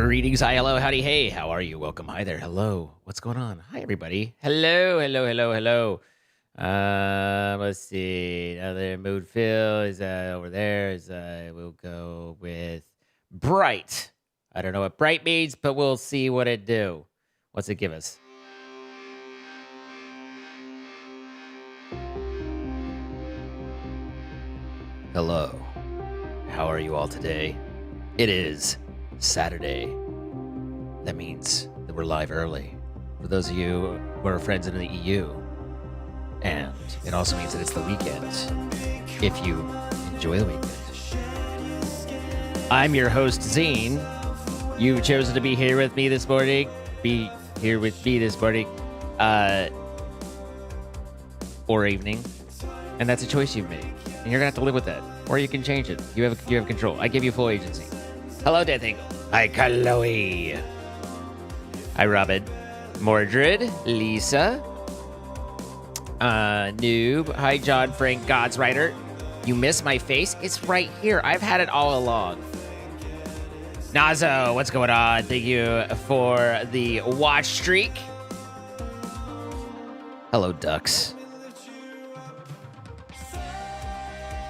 Greetings, hi, hello, howdy, hey, how are you? Welcome, hi there, hello. What's going on? Hi, everybody. Hello, hello, hello, hello. Let's see. Another mood fill is over there. We'll go with bright. I don't know what bright means, but we'll see what it do. What's it give us? Hello. How are you all today? It is Saturday. That means that we're live early. For those of you who are friends in the EU. And it also means that it's the weekend, if you enjoy the weekend. I'm your host, Zine. You've chosen to be here with me this morning. Or evening. And that's a choice you've made. And you're going to have to live with that. Or you can change it. You have control. I give you full agency. Hello, Death Eagle. Hi, Chloe. Hi, Robin. Mordred. Lisa. Noob. Hi, John Frank Godswriter. You miss my face? It's right here. I've had it all along. Nazo, what's going on? Thank you for the watch streak. Hello, ducks.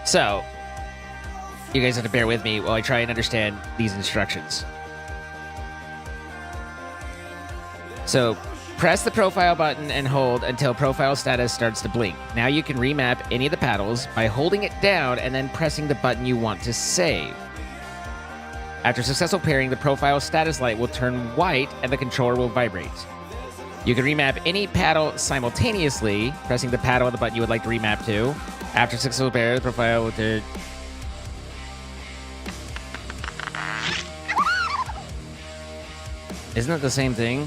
So, you guys have to bear with me while I try and understand these instructions. So, press the profile button and hold until profile status starts to blink. Now you can remap any of the paddles by holding it down and then pressing the button you want to save. After successful pairing, the profile status light will turn white and the controller will vibrate. You can remap any paddle simultaneously, pressing the paddle on the button you would like to remap to. After successful pair, the profile will turn... Isn't it the same thing?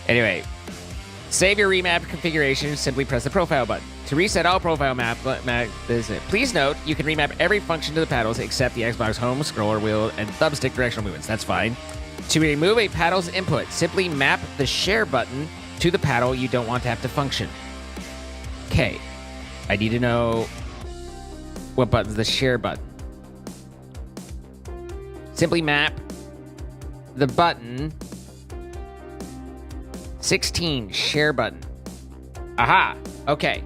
Anyway, save your remap configuration, simply press the profile button. To reset all profile please note, you can remap every function to the paddles except the Xbox home, scroller wheel, and thumbstick directional movements. That's fine. To remove a paddle's input, simply map the share button to the paddle you don't want to have to function. Okay, I need to know what button's the share button. Simply map the button 16, share button. Aha, okay.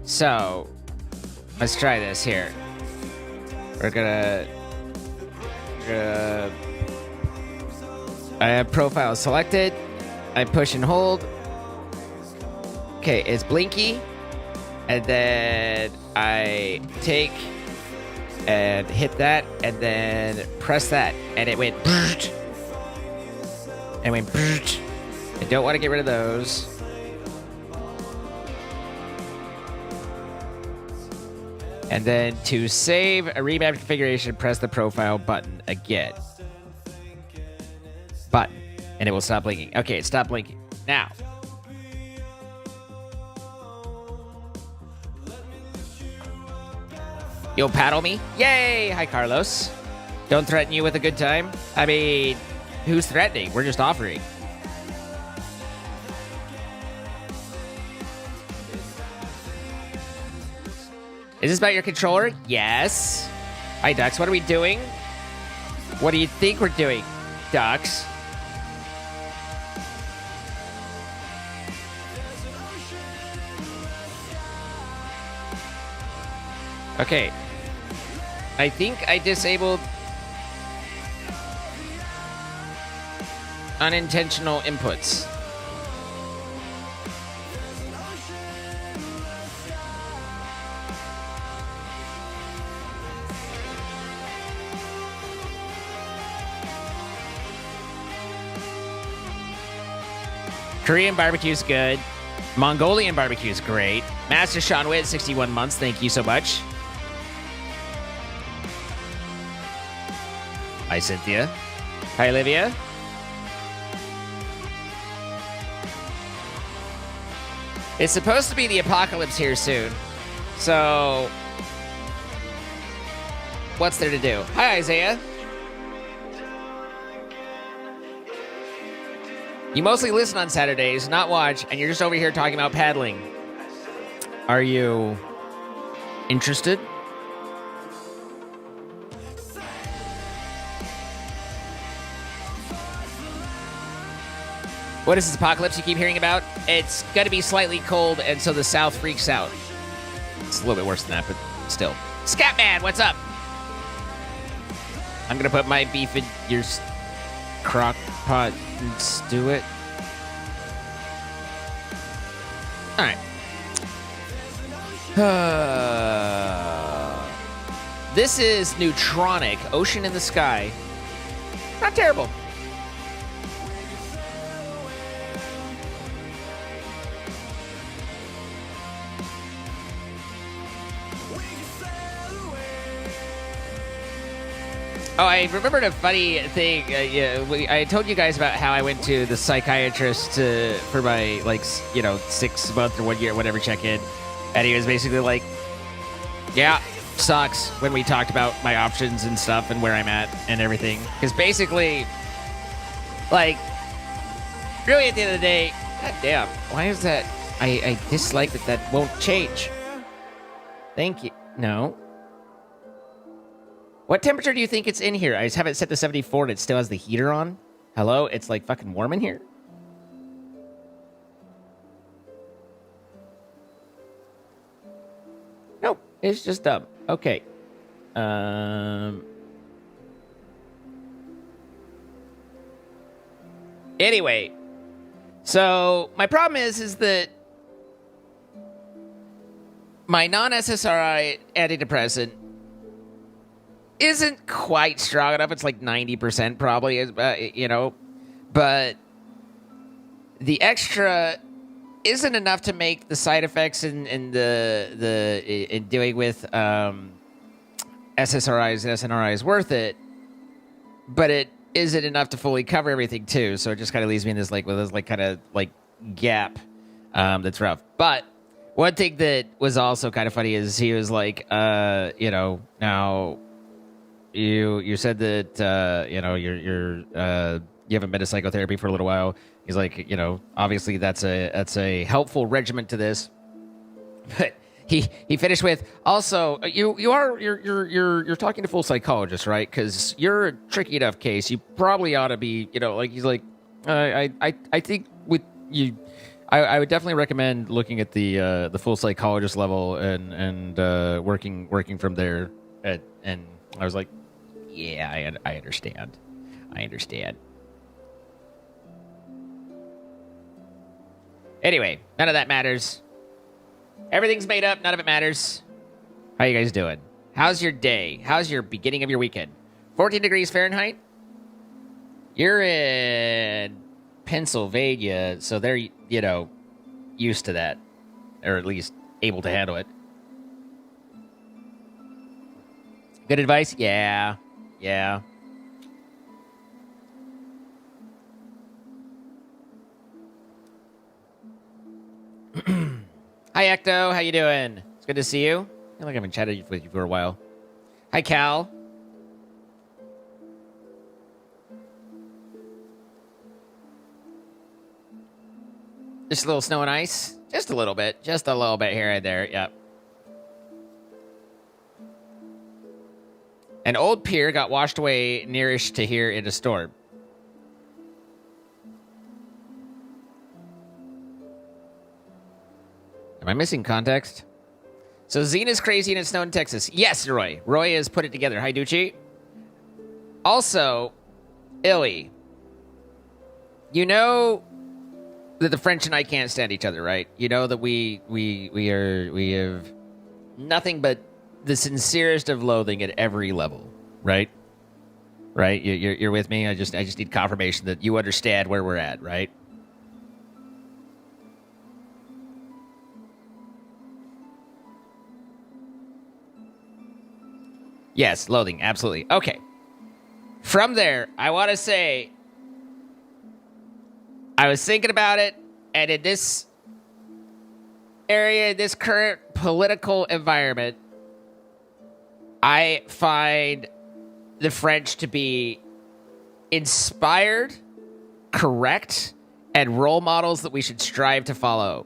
So, let's try this here. We're gonna I have profile selected. I push and hold. Okay, it's blinky. And then I take and hit that and then press that. And it went and went I don't want to get rid of those. And then to save a remap configuration, press the profile button again. Button. And it will stop blinking. Okay, it stopped blinking. Now. You'll paddle me? Yay! Hi, Carlos. Don't threaten you with a good time? I mean, who's threatening? We're just offering. Is this about your controller? Yes. Hi, Ducks. What are we doing? What do you think we're doing, Ducks? Okay. I think I disabled unintentional inputs. Korean barbecue's good. Mongolian barbecue's great. Master Sean Witt, 61 months. Thank you so much. Hi, Cynthia. Hi, Olivia. It's supposed to be the apocalypse here soon. So, what's there to do? Hi, Isaiah. You mostly listen on Saturdays, not watch, and you're just over here talking about paddling. Are you interested? What is this apocalypse you keep hearing about? It's going to be slightly cold, and so the South freaks out. It's a little bit worse than that, but still. Scatman, what's up? I'm going to put my beef in your crock pot and stew it. All right. This is Neutronic, Ocean in the Sky. Not terrible. Oh, I remembered a funny thing. I told you guys about how I went to the psychiatrist for my, 6 month or 1 year, whatever check-in. And he was basically like, yeah, sucks, when we talked about my options and stuff and where I'm at and everything. Because basically, really at the end of the day, god damn, why is that? I dislike that won't change. Thank you. No. What temperature do you think it's in here? I just have it set to 74 and it still has the heater on. Hello? It's like fucking warm in here? Nope. It's just dumb. Okay. Anyway. So, my problem is that my non-SSRI antidepressant isn't quite strong enough. It's like 90% probably, but the extra isn't enough to make the side effects in dealing with SSRIs and SNRIs worth it, but it isn't enough to fully cover everything too. So it just kind of leaves me in this gap that's rough. But one thing that was also kind of funny is he was like, now you said that you haven't been to psychotherapy for a little while. He's like, obviously that's a helpful regimen to this. But he finished with, also you're talking to full psychologists, right? Because you're a tricky enough case. You probably ought to be, he's like, I think with you, I would definitely recommend looking at the full psychologist level and working from there. And I was like, yeah, I understand. Anyway, none of that matters. Everything's made up. None of it matters. How you guys doing? How's your day? How's your beginning of your weekend? 14 degrees Fahrenheit? You're in Pennsylvania, so they're, used to that. Or at least able to handle it. Good advice? Yeah. Hi, Ecto. How you doing? It's good to see you. I feel like I haven't chatted with you for a while. Hi, Cal. Just a little snow and ice? Just a little bit. Just a little bit here and there. Yep. An old pier got washed away nearish to here in a storm. Am I missing context? So Zena's crazy and it's snowed in Texas. Yes, Roy. Roy has put it together. Hi, Ducci. Also, Illy. You know that the French and I can't stand each other, right? You know that we have nothing but the sincerest of loathing at every level, right? Right? You're with me? I just need confirmation that you understand where we're at, right? Yes, loathing, absolutely. Okay. From there, I want to say, I was thinking about it, and in this area, this current political environment, I find the French to be inspired, correct, and role models that we should strive to follow.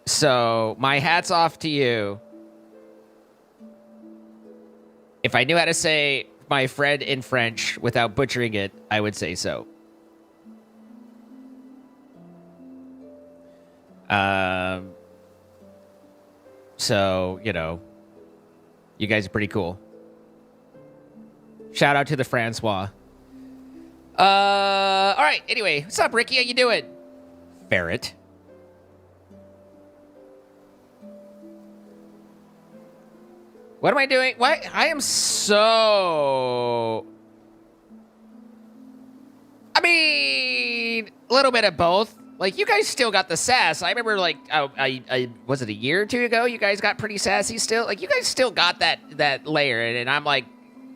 So, my hat's off to you. If I knew how to say my friend in French without butchering it, I would say so. So, you know, you guys are pretty cool. Shout out to the Francois. All right. Anyway, what's up, Ricky? How you doing? Ferret. What am I doing? Why? I am so... I mean, a little bit of both. Like, you guys still got the sass. I remember, like, was it a year or two ago? You guys got pretty sassy still. Like, you guys still got that layer. And I'm like,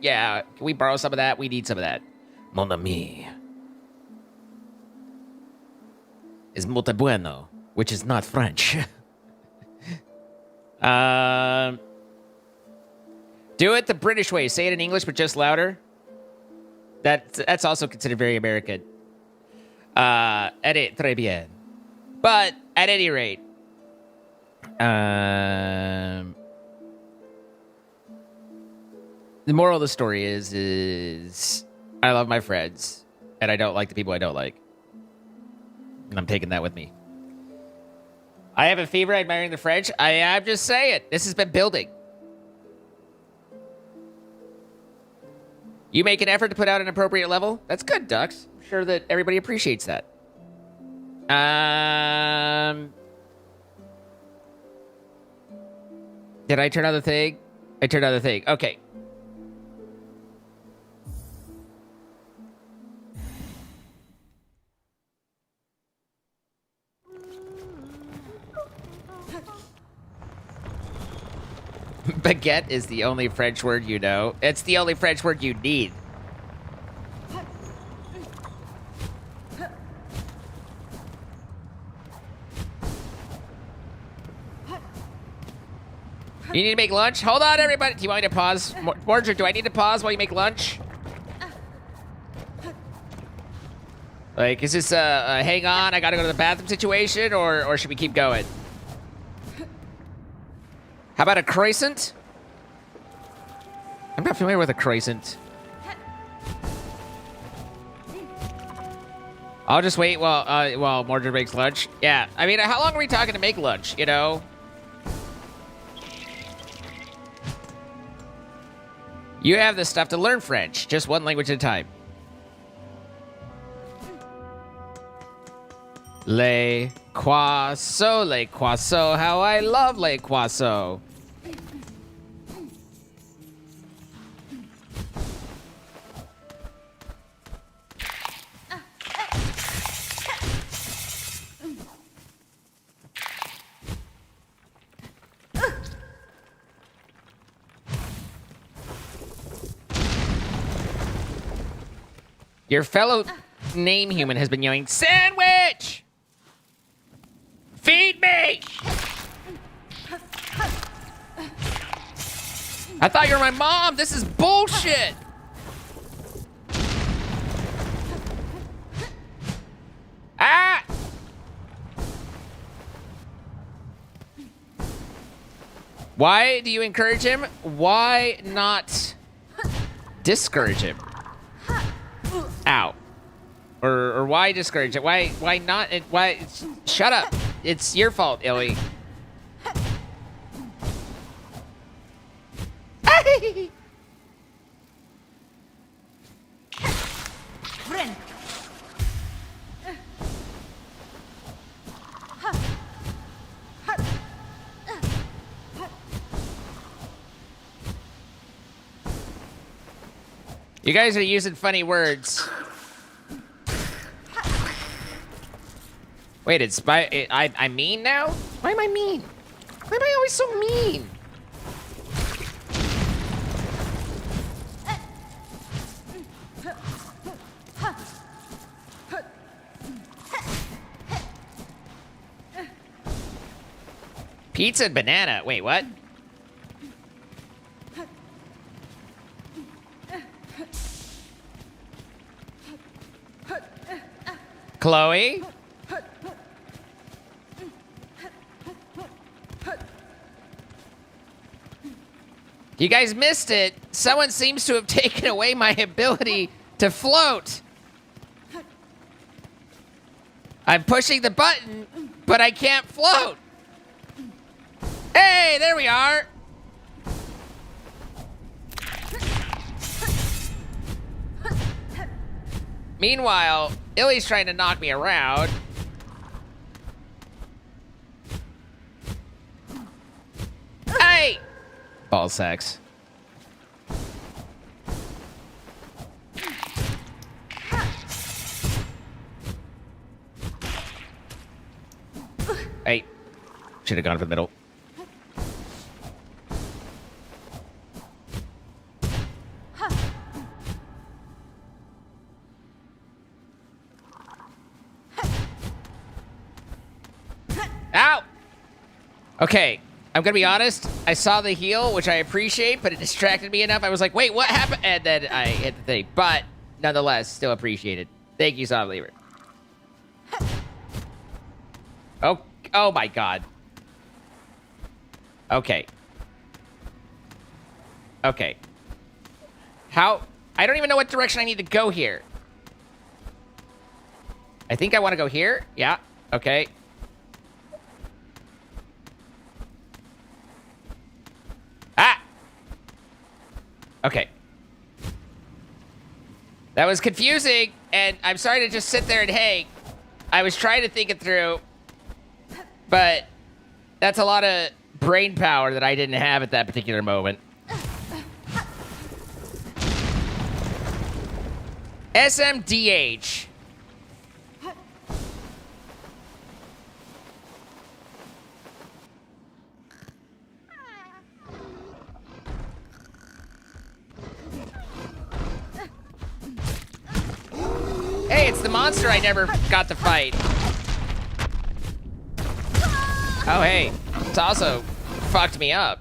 yeah, can we borrow some of that? We need some of that. Mon ami. Is molto bueno, which is not French. Do it the British way. Say it in English, but just louder. That's also considered very American. Edit très bien. But at any rate, the moral of the story is I love my friends, and I don't like the people I don't like. And I'm taking that with me. I have a fever admiring the French. I'm just saying. This has been building. You make an effort to put out an appropriate level. That's good, Ducks. I'm sure that everybody appreciates that. Did I turn on the thing? I turned on the thing. Okay. Baguette is the only French word you know. It's the only French word you need. You need to make lunch? Hold on, everybody. Do you want me to pause? Mordred, do I need to pause while you make lunch? Like, is this a hang on, I gotta go to the bathroom situation, or should we keep going? How about a croissant? I'm not familiar with a croissant. I'll just wait while Mordred makes lunch. Yeah, I mean, how long are we talking to make lunch, you know? You have the stuff to learn French, just one language at a time. Les croissants, how I love les croissants. Your fellow name human has been yelling, "Sandwich! Feed me!" I thought you were my mom. This is bullshit. Ah! Why do you encourage him? Why not discourage him? Ow. Or why discourage it? Why not? Why? Shut up. It's your fault, Illy. You guys are using funny words. Wait, I'm mean now? Why am I mean? Why am I always so mean? Pizza and banana. Wait, what? Chloe? You guys missed it. Someone seems to have taken away my ability to float. I'm pushing the button, But I can't float. Hey, there we are. Meanwhile, Illy's trying to knock me around. Hey! Ball sacks. Hey. Should have gone for the middle. Ow! Okay, I'm gonna be honest. I saw the heal, which I appreciate, but it distracted me enough. I was like, wait, what happened? And then I hit the thing. But nonetheless, still appreciated. Thank you, Soft Lever. Oh my god. Okay. Okay. How? I don't even know what direction I need to go here. I think I want to go here. Yeah. Okay. Ah! Okay. That was confusing, and I'm sorry to just sit there and hang. I was trying to think it through, but that's a lot of brain power that I didn't have at that particular moment. SMDH. Hey, it's the monster I never got to fight. Oh, hey. It's also fucked me up.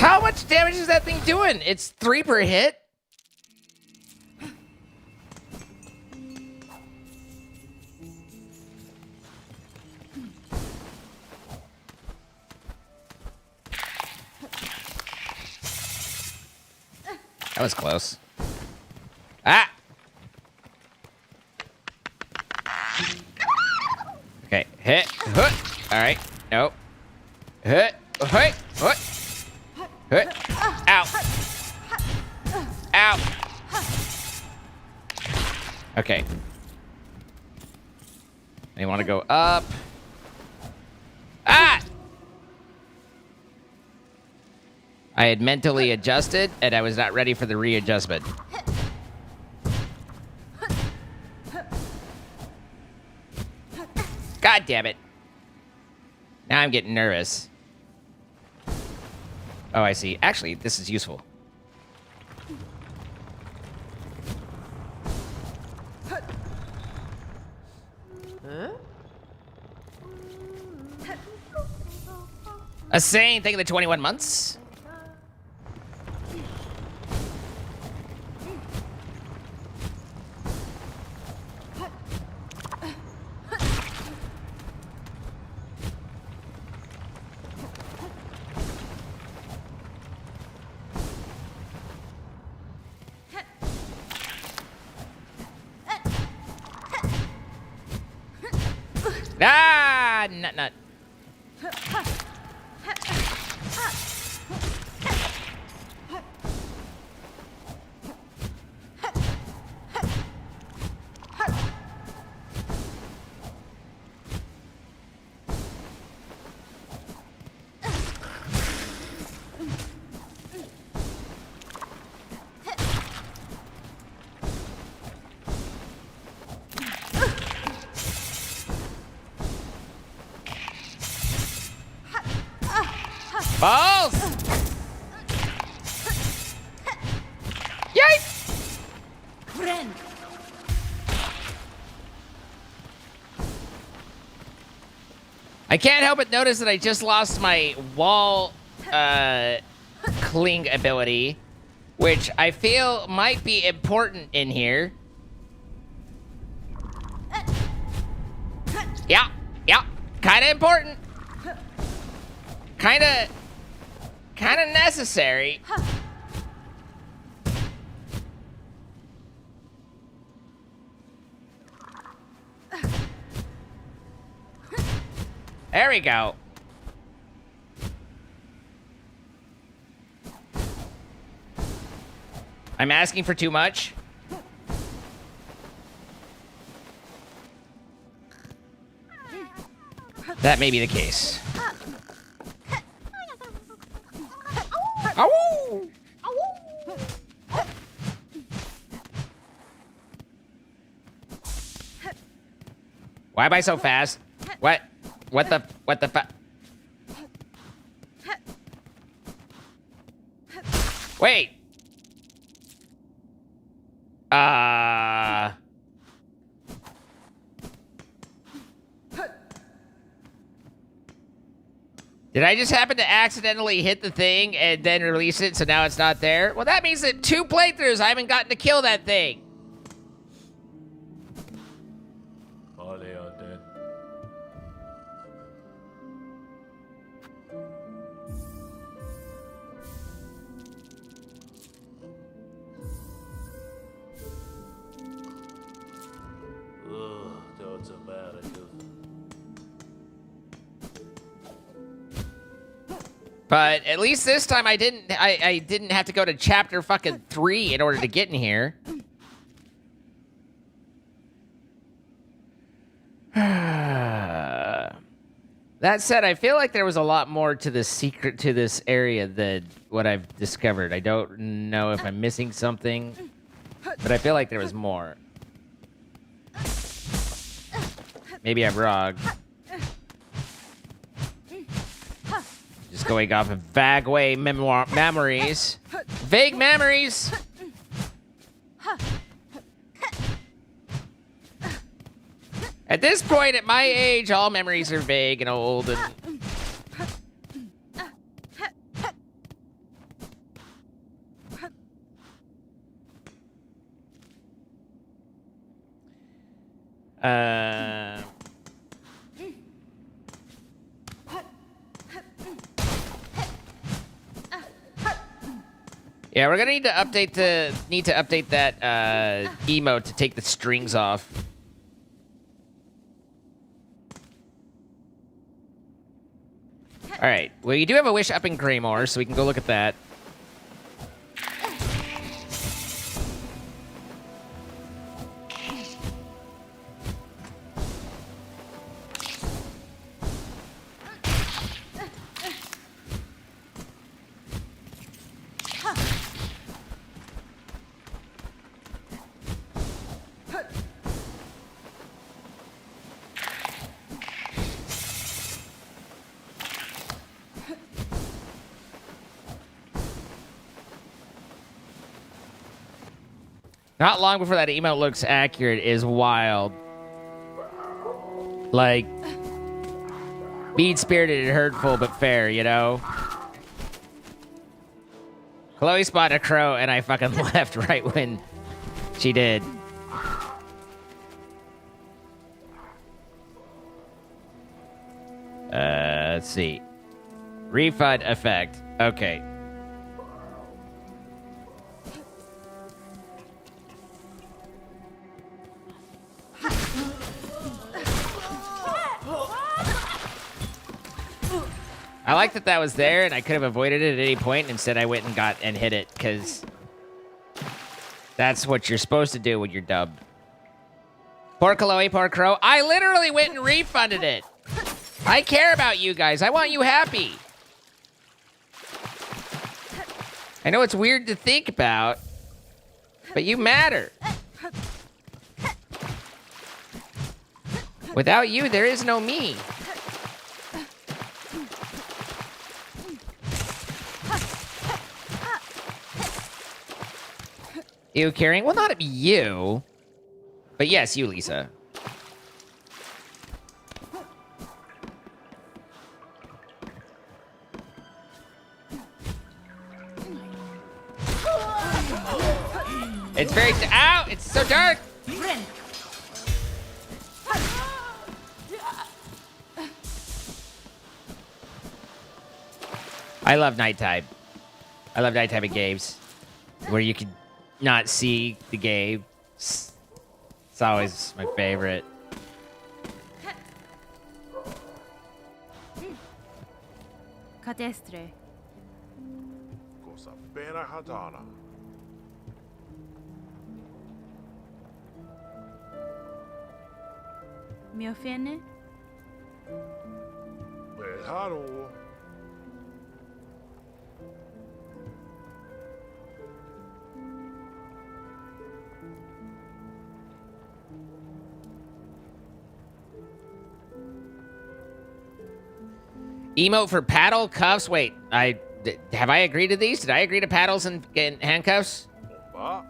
How much damage is that thing doing? It's 3 per hit? That was close. Ah! Okay, hit, hook. All right, nope. Hit, hit, hook. Hit. Ow. Ow. Okay. I want to go up. Ah! I had mentally adjusted, and I was not ready for the readjustment. God damn it. Now I'm getting nervous. Oh, I see. Actually, this is useful. A sane, thank you for the 21 months. Ah, nut. Balls! Yikes! I can't help but notice that I just lost my wall cling ability, which I feel might be important in here. Yeah, kind of important. Kind of necessary. There we go. I'm asking for too much. That may be the case. Ow! Why am I so fast? What the fu- Wait. Did I just happen to accidentally hit the thing and then release it, so now it's not there? Well, that means that 2 playthroughs I haven't gotten to kill that thing. Oh, they are dead. Ugh, that's a bad idea. But at least this time I didn't have to go to chapter fucking 3 in order to get in here. That said, I feel like there was a lot more to the secret to this area than what I've discovered. I don't know if I'm missing something, but I feel like there was more. Maybe I'm wrong. Just going off of vague memories. Vague memories! At this point, at my age, all memories are vague and old and... Yeah, we're gonna need to update that emote to take the strings off. All right. Well, you do have a wish up in Greymore, so we can go look at that. Not long before that emote looks accurate is wild. Like, mean-spirited and hurtful, but fair, you know? Chloe spotted a crow, and I fucking left right when she did. Let's see. Refund effect. Okay. I like that was there, and I could have avoided it at any point. Instead, I went and got and hit it, because that's what you're supposed to do when you're dubbed. Poor Chloe, poor Crow. I literally went and refunded it. I care about you guys. I want you happy. I know it's weird to think about, but you matter. Without you, there is no me. You carrying? Well, not you. But yes, you, Lisa. It's very... Ow! It's so dark! I love nighttime. I love nighttime in games. Where you can not see the game. It's always my favorite. Cadestre. Cosa pena hadana. Mi offene? Beharo. Emote for paddle cuffs. Wait, have I agreed to these? Did I agree to paddles and handcuffs? Ba.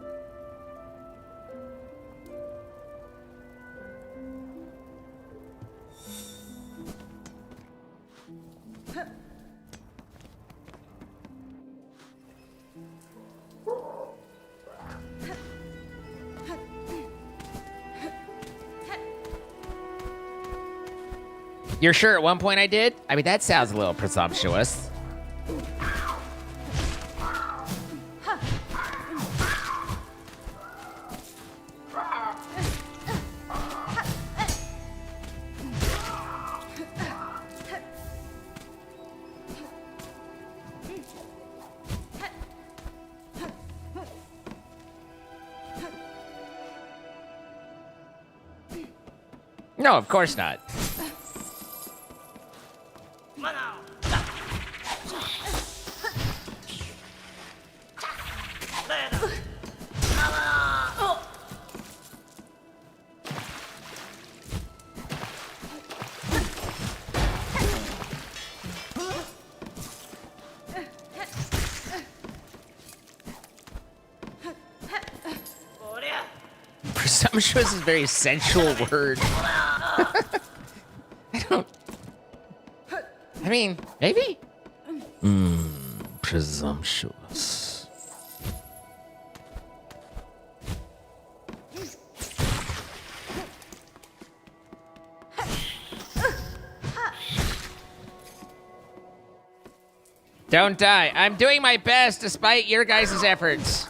You're sure at one point I did? I mean, that sounds a little presumptuous. No, of course not. Presumptuous is a very sensual word. I mean, maybe? Presumptuous. Don't die. I'm doing my best despite your guys' efforts.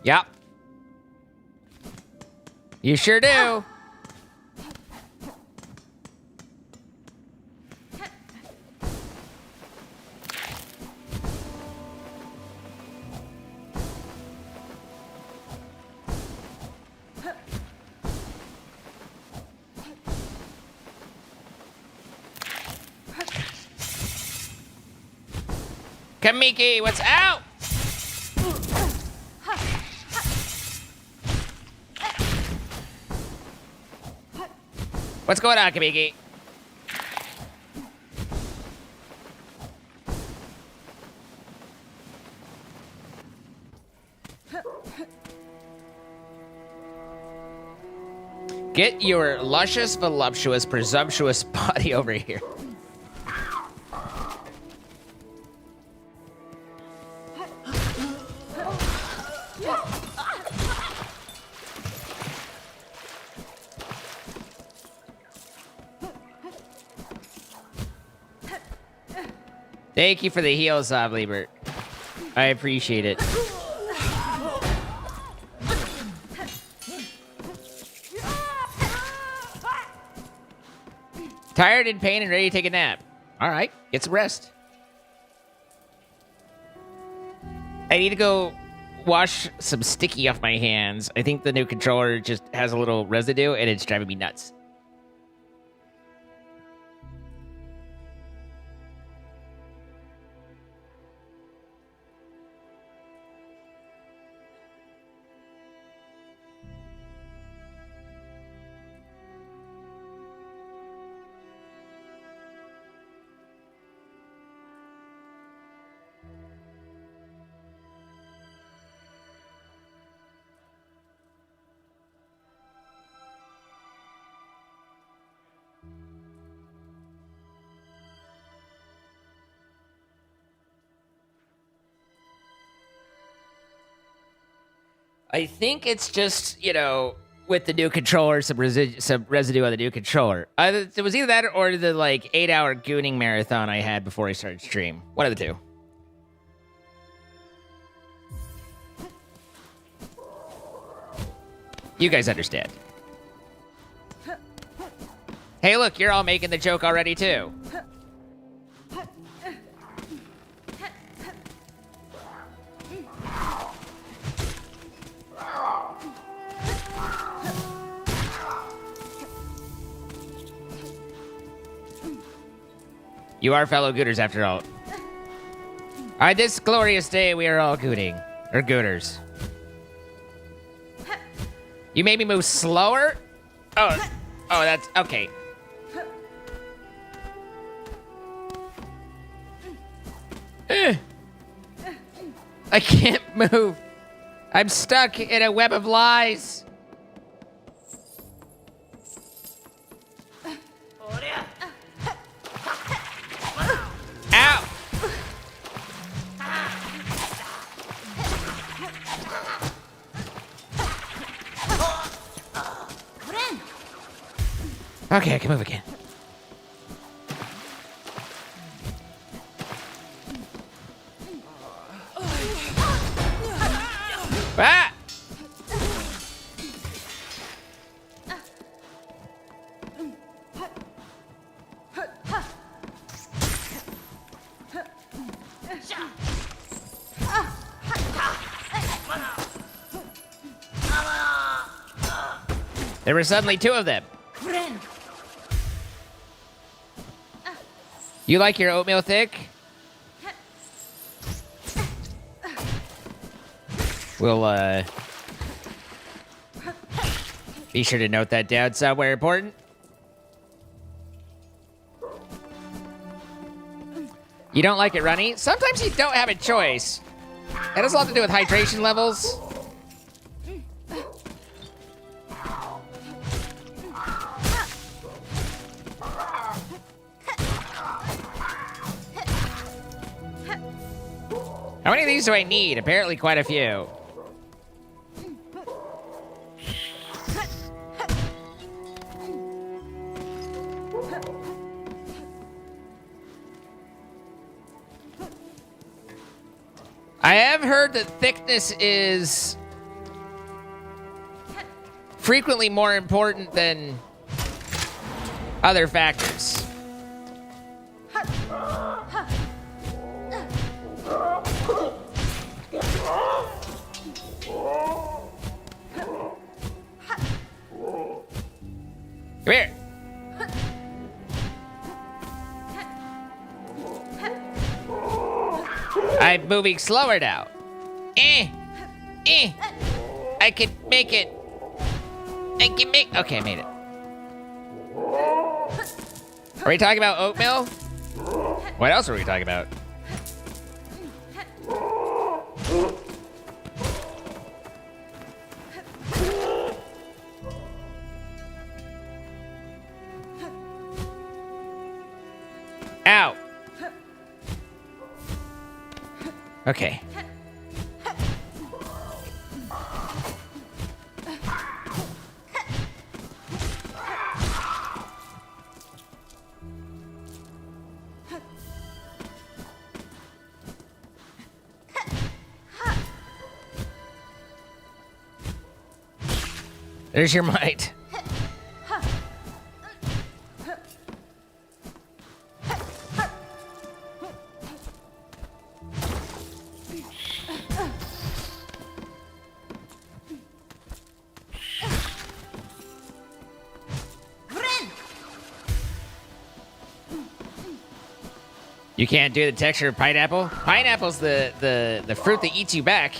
Yep. You sure do. Kamiki, what's out? What's going on, Kamiki? Get your luscious, voluptuous, presumptuous body over here. Thank you for the heals, Lieber. I appreciate it. Tired, in pain, and ready to take a nap. All right, get some rest. I need to go wash some sticky off my hands. I think the new controller just has a little residue, and it's driving me nuts. I think it's just, you know, with the new controller, some residue on the new controller. It was either that or the, like, 8-hour gooning marathon I had before I started stream. One of the two. You guys understand. Hey, look, you're all making the joke already, too. You are fellow Gooters, after all. On this glorious day, we are all gooting. Or Gooters. You made me move slower? Oh, that's... Okay. I can't move. I'm stuck in a web of lies. Ow! Okay, I can move again. Ah! There were suddenly two of them. You like your oatmeal thick? We'll, be sure to note that down somewhere important. You don't like it runny? Sometimes you don't have a choice. That has a lot to do with hydration levels. How many of these do I need? Apparently quite a few. I have heard that thickness is frequently more important than other factors. Come here. I'm moving slower now. I can make it. I can make... Okay, I made it. Are we talking about oatmeal? What else are we talking about? Ow. Okay. There's your might. You can't do the texture of pineapple? Pineapple's the fruit that eats you back.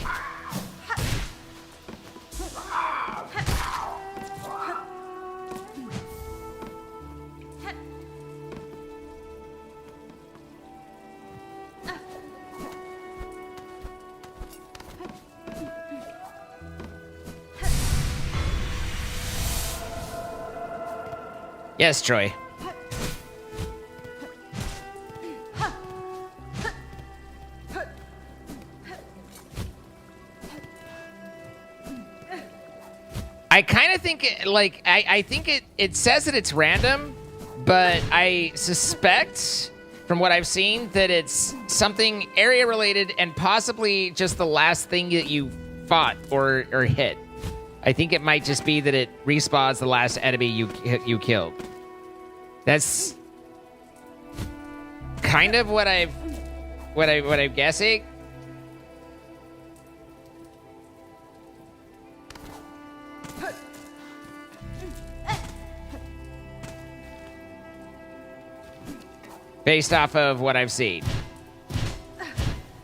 Yes, Troy. I kind of think, I think it says that it's random, but I suspect, from what I've seen, that it's something area-related and possibly just the last thing that you fought or hit. I think it might just be that it respawns the last enemy you killed. That's kind of what I'm guessing. Based off of what I've seen.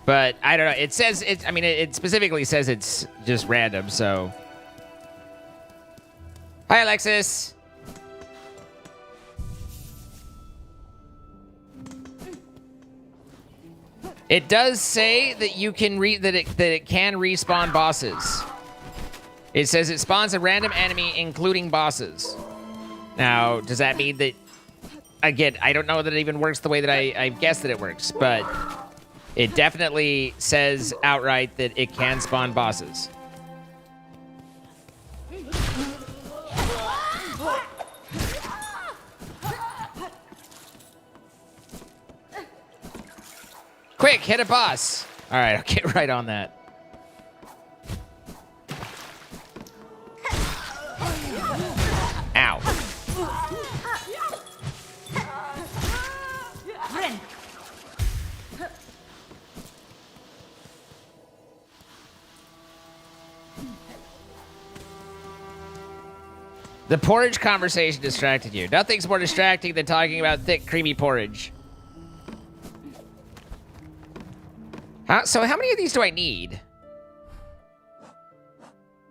But I don't know. It says it specifically says it's just random, so. Hi, Alexis. It does say that you can that it can respawn bosses. It says it spawns a random enemy, including bosses. Now, does that mean that? Again, I don't know that it even works the way that I guessed that it works, but it definitely says outright that it can spawn bosses. Quick, hit a boss. All right, I'll get right on that. Ow. The porridge conversation distracted you. Nothing's more distracting than talking about thick, creamy porridge. So how many of these do I need?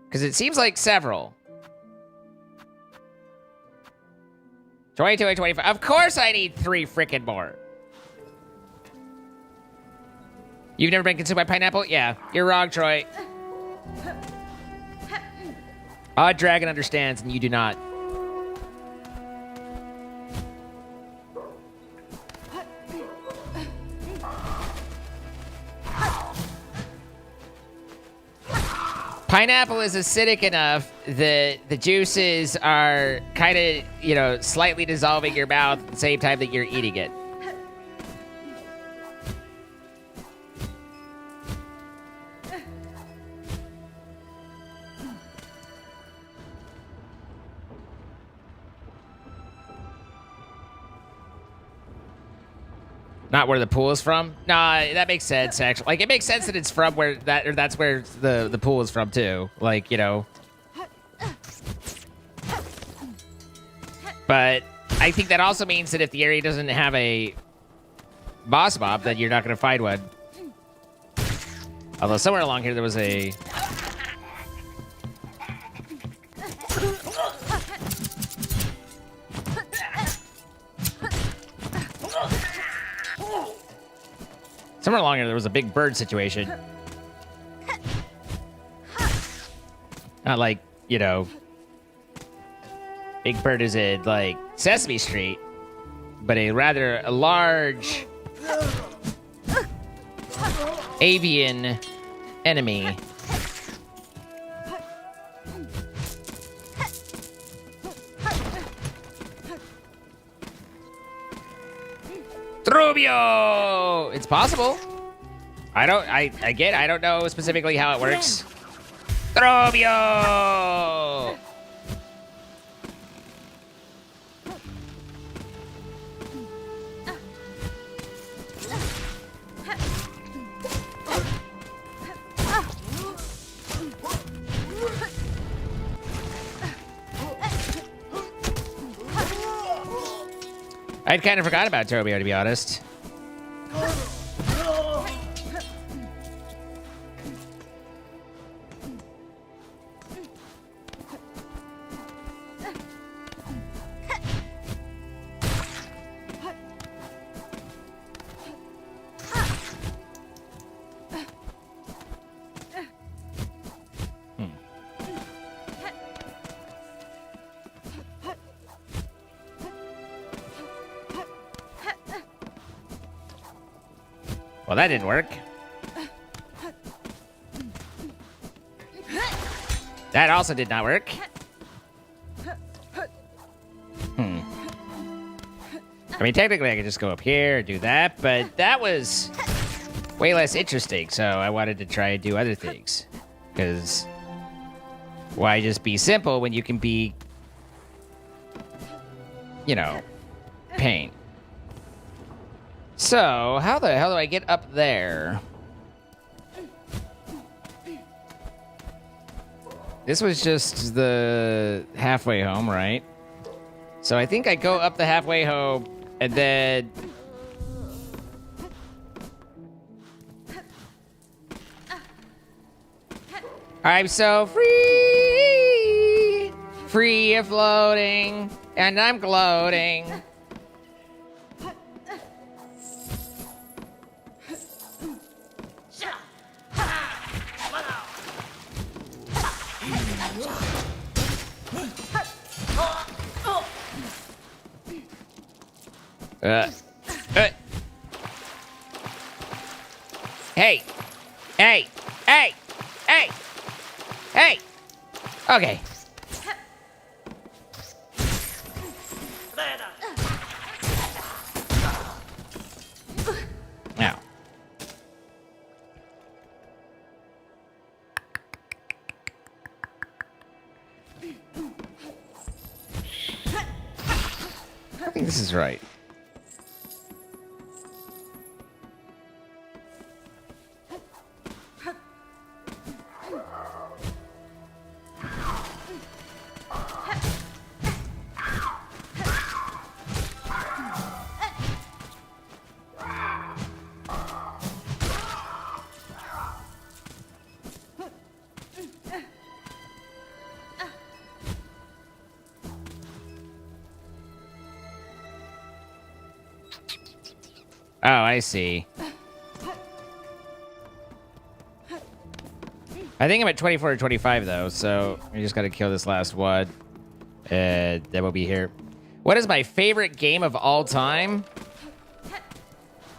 Because it seems like several. 22 and 25. Of course I need 3 frickin' more. You've never been consumed by pineapple? Yeah, you're wrong, Troy. Odd Dragon understands, and you do not. Pineapple is acidic enough that the juices are kind of, slightly dissolving your mouth at the same time that you're eating it. Not where the pool is from? Nah, that makes sense, actually. Like, it makes sense that it's from where that's where the pool is from, too. Like, But I think that also means that if the area doesn't have a boss mob, then you're not going to find one. Although somewhere along here there was a... Somewhere along here, there was a big bird situation. Not like, you know, Big Bird is in, like, Sesame Street, but a rather large avian enemy. Rubio! It's possible. I don't know specifically how it works. Rubio! I'd kind of forgot about Turbio, to be honest. Well, that didn't work. That also did not work. I mean, technically, I could just go up here and do that, but that was way less interesting, so I wanted to try and do other things. Because why just be simple when you can be, you know, pain? So, how the hell do I get up there? This was just the halfway home, right? So I think I go up the halfway home, and then... I'm so free! Free of floating, and I'm gloating. Hey! Hey! Hey! Hey! Hey! Okay. Now. I think this is right. Oh, I see. I think I'm at 24 or 25, though, so I just gotta kill this last one. Then we'll be here. What is my favorite game of all time?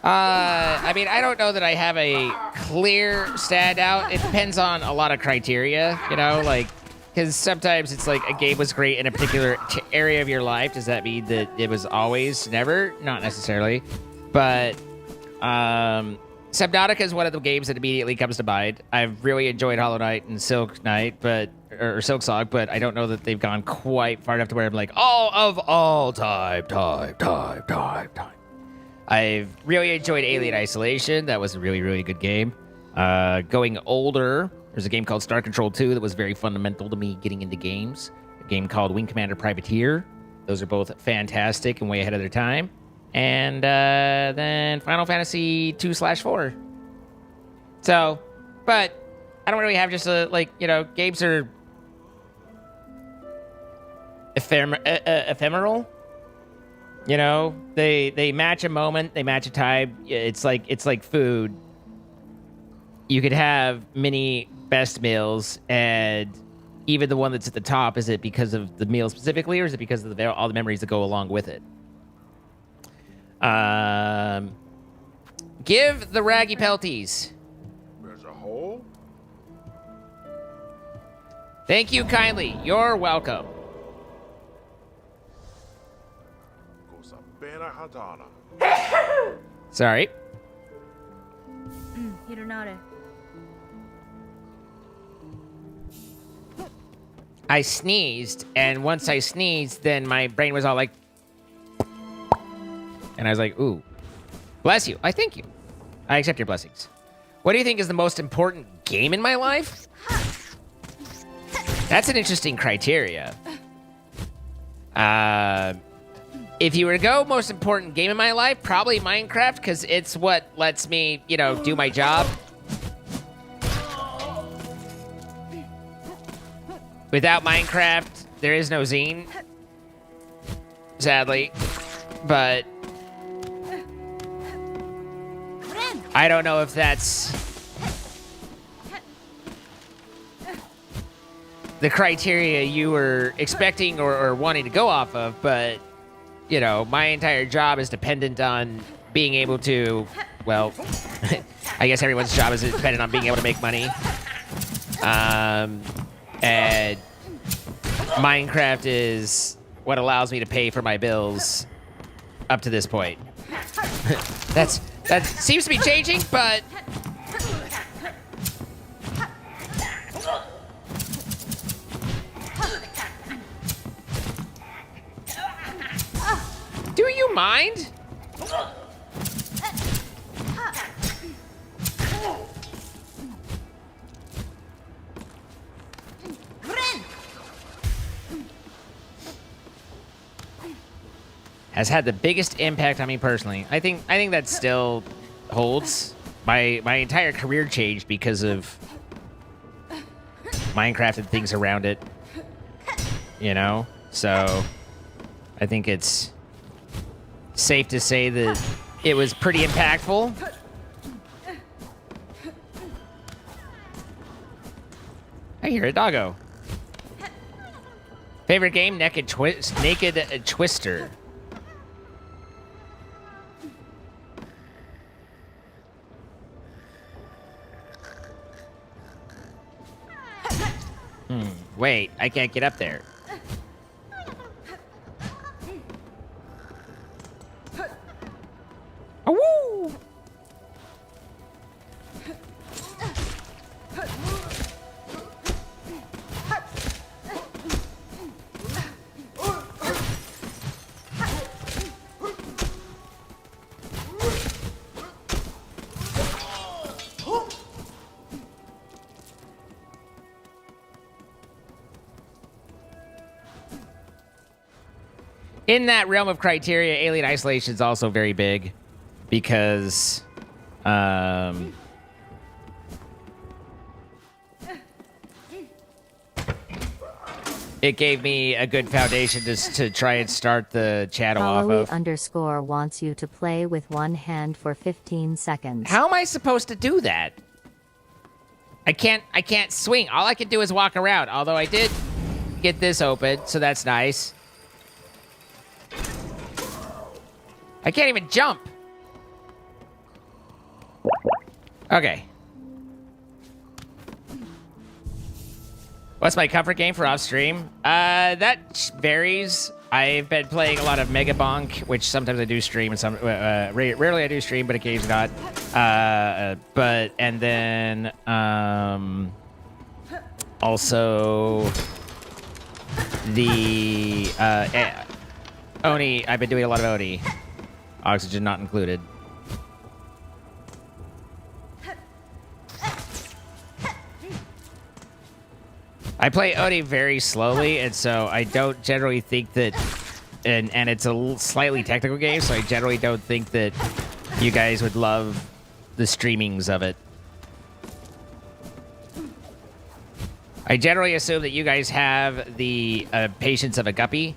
I mean, I don't know that I have a clear standout. It depends on a lot of criteria, you know, like, because sometimes it's like a game was great in a particular area of your life. Does that mean that it was always never? Not necessarily. But Subnautica is one of the games that immediately comes to mind. I've really enjoyed Hollow Knight and Silksong, but I don't know that they've gone quite far enough to where I'm like, all time. I've really enjoyed Alien Isolation. That was a really, really good game. Going older, there's a game called Star Control 2 that was very fundamental to me getting into games. A game called Wing Commander Privateer. Those are both fantastic and way ahead of their time. And then Final Fantasy 2/4. So, but I don't really have just a, like, you know, games are ephemeral. You know, they match a moment, they match a time. It's like food. You could have many best meals, and even the one that's at the top, is it because of the meal specifically, or is it because of all the memories that go along with it? Give the raggy pelties. There's a hole? Thank you kindly. You're welcome. Cosa bene hatana. Sorry. Hironare. I sneezed, and once I sneezed, then my brain was all like... And I was like, ooh. Bless you. I thank you. I accept your blessings. What do you think is the most important game in my life? That's an interesting criteria. If you were to go most important game in my life, probably Minecraft, because it's what lets me, you know, do my job. Without Minecraft, there is no zine. Sadly. But I don't know if that's the criteria you were expecting or wanting to go off of, but, you know, my entire job is dependent on being able to, well, I guess everyone's job is dependent on being able to make money. And Minecraft is what allows me to pay for my bills up to this point. That seems to be changing, but... Do you mind? Has had the biggest impact on me personally. I think that still holds. My entire career changed because of Minecraft and things around it. You know? So I think it's safe to say that it was pretty impactful. I hear a doggo. Favorite game? Naked Twister. Wait, I can't get up there. Oh, woo! In that realm of criteria, Alien Isolation is also very big because it gave me a good foundation to try and start the channel off of. _ wants you to play with one hand for 15 seconds. How am I supposed to do that? I can't swing. All I can do is walk around. Although I did get this open, so that's nice. I can't even jump. Okay. What's my comfort game for off stream? That varies. I've been playing a lot of Megabonk, which sometimes I do stream, and some rarely I do stream, but occasionally not. And then also the Oni. I've been doing a lot of Oni. Oxygen not included. I play Oni very slowly, and so I don't generally think that... And it's a slightly technical game, so I generally don't think that you guys would love the streamings of it. I generally assume that you guys have the patience of a guppy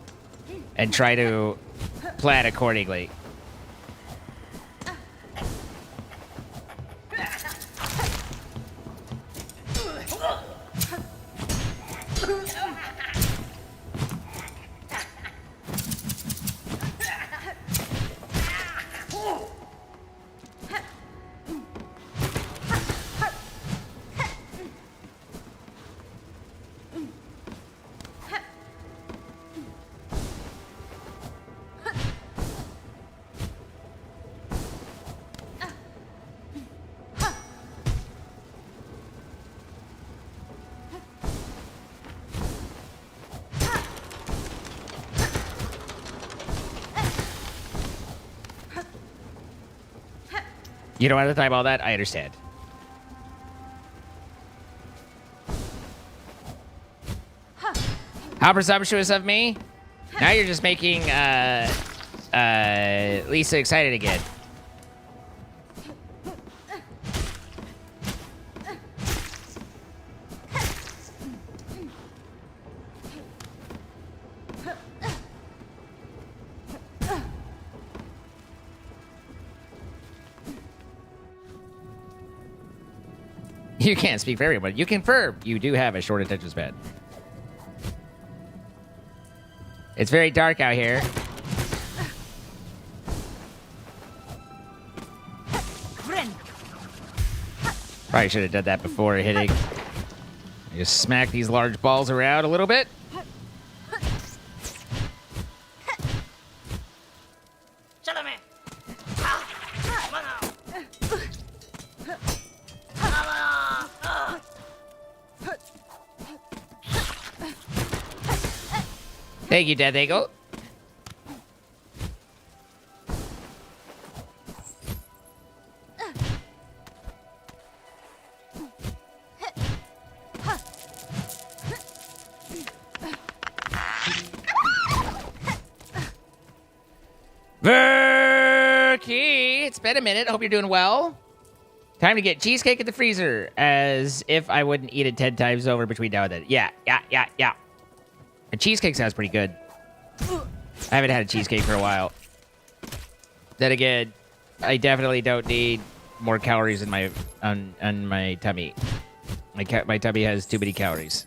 and try to plan accordingly. You don't have to type all that? I understand. How presumptuous of me? Now you're just making Lisa excited again. You can't speak for everyone. You confirm you do have a short attention span. It's very dark out here. Probably should have done that before hitting. Just smack these large balls around a little bit. Thank you, Death Eagle. Verkey, it's been a minute. Hope you're doing well. Time to get cheesecake in the freezer, as if I wouldn't eat it 10 times over between now and then. Yeah. A cheesecake sounds pretty good. I haven't had a cheesecake for a while. Then again, I definitely don't need more calories in my on my tummy. My tummy has too many calories.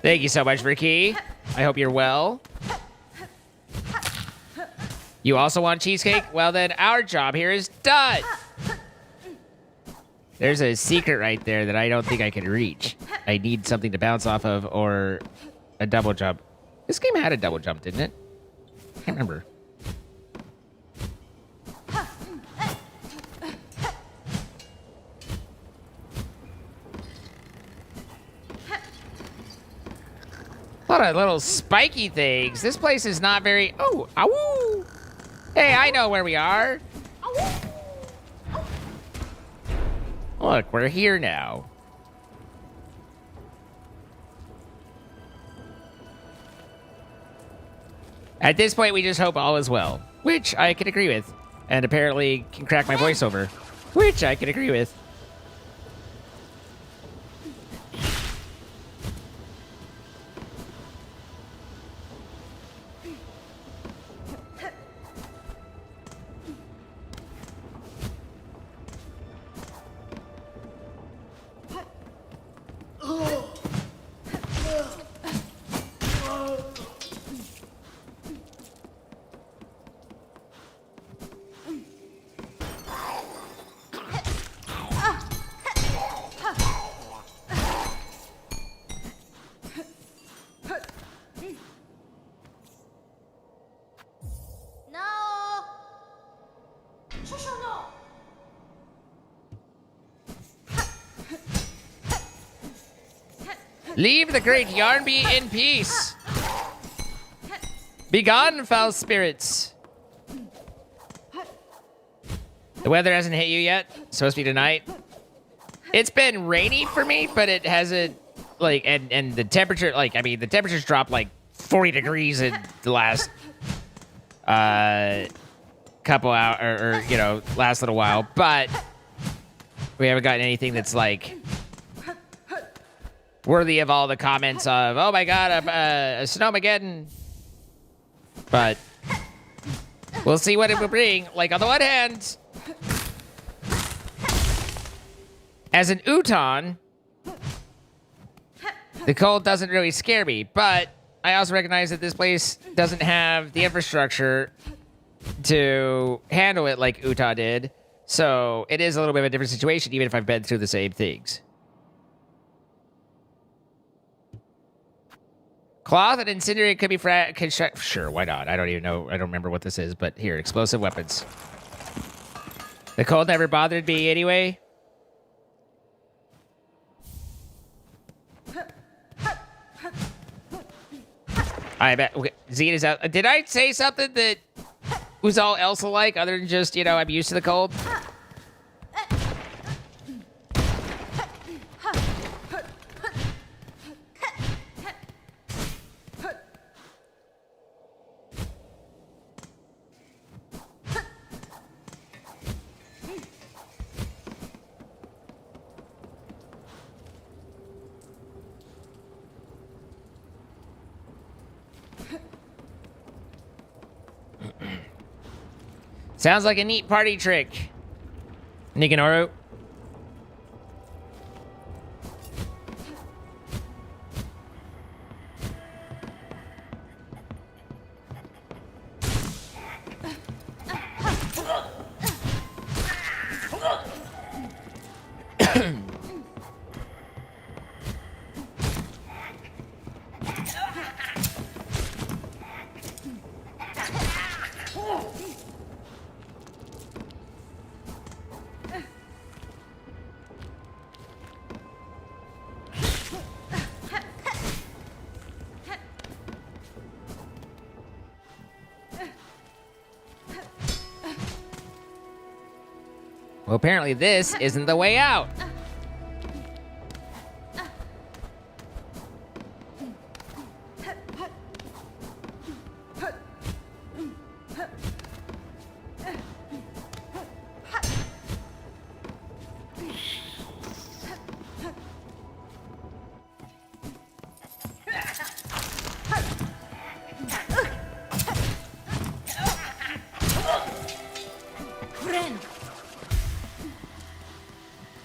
Thank you so much, Ricky. I hope you're well. You also want cheesecake? Well, then our job here is done. There's a secret right there that I don't think I can reach. I need something to bounce off of or a double jump. This game had a double jump, didn't it? I can't remember. A lot of little spiky things. This place is not very... Oh, ow! Hey, I know where we are. Look, we're here now. At this point, we just hope all is well, which I can agree with, and apparently can crack my voiceover, which I can agree with. Leave the great Yarnby in peace. Begone, foul spirits. The weather hasn't hit you yet. It's supposed to be tonight. It's been rainy for me, but it hasn't, like, and the temperature, like, I mean, the temperature's dropped like 40 degrees in the last couple hours, or you know, last little while, but we haven't gotten anything that's like worthy of all the comments of, oh my god, a snowmageddon. But we'll see what it will bring. Like, on the one hand, as an Uton, the cold doesn't really scare me, but I also recognize that this place doesn't have the infrastructure to handle it like Utah did. So it is a little bit of a different situation, even if I've been through the same things. Cloth and incendiary could be sure, why not? I don't even know. I don't remember what this is, but here, explosive weapons. The cold never bothered me anyway. I bet. Okay, Zed is out. Did I say something that was all else alike other than just, you know, I'm used to the cold? Sounds like a neat party trick. Nikanoro. Well, apparently this isn't the way out.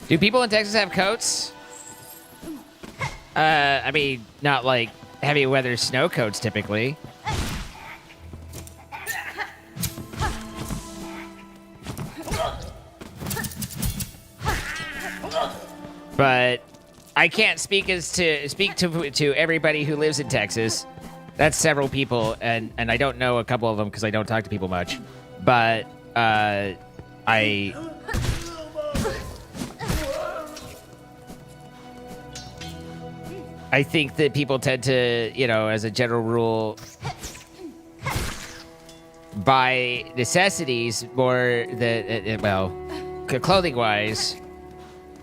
Do people in Texas have coats? I mean, not like heavy weather snow coats typically. But I can't speak to everybody who lives in Texas. That's several people, and I don't know a couple of them because I don't talk to people much. But I think that people tend to, you know, as a general rule, buy necessities more than, well, clothing-wise.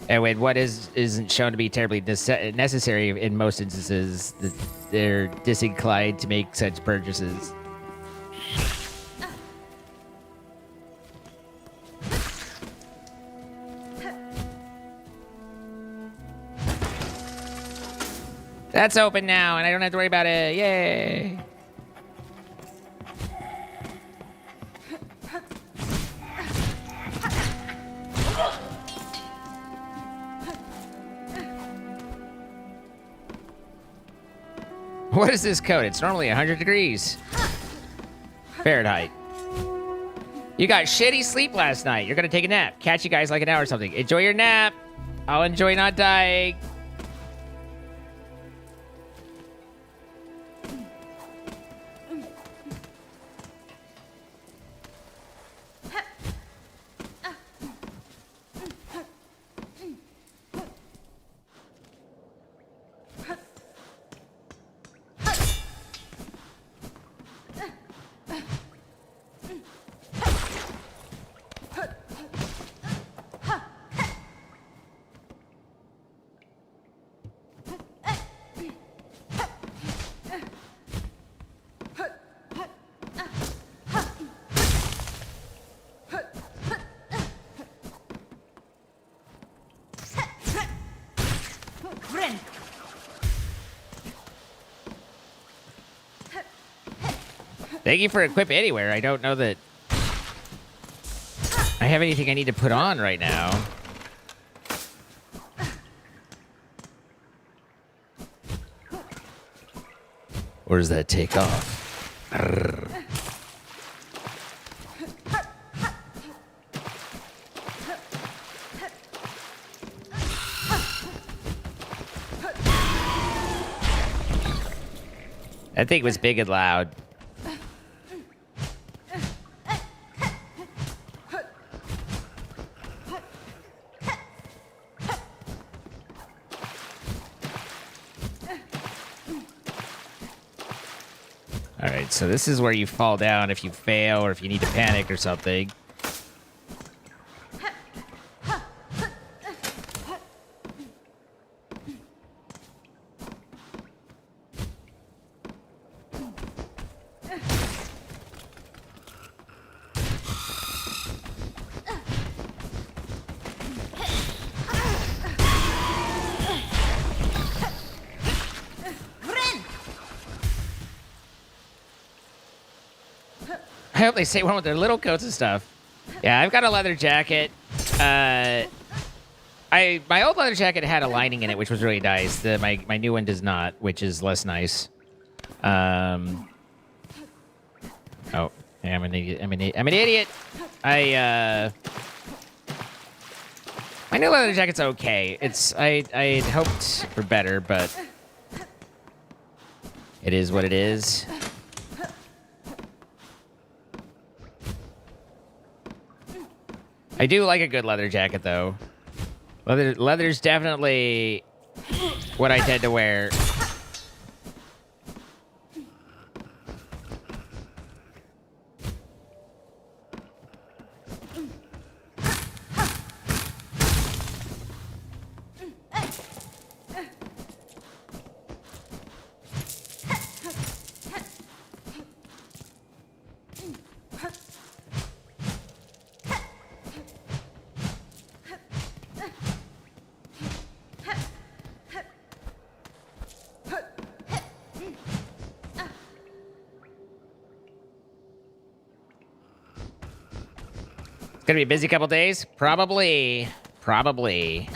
And when what isn't shown to be terribly necessary in most instances, they're disinclined to make such purchases. That's open now, and I don't have to worry about it. Yay! What is this code? It's normally 100 degrees Fahrenheit. You got shitty sleep last night. You're gonna take a nap. Catch you guys like an hour or something. Enjoy your nap. I'll enjoy not dying. Thank you for Equip Anywhere. I don't know that I have anything I need to put on right now. Or does that take off? Arrgh. That thing was big and loud. All right, so this is where you fall down if you fail or if you need to panic or something. I hope they say one with their little coats and stuff. Yeah, I've got a leather jacket. My old leather jacket had a lining in it, which was really nice. My new one does not, which is less nice. Oh, yeah, I'm an idiot. I'm an idiot. My new leather jacket's okay. I hoped for better, but it is what it is. I do like a good leather jacket, though. Leather's definitely what I tend to wear. Gonna be a busy couple days? Probably. Probably.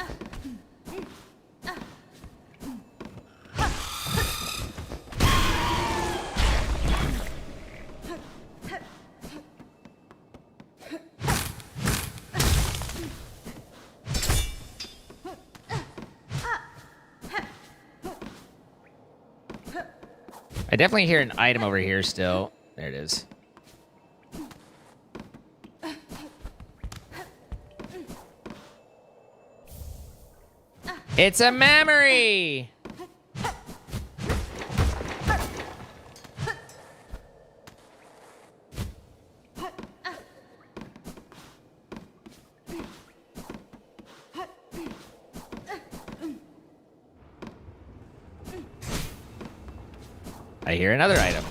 I definitely hear an item over here still. There it is. It's a memory! I hear another item.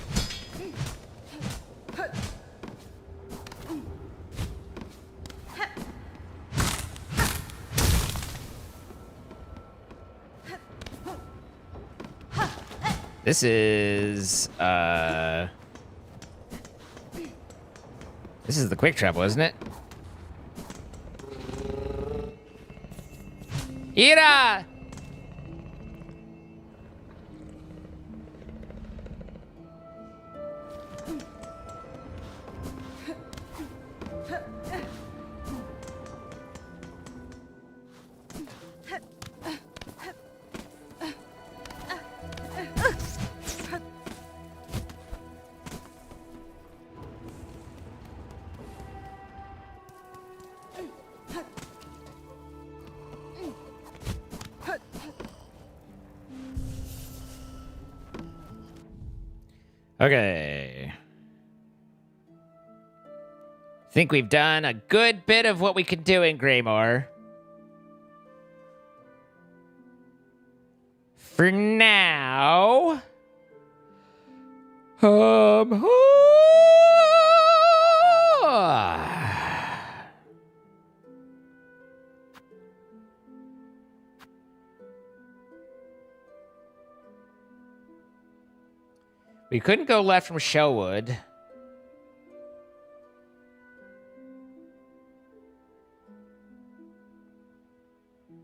This is the quick travel, isn't it? Ira! Okay. Think we've done a good bit of what we can do in Greymore. For now. We couldn't go left from Shellwood.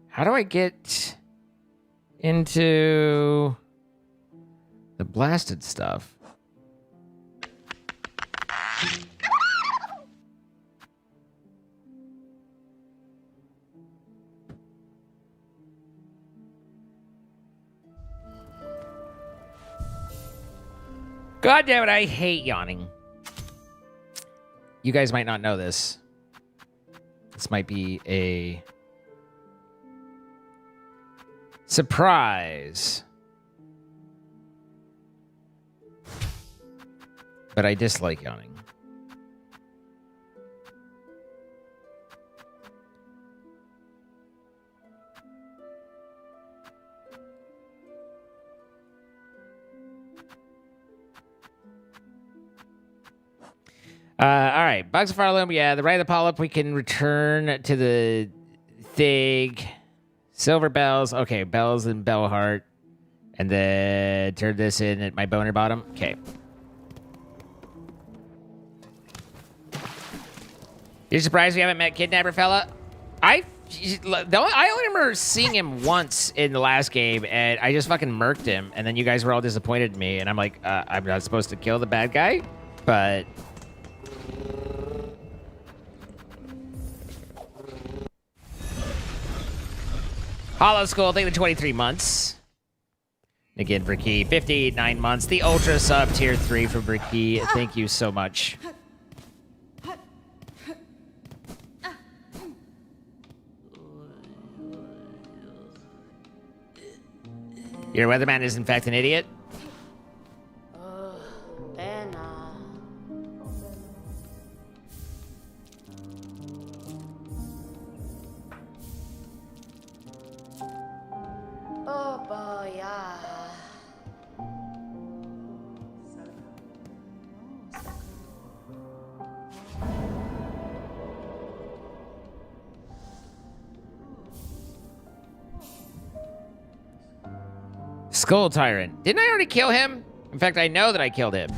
How do I get into the blasted stuff? God damn it, I hate yawning. You guys might not know this. This might be a surprise. But I dislike yawning. All right, Bugs of Farloom. Yeah, the right of the polyp. We can return to the thing. Silver bells. Okay, bells and bell heart. And then turn this in at my boner bottom. Okay. You're surprised we haven't met Kidnapper Fella? I only remember seeing him once in the last game, and I just fucking murked him. And then you guys were all disappointed in me, and I'm like, I'm not supposed to kill the bad guy, but. Hollow Skull, thank you for 23 months. Again, Bricky, 59 months. The Ultra sub tier 3 for Bricky. Thank you so much. Your weatherman is in fact an idiot. Skull Tyrant. Didn't I already kill him? In fact, I know that I killed him.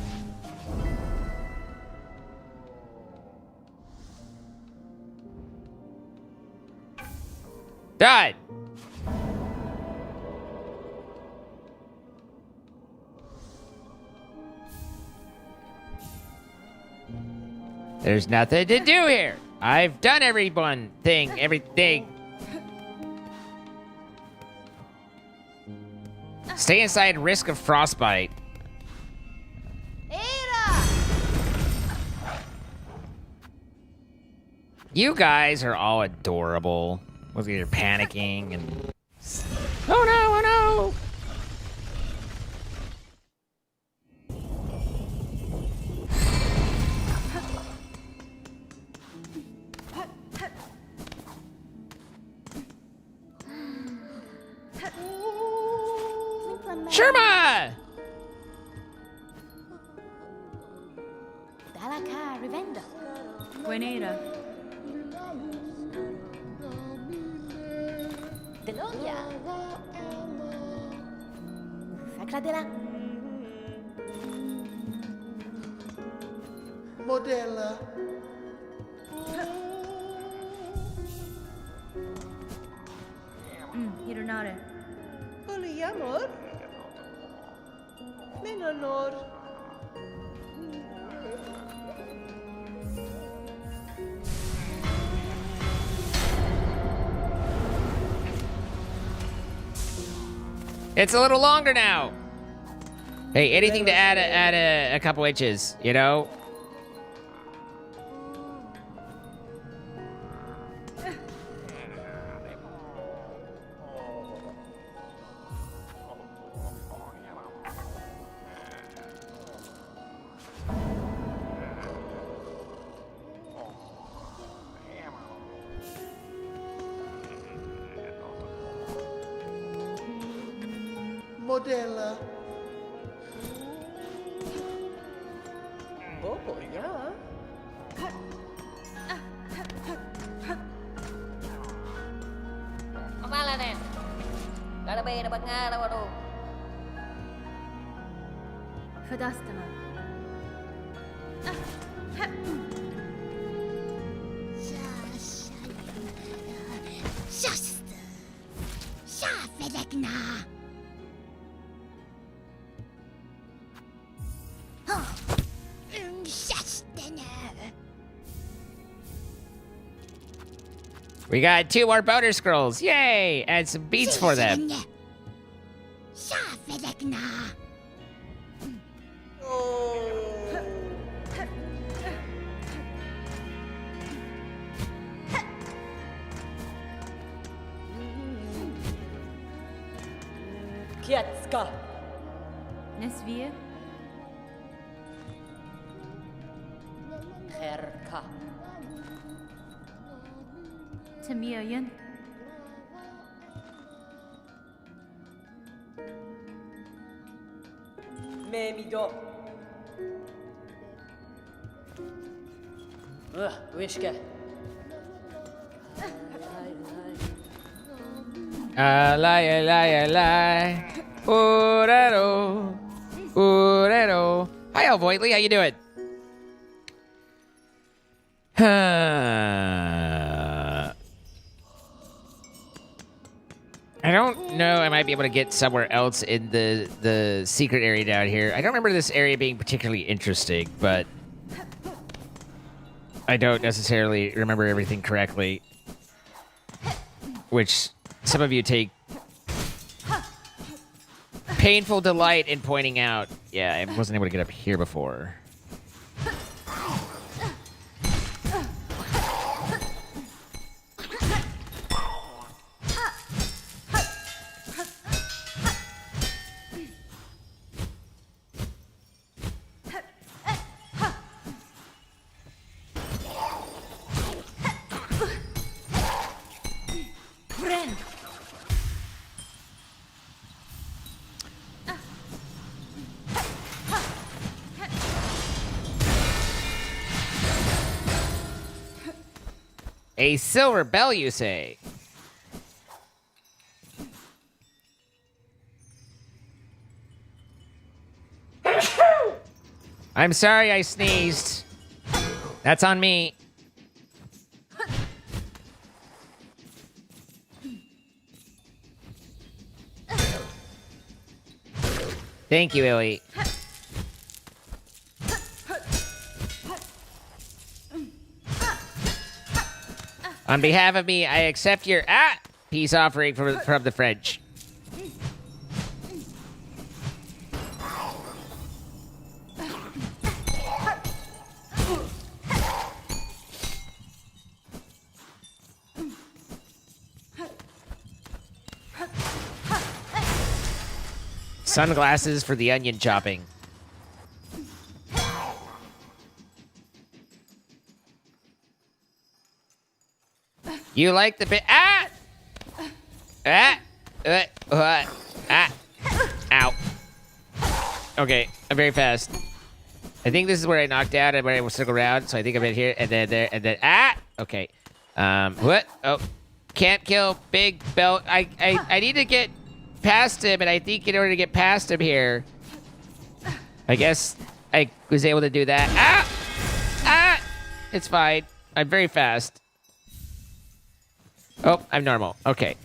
Died. There's nothing to do here. I've done everything. Stay inside, risk of frostbite. You guys are all adorable. Look at you panicking and... Oh no, oh no! Sherma! Dalaka Revenda. Buenera. Deloria. Sacradela. Modella. Hironare. Poliamor. Menonor. It's a little longer now. Hey, anything to add a couple inches, you know? Modella. Oh, yeah. Mala nè. Kada bay na banga na wado. Fadastama. We got 2 more boner scrolls. Yay! And some beats for them. Kietska. Nesvir. Herka. Tamiyan. Memido. Wishke. Lie. Urero. Urero. Hi, Voidly. How you doing? I don't know. I might be able to get somewhere else in the secret area down here. I don't remember this area being particularly interesting, but I don't necessarily remember everything correctly, which some of you take painful delight in pointing out. Yeah, I wasn't able to get up here before. A silver bell, you say? I'm sorry I sneezed. That's on me. Thank you, Illy. On behalf of me, I accept your peace offering from the French. Sunglasses for the onion chopping. You like the bit? Ow. Okay, I'm very fast. I think this is where I knocked out and where I will circle around. So I think I'm in here and then there and then Okay. What? Oh, can't kill big belt. I need to get past him, and I think in order to get past him here, I guess I was able to do that. It's fine. I'm very fast. Oh, I'm normal. Okay.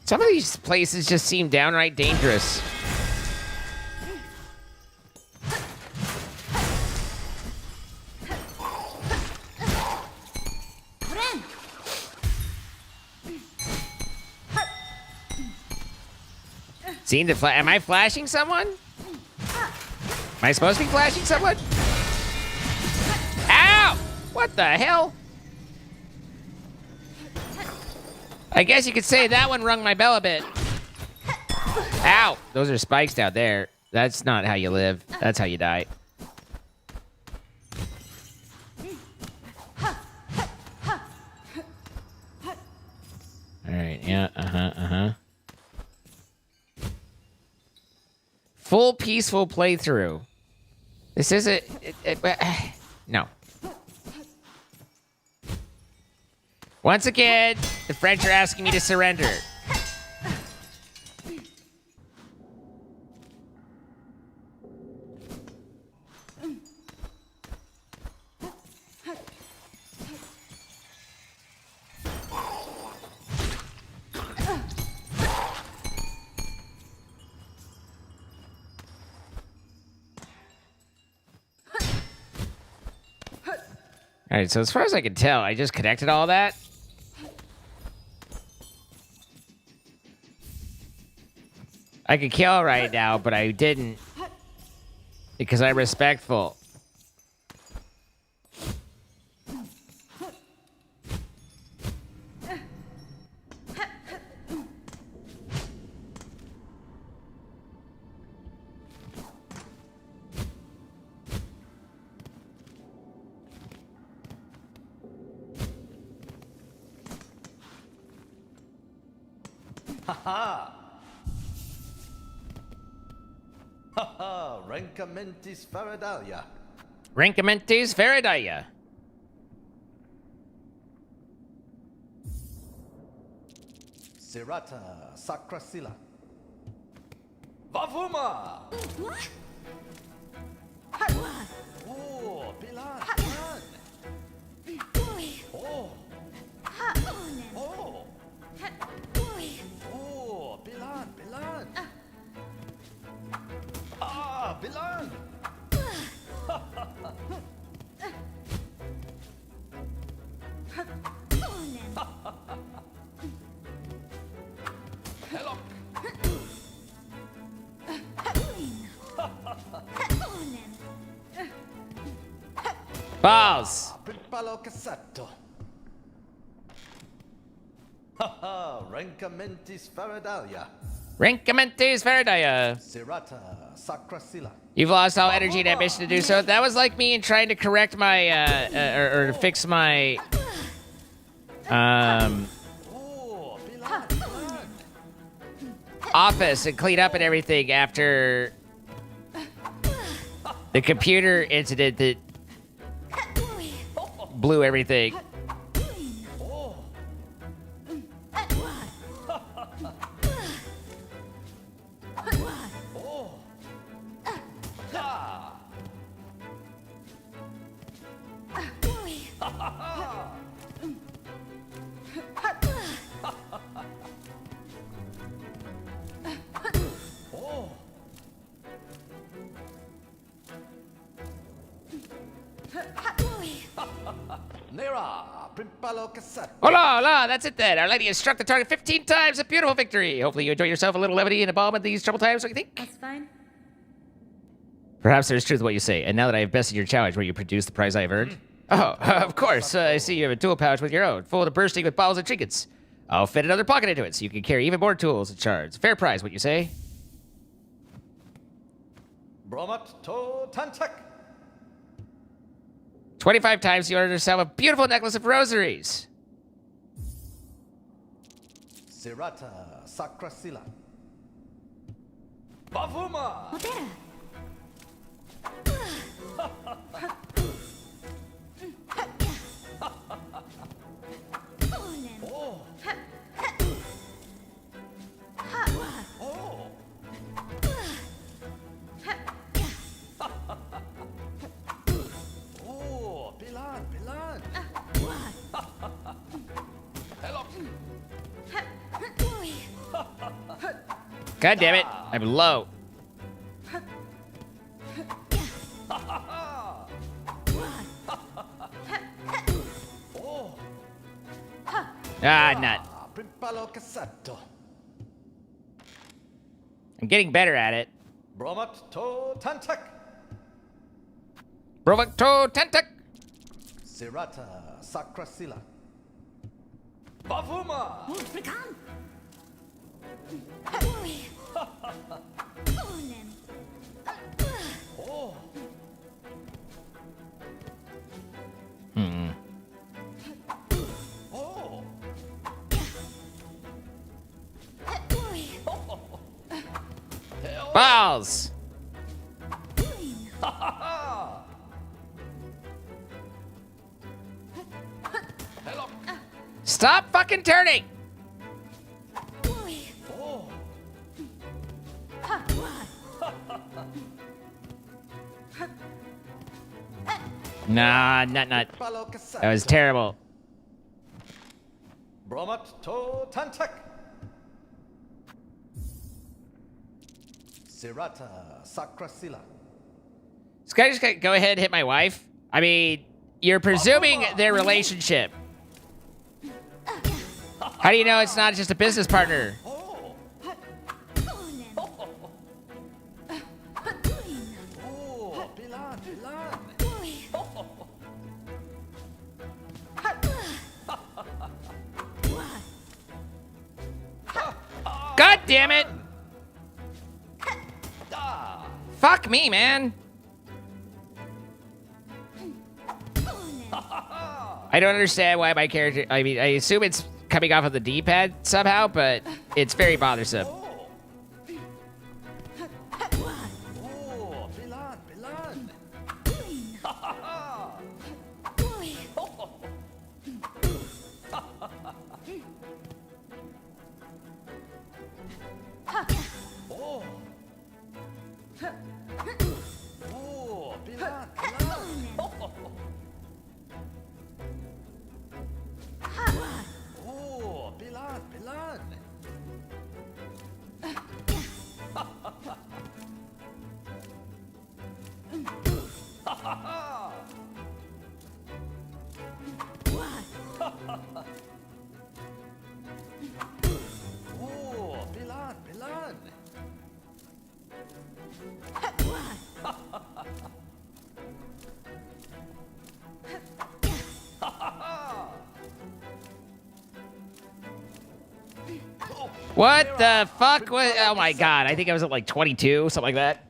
Some of these places just seem downright dangerous. Seem to am I flashing someone? Am I supposed to be flashing someone? Ow! What the hell? I guess you could say that one rung my bell a bit. Ow! Those are spikes down there. That's not how you live. That's how you die. Alright, yeah, Full peaceful playthrough. This isn't... no. Once again, the French are asking me to surrender. All right, so as far as I can tell, I just connected all that. I could kill right now, but I didn't because I'm respectful. Haha, Rankamentis Faradalia. Rinkamentis Faradaya. Sirata Sakrasila. Vavuma! Oh, Bilan, Bilan. Oh. Oh. Oh, Bilan, Bilan. Ah, Bilan. Hello. Balls. Palo Cassato. Haha, Rankamentis Faradalia. Rinkamentis Faradaya. Sirata Sakrasila. You've lost all energy and ambition to do so. That was like me in trying to correct my, or fix my, Oh, Bilan, Bilan. office and clean up and everything after the computer incident that blew everything. Oh. Oh. Ah. Oh. Nera, Primpalo Cassato. Hola, hola, that's it then. Our lady has struck the target 15 times. A beautiful victory. Hopefully you enjoy yourself a little levity and a balm at these troubled times, what do you think? That's fine. Perhaps there's truth in what you say. And now that I have bested your challenge, will you produce the prize I have earned? Oh, of course. I see you have a tool pouch with your own, full to bursting with bottles and trinkets. I'll fit another pocket into it so you can carry even more tools and shards. Fair price, what you say? Bromat to Tantak. 25 times you ordered yourself a beautiful necklace of rosaries. Sirata Sakrasila. Bavuma. Oh. Oh. Oh, Bilan, Bilan. Hello. God damn it, I'm low. Oh. Ah, nut. Primpalo Cassato. I'm getting better at it. Bromat to Tantak. Provocto Tentak. Sirata Sakrasila. Bavuma. Oh. Oh. Balls. Hello. Stop fucking turning. Oh. Nah, nut. Palo Cassato. That was terrible. Bromat to Tantak. Sirata Sakrasila. This guy just go ahead and hit my wife. I mean, You're presuming their relationship. How do you know it's not just a business partner? God damn it! Fuck me, man. I don't understand why my character... I mean, I assume it's coming off of the D-pad somehow, but it's very bothersome. What the fuck was... Oh my god, I think I was at like 22, something like that.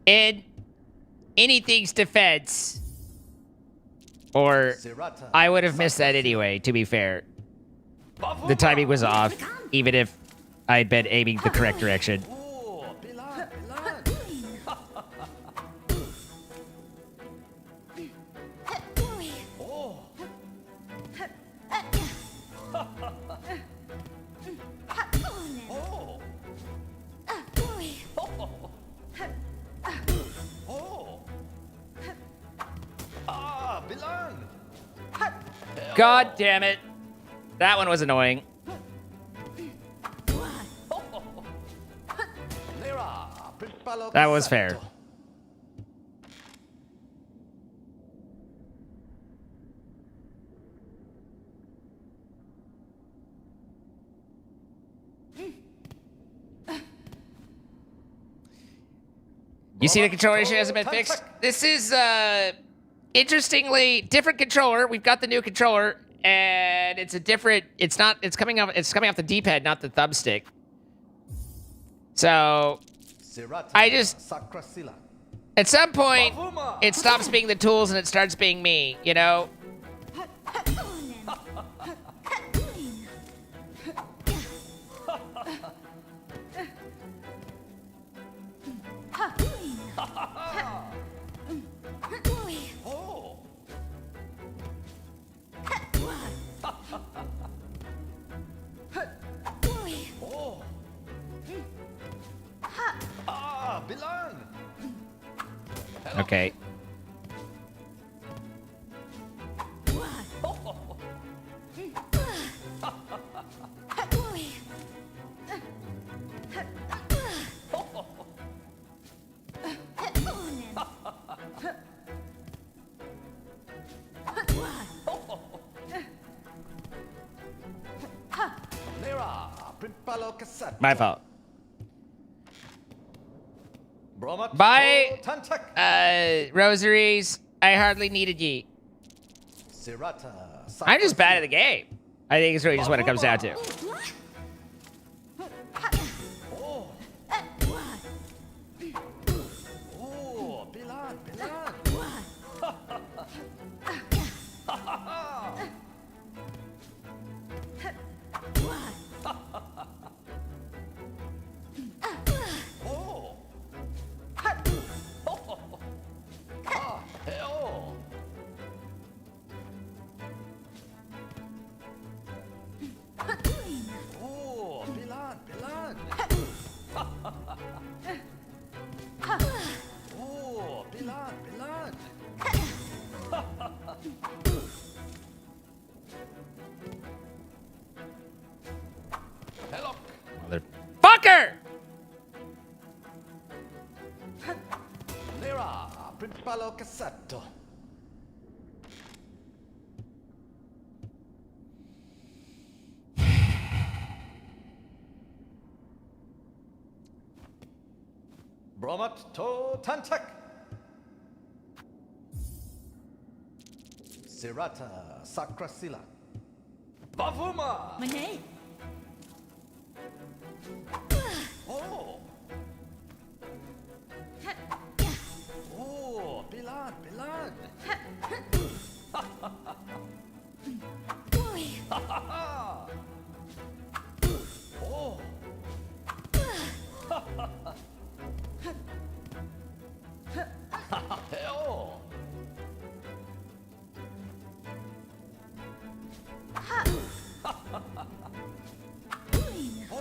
In anything's defense, or I would have missed that anyway, to be fair. The timing was off, even if I'd been aiming the correct direction. God damn it. That one was annoying. That was fair. You see the controller issue hasn't been fixed? This is, interestingly, different controller. We've got the new controller, and it's a different... It's coming off the D-pad, not the thumbstick. So... I just... At some point, it stops being the tools and it starts being me, you know? Okay. My fault. Bye, rosaries. I hardly needed ye. I'm just bad at the game. I think it's really just what it comes down to. principalo cassetto. Bromat to tantak. Sirata sacrasila. Bavuma. Mane. Oh. Oh, Bilan, Bilan. Oh. Oh. Oh. Oh.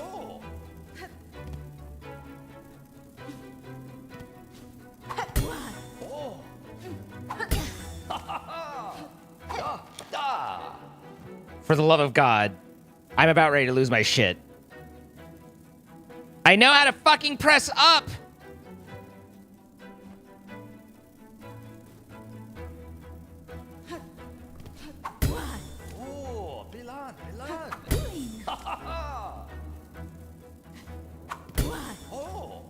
For the love of God, I'm about ready to lose my shit. I know how to fucking press up! Oh, Bilan, Bilan. Oh.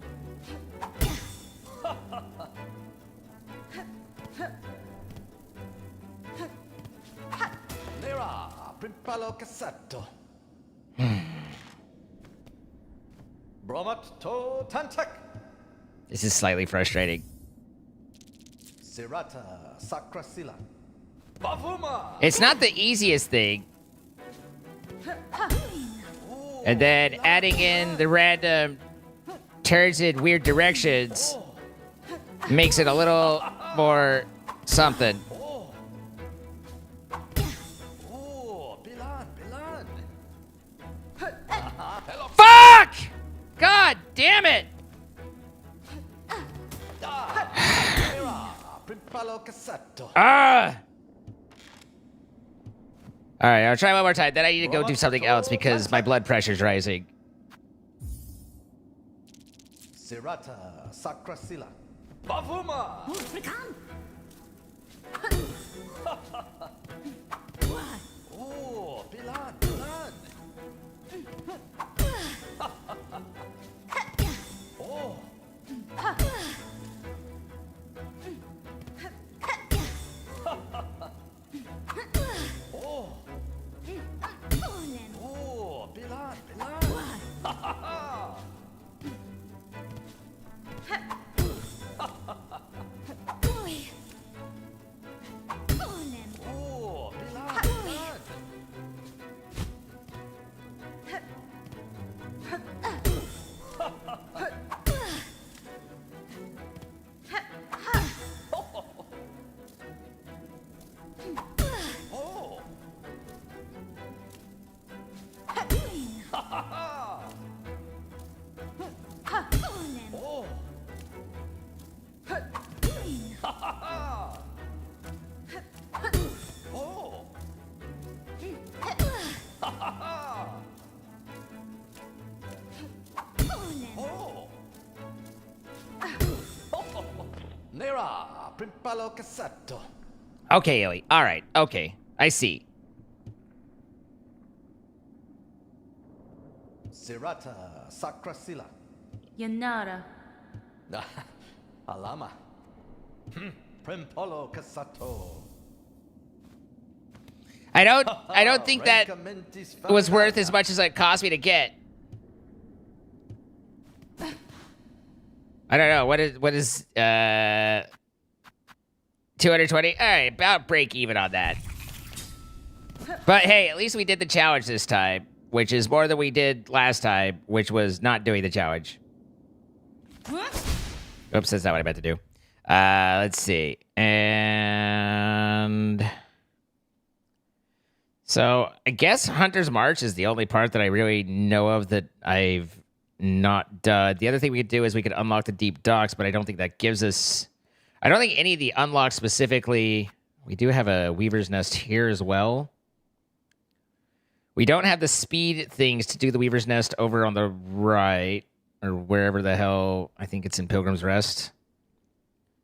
Nera, principalo cassetto. Bromat to tantak. This is slightly frustrating. Sirata sacrasila. Bavuma. It's not the easiest thing. And then adding in the random turns in weird directions makes it a little more something. Oh, Bilan, Bilan. Hello. Fuck! God damn it! Nera, principalo cassetto. Ah! Alright, I'll try one more time. Then I need to go do something else because my blood pressure's rising. Sirata sacrasila. Bavuma. Oh, Bilan, Bilan. Oh. Oh. Oh, Bilan, Bilan. Oh, Bilan, Bilan. Oh. Oh. Oh. Oh. Nera, principalo cassetto. Okay, Illy. Alright, okay. I see. Sirata sacrasila. Yanara. Alama. Primpolo cassato. I don't think that was worth as much as it cost me to get. I don't know. What is 220? All right, about break even on that. But hey, at least we did the challenge this time, which is more than we did last time, which was not doing the challenge. Oops, that's not what I meant to do. Let's see. And so I guess Hunter's March is the only part that I really know of that I've not done. The other thing we could do is we could unlock the deep docks, but I don't think that gives us... I don't think any of the unlocks specifically... We do have a Weaver's Nest here as well. We don't have the speed things to do the Weaver's Nest over on the right, or wherever the hell... I think it's in Pilgrim's Rest.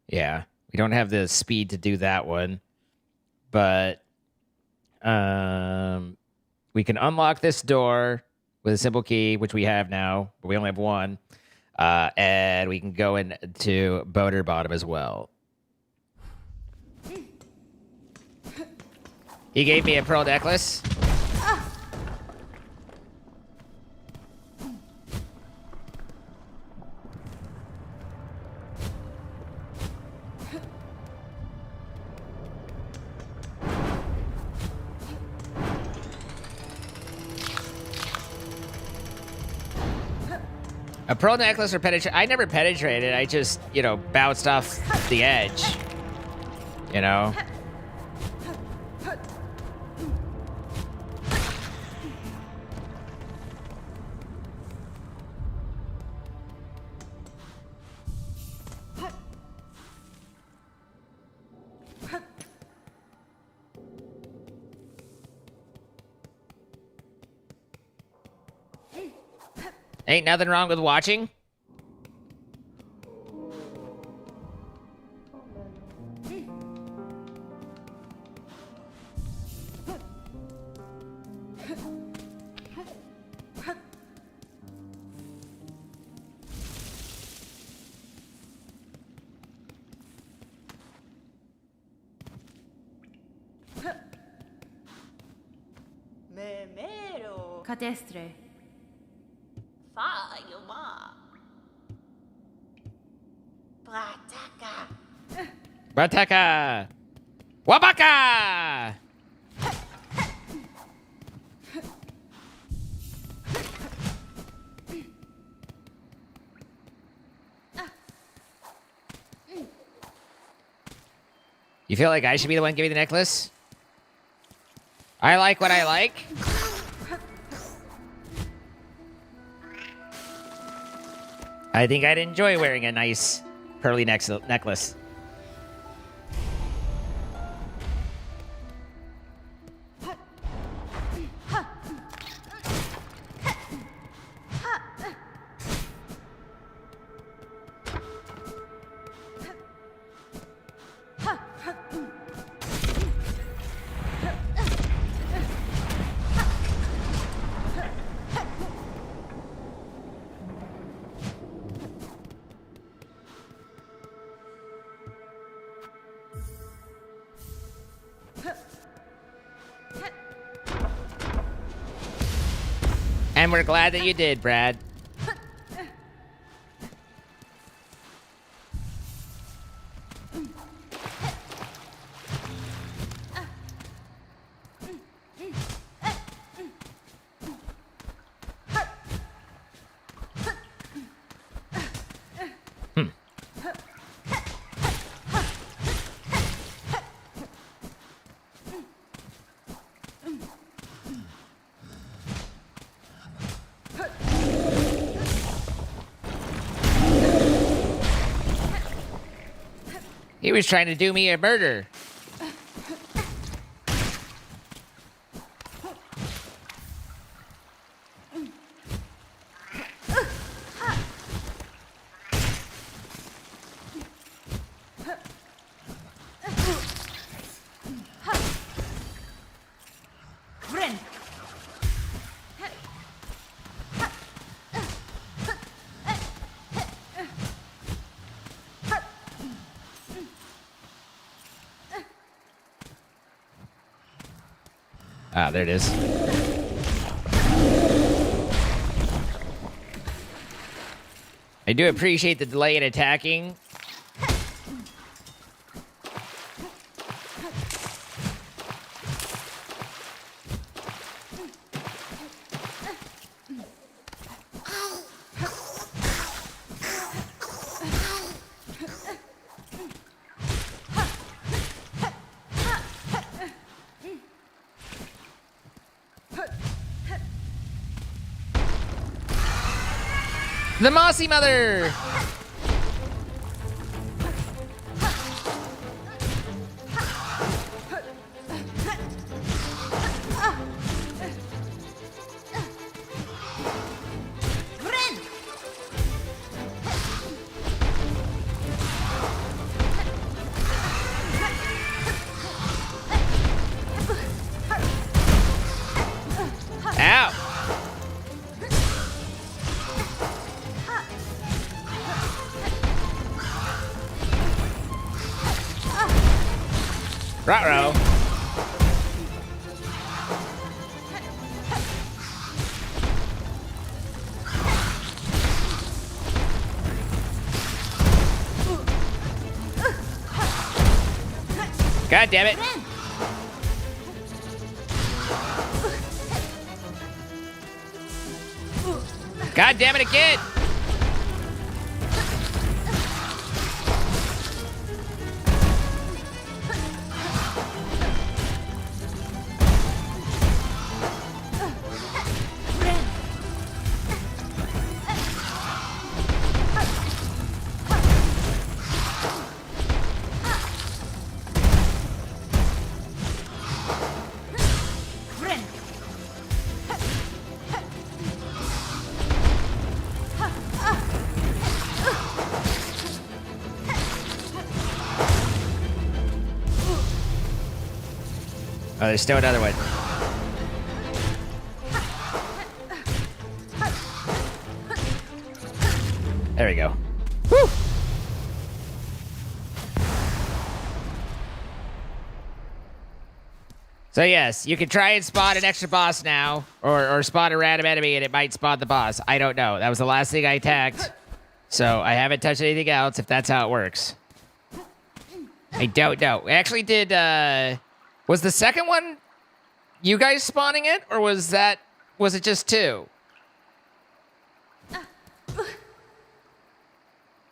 Yeah. We don't have the speed to do that one. But we can unlock this door with a simple key, which we have now, but we only have one. And we can go into Boner Bottom as well. He gave me a pearl necklace. A pearl necklace or penetrate? I never penetrated. I just, bounced off the edge. You know? Ain't nothing wrong with watching. Memero. Cadestre. Fayuma. Brataka. Bataka! Wabaka! You feel like I should be the one giving the necklace? I like what I like. I think I'd enjoy wearing a nice pearly necklace. And we're glad that you did, Brad. He was trying to do me a murder. Ah, there it is. I do appreciate the delay in attacking. The Mossy Mother! Ruh-roh. God damn it. God damn it again. Oh, there's still another one. There we go. Woo! So yes, you can try and spot an extra boss now, or spot a random enemy and it might spot the boss. I don't know. That was the last thing I attacked. So I haven't touched anything else if that's how it works. I don't know. I actually did, was the second one you guys spawning it, or was it just 2?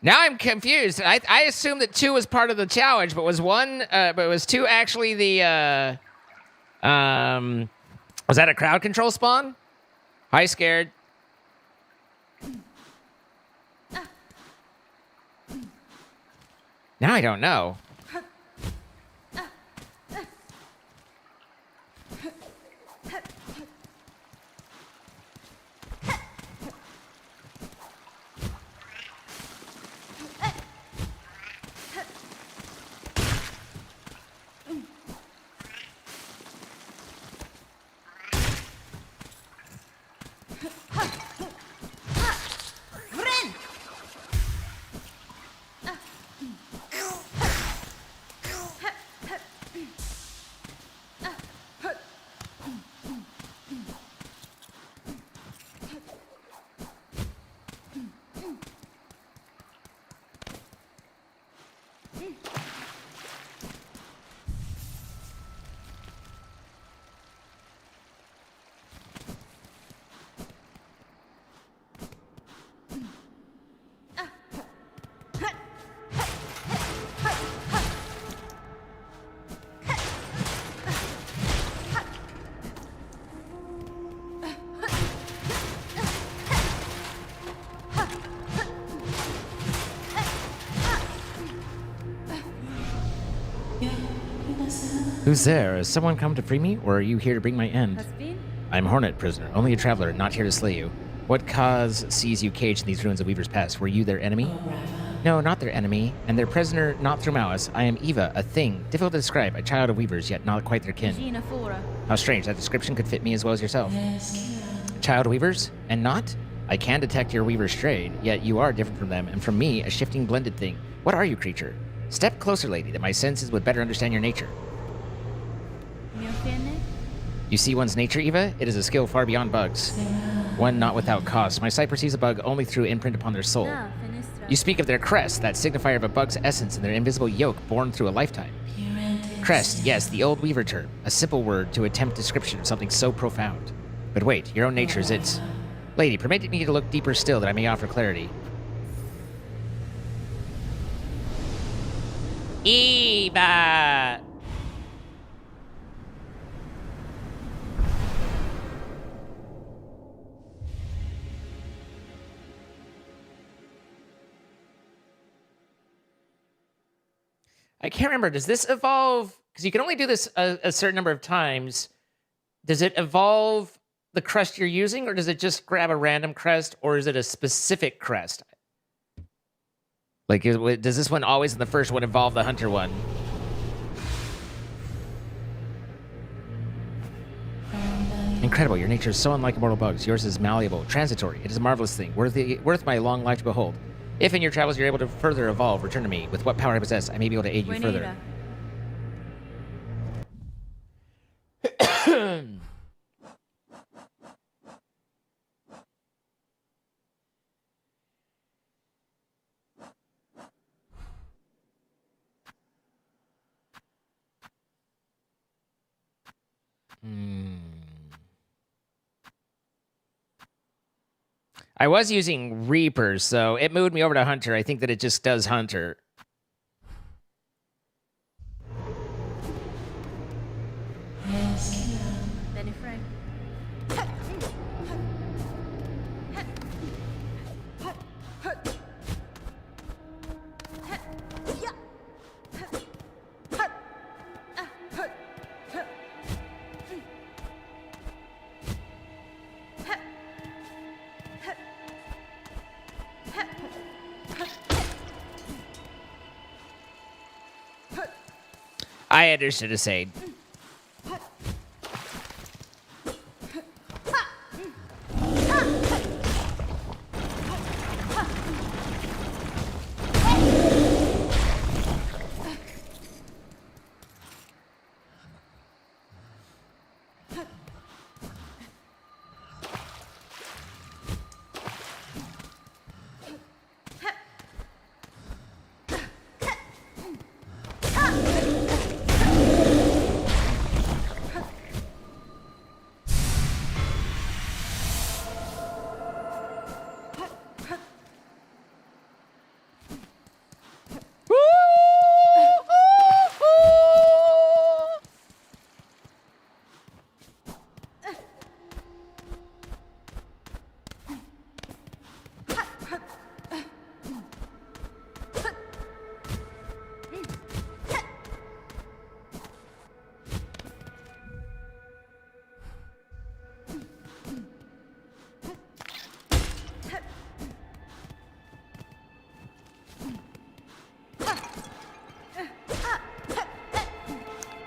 Now I'm confused. I assumed that 2 was part of the challenge, but was 2 actually the, was that a crowd control spawn? Hi, scared. Now I don't know. Who's there? Has someone come to free me, or are you here to bring my end? I'm Hornet, prisoner, only a traveler, not here to slay you. What cause sees you caged in these ruins of Weaver's Past? Were you their enemy? No, not their enemy, and their prisoner not through malice. I am Eva, a thing, difficult to describe, a child of Weavers, yet not quite their kin. How strange, that description could fit me as well as yourself. Child of Weavers, and not? I can detect your Weaver's trade, yet you are different from them, and from me, a shifting blended thing. What are you, creature? Step closer, lady, that my senses would better understand your nature. You see one's nature, Eva? It is a skill far beyond bugs. One not without cost. My sight perceives a bug only through imprint upon their soul. You speak of their crest, that signifier of a bug's essence and their invisible yoke born through a lifetime. Crest, yes, the old Weaver term. A simple word to attempt description of something so profound. But wait, your own nature is its... Lady, permit me to look deeper still that I may offer clarity. Eva! I can't remember. Does this evolve? Because you can only do this a certain number of times. Does it evolve the crest you're using, or does it just grab a random crest, or is it a specific crest? Like, does this one always in the first one evolve the hunter one? Incredible. Your nature is so unlike immortal bugs. Yours is malleable, transitory. It is a marvelous thing, worth my long life to behold. If in your travels you're able to further evolve, return to me. With what power I possess, I may be able to aid you further. I was using Reapers, so it moved me over to Hunter. I think that it just does Hunter. Benny Frank. I understood a saying.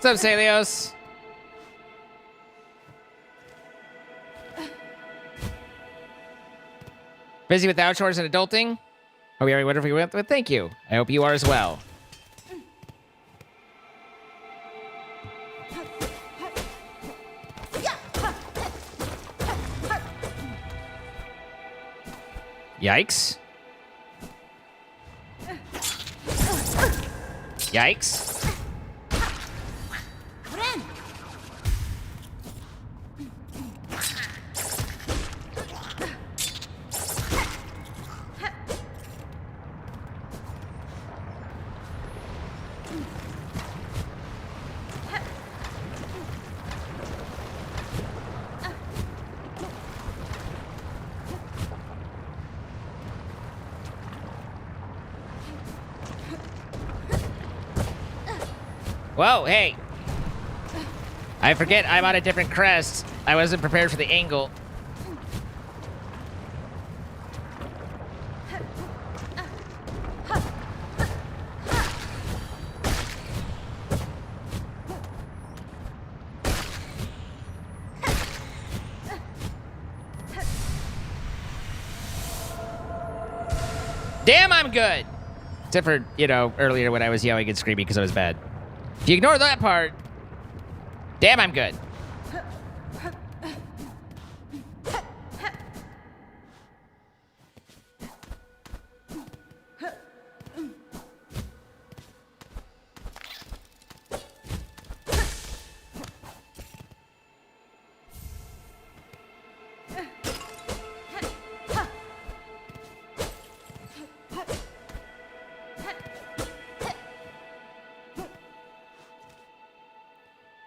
What's up, Celios? Busy with outdoors and adulting? Oh, we already whatever we went with. Thank you. I hope you are as well. Yikes. Yikes. Whoa, hey. I forget I'm on a different crest. I wasn't prepared for the angle. Damn, I'm good. Except for, you know, earlier when I was yelling and screaming because I was bad. If you ignore that part, damn, I'm good.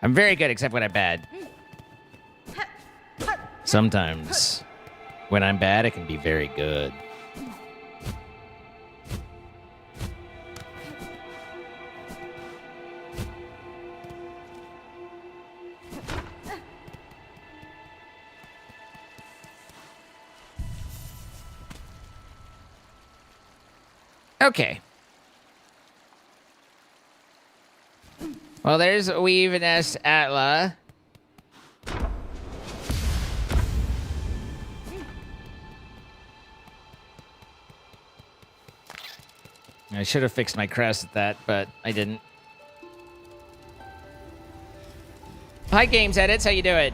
I'm very good, except when I'm bad. Sometimes, when I'm bad, I can be very good. Okay. Well, there's Weave and S Atla. I should have fixed my crest at that, but I didn't. Hi, Games Edits. How you doing?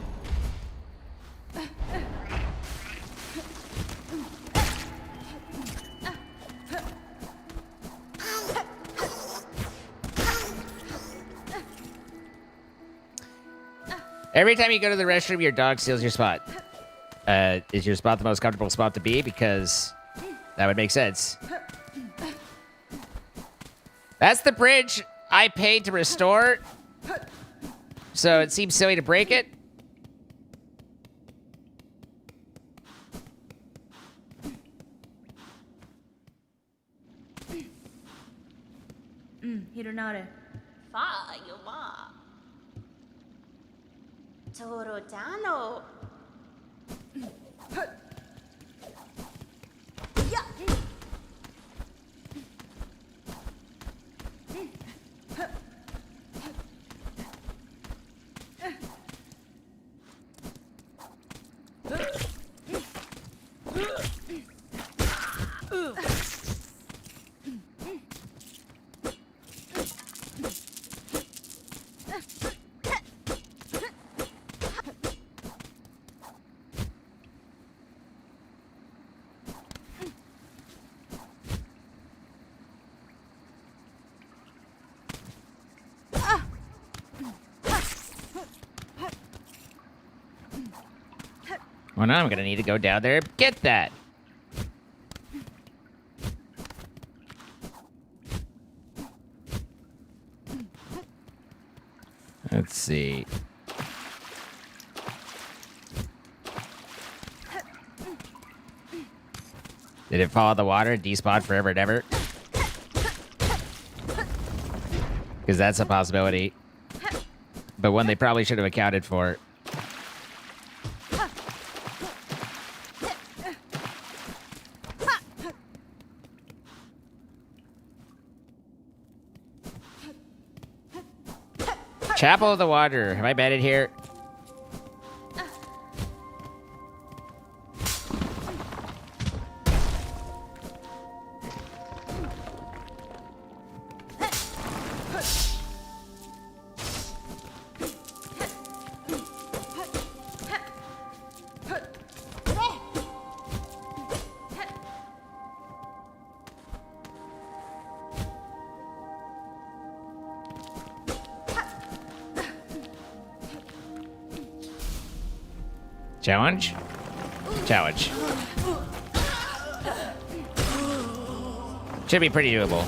Every time you go to the restroom, your dog steals your spot. Is your spot the most comfortable spot to be? Because that would make sense. That's the bridge I paid to restore. So it seems silly to break it. Hironare. Fa, yo ma. Toro Dano. Yeah. Well, now I'm gonna need to go down there and get that. Let's see. Did it fall in the water and despawn forever and ever? Because that's a possibility. But one they probably should have accounted for. Chapel of the Water. Have I been in here? Challenge? Challenge. Should be pretty doable.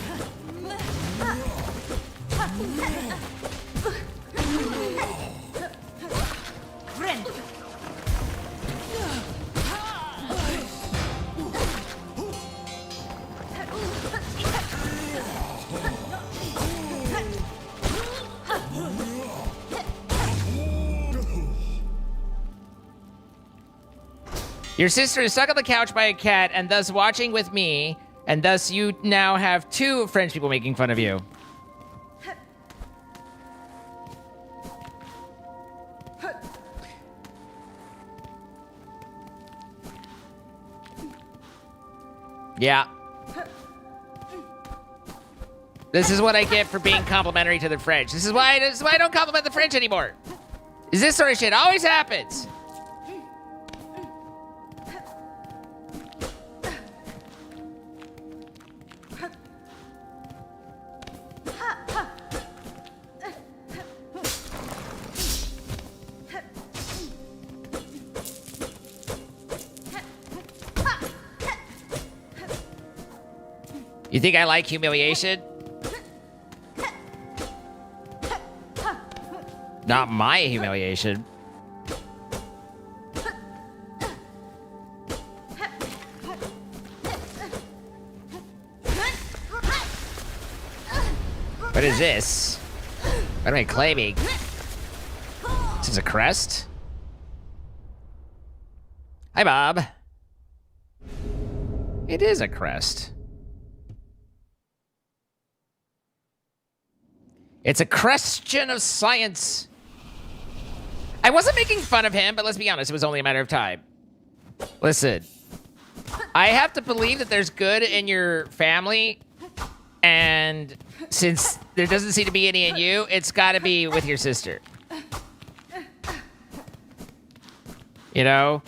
Your sister is stuck on the couch by a cat and thus watching with me, and thus you now have two French people making fun of you. Yeah. This is what I get for being complimentary to the French. This is why I don't compliment the French anymore. Is this sort of shit always happens. You think I like humiliation? Not my humiliation. What is this? What am I claiming? This is a crest? Hi, Bob. It is a crest. It's a question of science. I wasn't making fun of him, but let's be honest, it was only a matter of time. Listen, I have to believe that there's good in your family, and since there doesn't seem to be any in you, it's gotta be with your sister. You know?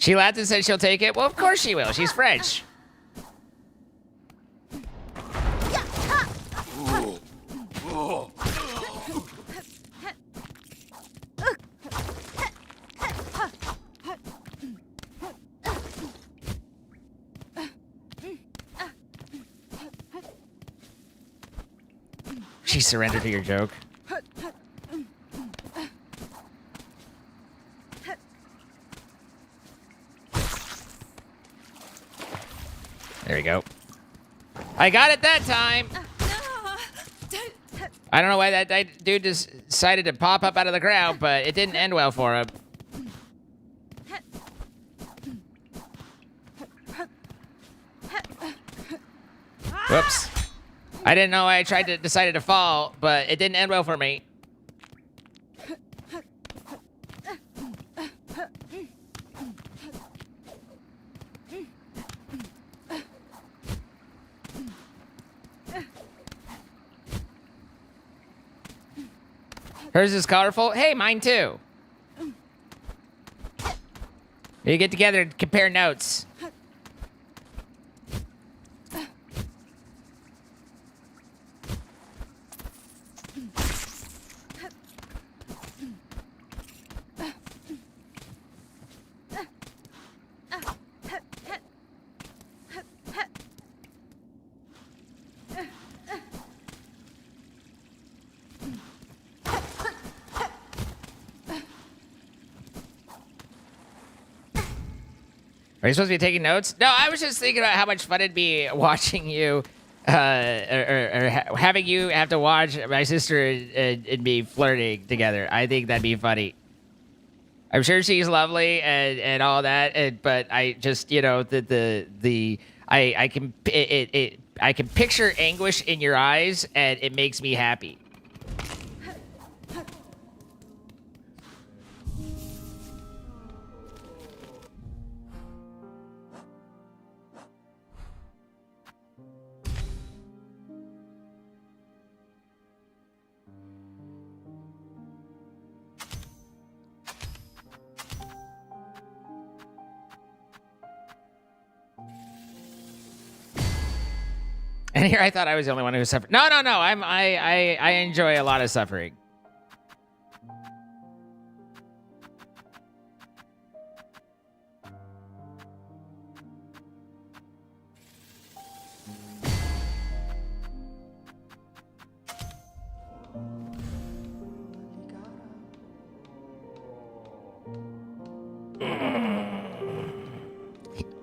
She laughed and said she'll take it. Well, of course she will. She's French. She surrendered to your joke. There we go. I got it that time. I don't know why that dude just decided to pop up out of the ground, but it didn't end well for him. Whoops. I didn't know I decided to fall, but it didn't end well for me. Hers is colorful. Hey, mine too. You get together and compare notes. Are you supposed to be taking notes? No, I was just thinking about how much fun it'd be watching you, or having you have to watch my sister and me flirting together. I think that'd be funny. I'm sure she's lovely and all that, but I just, you know, I can picture anguish in your eyes, and it makes me happy. And here I thought I was the only one who suffered. No. I enjoy a lot of suffering.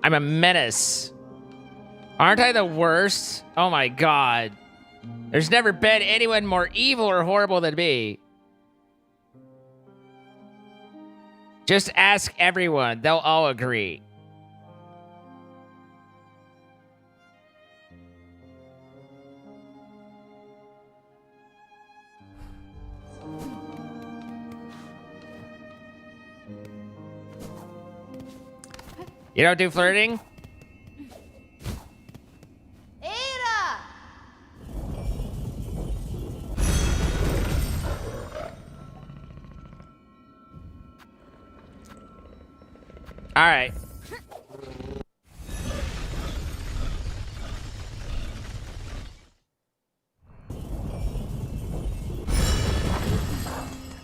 I'm a menace. Aren't I the worst? Oh my god. There's never been anyone more evil or horrible than me. Just ask everyone. They'll all agree. You don't do flirting? All right.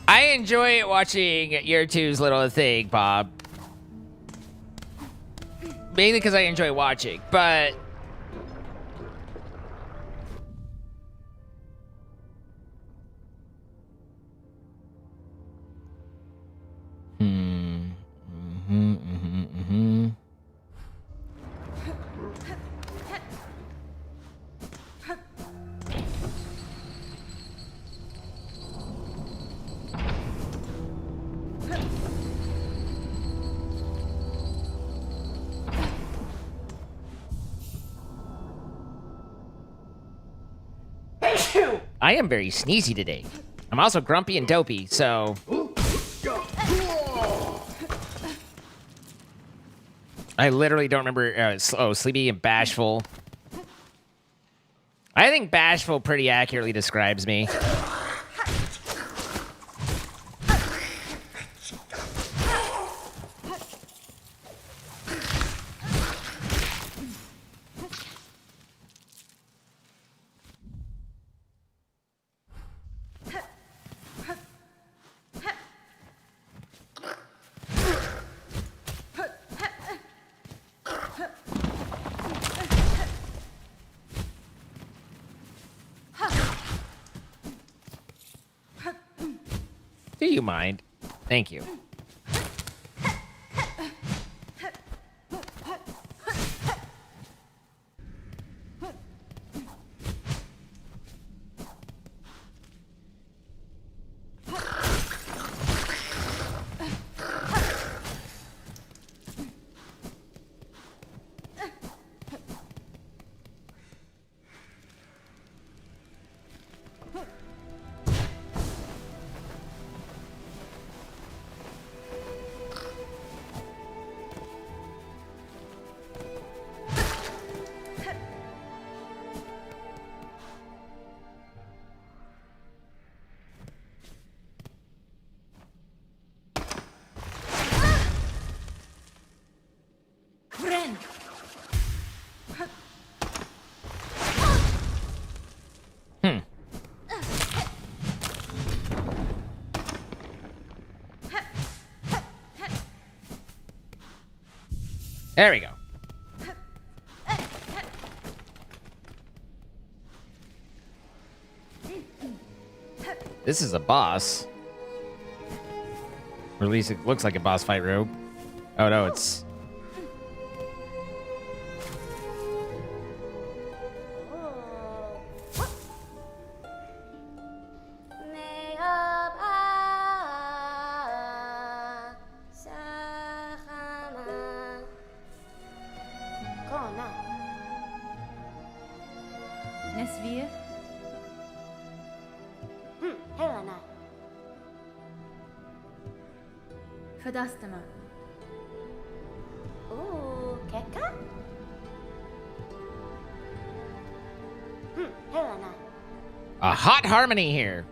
I enjoy watching your two's little thing, Bob. Mainly because I enjoy watching, but... I am very sneezy today. I'm also grumpy and dopey, so... I literally don't remember... sleepy and bashful. I think bashful pretty accurately describes me. you mind? Thank you. There we go. This is a boss. Or at least it looks like a boss fight room. Oh no, it's... Nesvir. Fadastama. Ooh, Keka? Helena. A hot harmony here.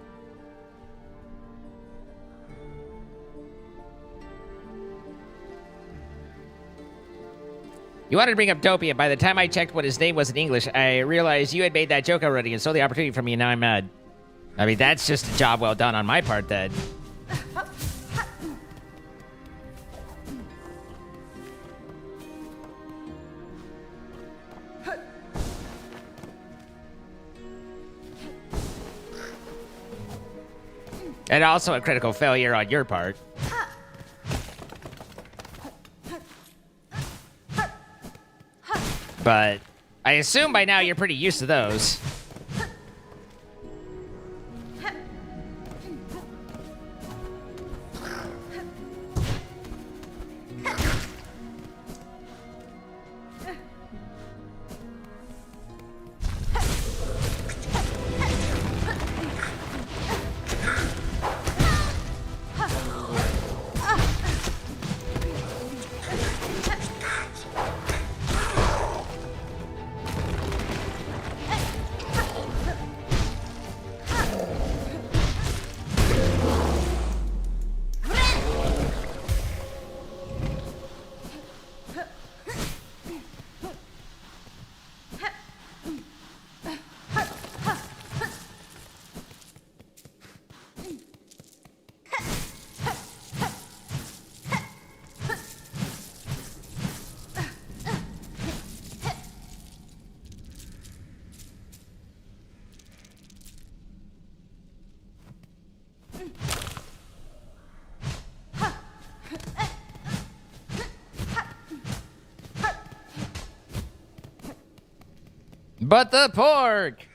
You wanted to bring up Dopey, and by the time I checked what his name was in English, I realized you had made that joke already and stole the opportunity from me, and now I'm mad. I mean, that's just a job well done on my part, then. And also a critical failure on your part. But I assume by now you're pretty used to those. But the pork!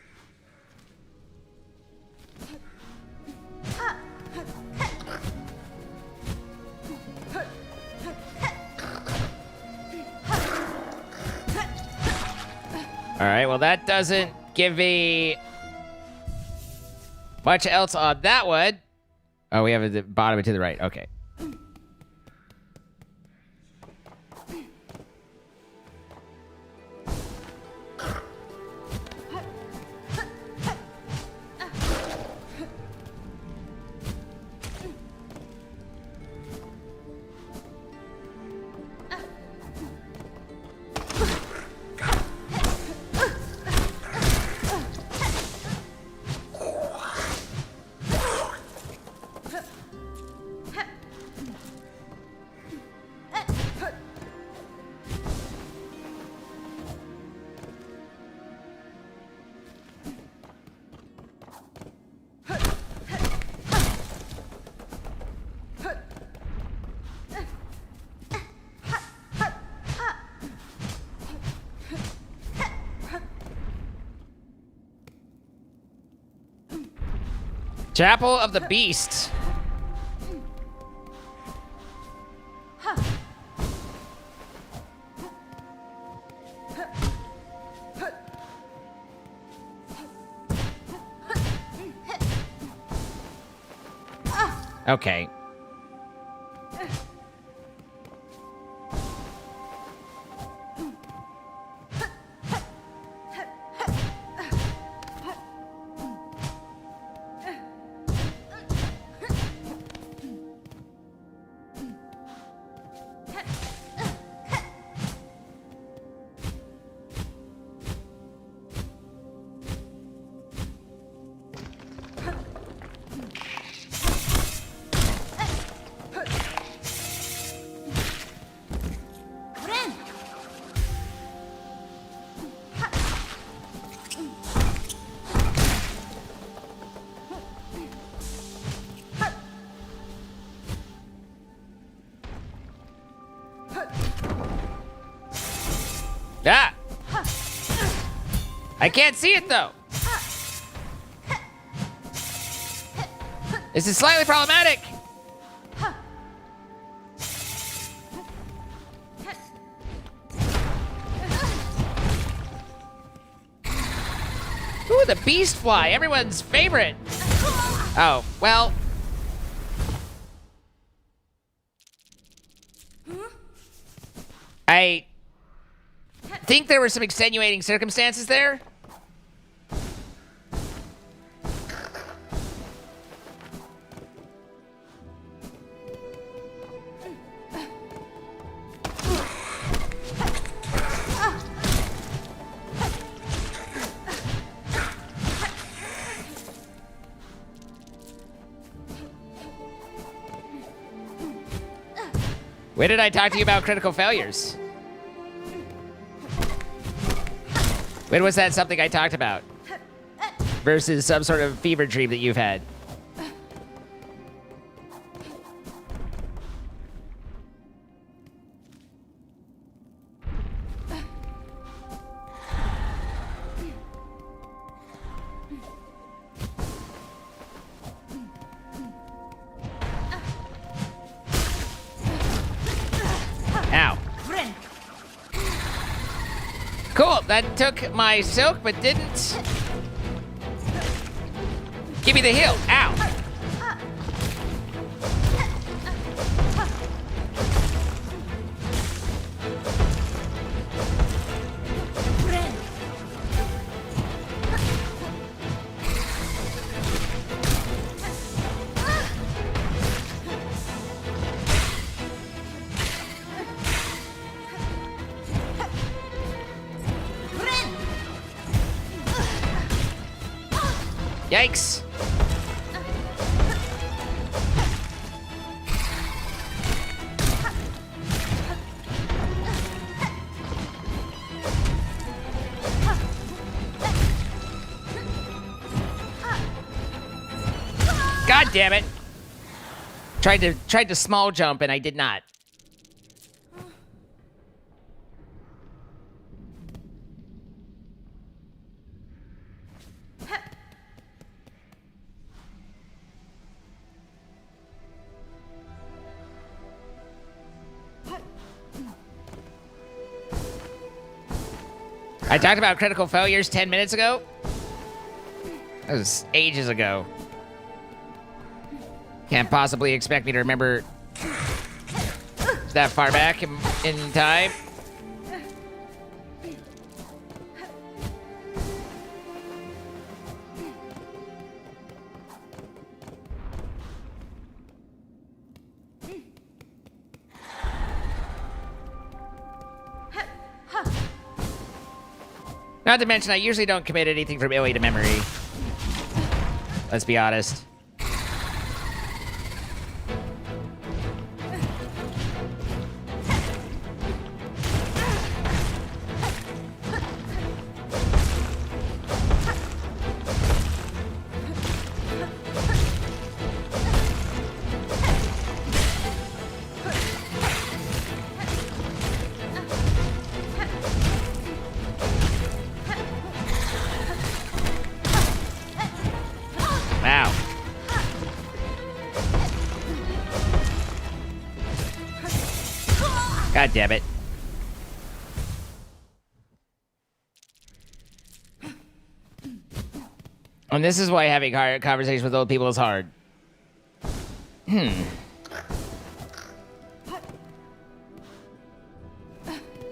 Alright, well that doesn't give me much else on that one. Oh, we have it at the bottom and to the right. Okay. Chapel of the Beast. Okay. Ah! I can't see it though. This is slightly problematic. Ooh, the beast fly, everyone's favorite. Oh, well. I think there were some extenuating circumstances there. When did I talk to you about critical failures? When was that something I talked about? Versus some sort of fever dream that you've had? Ow. Cool, that took my silk, but didn't give me the heal. Ow. Yikes. God damn it. Tried to small jump and I did not. I talked about critical failures 10 minutes ago. That was ages ago. Can't possibly expect me to remember that far back in time. Not to mention, I usually don't commit anything from illy to memory. Let's be honest. Wow. God damn it. And this is why having hard conversations with old people is hard. You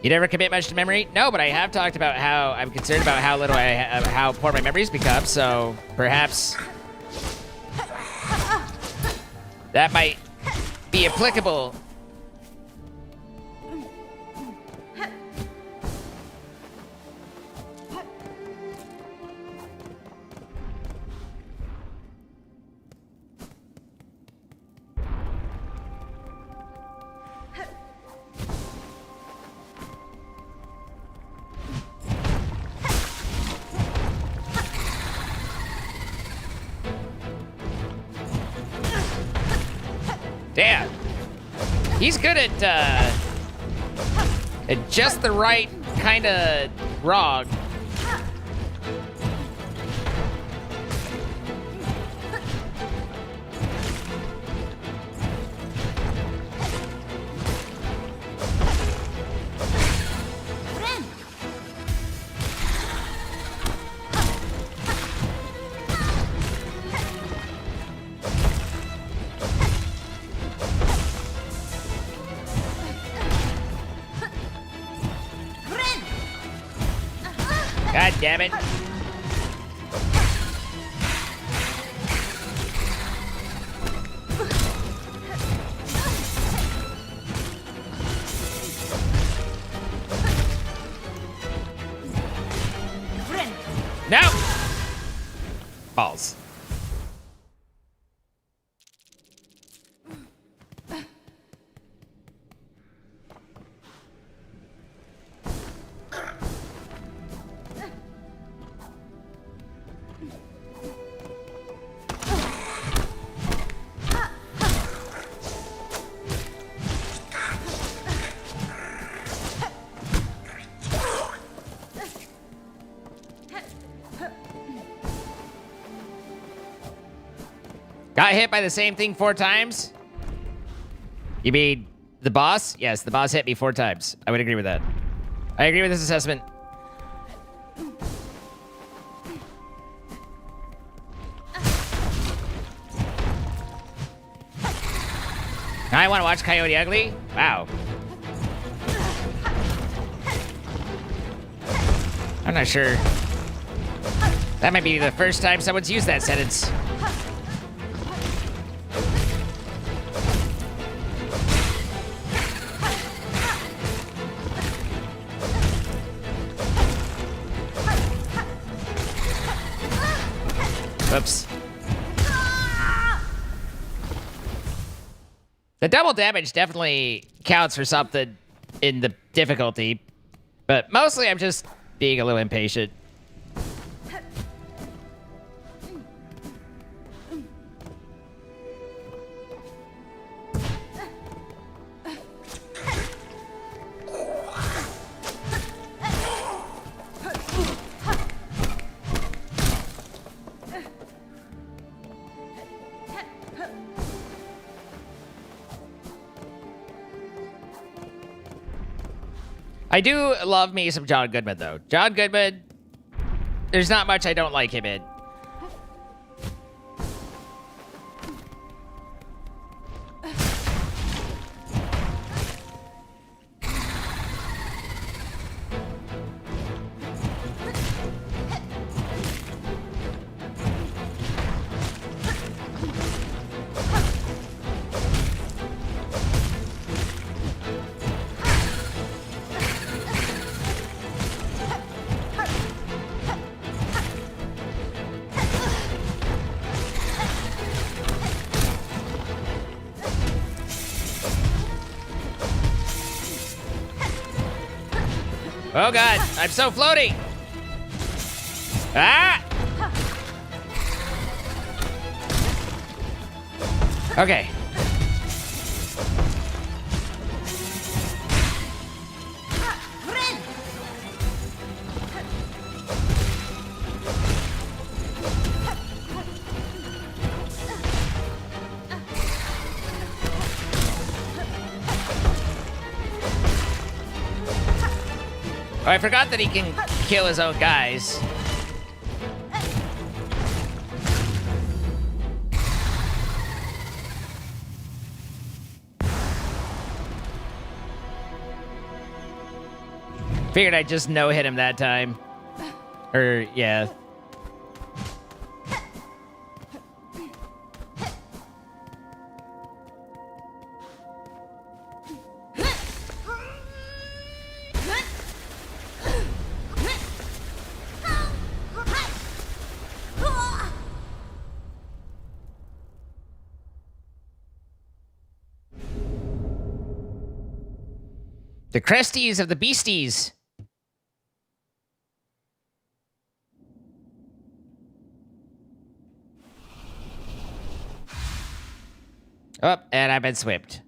never commit much to memory? No, but I have talked about how I'm concerned about how little how poor my memories become, so perhaps that might be applicable. Damn. He's good at just the right kind of wrong. God damn it. No! Balls. Got hit by the same thing 4 times? You mean the boss? Yes, the boss hit me 4 times. I would agree with that. I agree with this assessment. I want to watch Coyote Ugly? Wow. I'm not sure. That might be the first time someone's used that sentence. Oops. The double damage definitely counts for something in the difficulty, but mostly I'm just being a little impatient. I do love me some John Goodman, though. John Goodman, there's not much I don't like him in. Oh god, I'm so floaty! Ah! Okay. I forgot that he can kill his own guys. Figured I'd just no-hit him that time. Or, yeah. The Cresties of the Beasties. Oh, and I've been swept.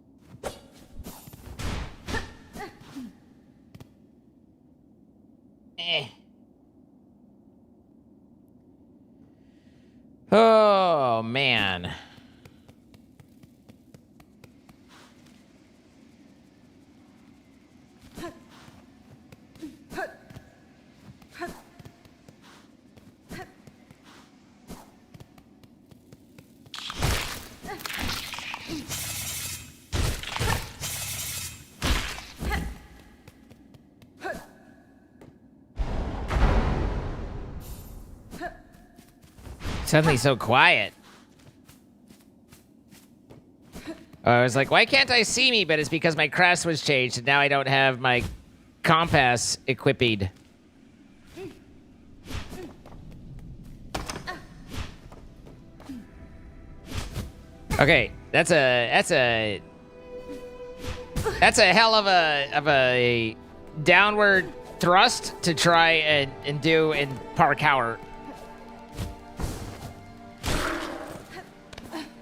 Oh, man. Suddenly so quiet. I was like, why can't I see me? But it's because my crest was changed, and now I don't have my compass equipped. Okay, that's a hell of a downward thrust to try and do in parkour.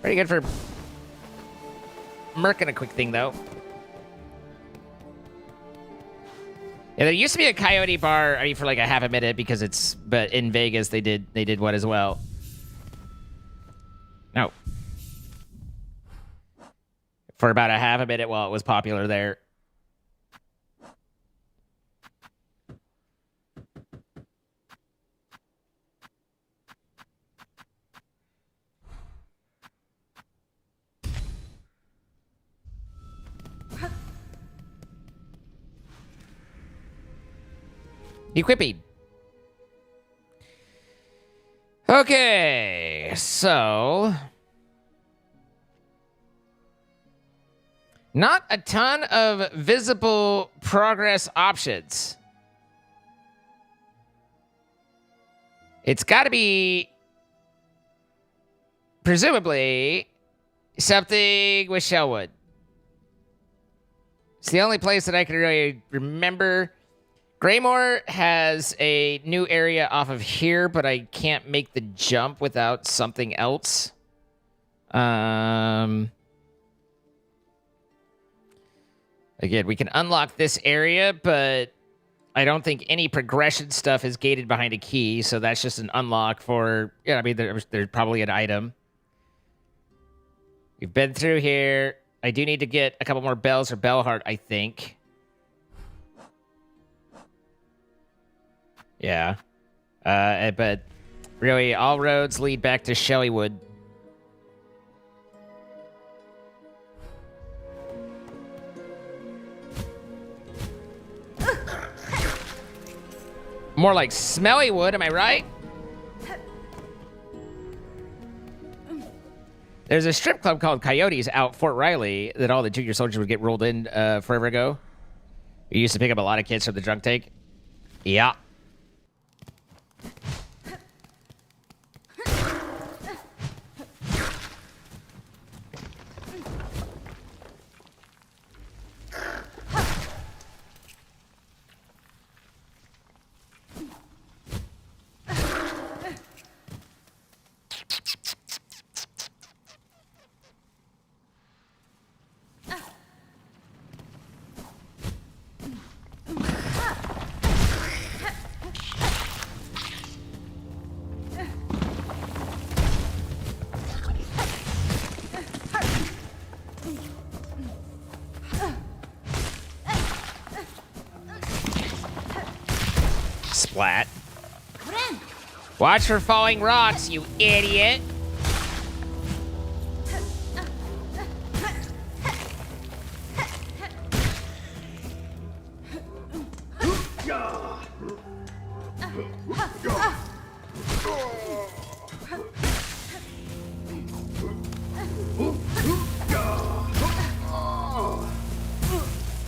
Pretty good for murking a quick thing, though. Yeah, there used to be a coyote bar, I mean, for like a half a minute because but in Vegas they did one as well. No. For about a half a minute while it was popular there. Equipping. Okay, so not a ton of visible progress options. It's got to be presumably something with Shellwood. It's the only place that I can really remember. Greymore has a new area off of here, but I can't make the jump without something else. Again, we can unlock this area, but I don't think any progression stuff is gated behind a key, so that's just an unlock for... Yeah, I mean, there's probably an item. We've been through here. I do need to get a couple more bells or Bellheart, I think. Yeah. But really, all roads lead back to Shellywood. More like Smellywood, am I right? There's a strip club called Coyotes out Fort Riley that all the junior soldiers would get rolled in forever ago. We used to pick up a lot of kids from the drunk tank. Yeah. flat. Watch for falling rocks, you idiot.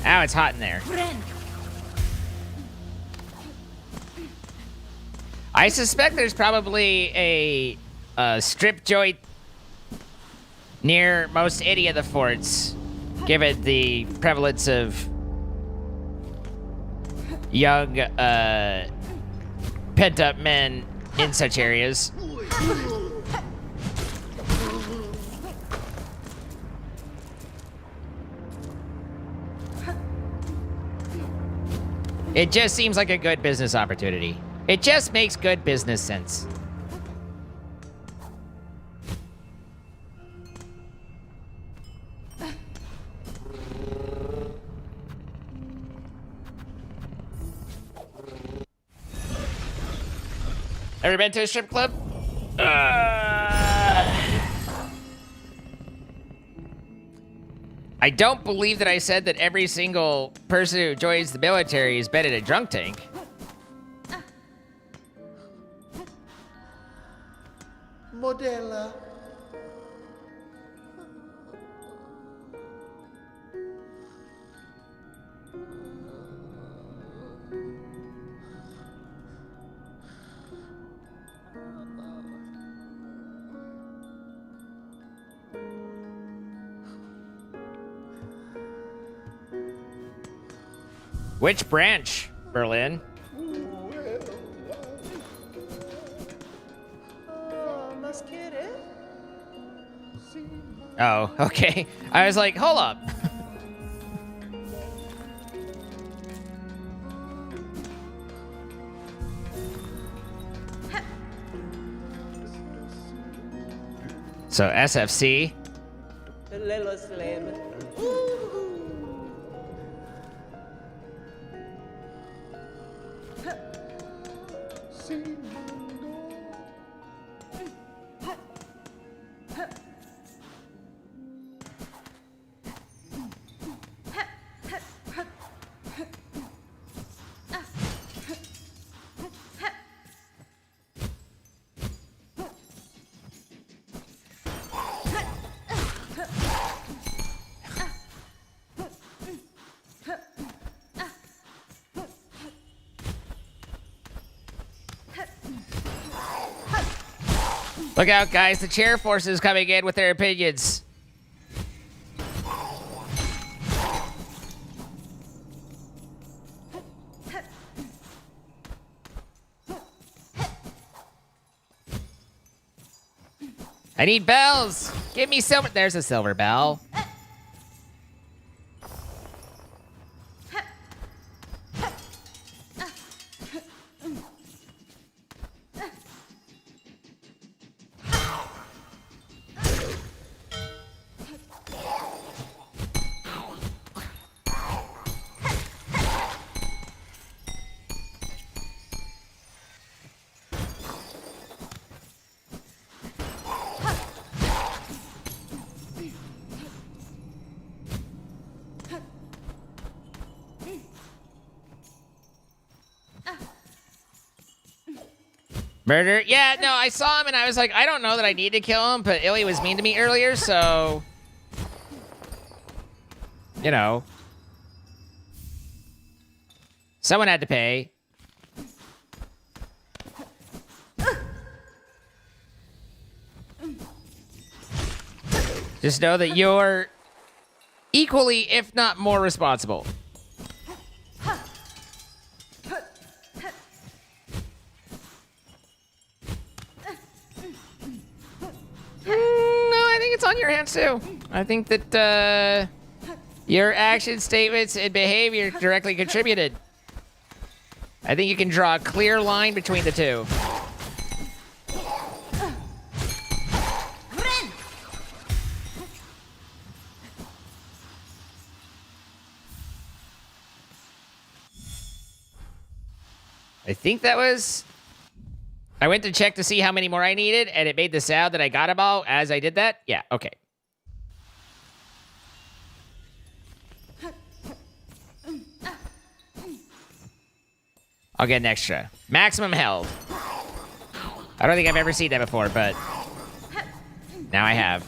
Ow, it's hot in there. I suspect there's probably a strip joint near most any of the forts, given the prevalence of young, pent-up men in such areas. It just seems like a good business opportunity. It just makes good business sense. Ever been to a strip club? I don't believe that I said that every single person who joins the military has been in a drunk tank. Modella. Which branch, Berlin? Oh, okay. I was like, hold up. So SFC. Little slim. Look out, guys. The chair force is coming in with their opinions. I need bells. Give me silver. There's a silver bell. Murder? Yeah, no, I saw him and I was like, I don't know that I need to kill him, but Illy was mean to me earlier, so... You know. Someone had to pay. Just know that you're equally, if not more, responsible. No, I think it's on your hands too. I think that your action statements and behavior directly contributed. I think you can draw a clear line between the two. I think that was... I went to check to see how many more I needed, and it made the sound that I got them all as I did that. Yeah, okay. I'll get an extra. Maximum health. I don't think I've ever seen that before, but now I have.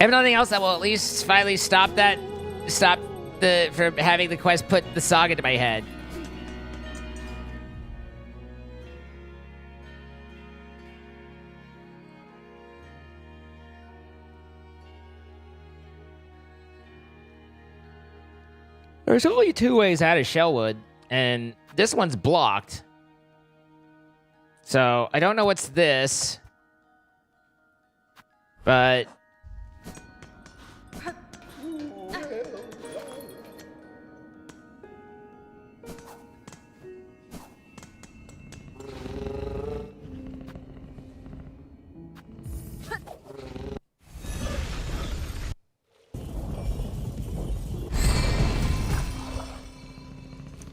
If nothing else, that will at least finally stop from having the quest put the song into my head. There's only 2 ways out of Shellwood, and this one's blocked. So I don't know what's this, but...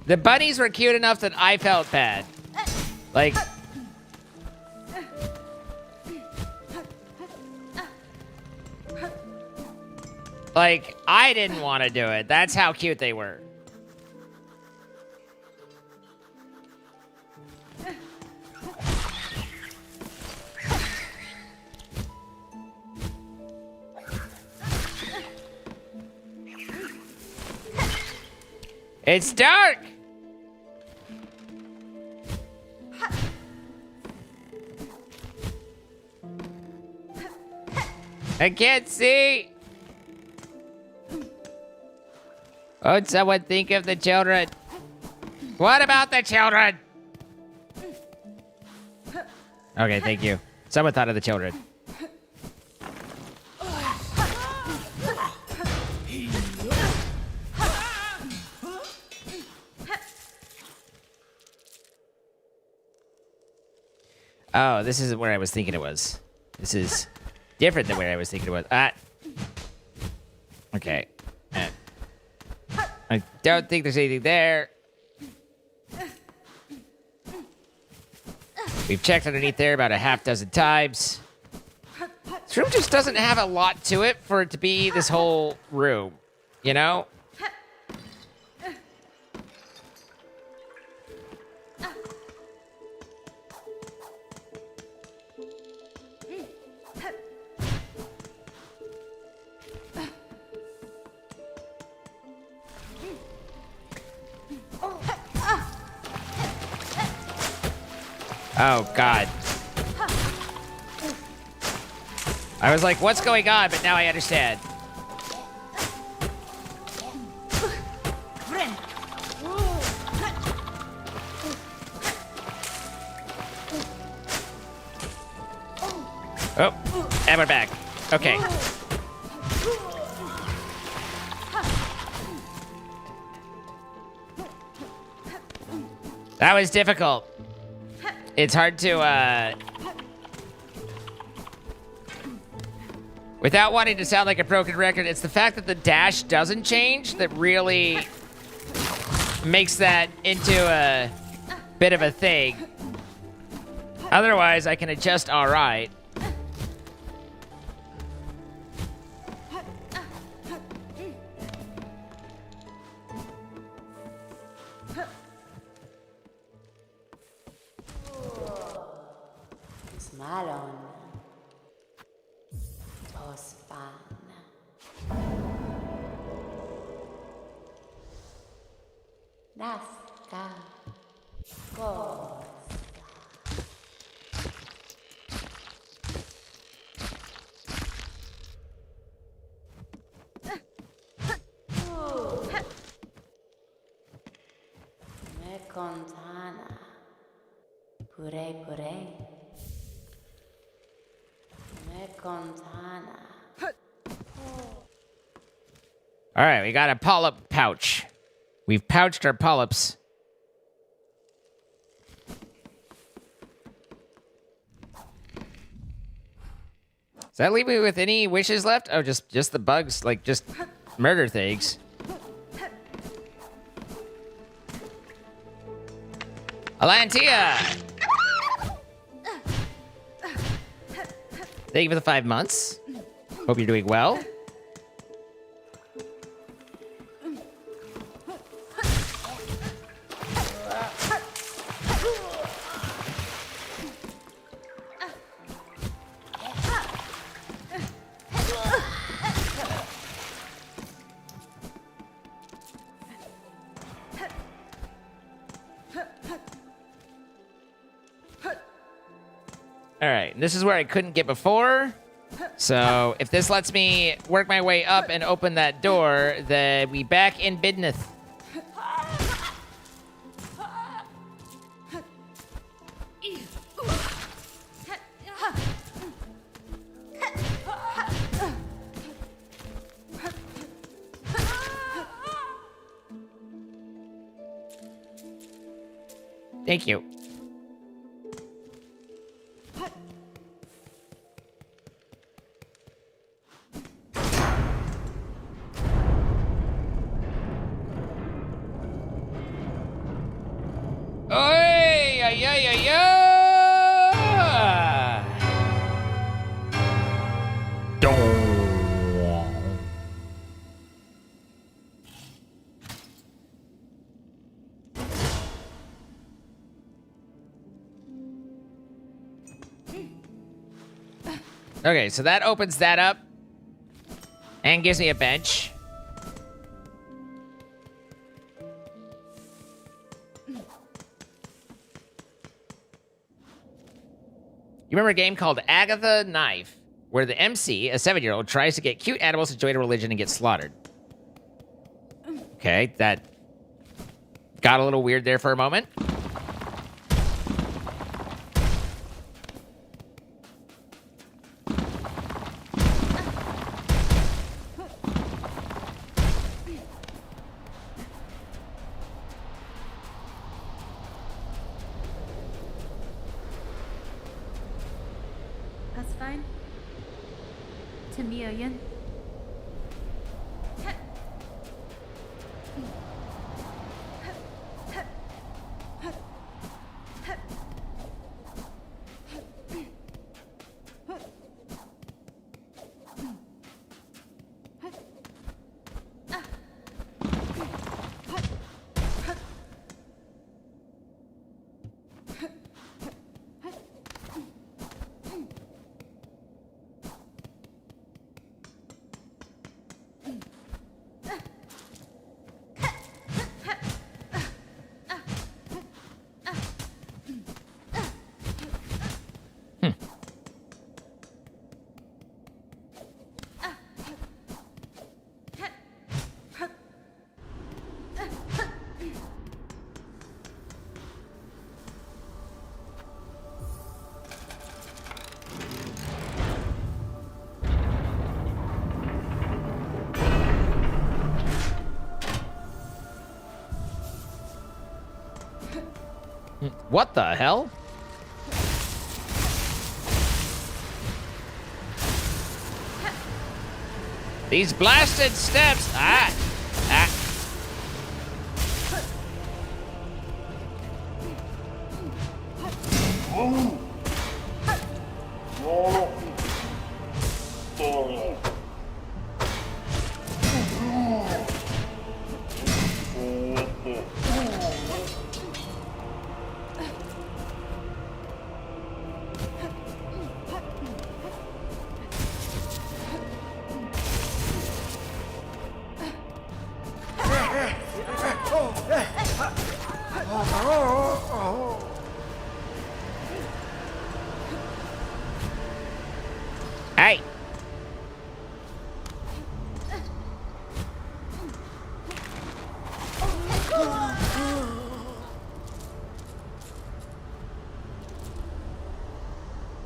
The bunnies were cute enough that I felt bad. Like... Like, I didn't want to do it. That's how cute they were. It's dark! I can't see! Won't someone think of the children? What about the children? Okay, thank you. Someone thought of the children. Oh, this isn't where I was thinking it was. This is different than where I was thinking it was. Ah. Okay. I don't think there's anything there. We've checked underneath there about a half dozen times. This room just doesn't have a lot to it for it to be this whole room, you know? Oh, God. I was like, what's going on? But now I understand. Oh, and we're back. Okay. That was difficult. It's hard to, without wanting to sound like a broken record, it's the fact that the dash doesn't change that really makes that into a bit of a thing. Otherwise, I can adjust all right. Malon. Tospan. Naska. Goska. Contana. Pure pure. Me contana. All right, we got a polyp pouch. We've pouched our polyps. Does that leave me with any wishes left? Oh, just the bugs, like just murder things. Alantia! Thank you for the 5 months. Hope you're doing well. All right, this is where I couldn't get before. So if this lets me work my way up and open that door, then we back in business. Thank you. Oi, ay, ay, ay, ay. Okay, so that opens that up and gives me a bench. You remember a game called Agatha Knife, where the MC, a 7-year-old, tries to get cute animals to join a religion and get slaughtered. Okay, that got a little weird there for a moment. That's fine. To me, Yen. What the hell? These blasted steps. Ah.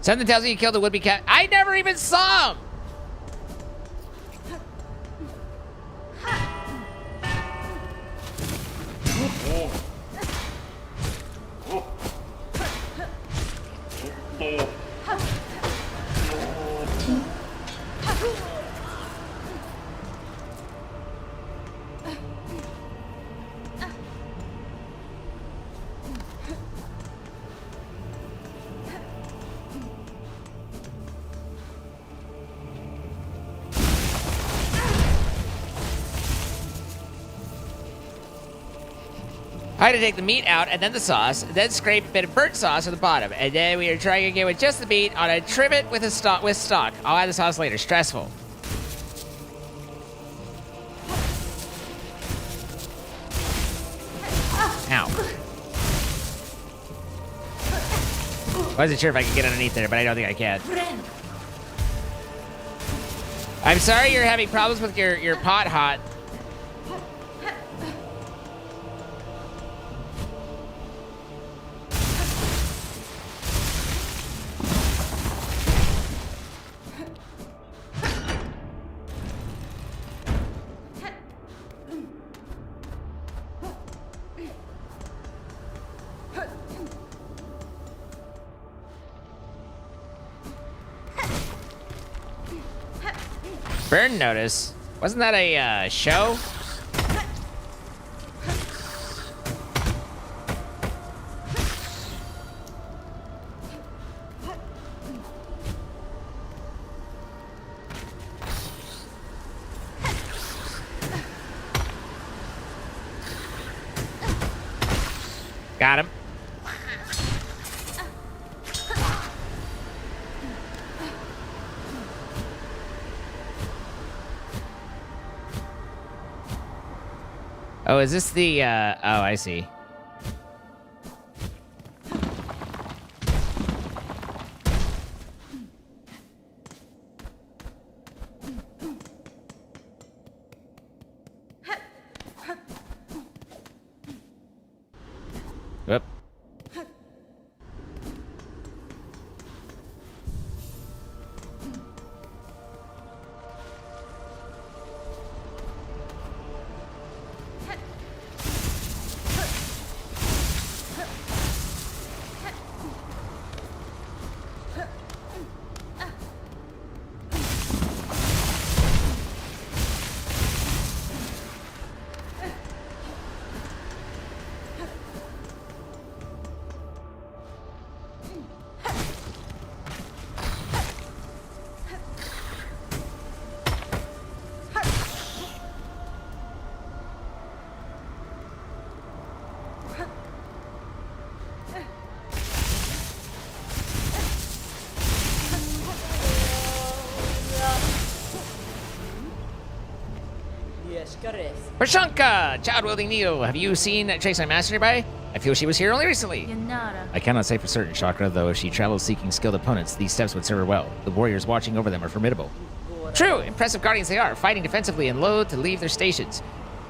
Something tells me you killed the would-be cat. I never even saw him. I had to take the meat out and then the sauce, then scrape a bit of burnt sauce at the bottom, and then we are trying again with just the meat on a trivet with stock. I'll add the sauce later. Stressful. Ow. Wasn't sure if I could get underneath there, but I don't think I can. I'm sorry you're having problems with your pot hot. Burn notice? Wasn't that a show? Got him. Oh, is this the, oh, I see. Whoop. Prashanka, child-wielding needle. Have you seen Trace Master nearby? I feel she was here only recently. Yanara. I cannot say for certain, Chakra, though if she travels seeking skilled opponents, these steps would serve her well. The warriors watching over them are formidable. True, impressive guardians they are, fighting defensively and loath to leave their stations.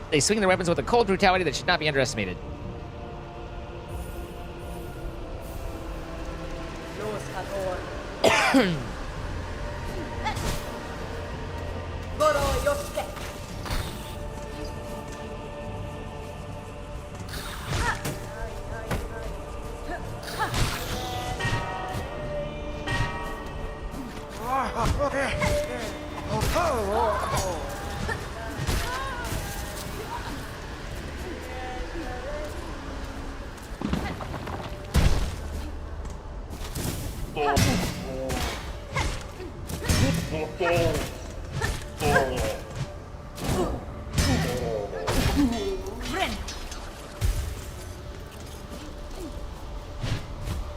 They swing their weapons with a cold brutality that should not be underestimated.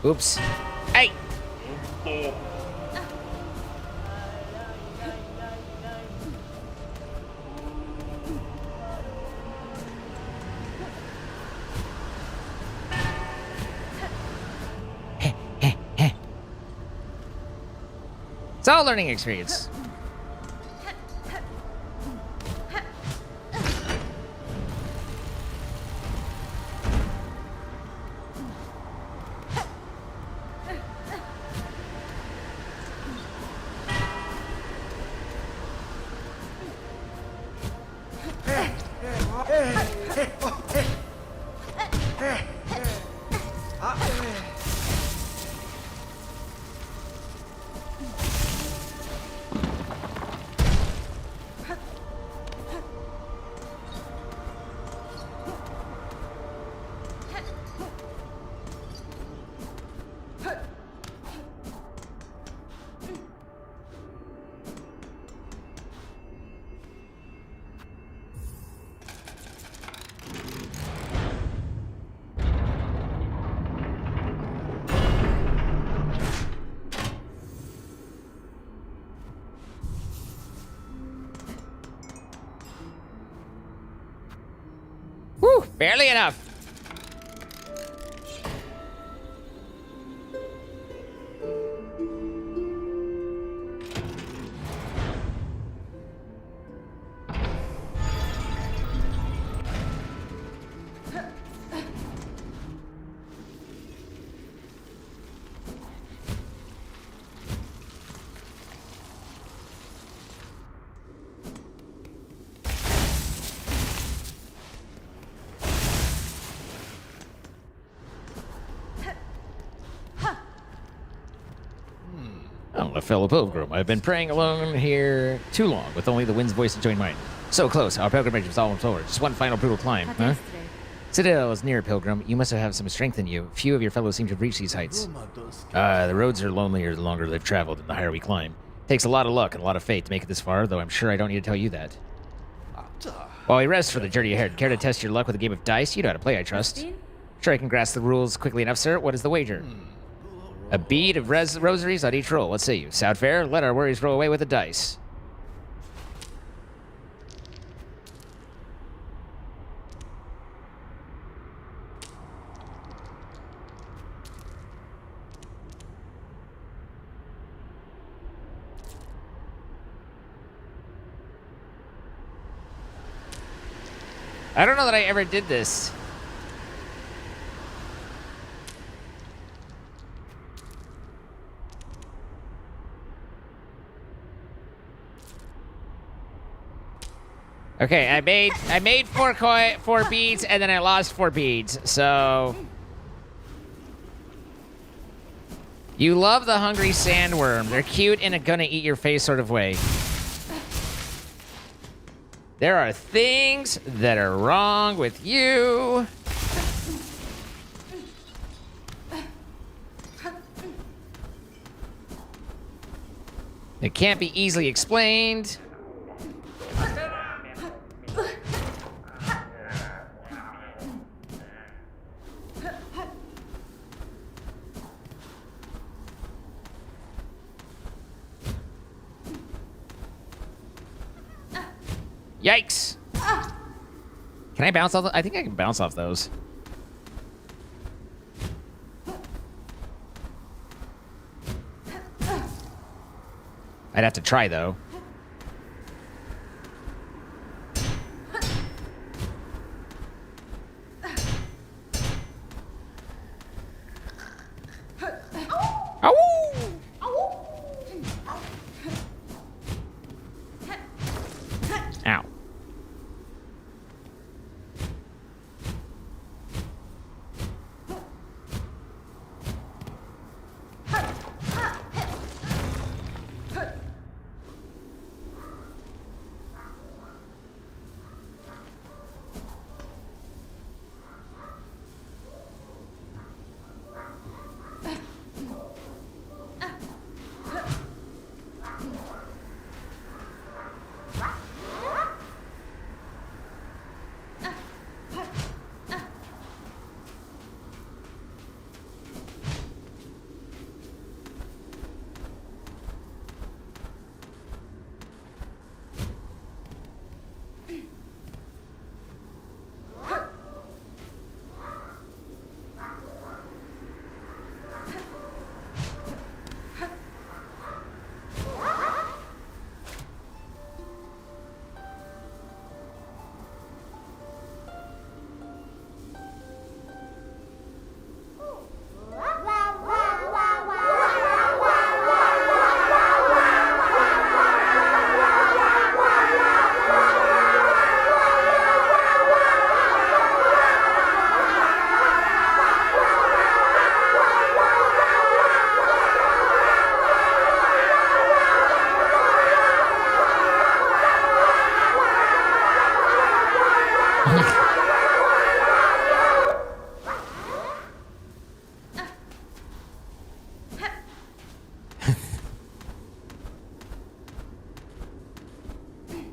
Oops. Hey! It's all a learning experience. Barely enough. I'm a fellow pilgrim. I've been praying alone here too long, with only the wind's voice to join mine. So close, our pilgrimage is almost over. Just one final brutal climb, huh? Citadel is near, pilgrim. You must have some strength in you. Few of your fellows seem to have reached these heights. The roads are lonelier the longer they've traveled and the higher we climb. Takes a lot of luck and a lot of faith to make it this far, though I'm sure I don't need to tell you that. While we rest for the journey ahead, care to test your luck with a game of dice? You know how to play, I trust. Sure, I can grasp the rules quickly enough, sir. What is the wager? A bead of rosaries on each roll. What say you? Sound fair? Let our worries roll away with the dice. I don't know that I ever did this. Okay, I made four beads, and then I lost 4 beads. So you love the hungry sandworm. They're cute in a gonna eat your face sort of way. There are things that are wrong with you. It can't be easily explained. Yikes! Can I bounce off? I think I can bounce off those. I'd have to try though. Ow.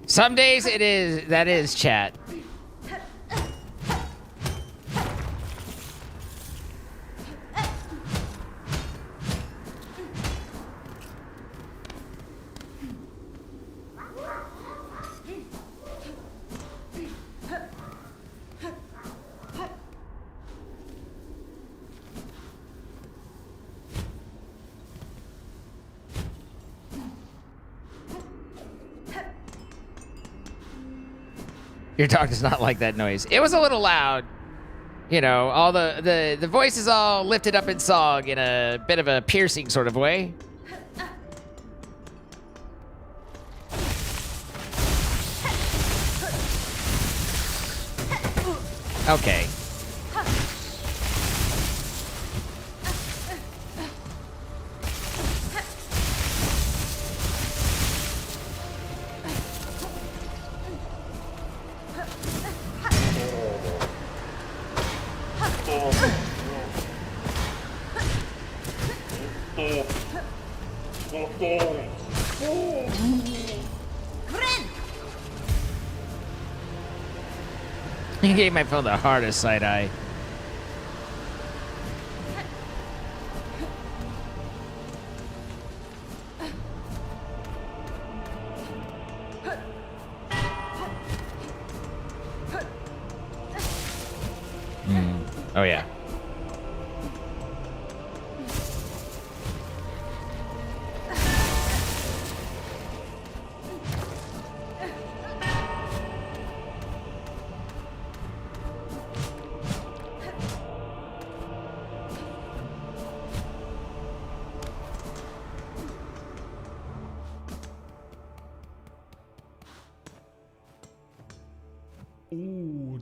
Some days that is chat. Your dog does not like that noise. It was a little loud. You know, all the voices all lifted up in song in a bit of a piercing sort of way. Okay. He gave my phone the hardest side eye. Oh yeah.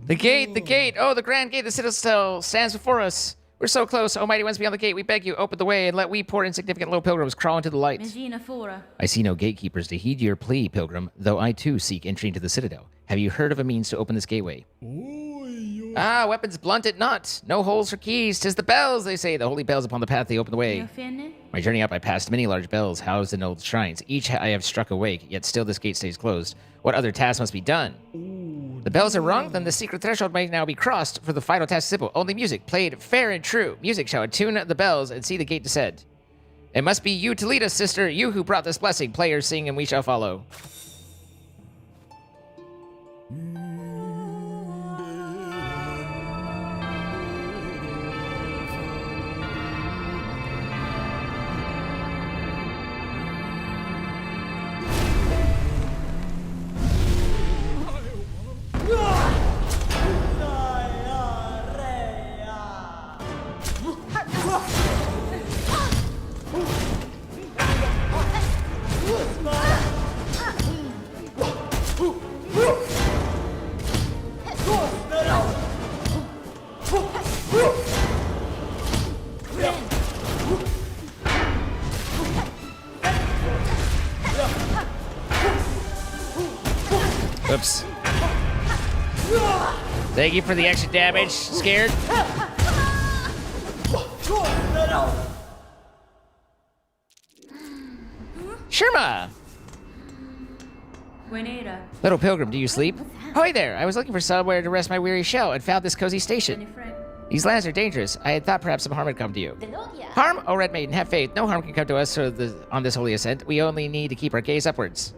The gate, the gate. Oh, the grand gate, the citadel stands before us. We're so close. Almighty ones beyond the gate, we beg you, open the way and let we poor insignificant little pilgrims crawl into the light. Imagina fora. I see no gatekeepers to heed your plea, pilgrim, though I too seek entry into the citadel. Have you heard of a means to open this gateway? Ah, weapons blunt it not. No holes for keys. 'Tis the bells, they say. The holy bells upon the path, they open the way. My journey up, I passed many large bells housed in old shrines. Each I have struck awake, yet still this gate stays closed. What other task must be done? The bells are rung, then the secret threshold may now be crossed, for the final task is simple. Only music, played fair and true. Music shall attune the bells and see the gate descend. It must be you to lead us, sister, you who brought this blessing. Players sing and we shall follow. Oops. Thank you for the extra damage. Scared? Shirma! Buenera. Little pilgrim, do you sleep? Hi there! I was looking for somewhere to rest my weary shell and found this cozy station. These lands are dangerous. I had thought perhaps some harm had come to you. Harm? Oh, Red Maiden, have faith. No harm can come to us on this holy ascent. We only need to keep our gaze upwards.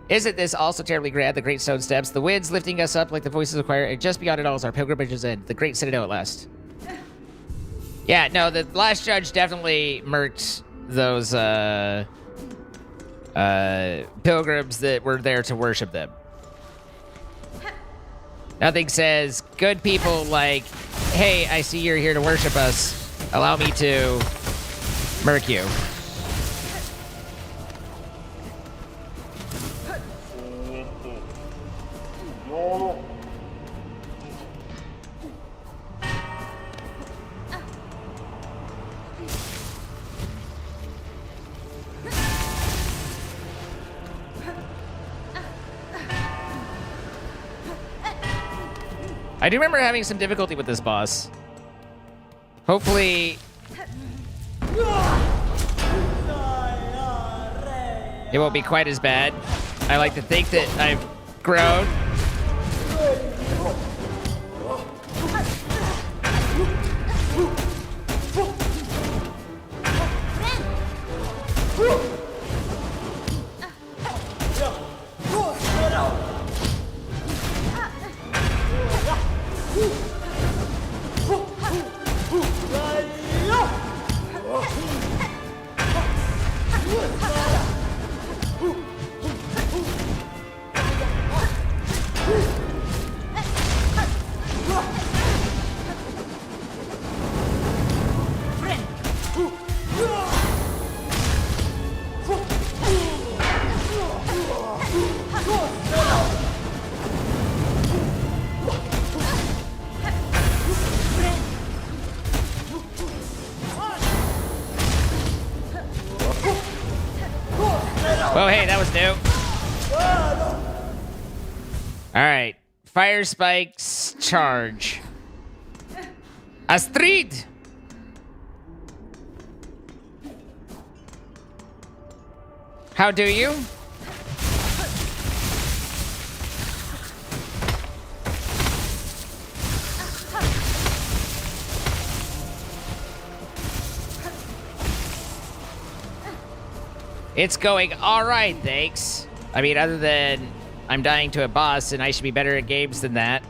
Isn't this also terribly grand, the great stone steps, the winds lifting us up like the voices of choir, and just beyond it all is our pilgrimage's end, the great citadel at last. Yeah, no, the last judge definitely murked those pilgrims that were there to worship them. Nothing says good people like, hey, I see you're here to worship us. Allow me to murk you. I do remember having some difficulty with this boss. Hopefully it won't be quite as bad. I like to think that I've grown. Well, hey, that was new. All right. Fire spikes, charge. Astrid! How do you? It's going all right, thanks. I mean, other than I'm dying to a boss and I should be better at games than that.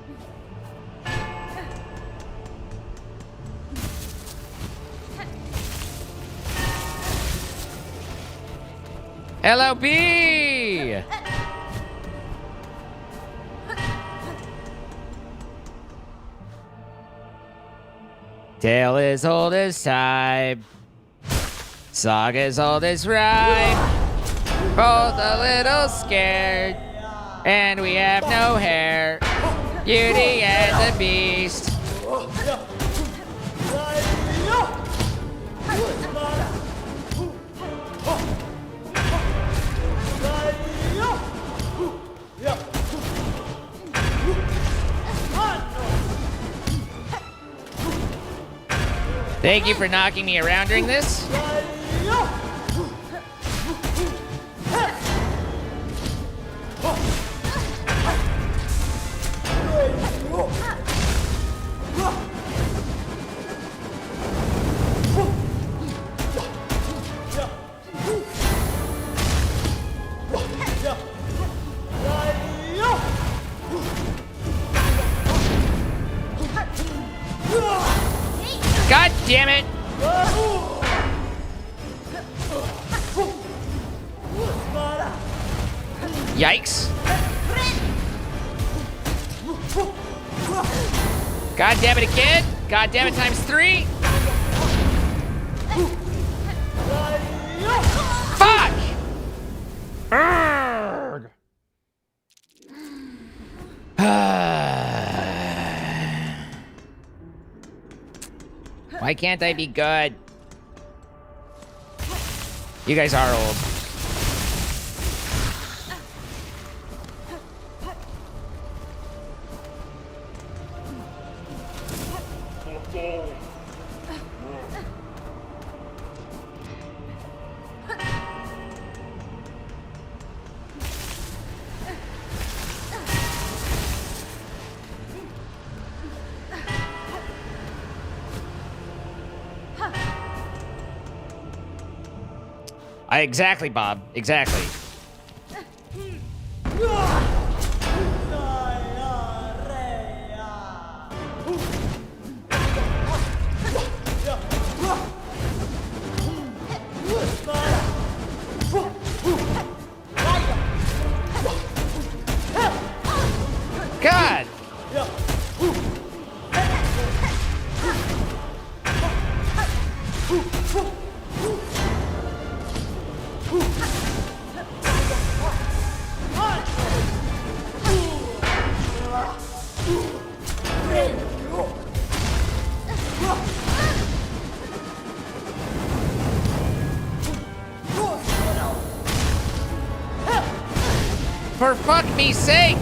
LOB! Tale as old as time. Song as old as rhyme. Both a little scared. And we have no hair. Beauty and the Beast. Thank you for knocking me around during this. God damn it! Yikes. God damn it again! God damn it times 3! Fuck! Urgh. Why can't I be good? You guys are old. Exactly, Bob. Exactly. God! For fuck me sake!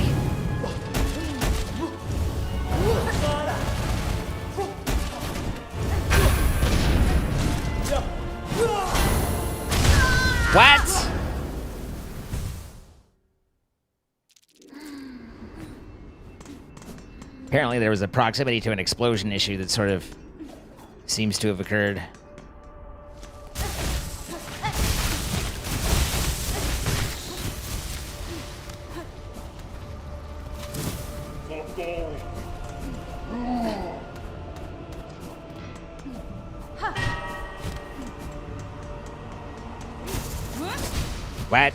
What? Apparently there was a proximity to an explosion issue that sort of seems to have occurred. What?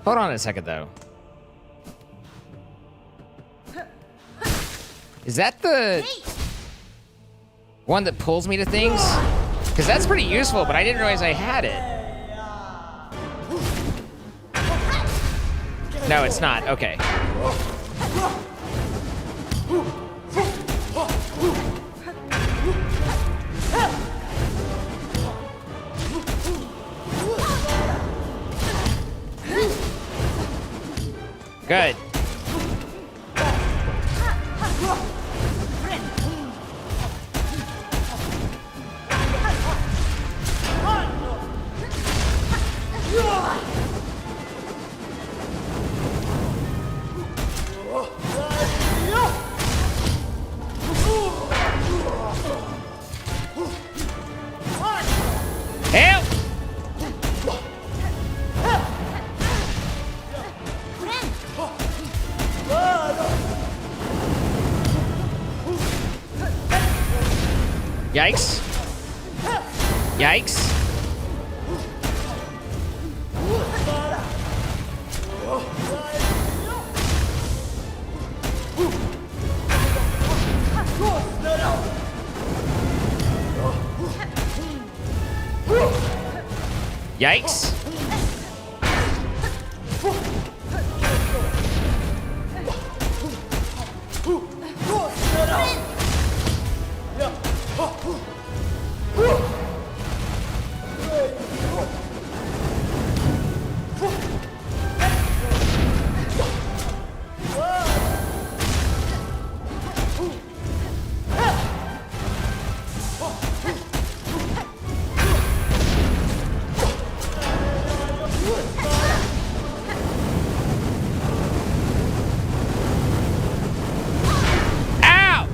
Hold on a second, though. Is that the one that pulls me to things? Because that's pretty useful, but I didn't realize I had it. No, it's not. Okay. Good. Help! Yikes. Yikes. Yikes. Ow!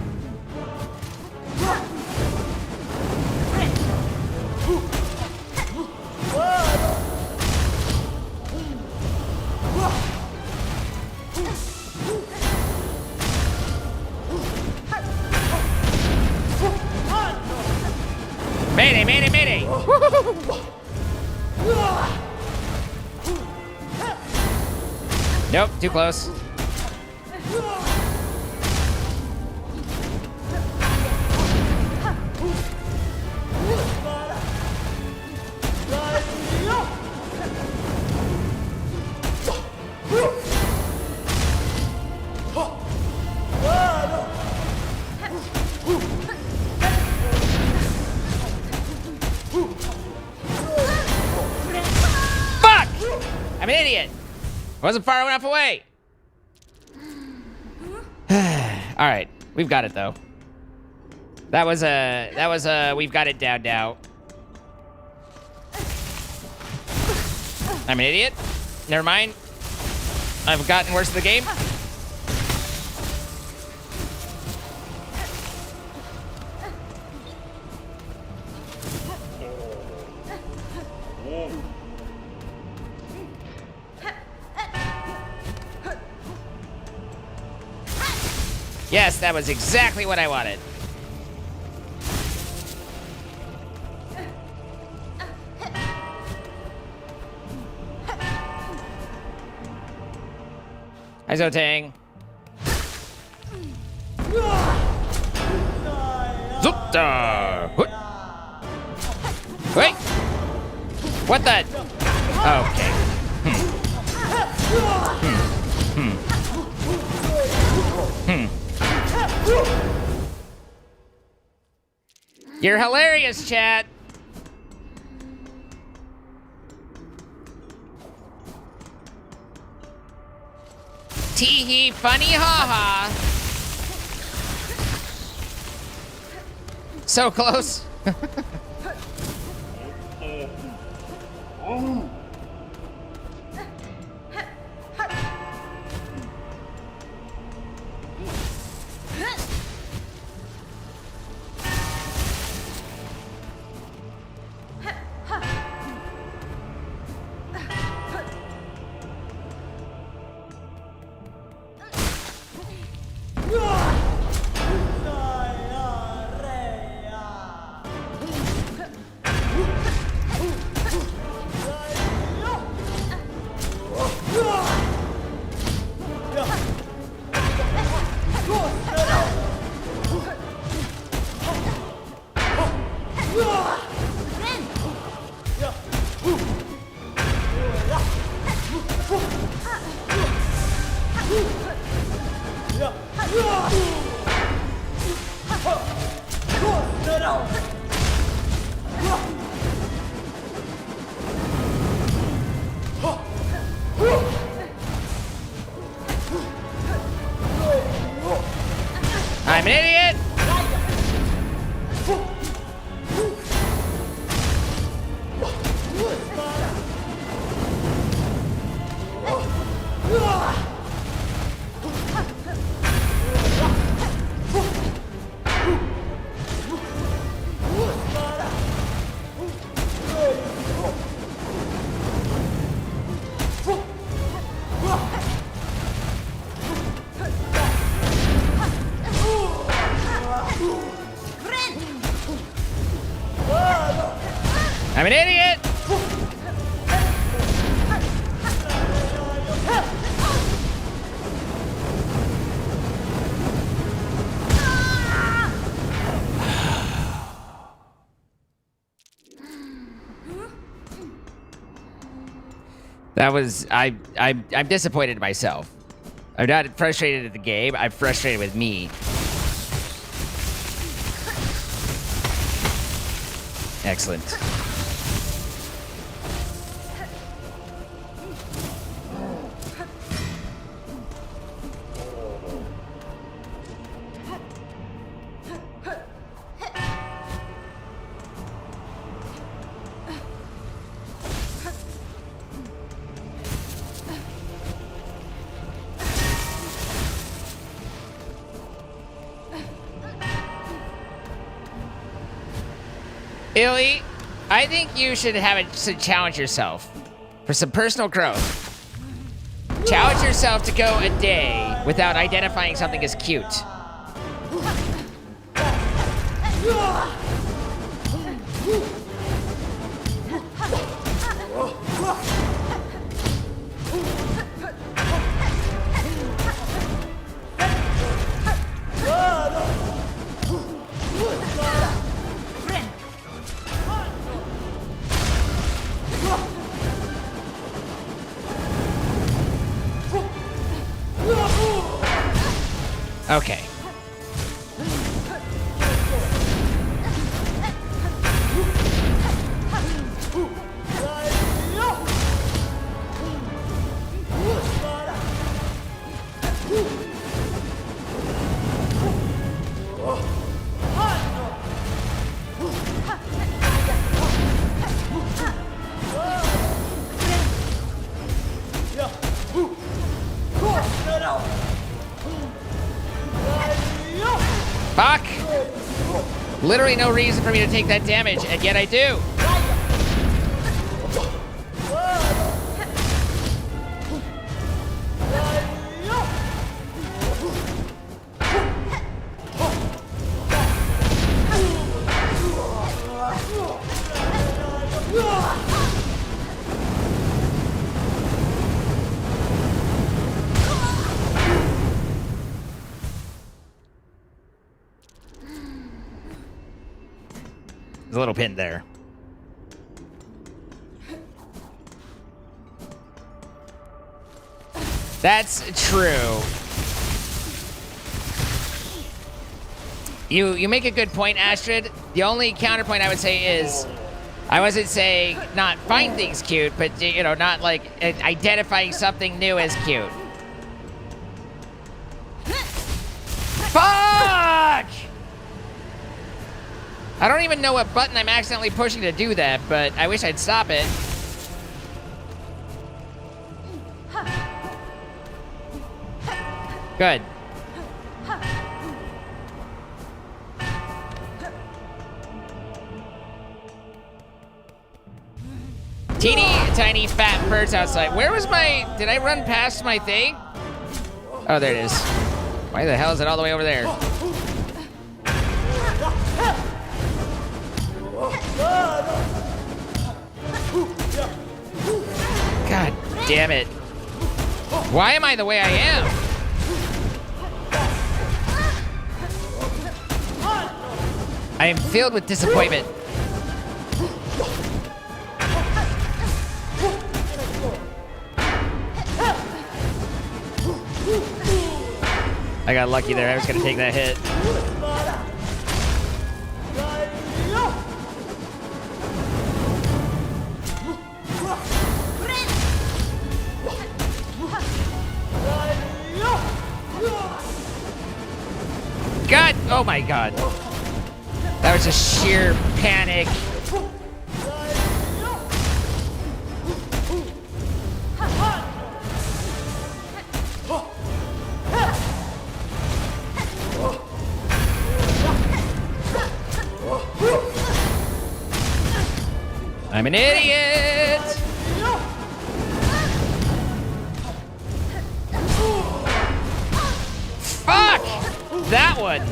Mayday, mayday, mayday! Nope, too close. Fuck! I'm an idiot. Wasn't far enough away. All right, we've got it though. That was a we've got it down now. I'm an idiot. Never mind. I've gotten worse of the game. Yes, that was exactly what I wanted. Hi, Zotang. Zupta! Wait! What the? Okay. You're hilarious, chat. Tee-hee, funny, ha-ha. So close. I'm an idiot! I'm an idiot! That was I'm disappointed in myself. I'm not frustrated at the game. I'm frustrated with me. Excellent. Illy, I think you should challenge yourself for some personal growth. Challenge yourself to go a day without identifying something as cute. Okay. Fuck! Literally no reason for me to take that damage, and yet I do. There's a little pin there. That's true. You make a good point, Astrid. The only counterpoint I would say is, I wasn't saying not find things cute, but you know, not like identifying something new as cute. Fuck! I don't even know what button I'm accidentally pushing to do that, but I wish I'd stop it. Good. Teeny tiny fat birds outside. Where was my... Did I run past my thing? Oh, there it is. Why the hell is it all the way over there? God damn it. Why am I the way I am? I am filled with disappointment. I got lucky there. I was gonna take that hit. God! Oh my God! That was a sheer panic. I'm an idiot! Fuck! That one!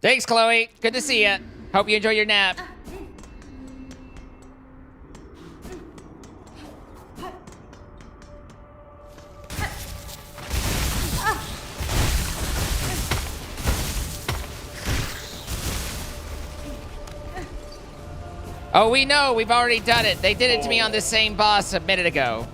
Thanks, Chloe. Good to see you. Hope you enjoy your nap. Oh, we know. We've already done it. They did it to me on the same boss a minute ago.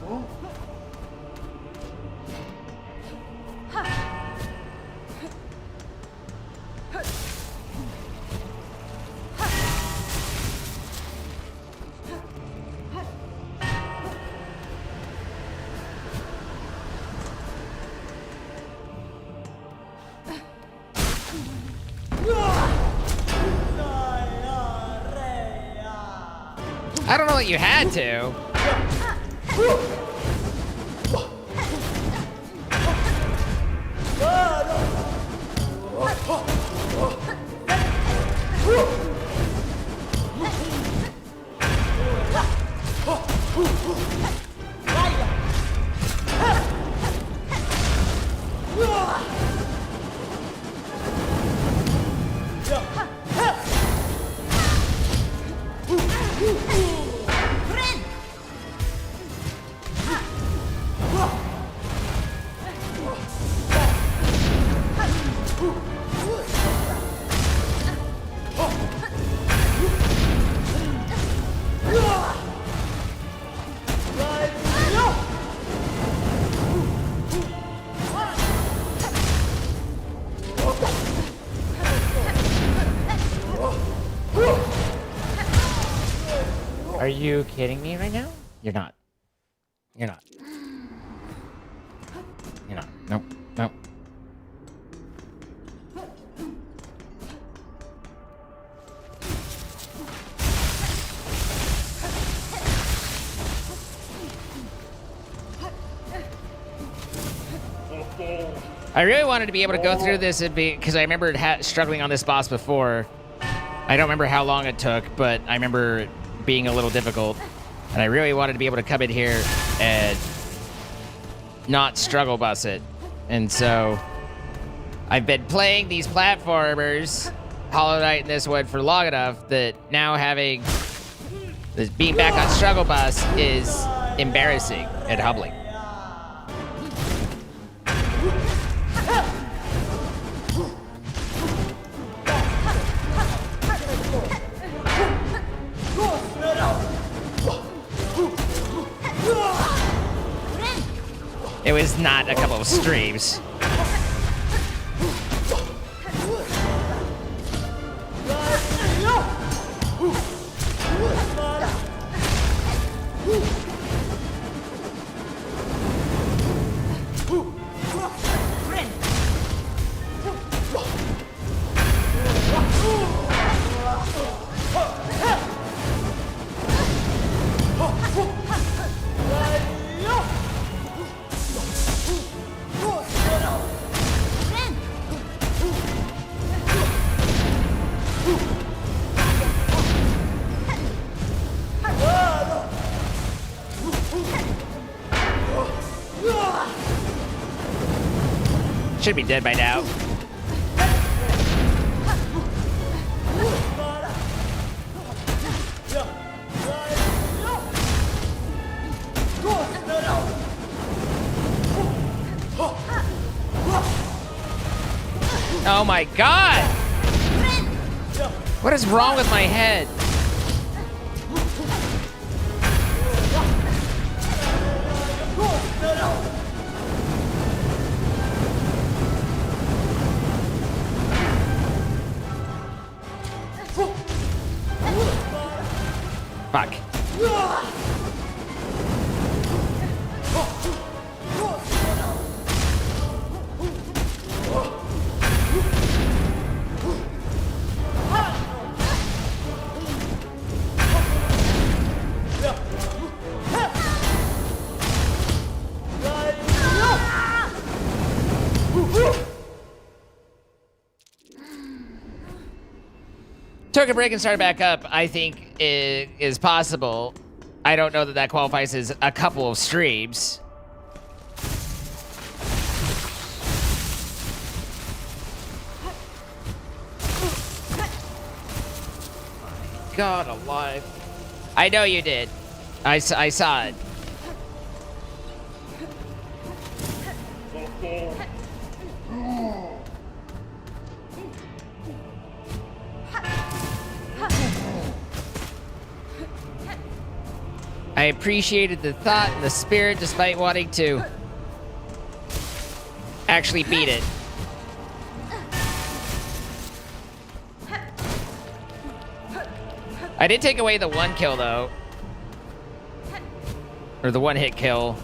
I don't know that you had to. Are you kidding me right now? You're not. You're not. You're not. Nope. Nope. I really wanted to be able to go through this because I remember struggling on this boss before. I don't remember how long it took, but I remember it being a little difficult. And I really wanted to be able to come in here and not struggle bus it. And so I've been playing these platformers, Hollow Knight and this one, for long enough that now having this being back on struggle bus is embarrassing and humbling. It was not a couple of streams. Should be dead by now. Oh my god! What is wrong with my head? Fuck. Took a break and started back up, I think is possible. I don't know that that qualifies as a couple of streams. God alive. I know you did. I saw it. I appreciated the thought and the spirit despite wanting to actually beat it. I did take away the one kill though. Or the one hit kill.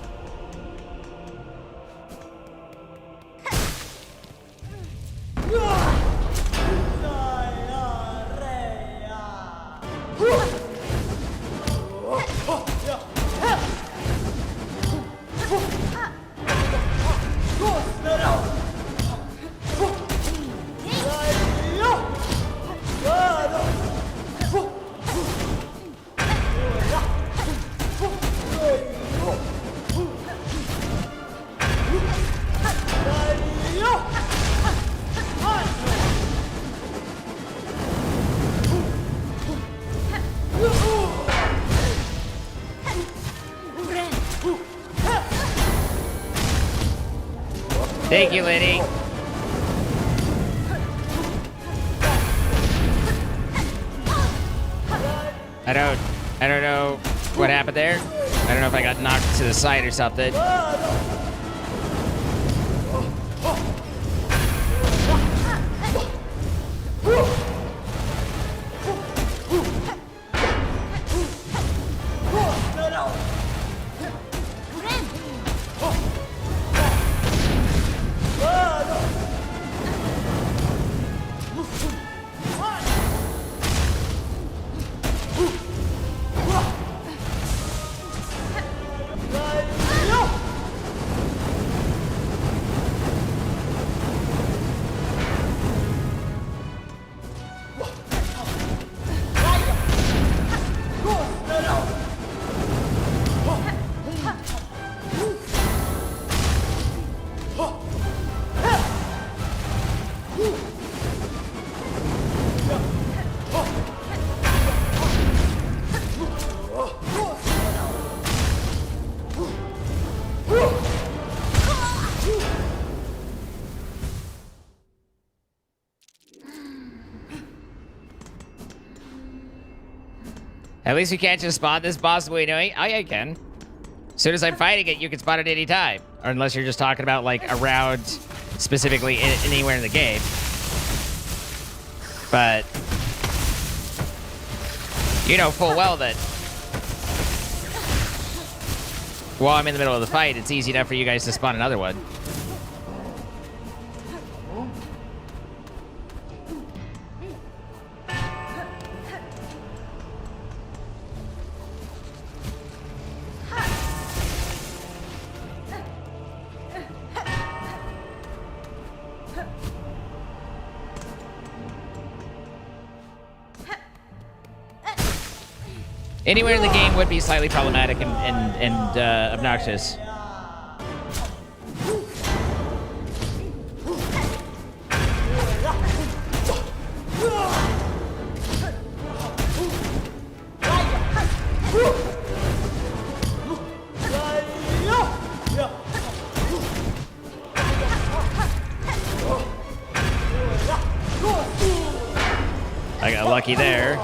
Thank you, Liddy. I don't know what happened there. I don't know if I got knocked to the side or something. At least you can't just spawn this boss the way you know. Oh, yeah, you can. As soon as I'm fighting it, you can spawn it any time. Or unless you're just talking about, like, around specifically anywhere in the game. But you know full well that while I'm in the middle of the fight, it's easy enough for you guys to spawn another one. Anywhere in the game would be slightly problematic and obnoxious. lucky there.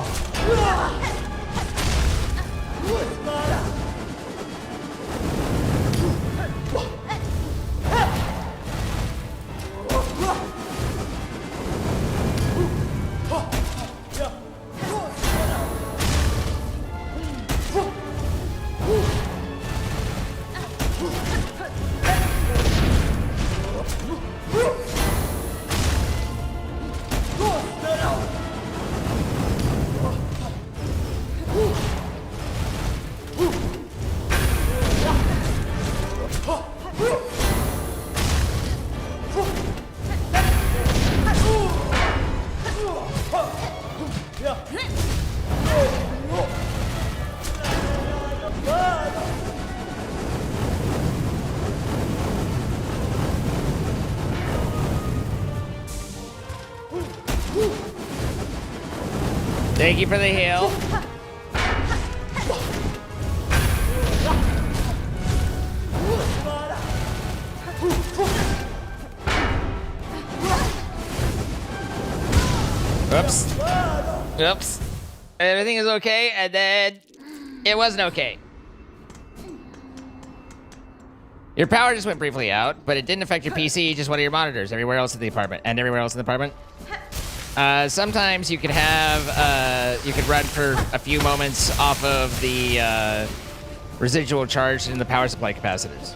Thank you for the heal. Oops. Oops. Everything is okay, and then it wasn't okay. Your power just went briefly out, but it didn't affect your PC, just one of your monitors everywhere else in the apartment. And everywhere else in the apartment. Sometimes you could have, you could run for a few moments off of the residual charge in the power supply capacitors.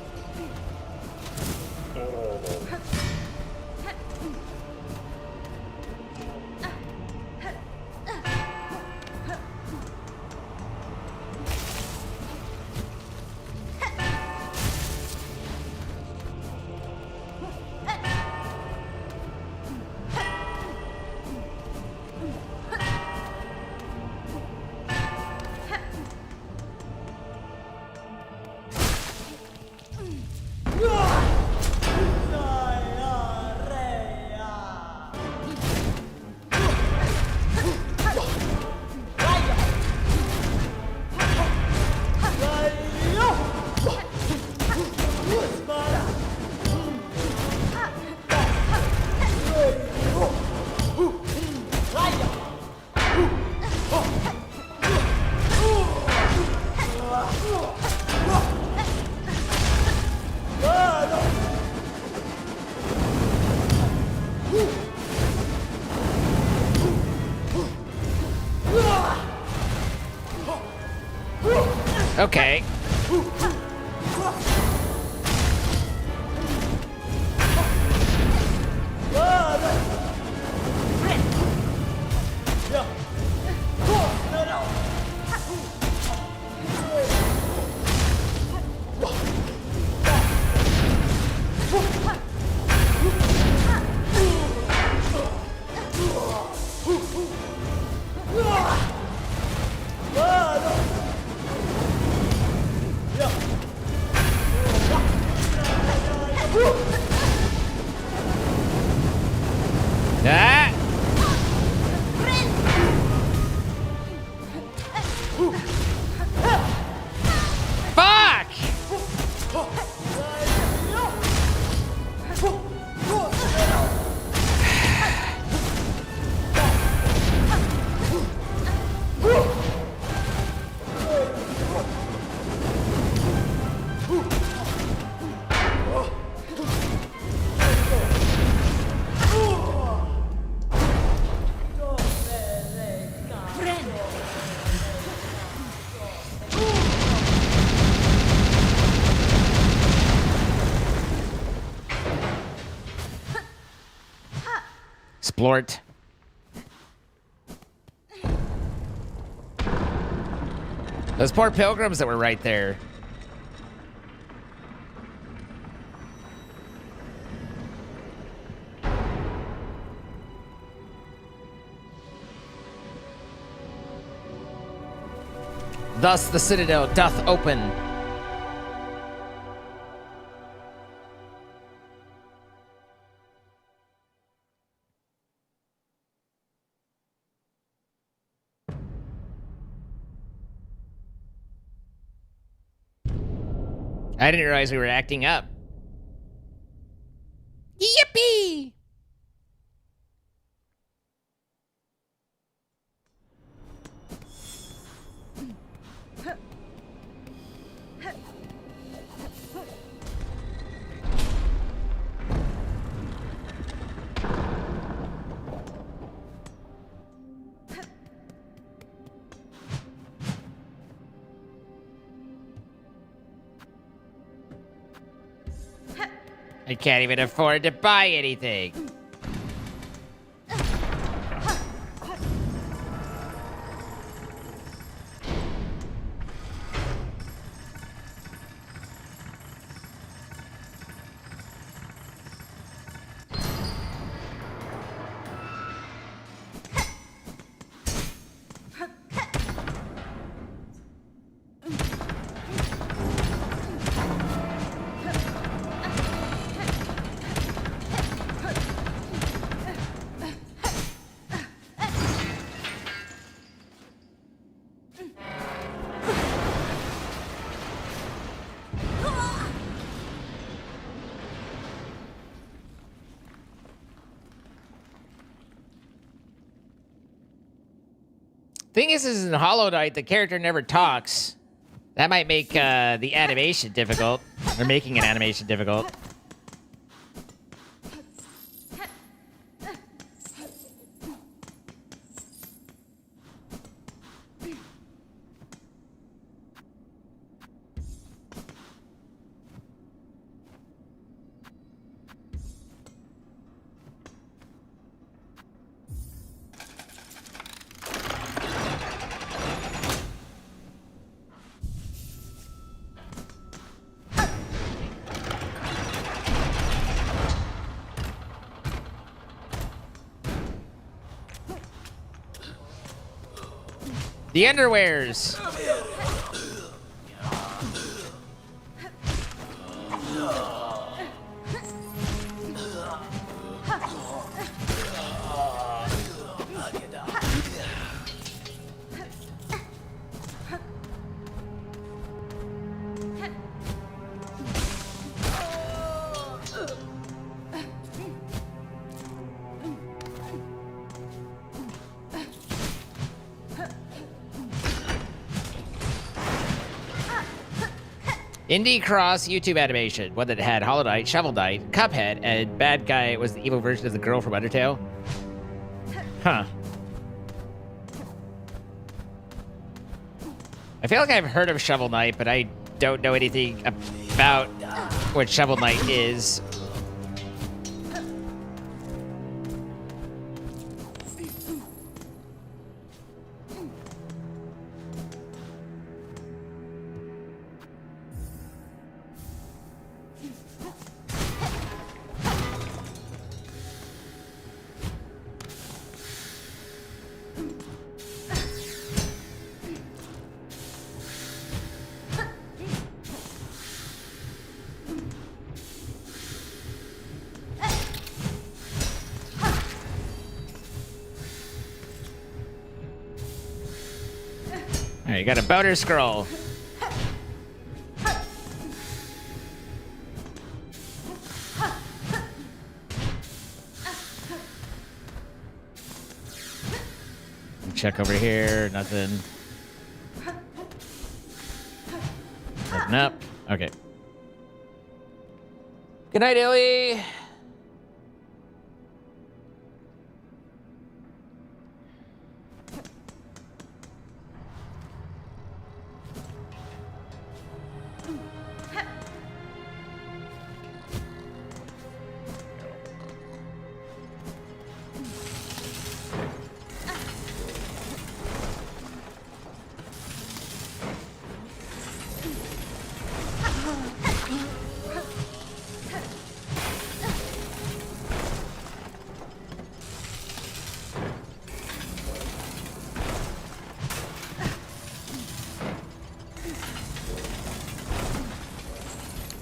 Okay. Ah! Fuck! Splort. Those poor pilgrims that were right there. Thus the citadel doth open. I didn't realize we were acting up. Yippee! I can't even afford to buy anything. Thing is in Hollow Knight, the character never talks. That might make the animation difficult. Or making an animation difficult. The underwears. Indie Cross YouTube animation, one that had Hollow Knight, Shovel Knight, Cuphead, and bad guy was the evil version of the girl from Undertale. Huh. I feel like I've heard of Shovel Knight, but I don't know anything about what Shovel Knight is. All right, you got a boner scroll. Check over here, nothing. Nothing up. Okay. Good night, Illy.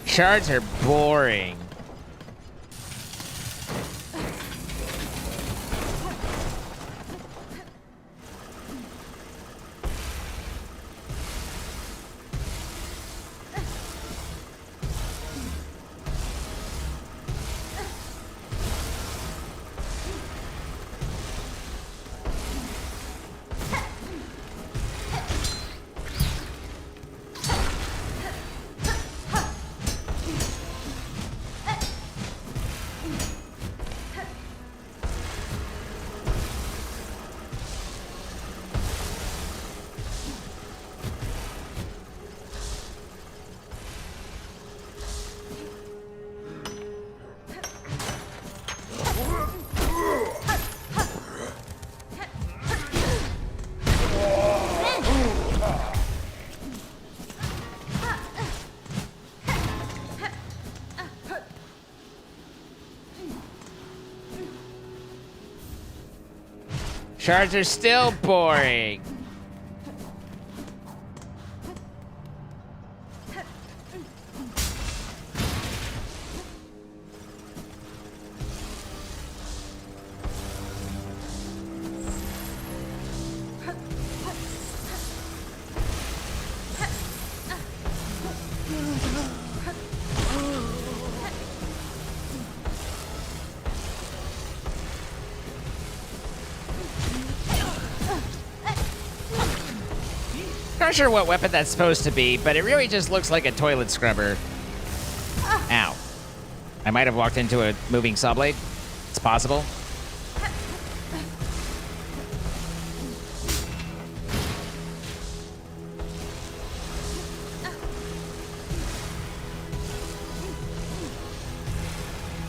Shards are boring. Shards are still boring. Not sure what weapon that's supposed to be, but it really just looks like a toilet scrubber. Ow. I might have walked into a moving saw blade. It's possible.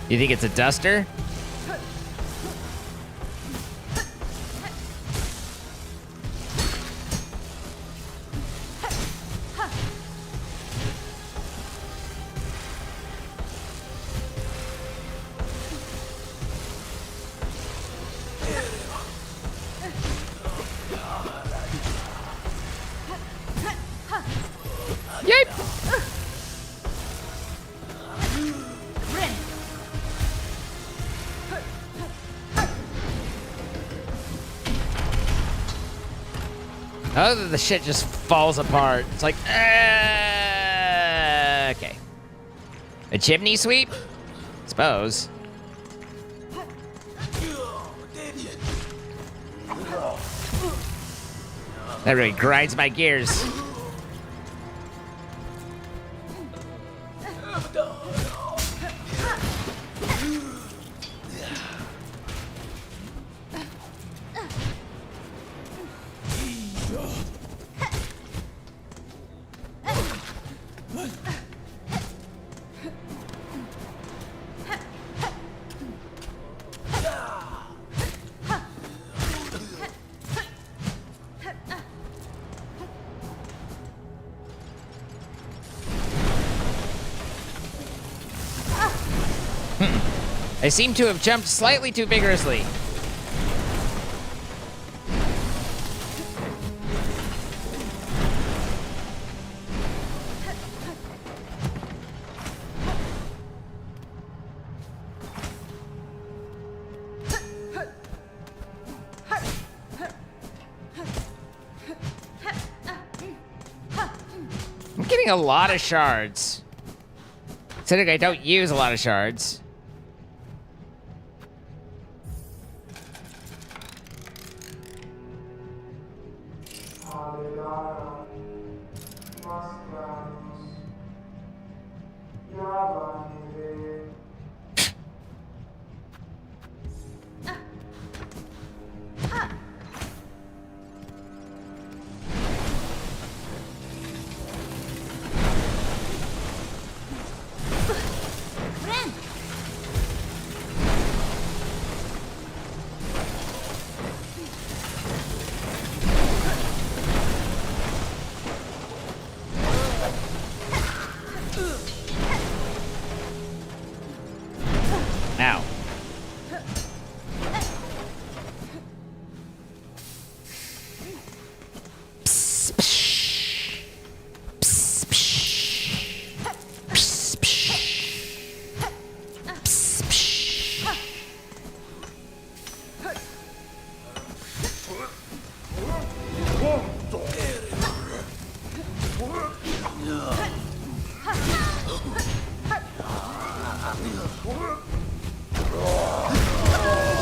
You think it's a duster? Yep. Oh, the shit just falls apart. It's like, okay. A chimney sweep? Suppose. That really grinds my gears. I seem to have jumped slightly too vigorously. I'm getting a lot of shards. Considering I don't use a lot of shards. Ow.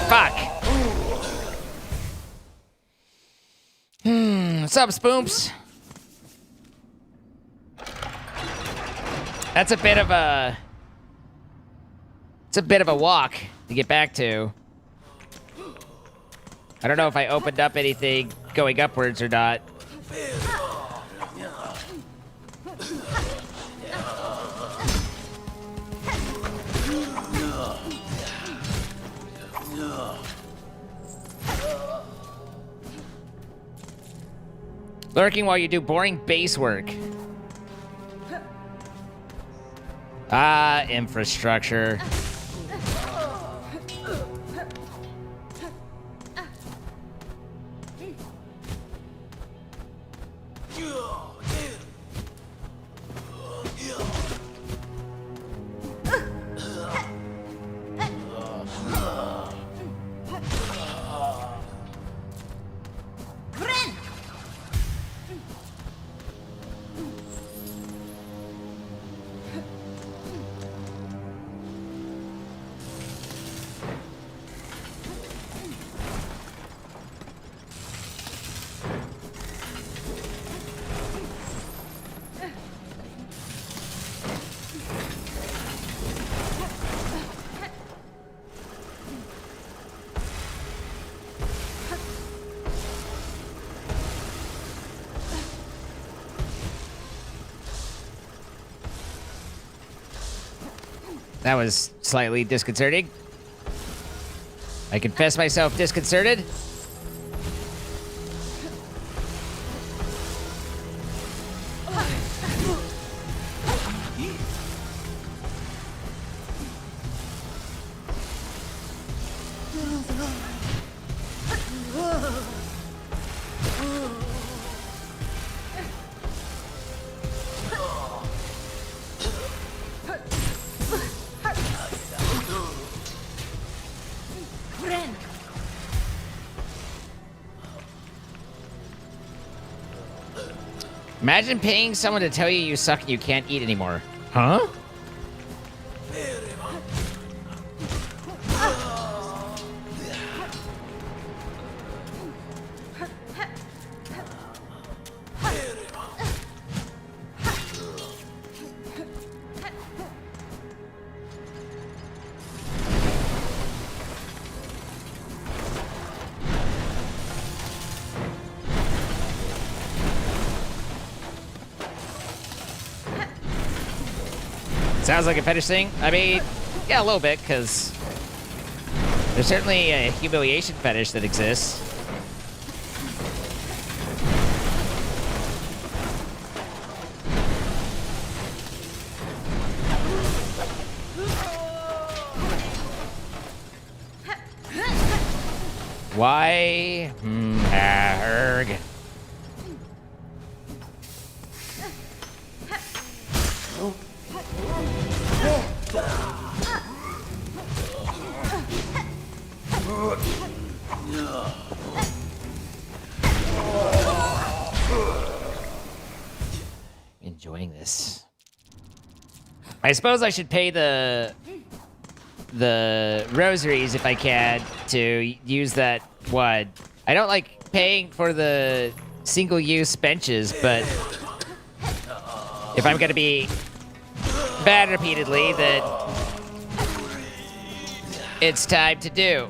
Fuck. What's up, Spoomps? That's a bit of a... It's a bit of a walk to get back to. I don't know if I opened up anything going upwards or not. Lurking while you do boring base work. Ah, infrastructure. That was slightly disconcerting. I confess myself disconcerted. Imagine paying someone to tell you you suck and you can't eat anymore. Huh? Sounds like a fetish thing. I mean, yeah, a little bit, because there's certainly a humiliation fetish that exists. Why? Erg. Enjoying this. I suppose I should pay the rosaries if I can to use that one. I don't like paying for the single-use benches, but if I'm gonna be bad repeatedly, then it's time to do.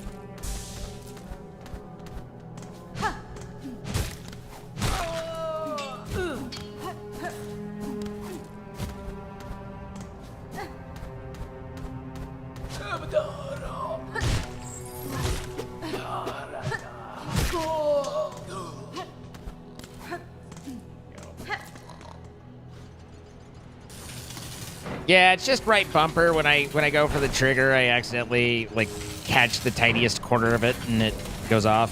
Yeah, it's just right bumper. When I go for the trigger, I accidentally like catch the tiniest corner of it and it goes off.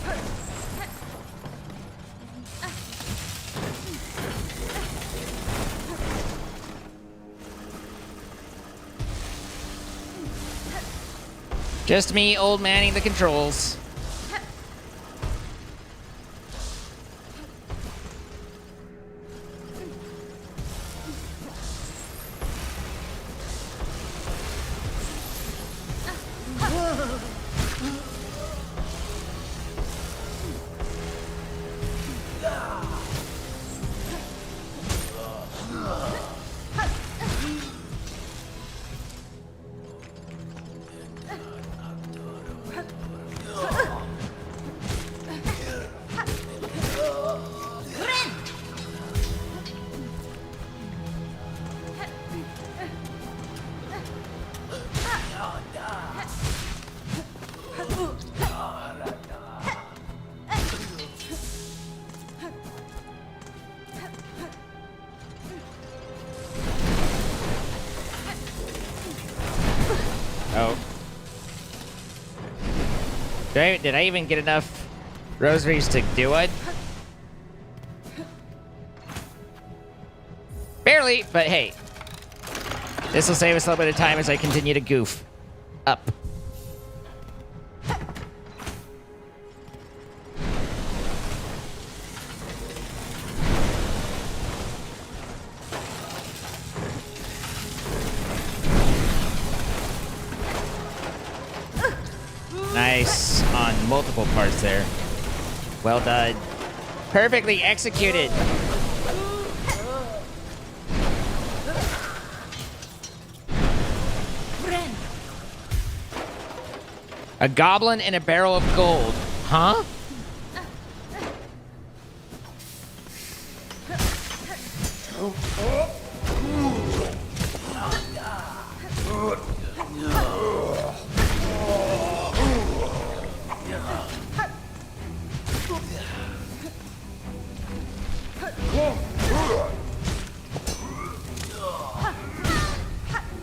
Just me old manning the controls. Oh. Did I even get enough rosaries to do it? Barely, but hey. This will save us a little bit of time as I continue to goof. Up. Nice on multiple parts there. Well done. Perfectly executed. A goblin in a barrel of gold. Huh?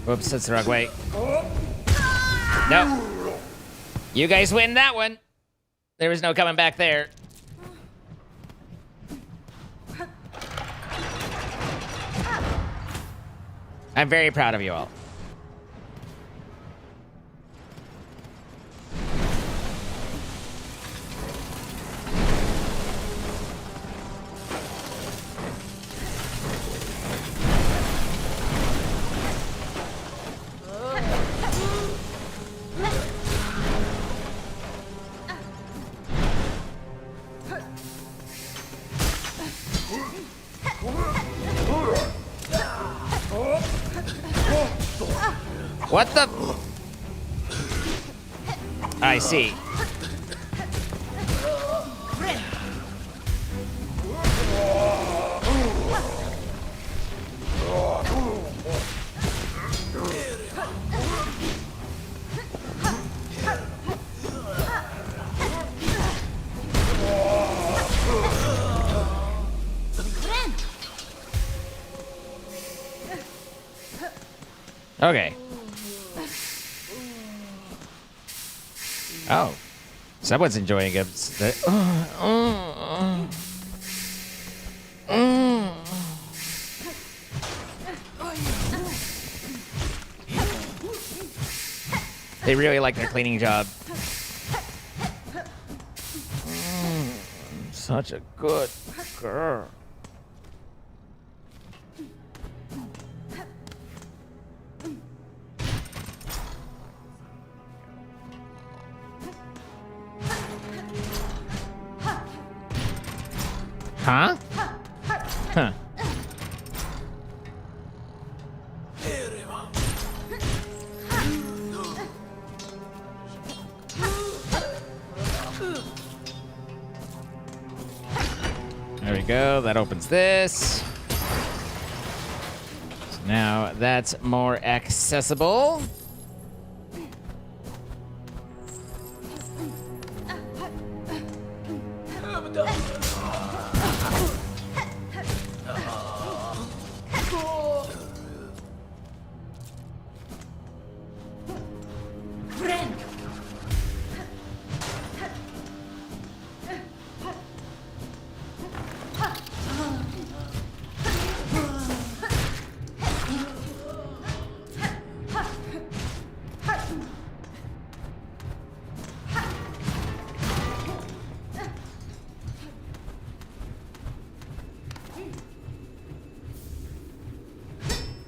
Whoops, that's the wrong way. No. You guys win that one. There was no coming back there. I'm very proud of you all. What the? I see. Okay. Oh. Someone's enjoying it. They really like their cleaning job. Such a good girl. Huh? Huh. There we go. That opens this. So now that's more accessible.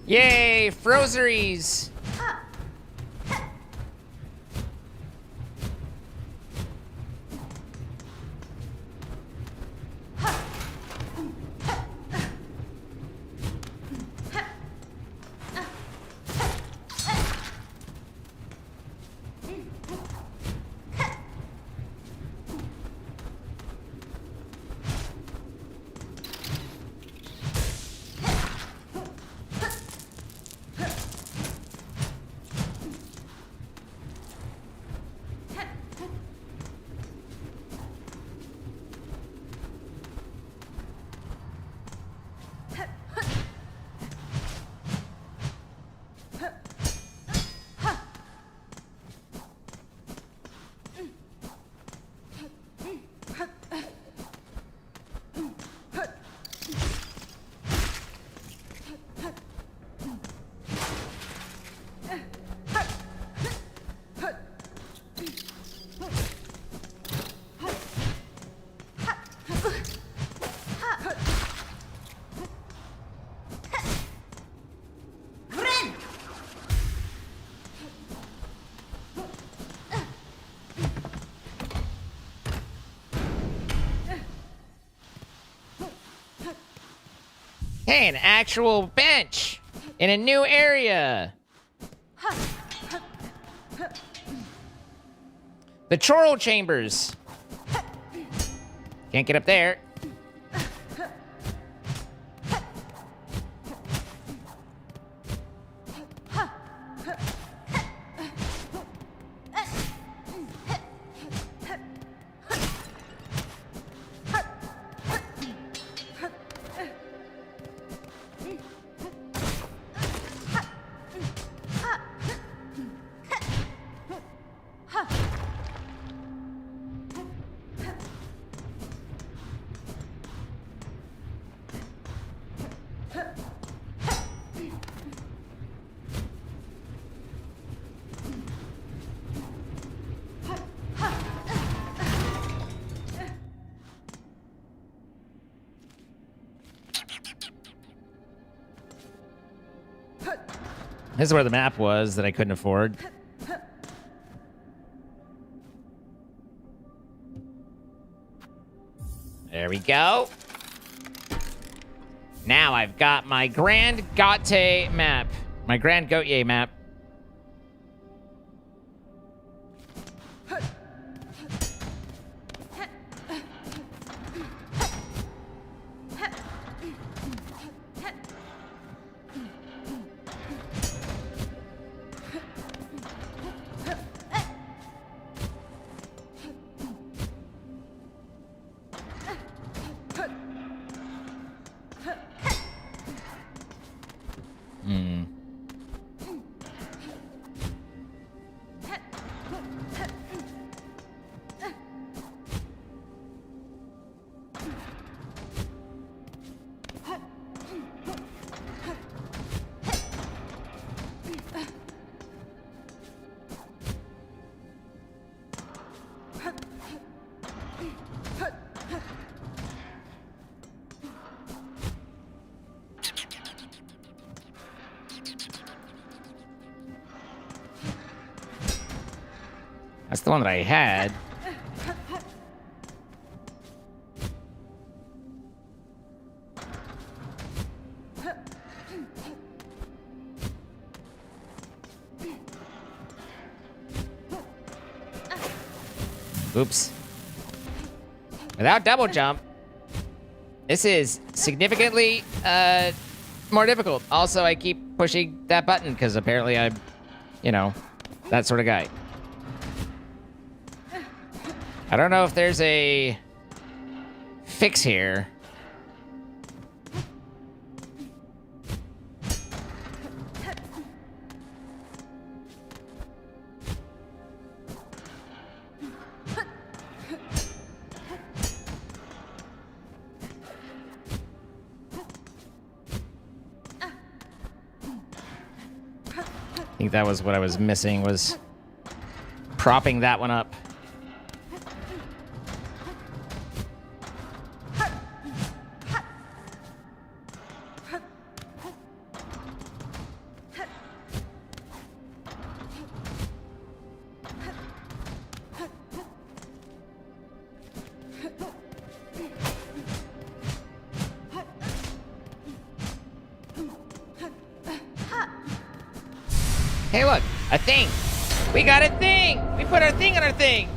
Yay, frozeries! Hey, an actual bench in a new area. The Choral Chambers. Can't get up there. This is where the map was that I couldn't afford. There we go. Now I've got my Grand Gote map. My Grand Gote map. That's the one that I had. Oops. Without double jump, this is significantly more difficult. Also, I keep pushing that button because apparently I'm, you know, that sort of guy. I don't know if there's a fix here. I think that was what I was missing, was propping that one up. Hey, look, a thing. We got a thing. We put our thing on our thing.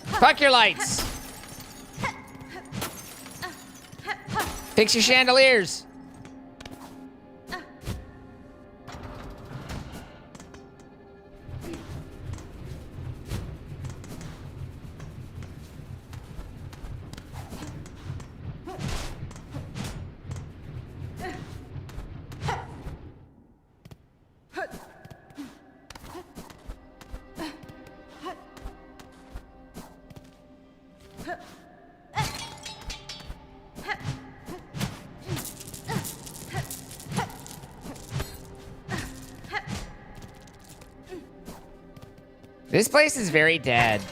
Fuck your lights. Fix your chandeliers. This place is very dead.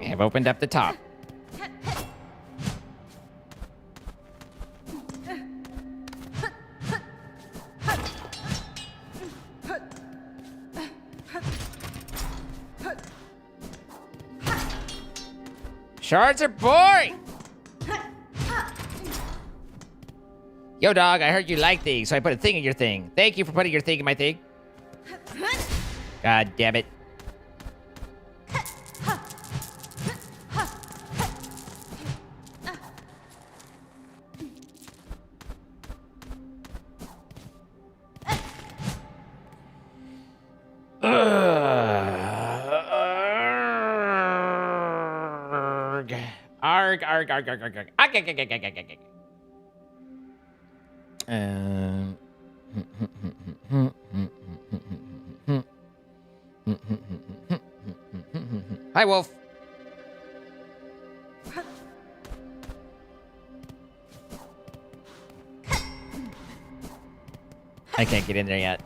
I've opened up the top. Shards are boring! Yo, dog, I heard you like things, so I put a thing in your thing. Thank you for putting your thing in my thing. God damn it. Arg, arg, arg, arg, arg, arg. Hi, Wolf. I can't get in there yet.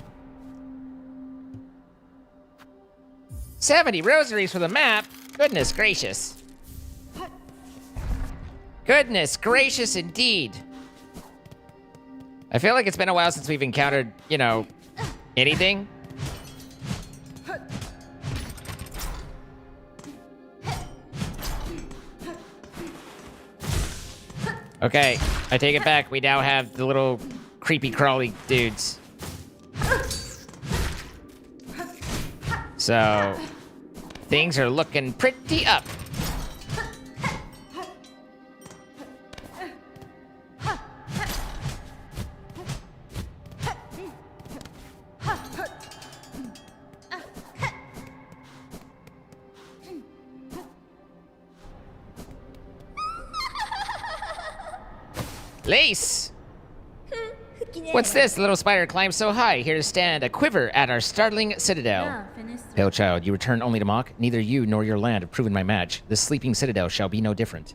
70 rosaries for the map? Goodness gracious. Goodness gracious indeed. I feel like it's been a while since we've encountered, you know, anything. Okay, I take it back. We now have the little creepy crawly dudes. So, things are looking pretty up. Lace! What's this? The little spider climbs so high, here to stand, a quiver at our startling citadel. Yeah, finished. Pale child, you return only to mock? Neither you nor your land have proven my match. This sleeping citadel shall be no different.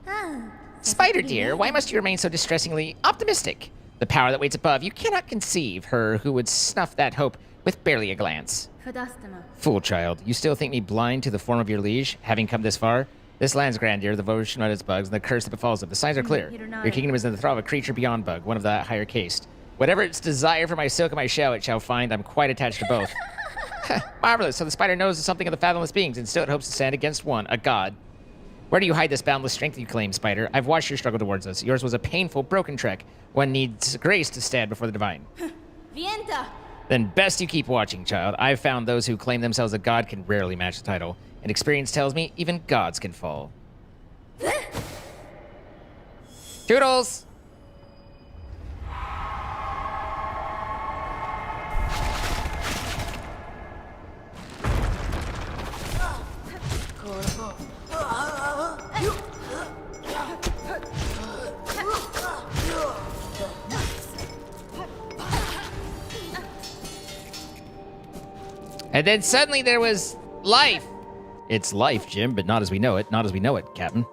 Spider dear, why must you remain so distressingly optimistic? The power that waits above, you cannot conceive her who would snuff that hope with barely a glance. Fadastama. Fool child, you still think me blind to the form of your liege, having come this far? This land's grandeur, the devotion of its bugs, and the curse that befalls it. The signs are clear. Your kingdom is in the thrall of a creature beyond bug, one of the higher caste. Whatever its desire for my silk and my shell, it shall find. I'm quite attached to both. Marvelous. So the spider knows something of the fathomless beings, and still it hopes to stand against one, a god. Where do you hide this boundless strength you claim, spider? I've watched your struggle towards us. Yours was a painful, broken trek. One needs grace to stand before the divine. Vienta. Then best you keep watching, child. I've found those who claim themselves a god can rarely match the title. And experience tells me even gods can fall. Toodles! And then suddenly there was life. It's life, Jim, but not as we know it. Not as we know it, Captain.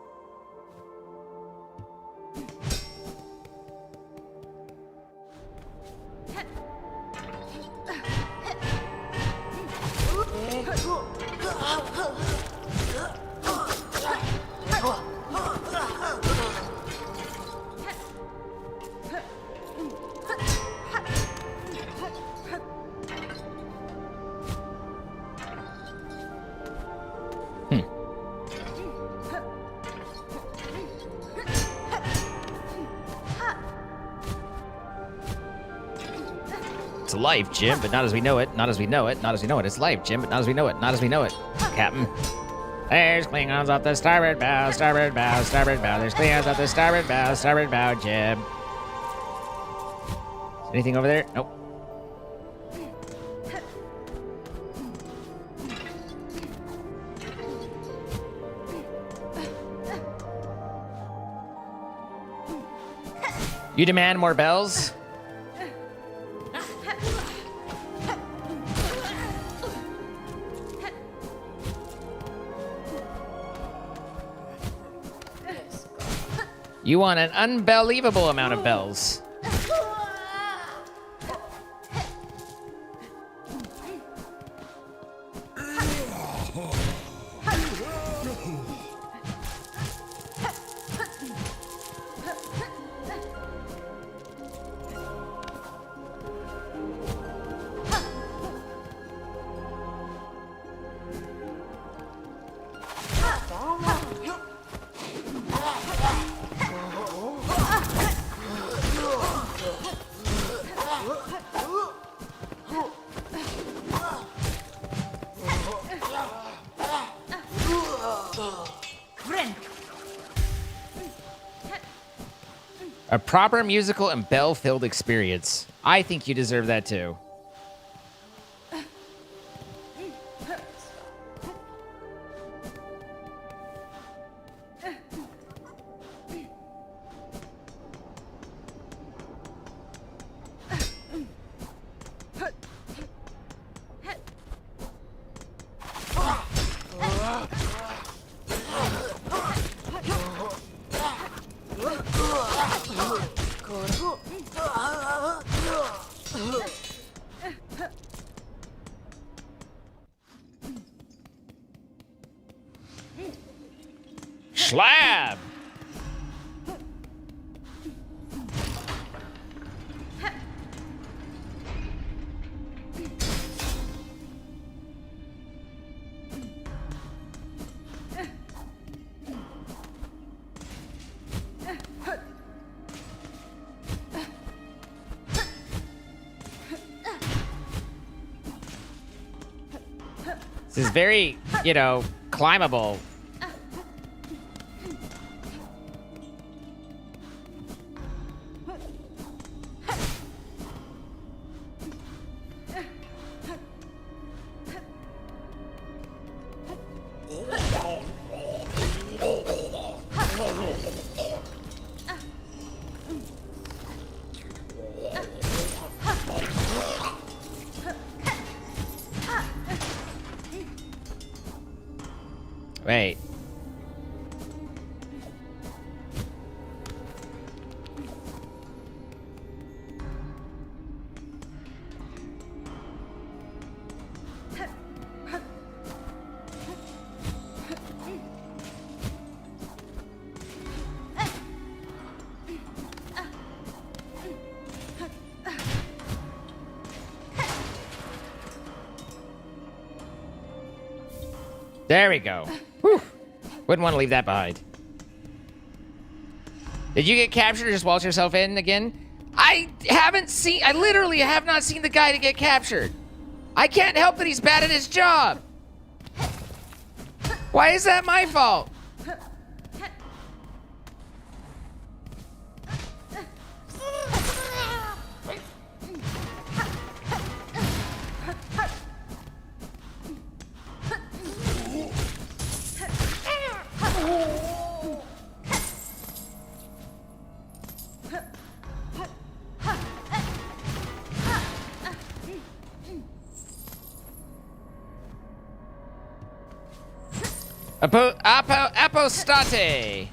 It's life, Jim, but not as we know it. Not as we know it. Not as we know it. It's life, Jim, but not as we know it. Not as we know it, Captain. There's Klingons off the starboard bow, starboard bow, starboard bow. There's Klingons off the starboard bow, Jim. Is anything over there? Nope. You demand more bells? You want an unbelievable amount of bells. A proper musical and bell-filled experience. I think you deserve that too. Slab! This is very, you know, climbable. Wait. There we go. Whew. Wouldn't want to leave that behind. Did you get captured or just waltz yourself in again? I literally have not seen the guy to get captured. I can't help that he's bad at his job. Why is that my fault? Apostate.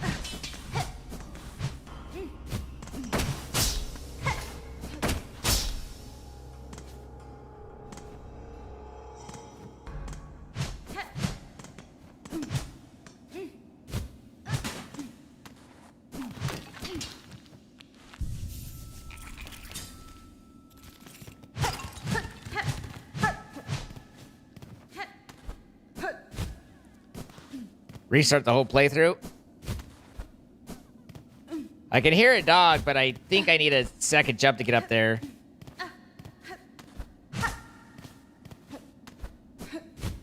Restart the whole playthrough. I can hear a dog, but I think I need a second jump to get up there.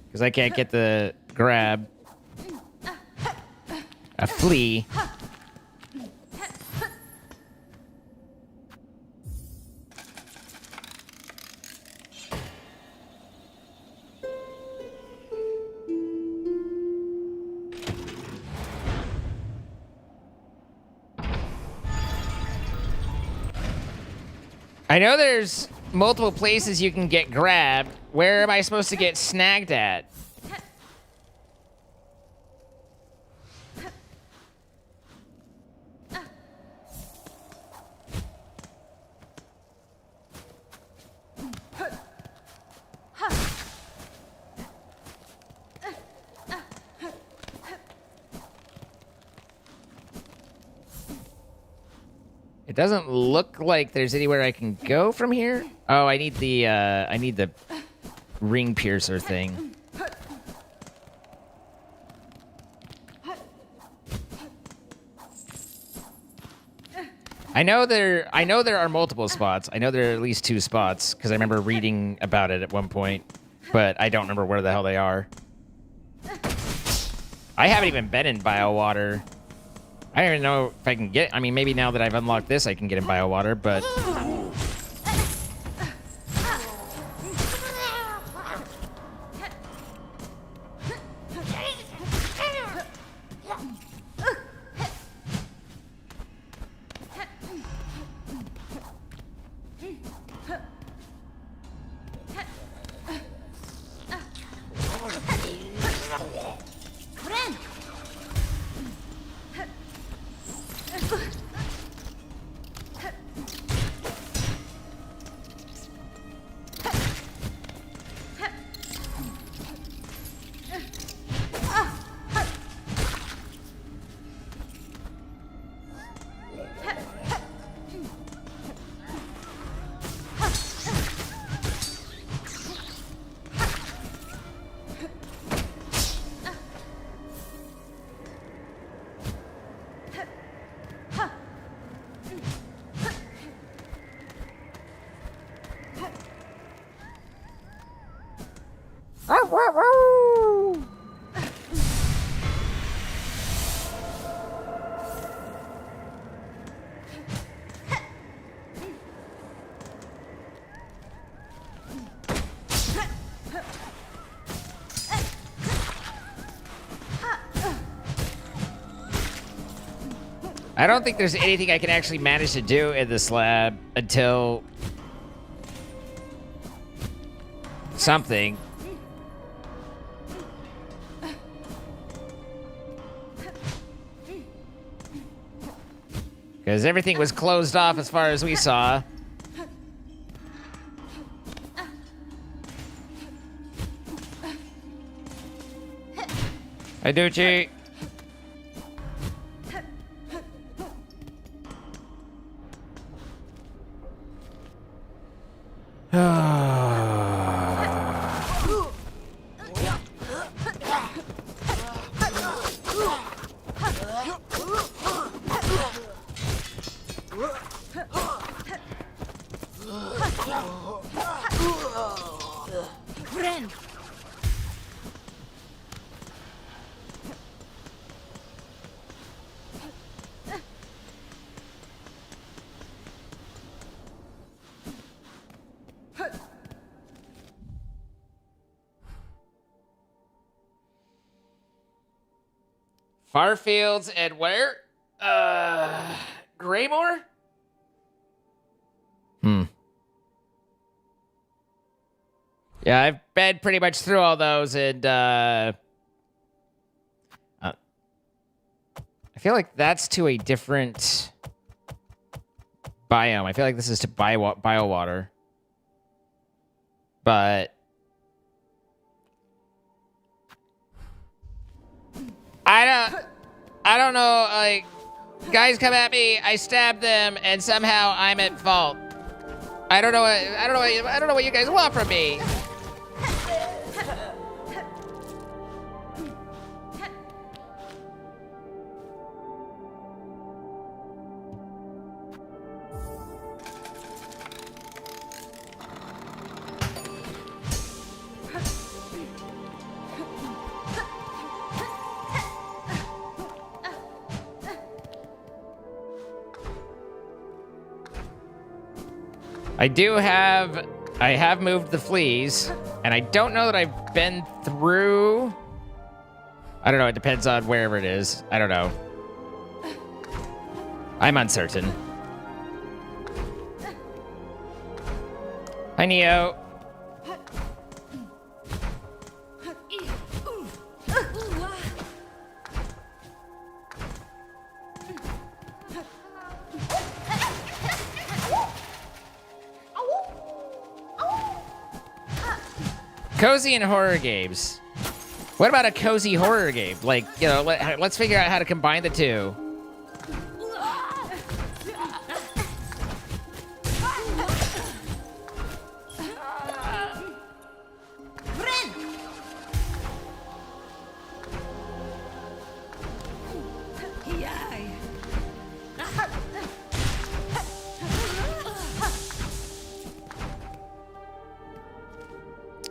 Because I can't get the grab. A flea. I know there's multiple places you can get grabbed. Where am I supposed to get snagged at? It doesn't look like there's anywhere I can go from here. Oh, I need the ring piercer thing. I know there are multiple spots. I know there are at least 2 spots because I remember reading about it at one point, but I don't remember where the hell they are. I haven't even been in BioWater. I don't even know if I can get... I mean, maybe now that I've unlocked this, I can get in BioWater, but... I don't think there's anything I can actually manage to do in this lab until something. Because everything was closed off as far as we saw. Hi, Ducci. Farfields and where? Graymore? Yeah, I've been pretty much through all those, and I feel like that's to a different biome. I feel like this is to biowater. But I don't know, like, guys come at me, I stab them, and somehow I'm at fault. I don't know what you guys want from me. I have moved the fleas, and I don't know that I've been through. I don't know, it depends on wherever it is. I don't know. I'm uncertain. Hi, Neo. Cozy and horror games. What about a cozy horror game? Like, you know, let's figure out how to combine the two.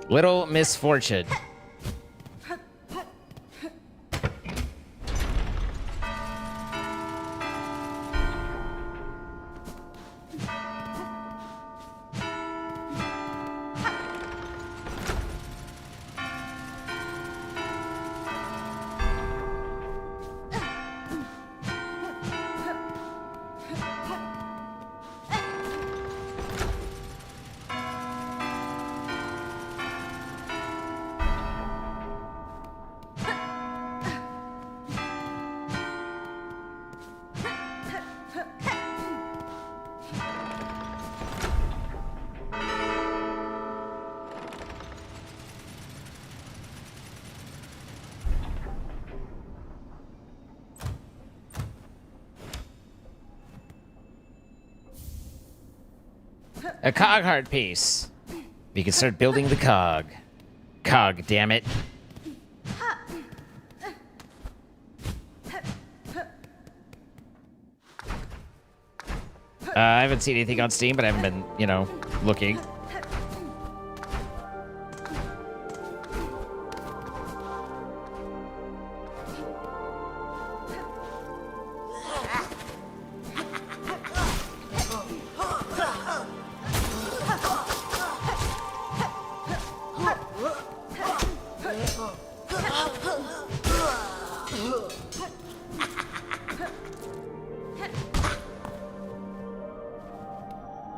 Little misfortune. A cog heart piece. We can start building the cog. Cog, damn it. I haven't seen anything on Steam, but I haven't been, you know, looking.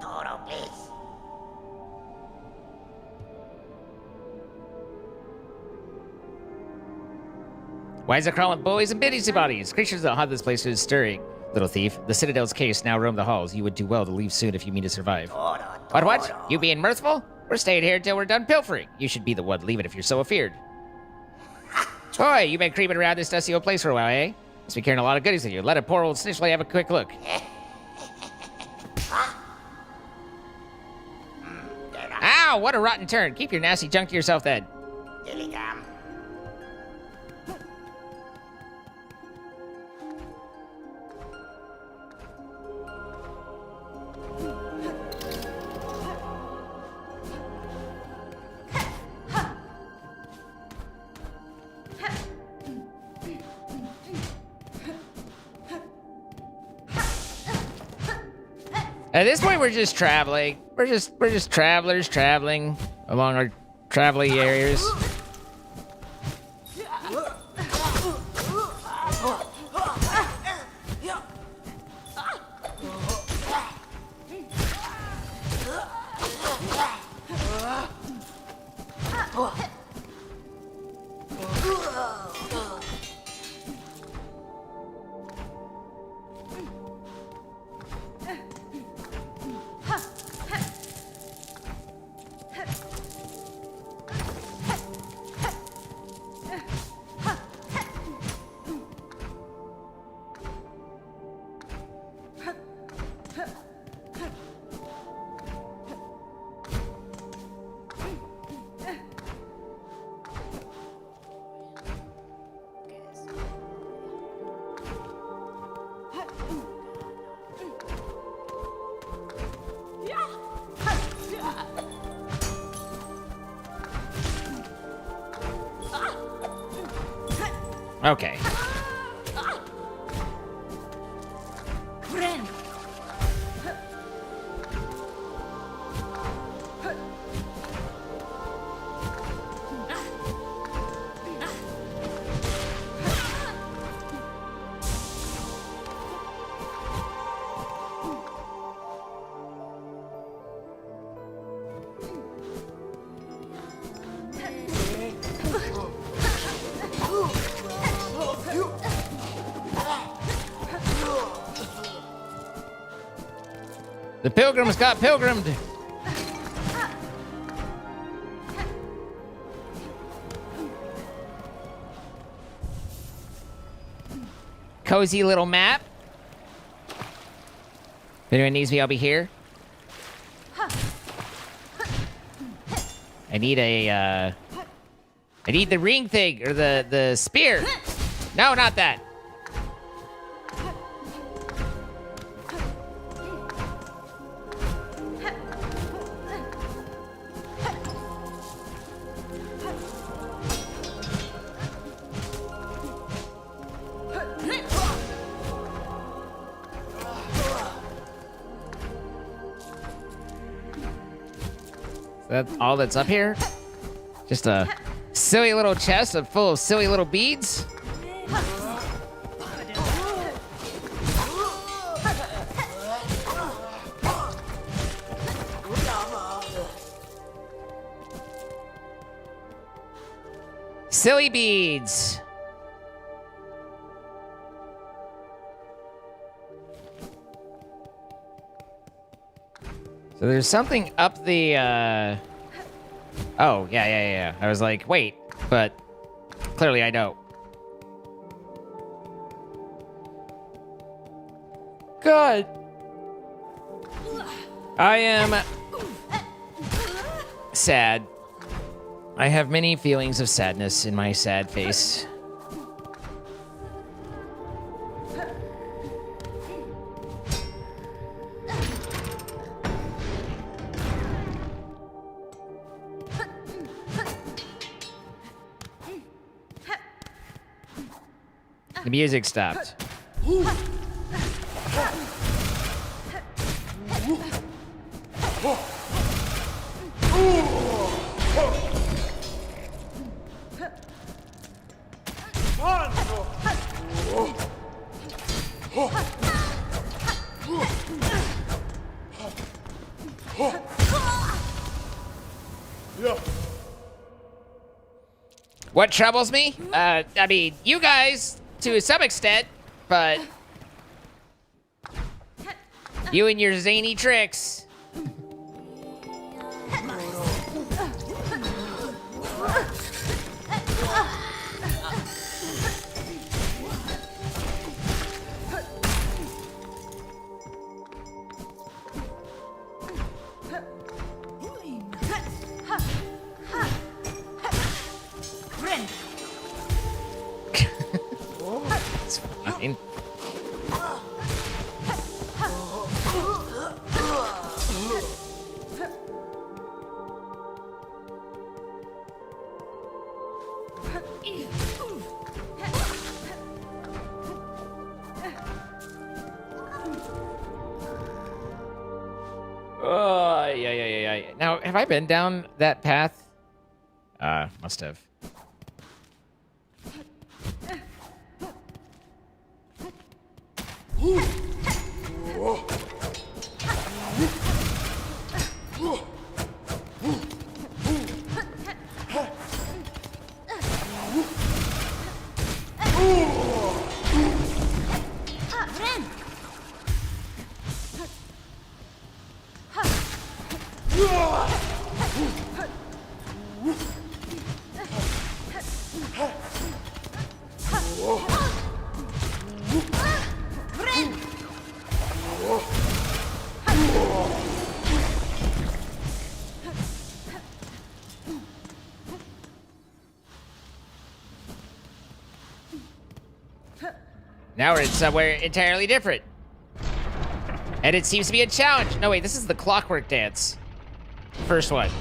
Toro, please. Why is it crawling bullies and bitty bodies? Creatures that haunt this place is stirring. Little thief, the Citadel's case now roam the halls. You would do well to leave soon if you mean to survive. What? You being mirthful? We're staying here until we're done pilfering. You should be the one leaving if you're so afeared. Boy, you've been creeping around this dusty old place for a while, eh? Must be carrying a lot of goodies with you. Let a poor old snitchly have a quick look. Ow, what a rotten turn. Keep your nasty junk to yourself then. At this point, we're just traveling. We're just travelers traveling along our traveling areas. Okay. The pilgrims got pilgrimed. Cozy little map. If anyone needs me, I'll be here. I need a, I need the ring thing, or the spear. No, not that. That's all that's up here? Just a silly little chest full of silly little beads? Silly beads. So there's something up the, Oh, yeah. I was like, wait, but clearly I don't. Good. I am sad. I have many feelings of sadness in my sad face. The music stopped. What troubles me? I mean, you guys, to some extent, but you and your zany tricks. It's fine. Oh, yeah. Now, have I been down that path? Must have. Now we're in somewhere entirely different. And it seems to be a challenge. No, wait, this is the clockwork dance. First one.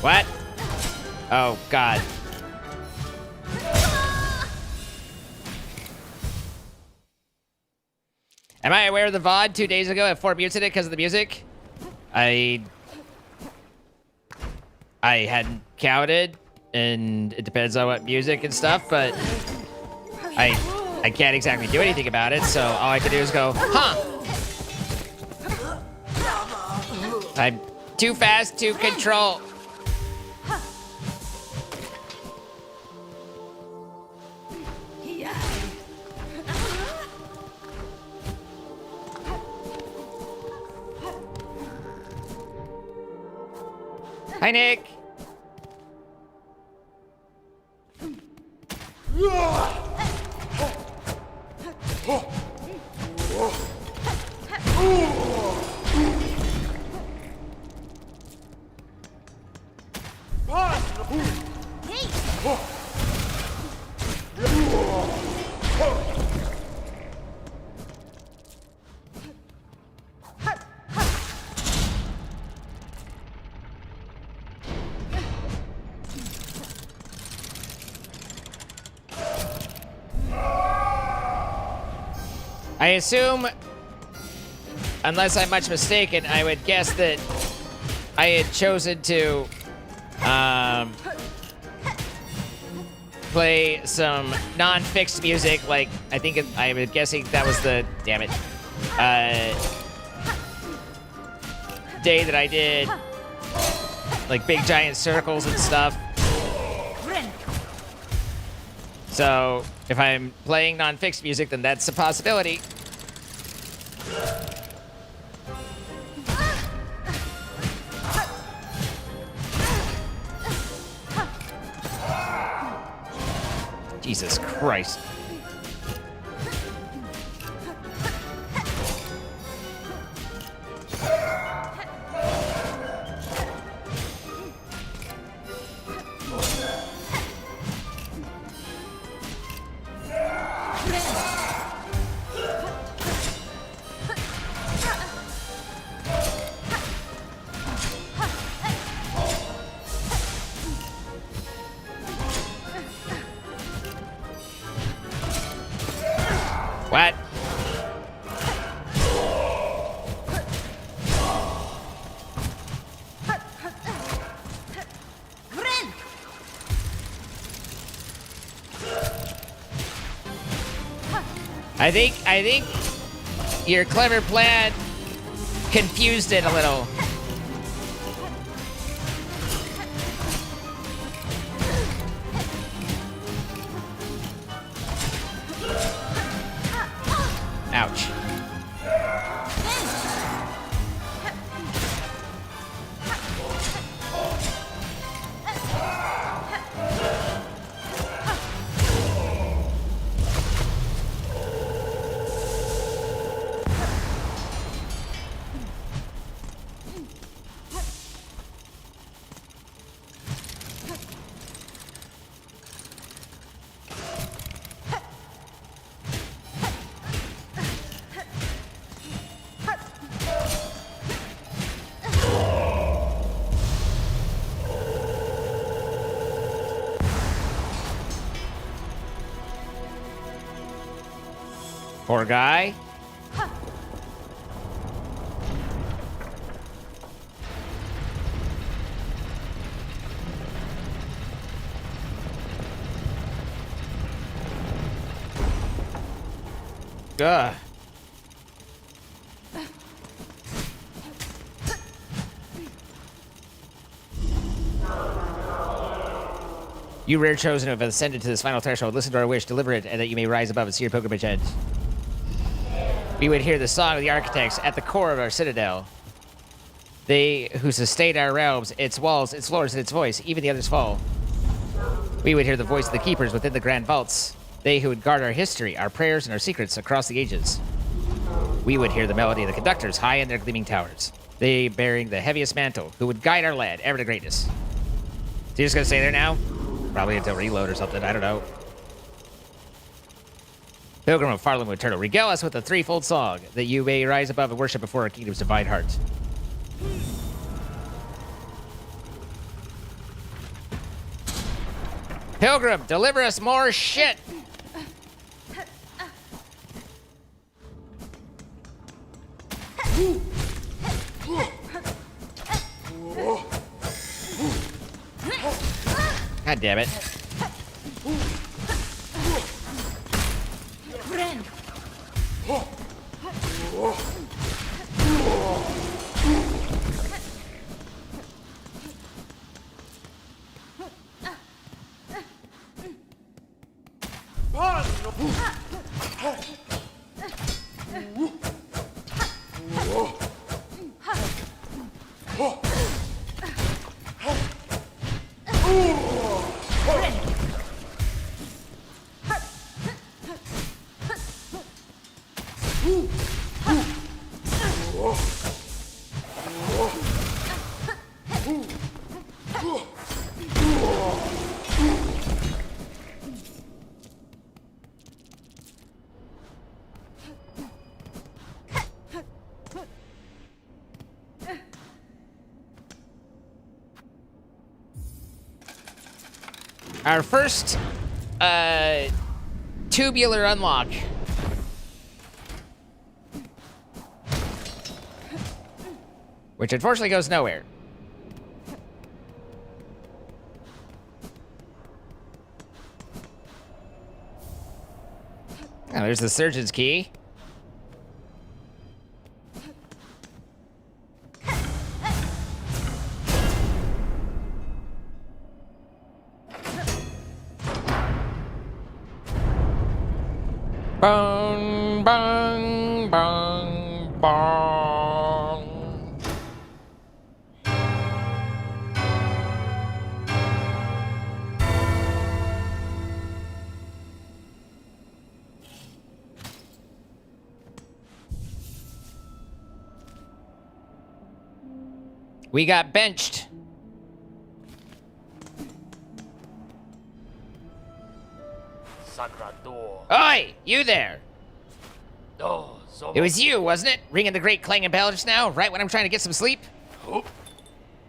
What? Oh, God. Am I aware of the VOD 2 days ago at 4 muted it because of the music? I hadn't counted, and it depends on what music and stuff, but I can't exactly do anything about it, so all I can do is go, huh? I'm too fast to control. Hi, Nick. I assume, unless I'm much mistaken, I would guess that I had chosen to play some non-fixed music, like, I was guessing that was the, damn it, day that I did, like, big giant circles and stuff. So, if I'm playing non-fixed music, then that's a possibility. Jesus Christ. What? I think your clever plan confused it a little. Ouch. Poor guy. Ugh. You rare chosen who have ascended to this final threshold, listen to our wish, deliver it, and that you may rise above and see your pilgrimage end. We would hear the song of the architects at the core of our citadel. They who sustain our realms, its walls, its floors, and its voice, even the others fall. We would hear the voice of the keepers within the grand vaults. They who would guard our history, our prayers, and our secrets across the ages. We would hear the melody of the conductors high in their gleaming towers. They bearing the heaviest mantle, who would guide our lad ever to greatness. So you're just gonna stay there now? Probably until reload or something, I don't know. Pilgrim of Farlandwood Turtle, regale us with a threefold song, that you may rise above and worship before our kingdom's divine heart. Pilgrim, deliver us more shit! God damn it. Our first tubular unlock. Which unfortunately goes nowhere. Oh, there's the surgeon's key. Bong, bong, bong, bong. We got benched. Sagrador. Oi, you there. Oh, so. It was you, wasn't it? Ringing the great clanging bell just now, right when I'm trying to get some sleep? Oh,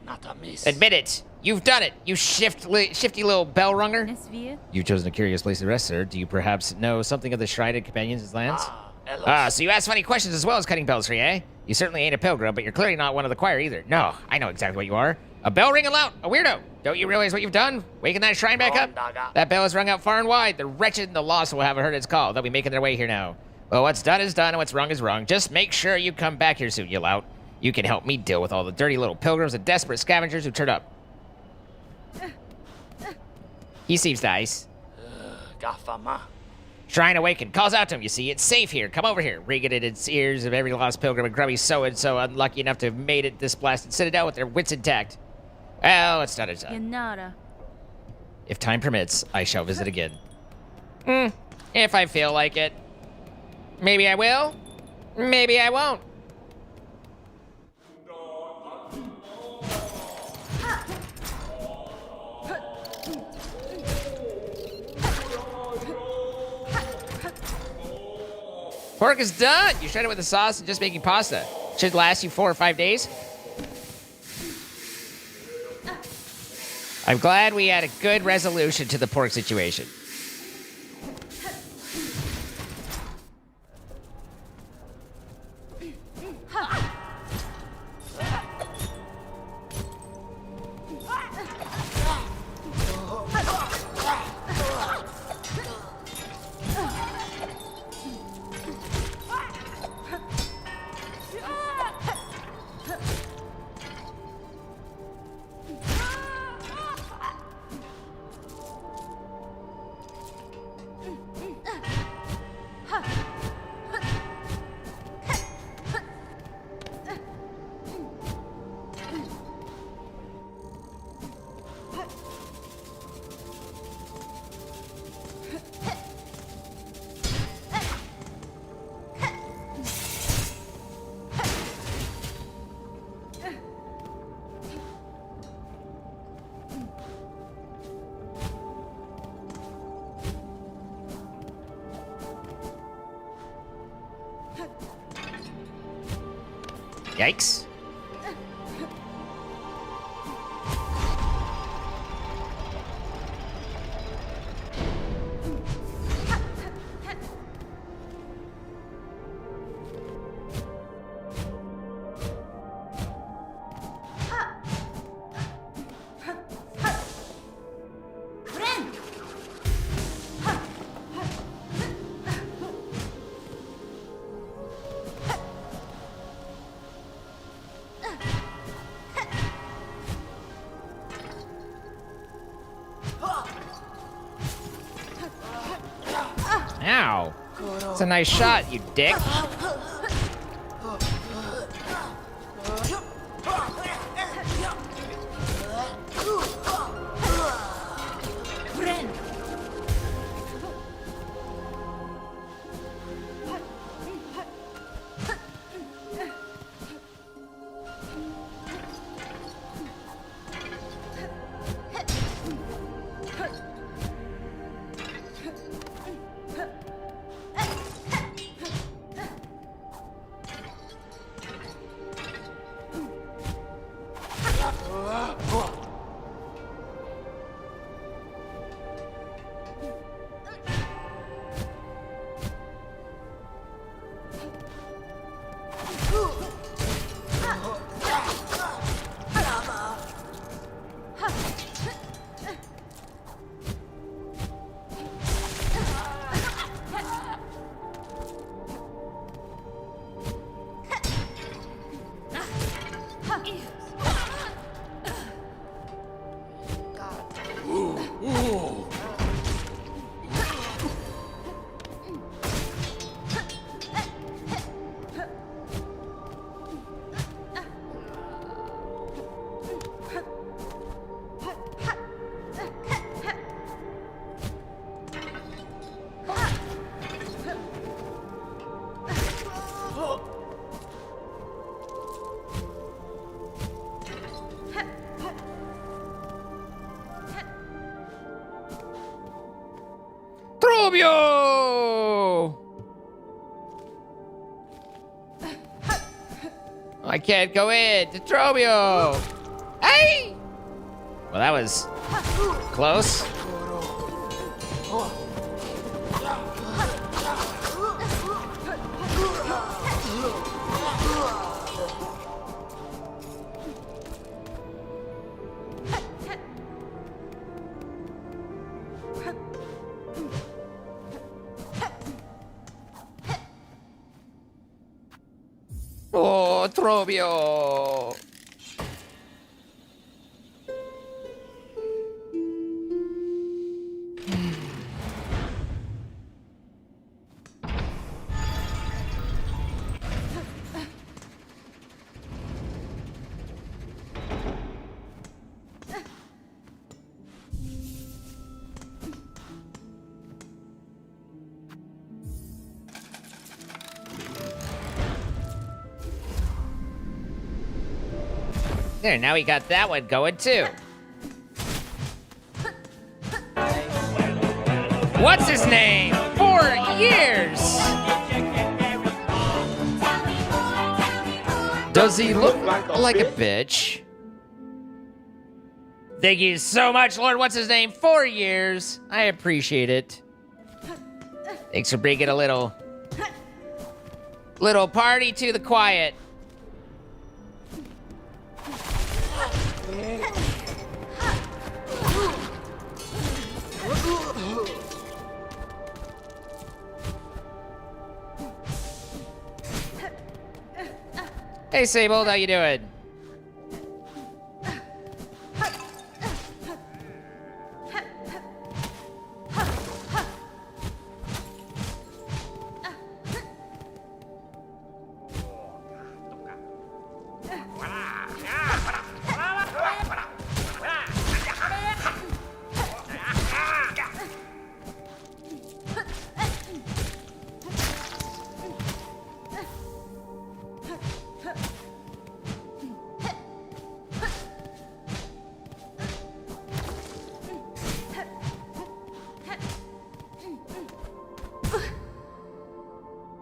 not a miss. Admit it. You've done it, you shifty little bell runger. Nesvia? You've chosen a curious place to rest, sir. Do you perhaps know something of the shrouded companions' lands? Elos. So you ask funny questions as well as cutting bells for you, eh? You certainly ain't a pilgrim, but you're clearly not one of the choir either. No, I know exactly what you are. A bell ringing loud, a weirdo. Don't you realize what you've done? Waking that shrine back up? That bell has rung out far and wide. The wretched and the lost will have heard its call. They'll be making their way here now. Well, what's done is done, and what's wrong is wrong. Just make sure you come back here soon, you lout. You can help me deal with all the dirty little pilgrims and desperate scavengers who turn up. He seems nice. Gafama. Shrine awakened. Calls out to him, you see. It's safe here. Come over here. Ring it in its ears of every lost pilgrim and grubby so unlucky enough to have made it this blasted citadel with their wits intact. Well, it's done, it's done. Yanara. If time permits, I shall visit again. If I feel like it. Maybe I will. Maybe I won't. Pork is done. You shred it with the sauce and just making pasta. Should last you 4 or 5 days. I'm glad we had a good resolution to the pork situation. Yikes. Ow. It's a nice shot, you dick. Trobio! I can't go in to Trobio. Hey! Well, that was close. Oh, Trobio! There, now we got that one going too. What's his name? 4 years! Does he look like a bitch? Thank you so much, Lord. What's his name? 4 years. I appreciate it. Thanks for bringing a little party to the quiet. Hey, Sable, how you doing?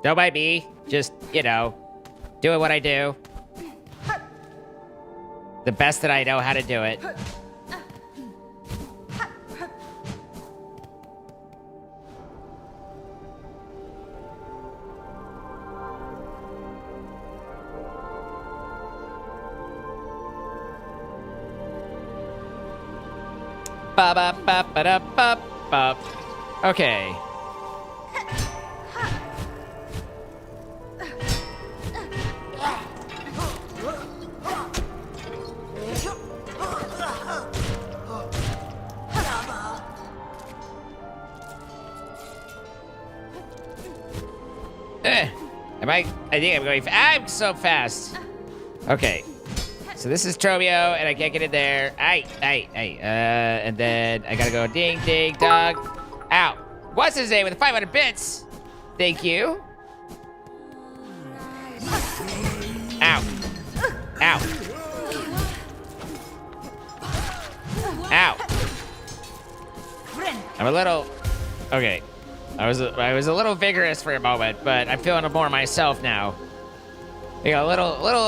Don't mind me. Just, you know, doing what I do. The best that I know how to do it. Ba ba ba ba da ba ba. Okay. I think I'm going. I'm so fast. Okay. So this is Trobio, and I can't get in there. And then I gotta go ding, ding, dog. Ow. What's his name with 500 bits? Thank you. Ow. Ow. Ow. I'm a little... Okay. I was a little vigorous for a moment, but I'm feeling more myself now. You know, a little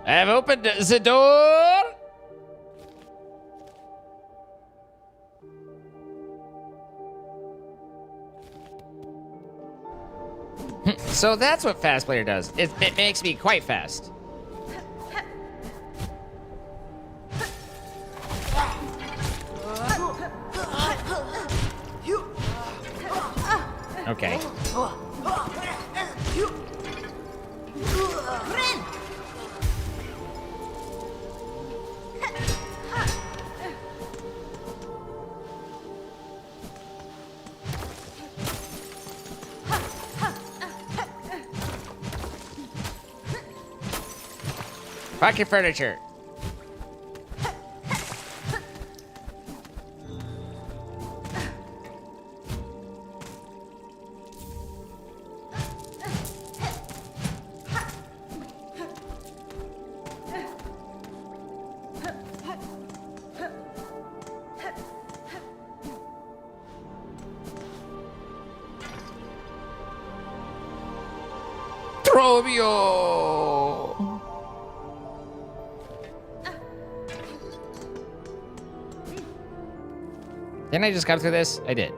I have opened the door. So that's what Fast Player does. It makes me quite fast. Okay. Pocket furniture. Trobio. Didn't I just come through this? I did.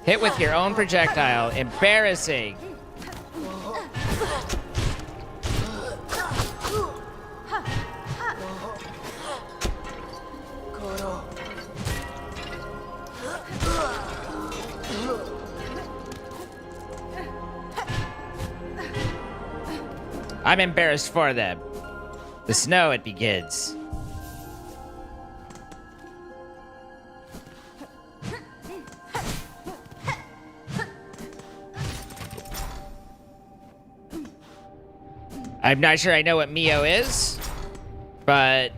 Hit with your own projectile. Embarrassing. I'm embarrassed for them. The snow, it begins. I'm not sure I know what Mio is, but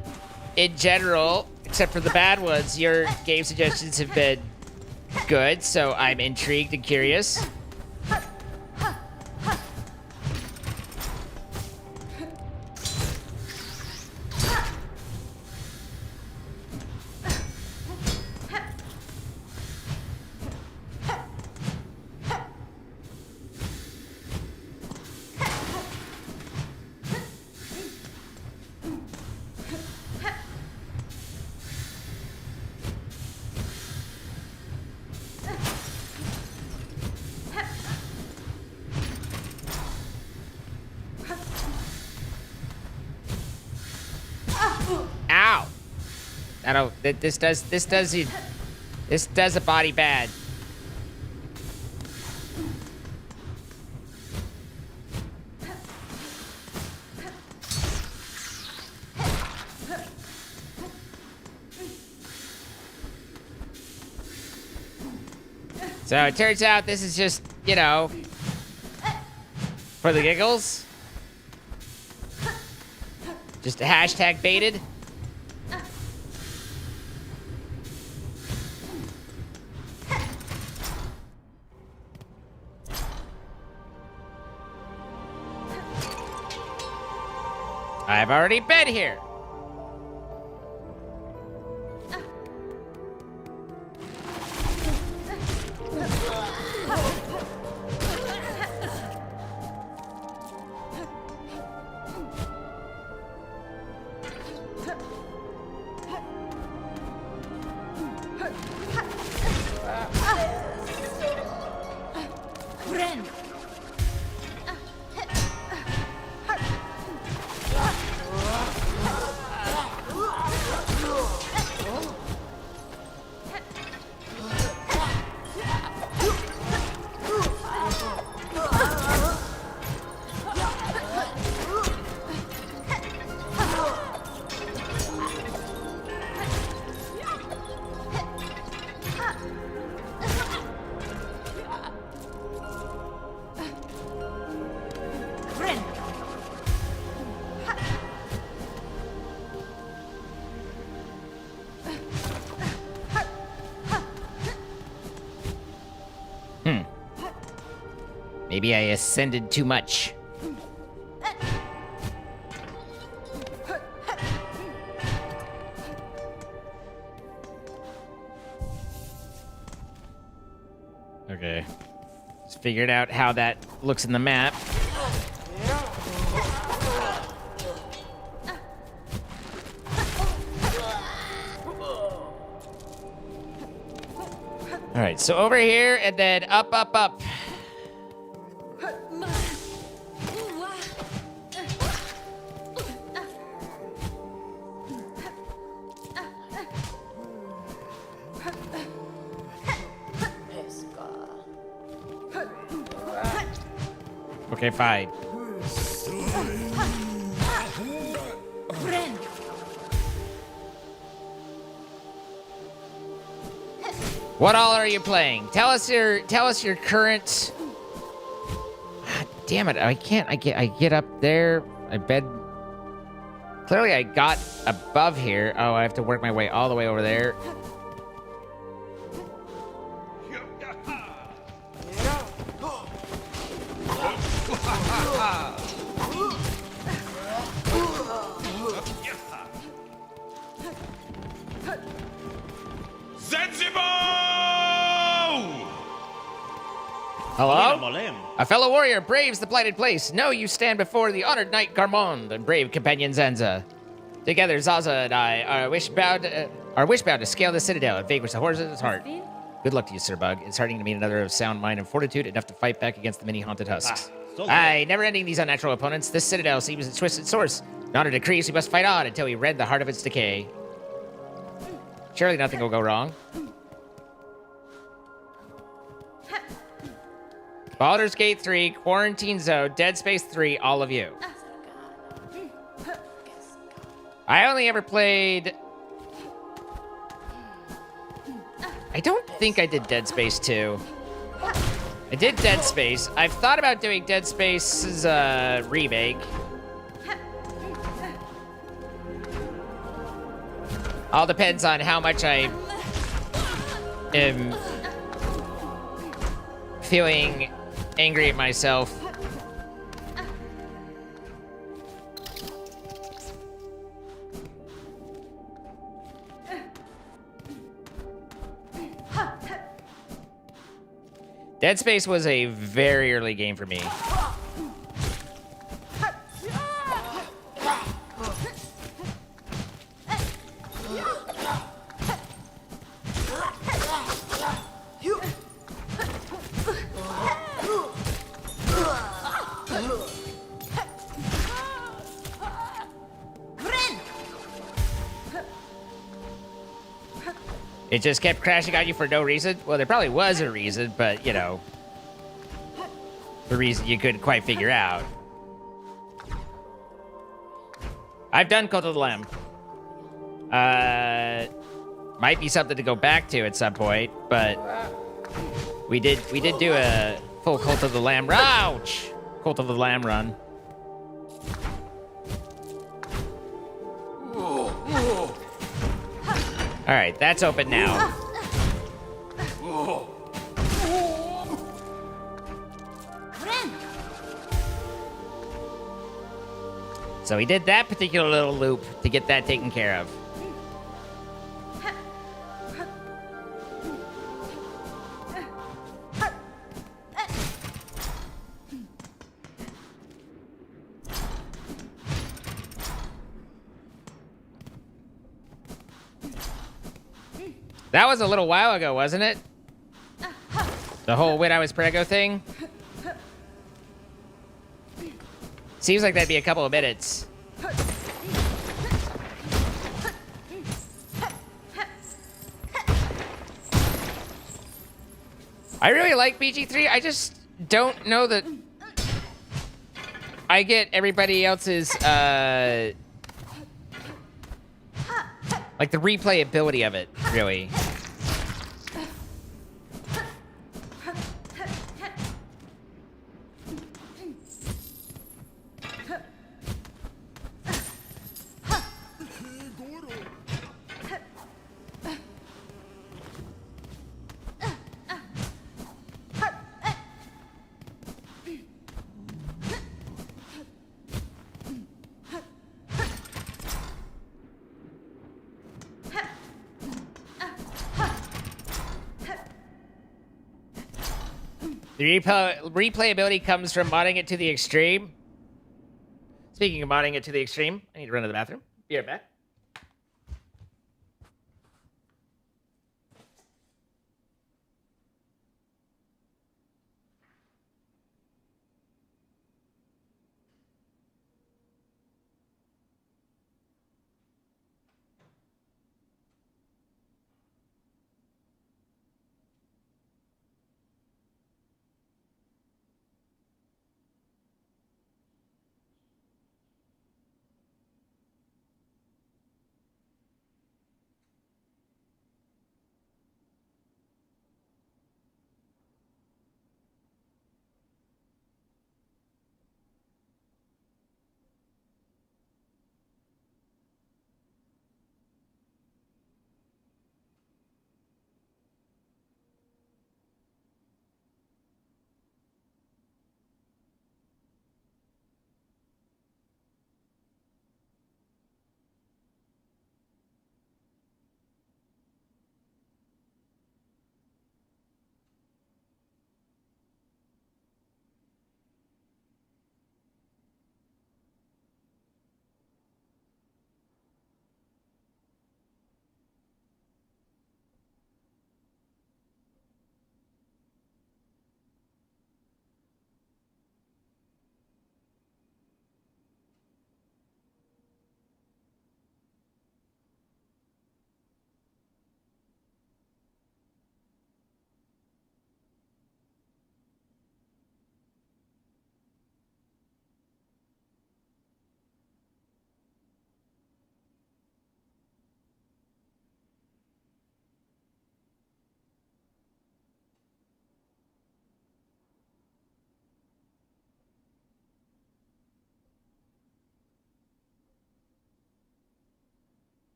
in general, except for the bad ones, your game suggestions have been good, so I'm intrigued and curious. Ow! I don't. This does a body bad. So it turns out this is just, you know, for the giggles. Just a hashtag baited. I've already been here. Maybe I ascended too much. Okay. Just figured out how that looks in the map. All right, so over here and then up, up, up. Okay, fine. What all are you playing? Tell us your current. Ah, damn it! I can't. I get up there. I bed. Clearly, I got above here. Oh, I have to work my way all the way over there. Hello? A fellow warrior braves the blighted place. No, you stand before the honored knight Garmond and brave companion Zenza. Together, Zaza and I are wishbound to scale the citadel and vanquish the horrors of his heart. Good luck to you, Sir Bug. It's heartening to meet another of sound mind and fortitude enough to fight back against the many haunted husks. Aye, never ending these unnatural opponents. This citadel seems its twisted source. In order to decrease, we must fight on until we rend the heart of its decay. Surely nothing will go wrong. Baldur's Gate 3, Quarantine Zone, Dead Space 3, all of you. I only ever played... I don't think I did Dead Space 2. I did Dead Space. I've thought about doing Dead Space's remake. All depends on how much I am feeling angry at myself. Dead Space was a very early game for me. It just kept crashing on you for no reason? Well, there probably was a reason, but, you know, the reason you couldn't quite figure out. I've done Cult of the Lamb. Might be something to go back to at some point, but we did do a full Cult of the Lamb. Ouch! Cult of the Lamb run. All right, that's open now. So we did that particular little loop to get that taken care of. That was a little while ago, wasn't it? The whole When I Was Prego thing? Seems like that'd be a couple of minutes. I really like BG3. I just don't know that I get everybody else's, like the replayability of it, really. The replayability comes from modding it to the extreme. Speaking of modding it to the extreme, I need to run to the bathroom. Be right back.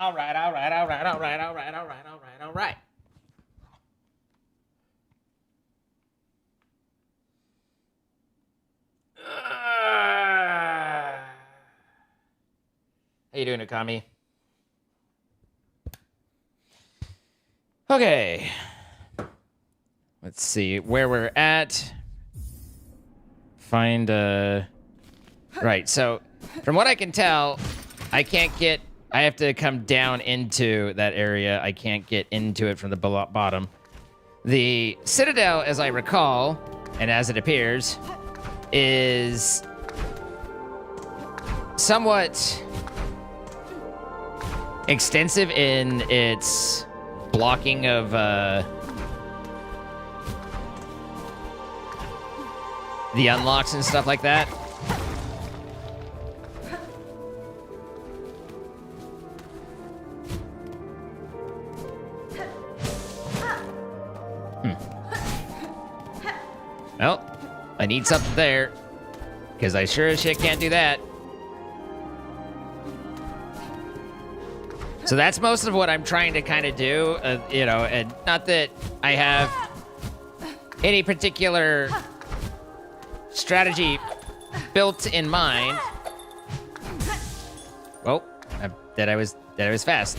All right, all right, all right, all right, all right, all right, all right, all right. How you doing, Akami? Okay. Let's see where we're at. Find right, so from what I can tell, I have to come down into that area. I can't get into it from the bottom. The Citadel, as I recall, and as it appears, is somewhat extensive in its blocking of the unlocks and stuff like that. Well, I need something there, because I sure as shit can't do that. So that's most of what I'm trying to kind of do, you know, and not that I have any particular strategy built in mind. Well, that I was fast.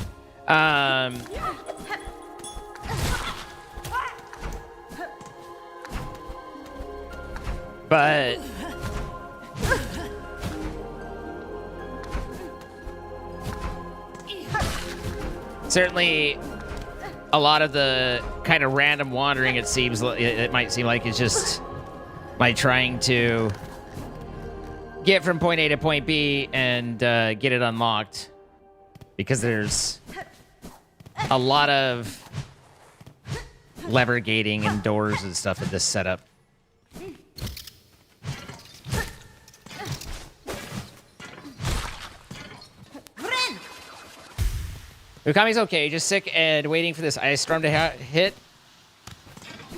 But certainly a lot of the kind of random wandering, it might seem like it's just my trying to get from point A to point B and get it unlocked, because there's a lot of lever gating and doors and stuff in this setup. Ukami's okay, just sick and waiting for this ice storm to hit.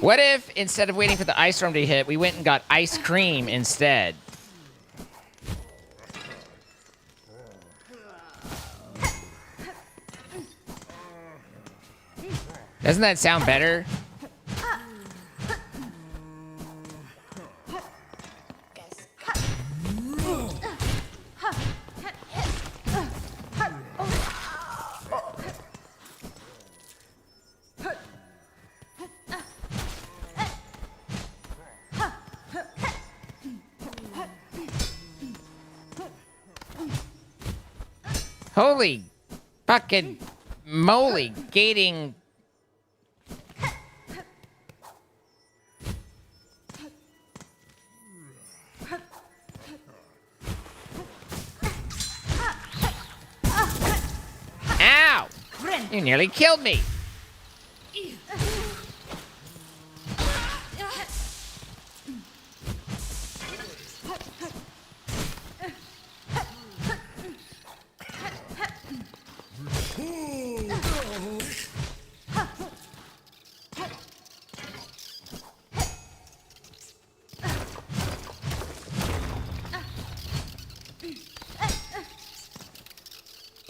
What if, instead of waiting for the ice storm to hit, we went and got ice cream instead? Doesn't that sound better? Holy fucking moly, gating. Ow! You nearly killed me.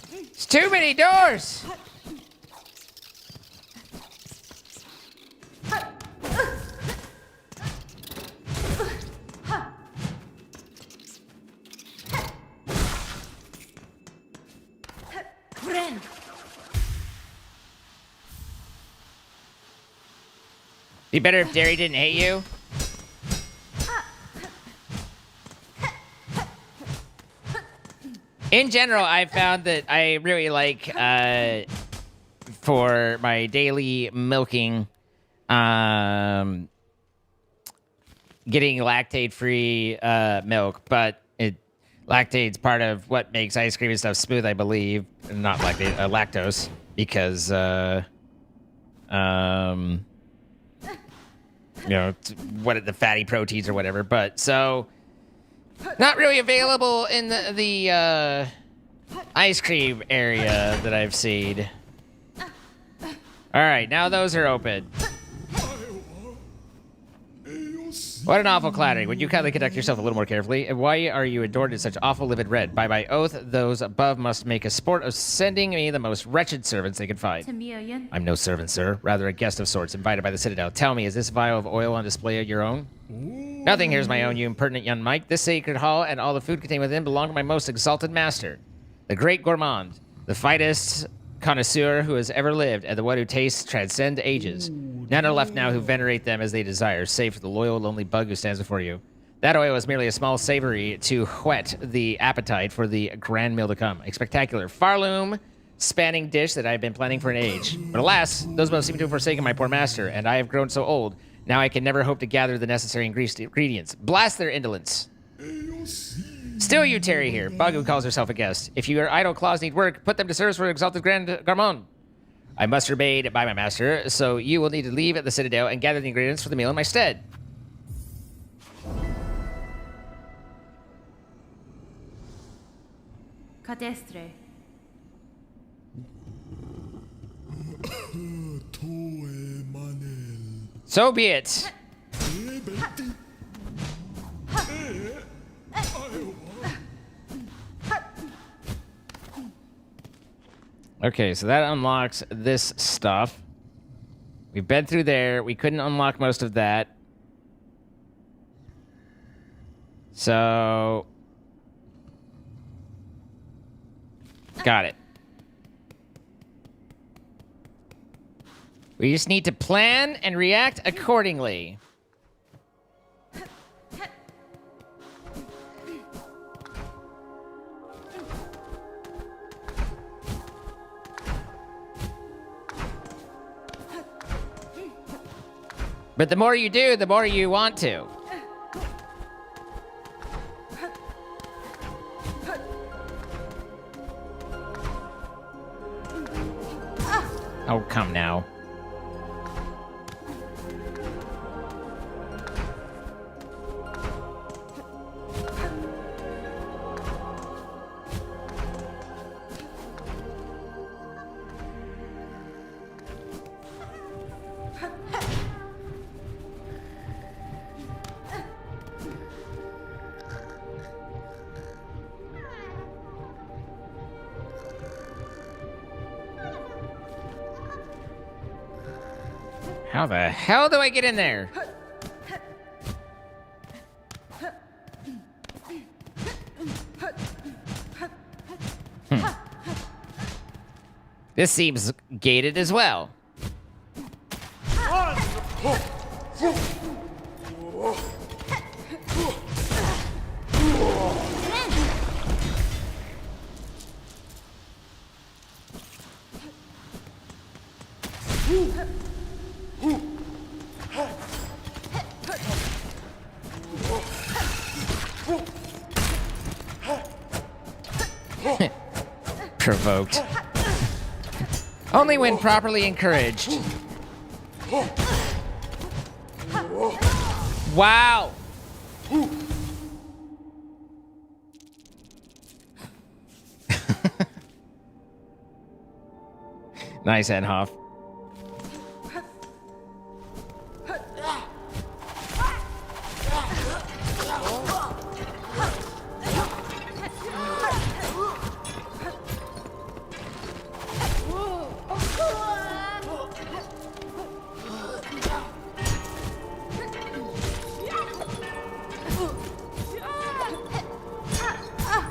It's too many doors. Be better if Derry didn't hate you. In general, I've found that I really like, for my daily milking, getting lactate-free milk, but lactate's part of what makes ice cream and stuff smooth, I believe. Not lactate, lactose, because, you know, what the fatty proteins or whatever. But so, not really available in the ice cream area that I've seen. All right, now those are open. What an awful clattering. Would you kindly conduct yourself a little more carefully? And why are you adorned in such awful livid red? By my oath, those above must make a sport of sending me the most wretched servants they can find. I'm no servant, sir. Rather a guest of sorts, invited by the Citadel. Tell me, is this vial of oil on display your own? Nothing here is my own, you impertinent young Mike. This sacred hall and all the food contained within belong to my most exalted master, the great gourmand, the finest connoisseur who has ever lived, and the one who tastes transcend ages. None are left now who venerate them as they desire, save for the loyal, lonely bug who stands before you. That oil is merely a small savory to whet the appetite for the grand meal to come. A spectacular farloom spanning dish that I have been planning for an age. But alas, those both seem to have forsaken my poor master, and I have grown so old, now I can never hope to gather the necessary ingredients. Blast their indolence. Still you tarry here, bug who calls herself a guest. If your idle claws need work, put them to service for exalted grand gourmand. I must be obeyed by my master, so you will need to leave at the Citadel and gather the ingredients for the meal in my stead. Cadestre. So be it. Okay, so that unlocks this stuff. We've been through there. We couldn't unlock most of that. So... got it. We just need to plan and react accordingly. But the more you do, the more you want to. Oh, come now. How the hell do I get in there? This seems gated as well. Provoked. Only when properly encouraged. Wow. Nice, Enhoff.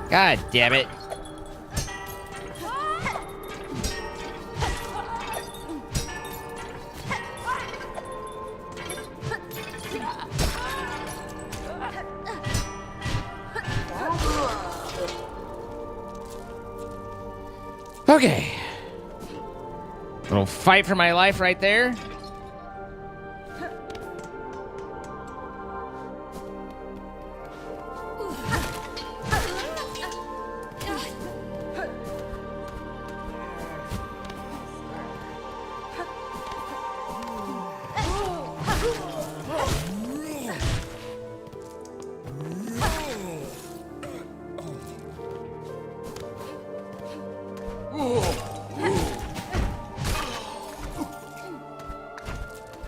God damn it. Okay. Little fight for my life right there.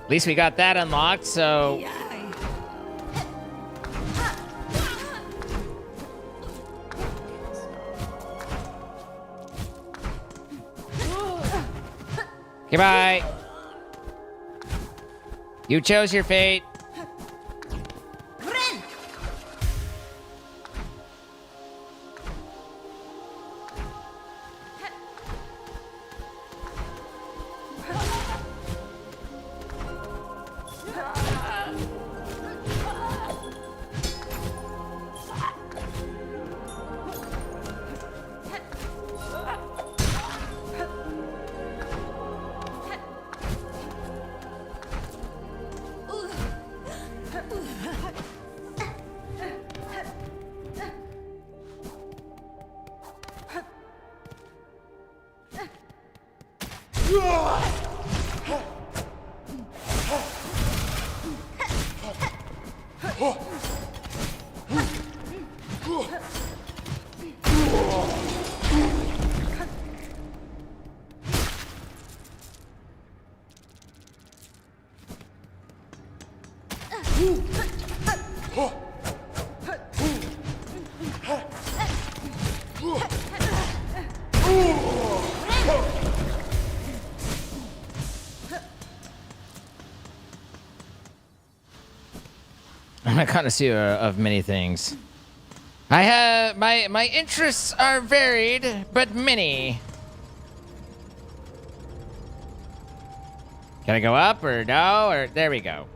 At least we got that unlocked, so... Goodbye. You chose your fate. I'm a connoisseur of many things. I have my interests are varied, but many. Can I go up or no? Or there we go.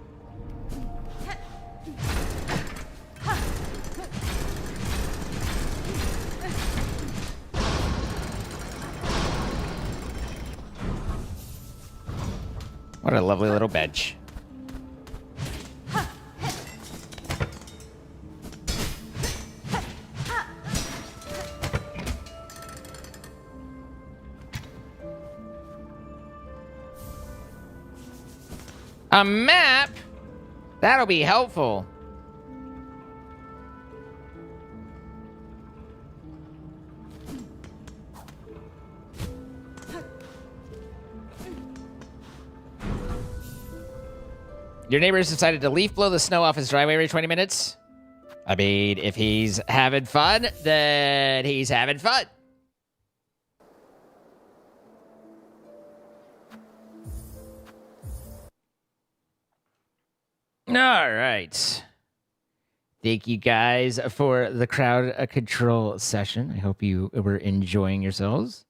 What a lovely little bench. A map? That'll be helpful. Your neighbor's decided to leaf blow the snow off his driveway every 20 minutes? I mean, if he's having fun, then he's having fun. All right. Thank you guys for the crowd control session. I hope you were enjoying yourselves.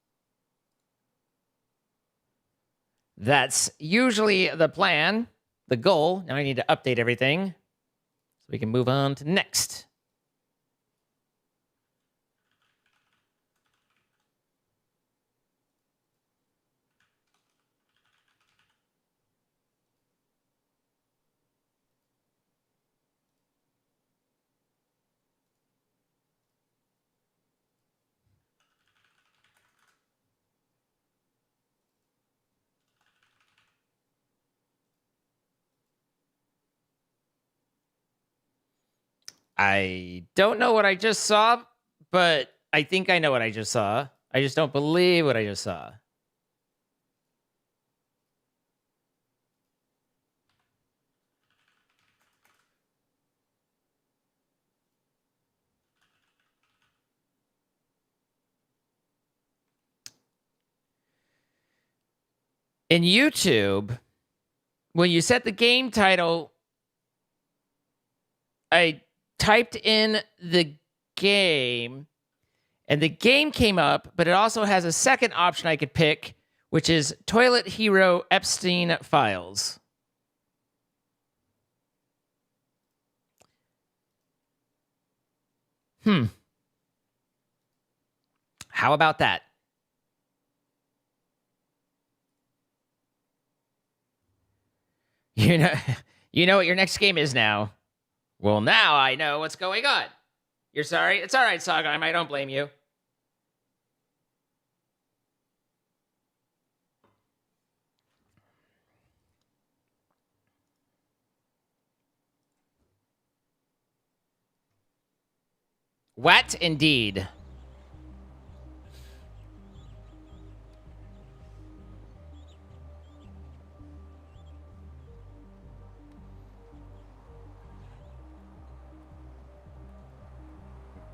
That's usually the plan, the goal. Now I need to update everything so we can move on to next. I don't know what I just saw, but I think I know what I just saw. I just don't believe what I just saw. In YouTube, when you set the game title, I typed in the game, and the game came up, but it also has a second option I could pick, which is Toilet Hero Epstein Files. How about that? You know what your next game is now. Well, now I know what's going on. You're sorry? It's all right, Sogheim. I don't blame you. What indeed?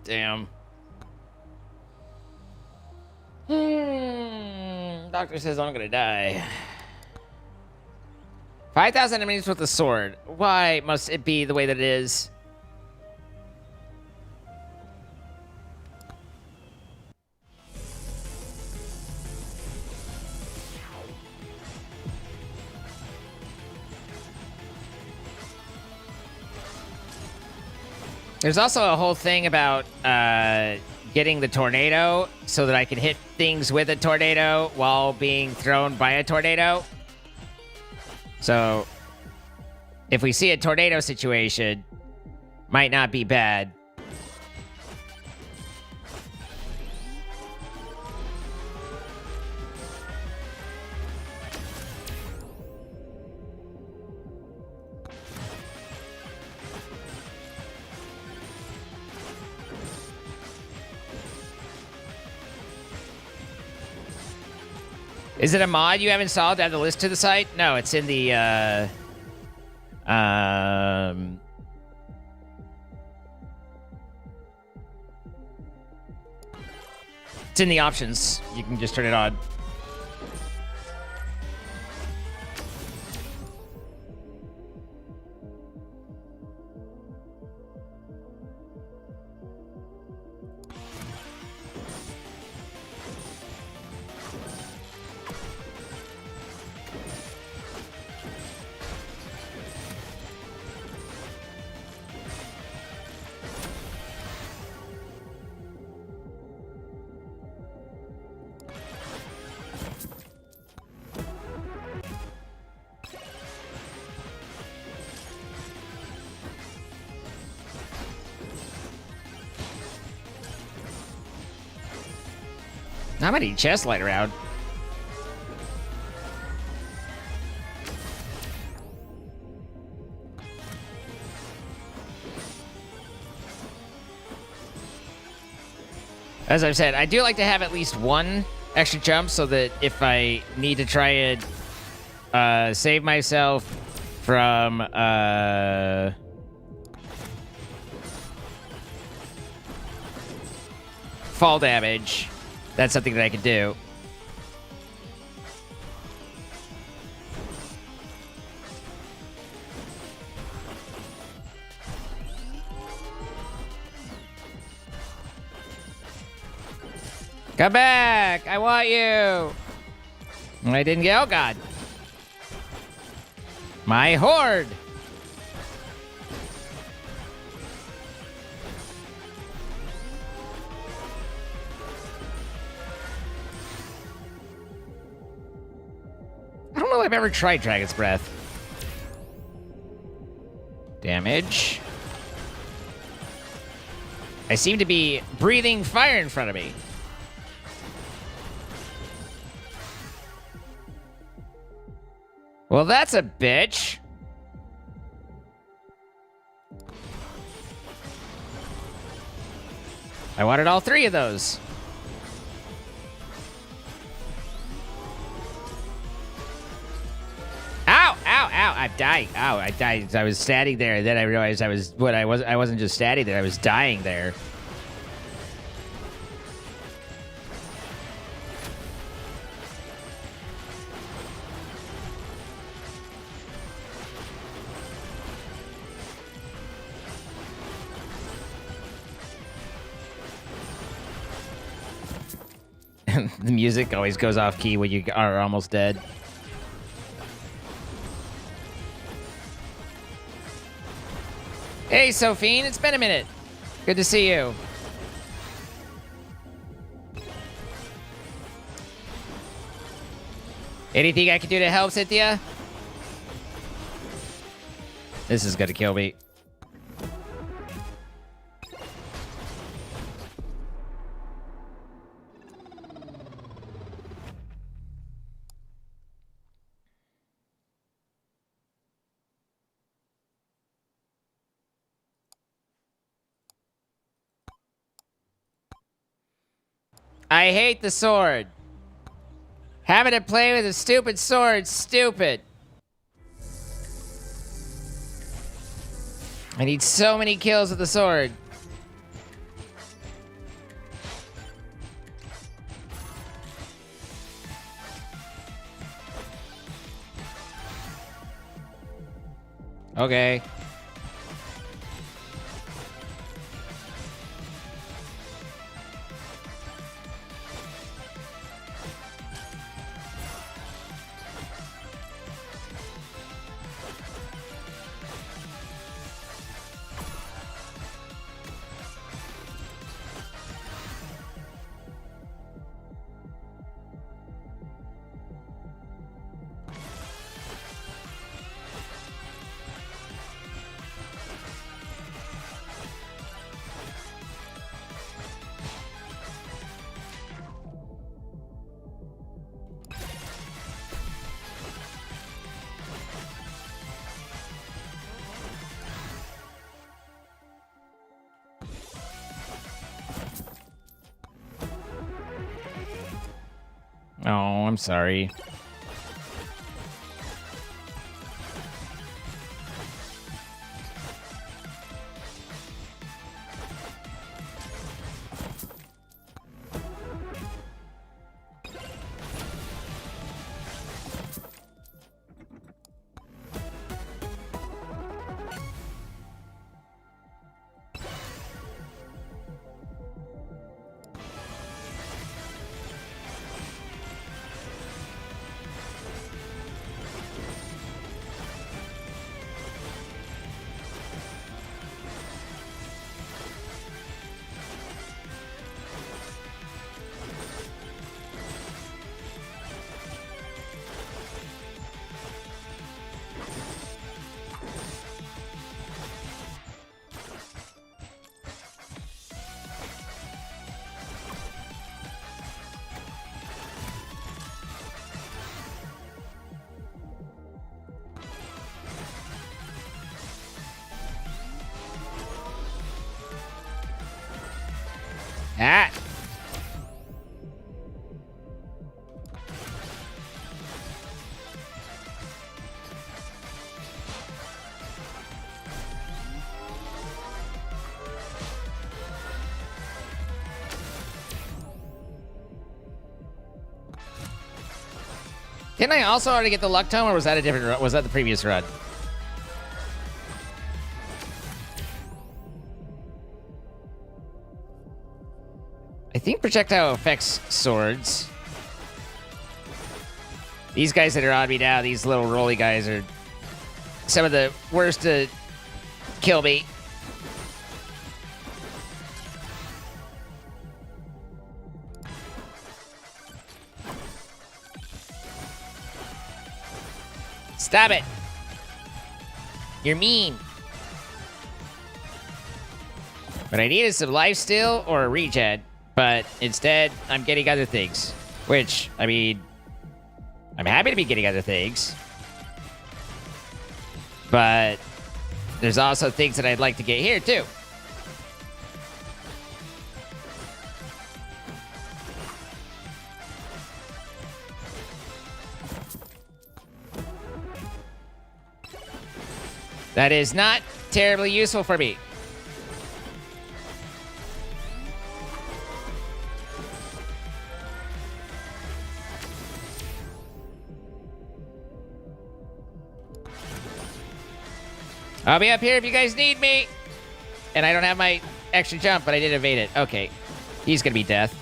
Damn. Doctor says I'm gonna die. 5,000 enemies with a sword. Why must it be the way that it is? There's also a whole thing about getting the tornado so that I can hit things with a tornado while being thrown by a tornado. So, if we see a tornado situation, might not be bad. Is it a mod you have installed to add the list to the site? No, it's in the, it's in the options. You can just turn it on. Not many chests lying around. As I've said, I do like to have at least one extra jump so that if I need to try and save myself from fall damage, that's something that I can do. Come back! I want you! I didn't get... Oh, God. My horde! I don't know if I've ever tried Dragon's Breath. Damage. I seem to be breathing fire in front of me. Well, that's a bitch. I wanted all three of those. Ow! Ow! Ow! I'm dying. Ow! I died. I was standing there, and then I realized I was what I was. I wasn't just standing there. I was dying there. The music always goes off key when you are almost dead. Hey, Sophine, it's been a minute. Good to see you. Anything I can do to help, Cynthia? This is gonna kill me. I hate the sword. Having to play with a stupid sword, stupid. I need so many kills with the sword. Okay. Oh, I'm sorry. Ah! Didn't I also already get the luck tome, or was that a different run? Was that the previous run? I think projectile affects swords. These guys that are on me now, these little rolly guys, are some of the worst to kill me. Stop it. You're mean. What I need is some lifesteal or a regen, but instead, I'm getting other things. Which, I mean, I'm happy to be getting other things. But there's also things that I'd like to get here, too. That is not terribly useful for me. I'll be up here if you guys need me. And I don't have my extra jump, but I did evade it. Okay. He's gonna be death.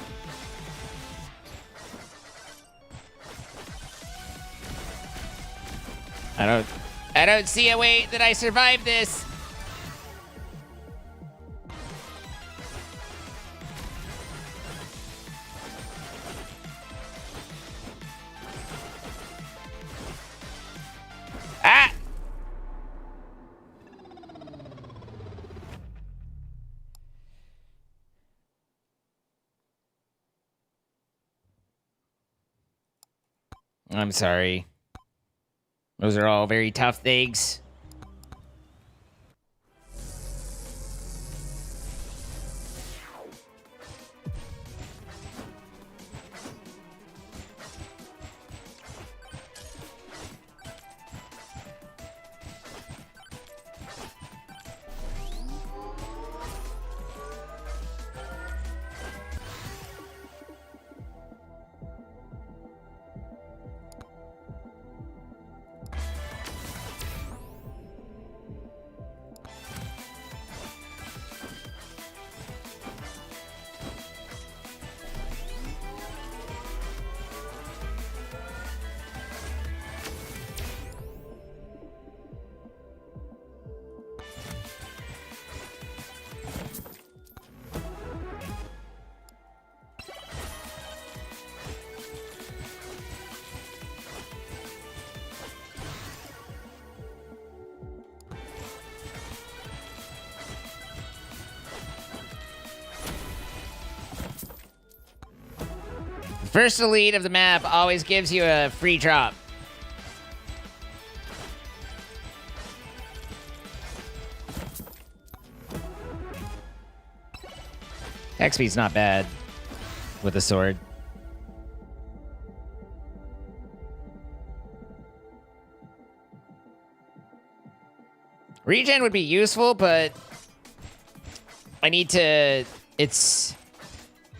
I don't see a way that I survive this. Ah! I'm sorry. Those are all very tough things. First elite of the map always gives you a free drop. XP's not bad with a sword. Regen would be useful, but I need to... It's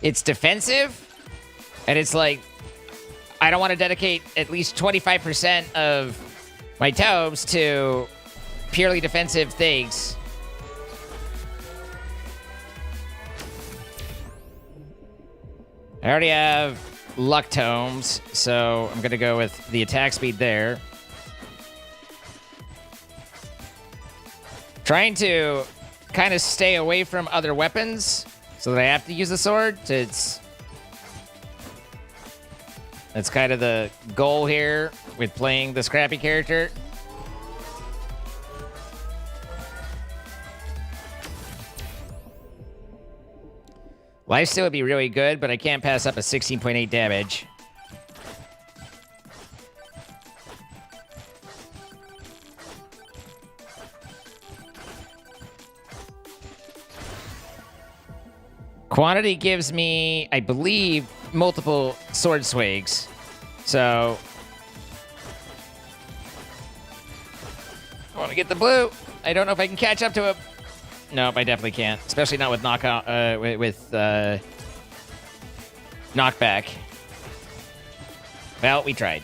defensive, and it's like I don't want to dedicate at least 25% of my tomes to purely defensive things. I already have luck tomes, so I'm gonna go with the attack speed there. Trying to kind of stay away from other weapons so that I have to use the sword. That's kind of the goal here with playing the scrappy character. Lifesteal would be really good, but I can't pass up a 16.8 damage. Quantity gives me, I believe, multiple sword swigs. So I want to get the blue. I don't know if I can catch up to him. Nope, I definitely can't. Especially not with knockback. Well, we tried.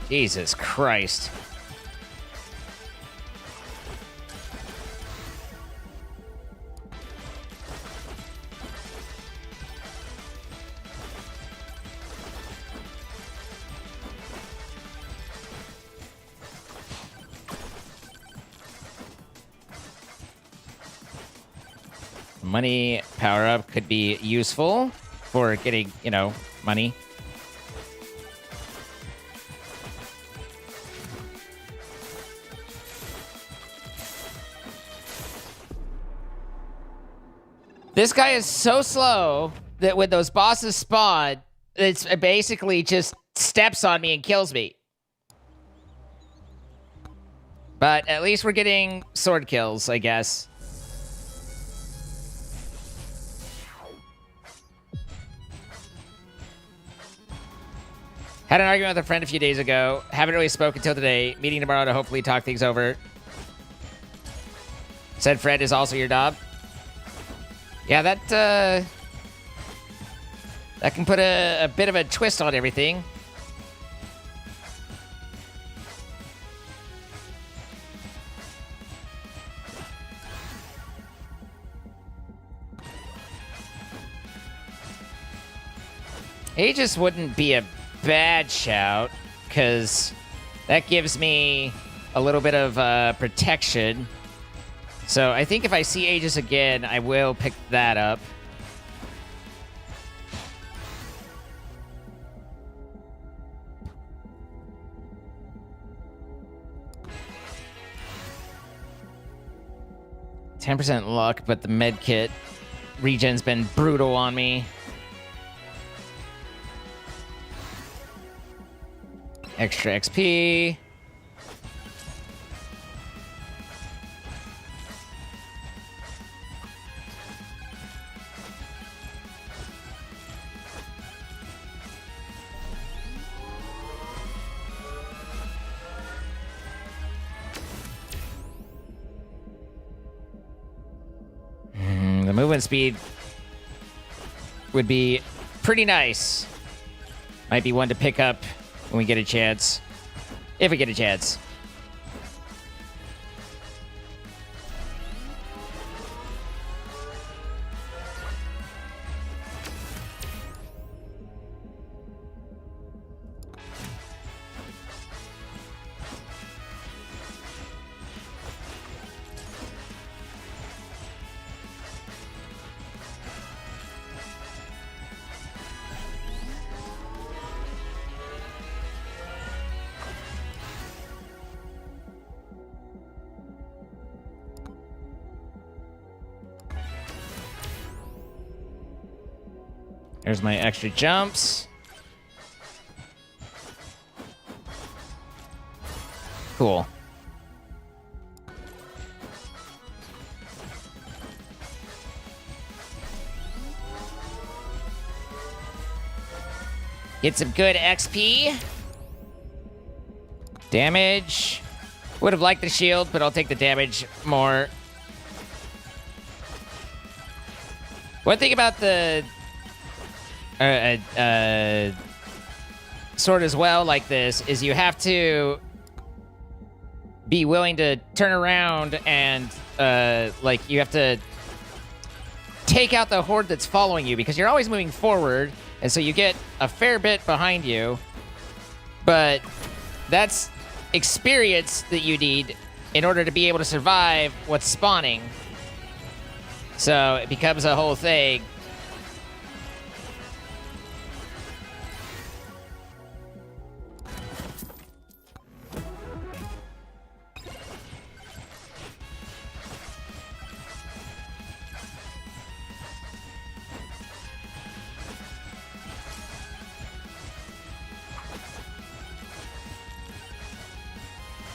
Jesus Christ. Money power up could be useful for getting, you know, money. This guy is so slow that when those bosses spawn, it's basically just steps on me and kills me. But at least we're getting sword kills, I guess. Had an argument with a friend a few days ago. Haven't really spoken till today. Meeting tomorrow to hopefully talk things over. Said Fred is also your dog. Yeah, that can put a bit of a twist on everything. Aegis wouldn't be a bad shout, because that gives me a little bit of protection. So I think if I see Aegis again, I will pick that up. %10 luck, but the med kit regen's been brutal on me. Extra XP. The movement speed would be pretty nice. Might be one to pick up when we get a chance. If we get a chance. There's my extra jumps. Cool. Get some good XP. Damage. Would have liked the shield, but I'll take the damage more. One thing about the sword as well, like this, is you have to be willing to turn around and, like, you have to take out the horde that's following you, because you're always moving forward, and so you get a fair bit behind you, but that's experience that you need in order to be able to survive what's spawning. So it becomes a whole thing.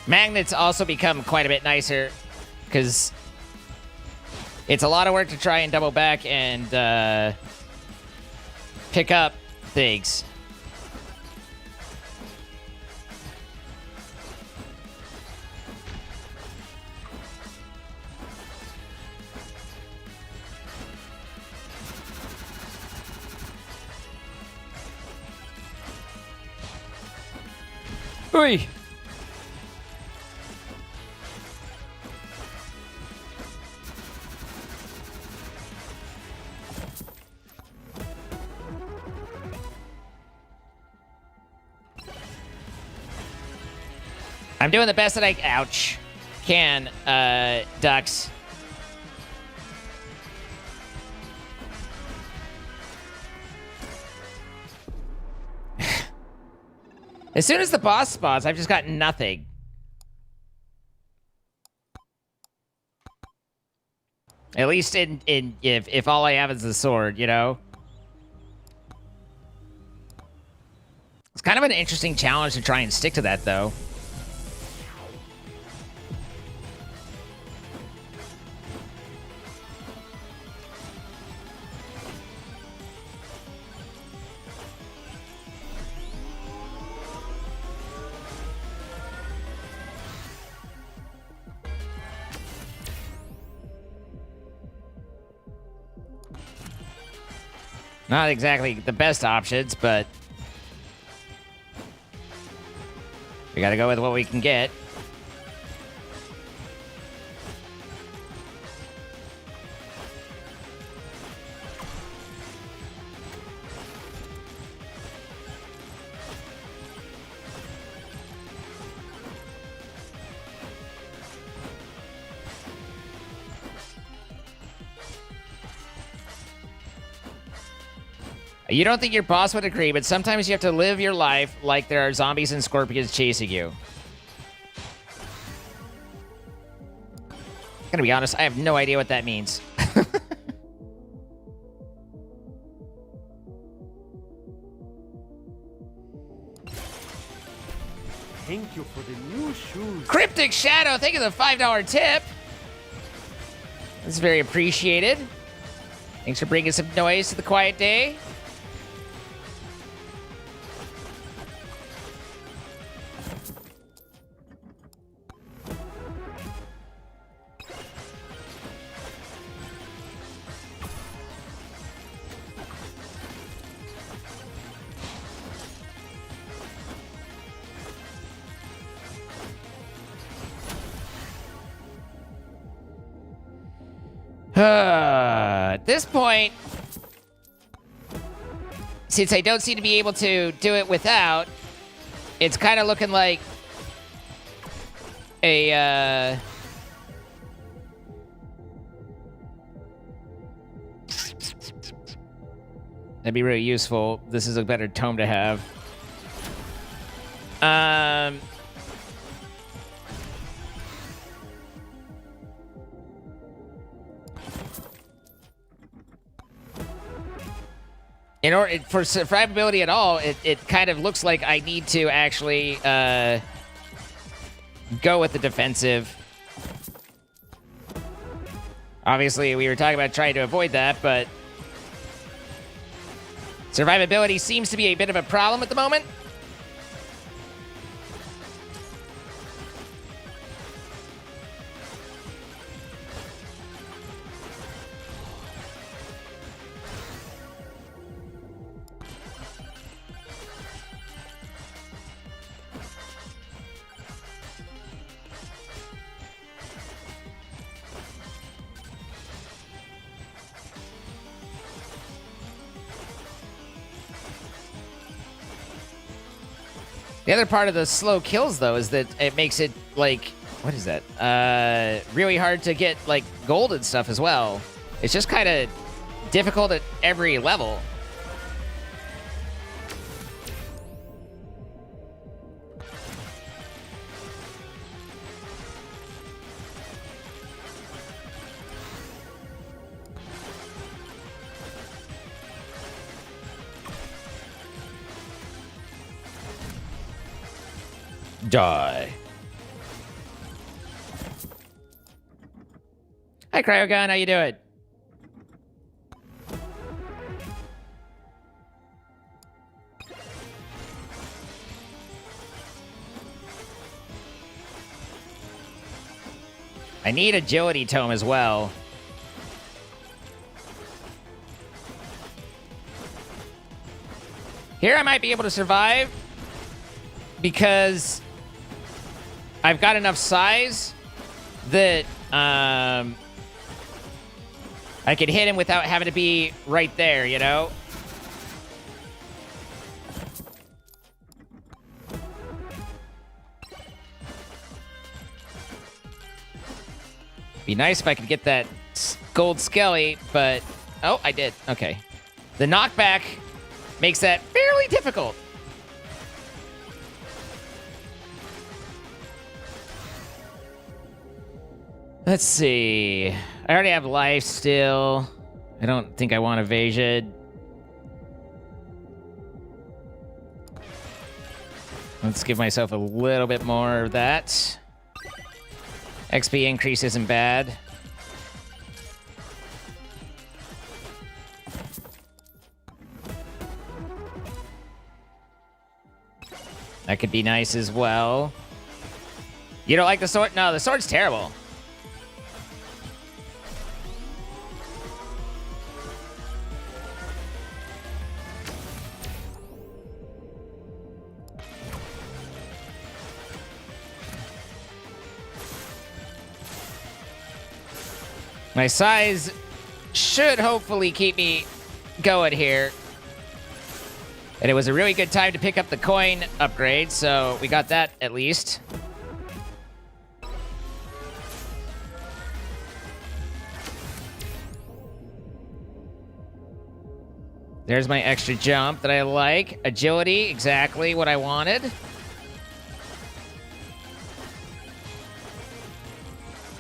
Magnets also become quite a bit nicer, because it's a lot of work to try and double back and pick up things. Oi! I'm doing the best that I can, ducks. As soon as the boss spawns, I've just got nothing. At least if all I have is the sword, you know? It's kind of an interesting challenge to try and stick to that, though. Not exactly the best options, but we gotta go with what we can get. You don't think your boss would agree, but sometimes you have to live your life like there are zombies and scorpions chasing you. I'm gonna be honest, I have no idea what that means. Thank you for the new shoes. Cryptic Shadow, thank you for the $5 tip. That's very appreciated. Thanks for bringing some noise to the quiet day. At this point, since I don't seem to be able to do it without, it's kind of looking like a, that'd be really useful. This is a better tome to have. in order for survivability at all, it kind of looks like I need to actually go with the defensive. Obviously, we were talking about trying to avoid that, but survivability seems to be a bit of a problem at the moment. The other part of the slow kills, though, is that it makes it, like, what is that? Really hard to get, like, gold and stuff as well. It's just kind of difficult at every level. Die. Hi, Cryogun. How you doing? I need agility tome as well. Here I might be able to survive because I've got enough size that I could hit him without having to be right there, you know? Be nice if I could get that gold skelly, but... Oh, I did. Okay. The knockback makes that fairly difficult. Let's see. I already have life still. I don't think I want evasion. Let's give myself a little bit more of that. XP increase isn't bad. That could be nice as well. You don't like the sword? No, the sword's terrible. My size should hopefully keep me going here. And it was a really good time to pick up the coin upgrade, so we got that at least. There's my extra jump that I like. Agility, exactly what I wanted.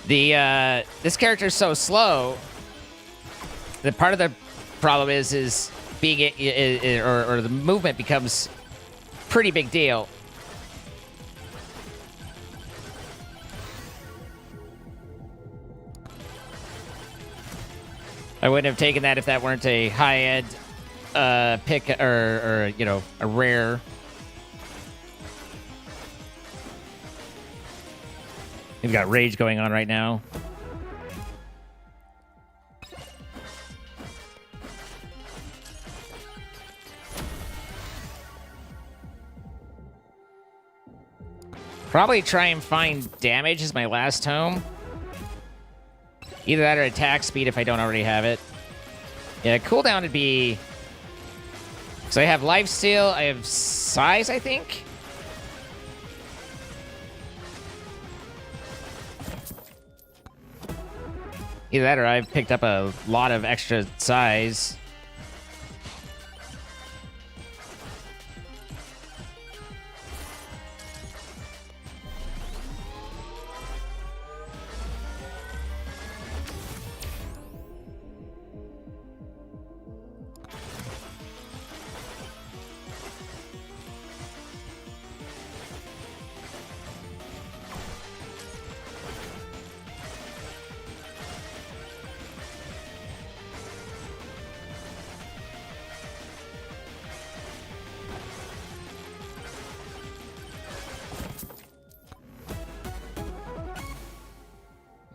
This character is so slow that part of the problem is being or the movement becomes pretty big deal. I wouldn't have taken that if that weren't a high-end pick or you know, a rare. We've got rage going on right now. Probably try and find damage as my last tome. Either that or attack speed if I don't already have it. Yeah, cooldown would be... So I have lifesteal, I have size, I think? Either that or I've picked up a lot of extra size.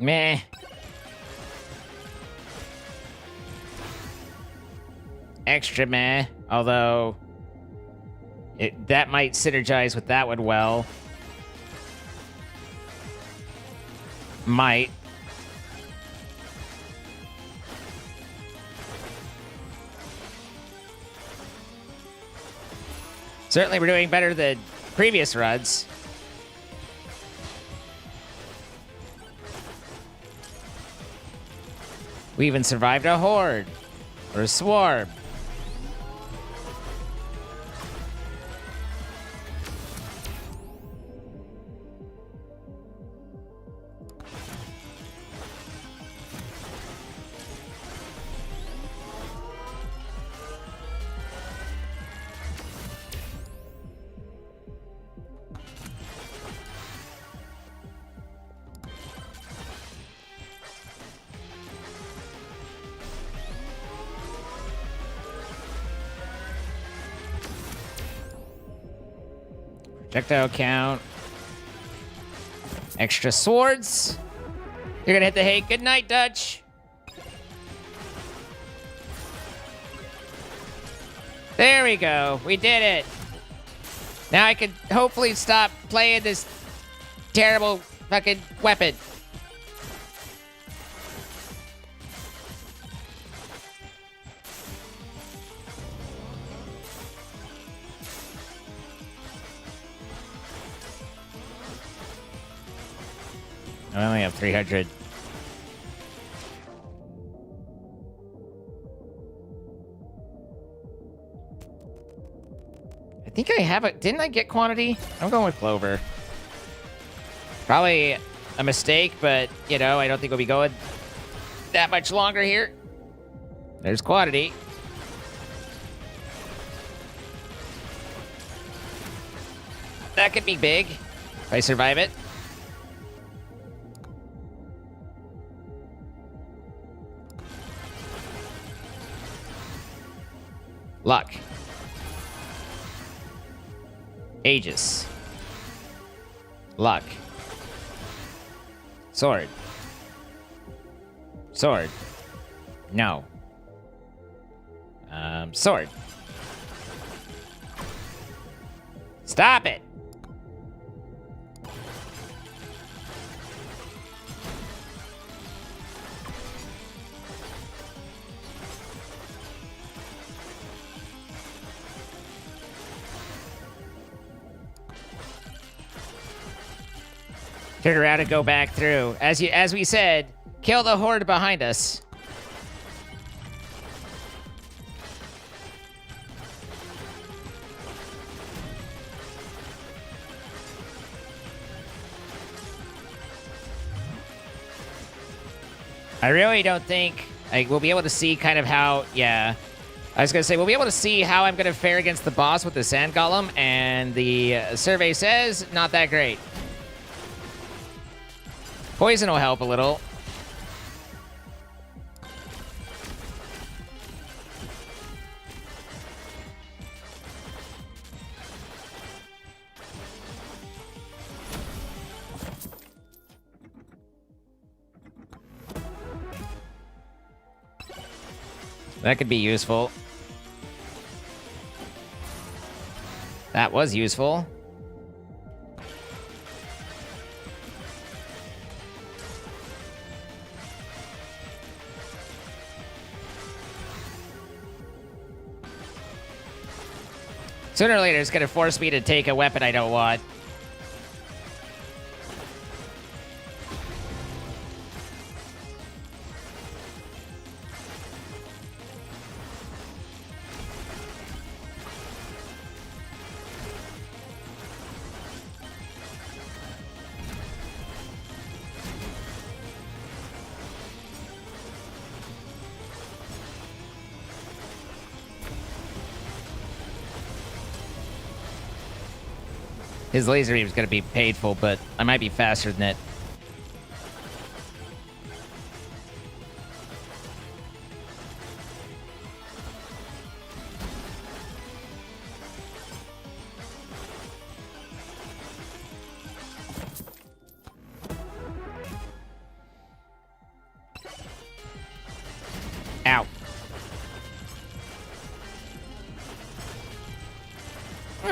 Meh. Extra meh. Although, that might synergize with that one well. Might. Certainly we're doing better than previous runs. We even survived a horde. Or a swarm. Projectile count. Extra swords. You're gonna hit the hate. Good night, Dutch. There we go. We did it. Now I can hopefully stop playing this terrible fucking weapon. I only have 300. I think I have it. Didn't I get quantity? I'm going with Clover. Probably a mistake, but, you know, I don't think we'll be going that much longer here. There's quantity. That could be big if I survive it. Luck. Aegis. Luck. Sword. Sword. No. Sword. Stop it! Turn around and go back through. As we said, kill the horde behind us. I really don't think we'll be able to see kind of how, yeah. I was going to say, we'll be able to see how I'm going to fare against the boss with the Sand Golem, and the survey says, not that great. Poison will help a little. That could be useful. That was useful. Sooner or later, it's going to force me to take a weapon I don't want. His laser beam is going to be painful, but I might be faster than it.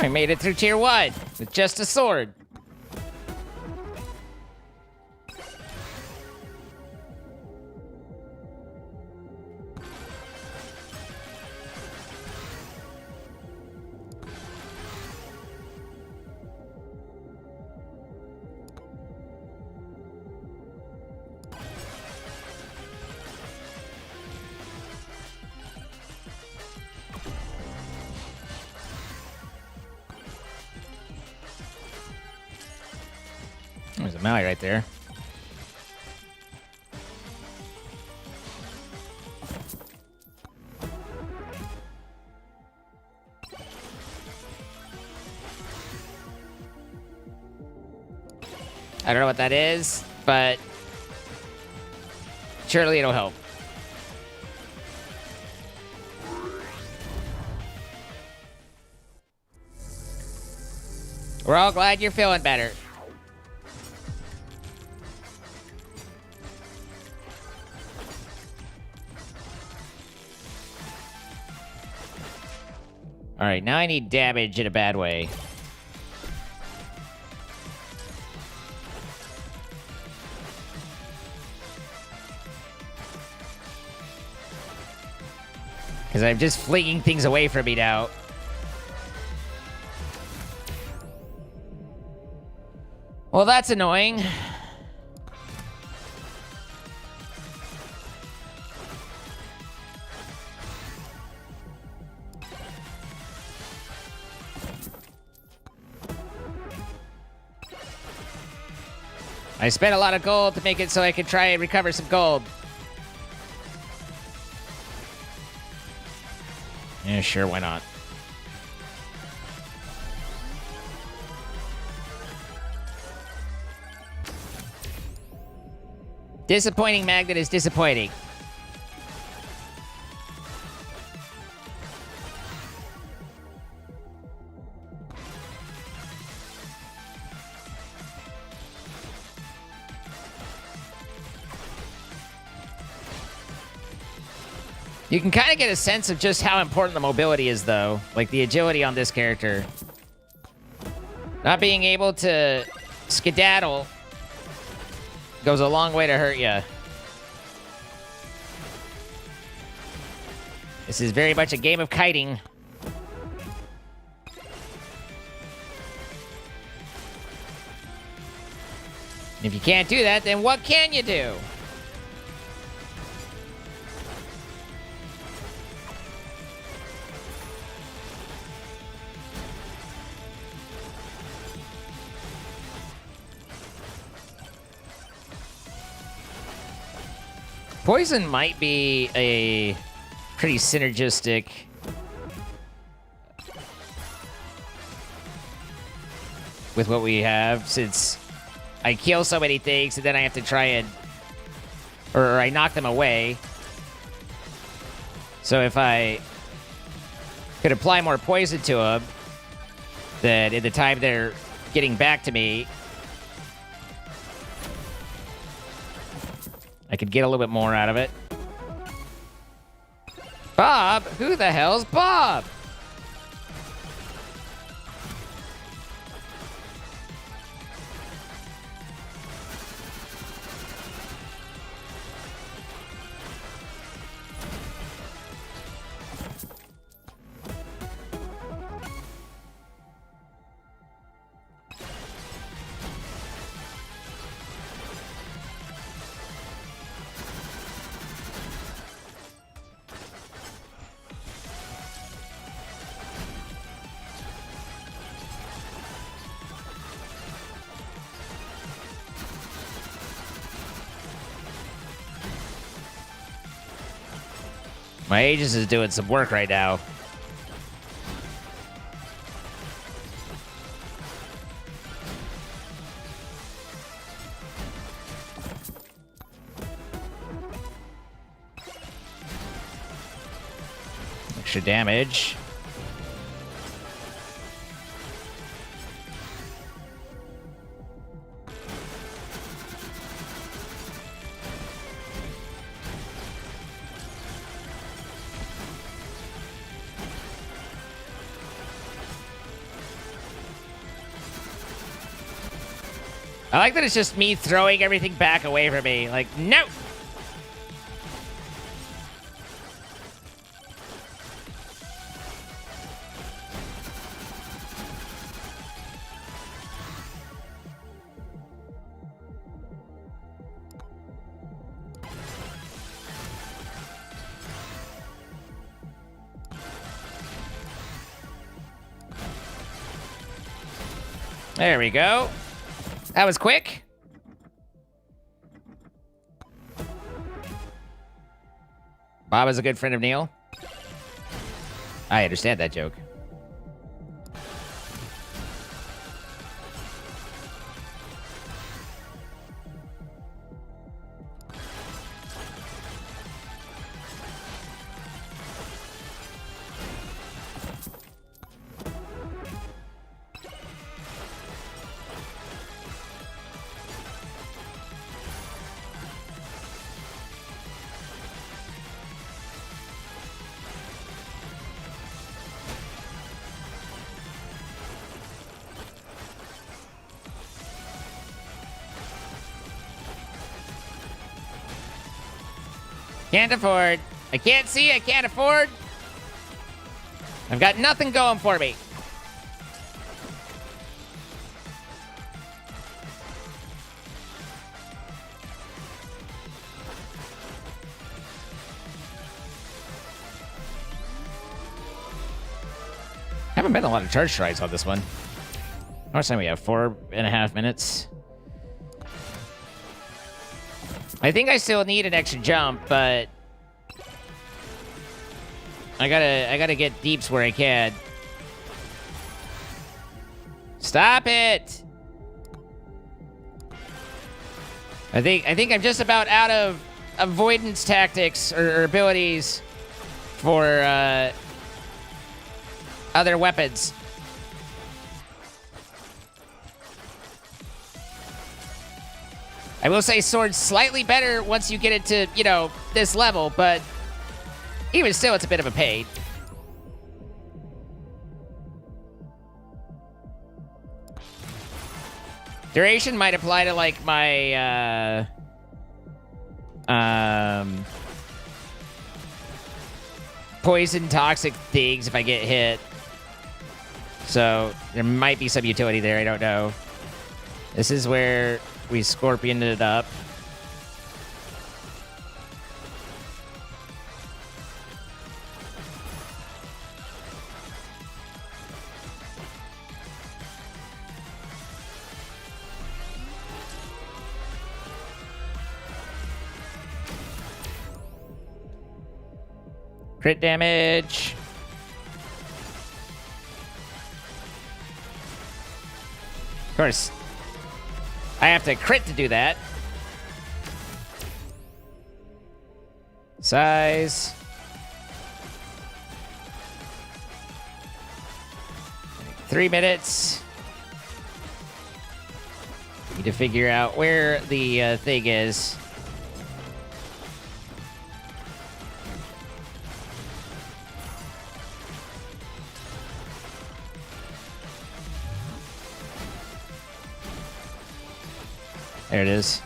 I made it through tier 1 with just a sword. There's a Maui right there. I don't know what that is, but surely it'll help. We're all glad you're feeling better. All right, now I need damage in a bad way. Because I'm just flinging things away from me now. Well, that's annoying. I spent a lot of gold to make it so I could try and recover some gold. Yeah, sure, why not? Disappointing magnet is disappointing. You can kind of get a sense of just how important the mobility is, though. Like, the agility on this character. Not being able to skedaddle goes a long way to hurt you. This is very much a game of kiting. If you can't do that, then what can you do? Poison might be a pretty synergistic with what we have, since I kill so many things and then I have to try and... or I knock them away. So if I could apply more poison to them, then in the time they're getting back to me, I could get a little bit more out of it. Bob? Who the hell's Bob? My Aegis is doing some work right now. Extra damage. I like that it's just me throwing everything back away from me. Like, no! There we go. That was quick. Bob is a good friend of Neil. I understand that joke. Can't afford. I can't see. I can't afford. I've got nothing going for me. Haven't been a lot of charge tries on this one. How much time we have? 4.5 minutes. I think I still need an extra jump, but I gotta get deeps where I can. Stop it! I think I'm just about out of avoidance tactics or abilities for other weapons. I will say sword's slightly better once you get it to, you know, this level, but even still, it's a bit of a pain. Duration might apply to, like, my, poison toxic things if I get hit. So, there might be some utility there, I don't know. This is where we scorpioned it up. Crit damage. Of course, I have to crit to do that. Size. Three minutes. Need to figure out where the thing is. There it is.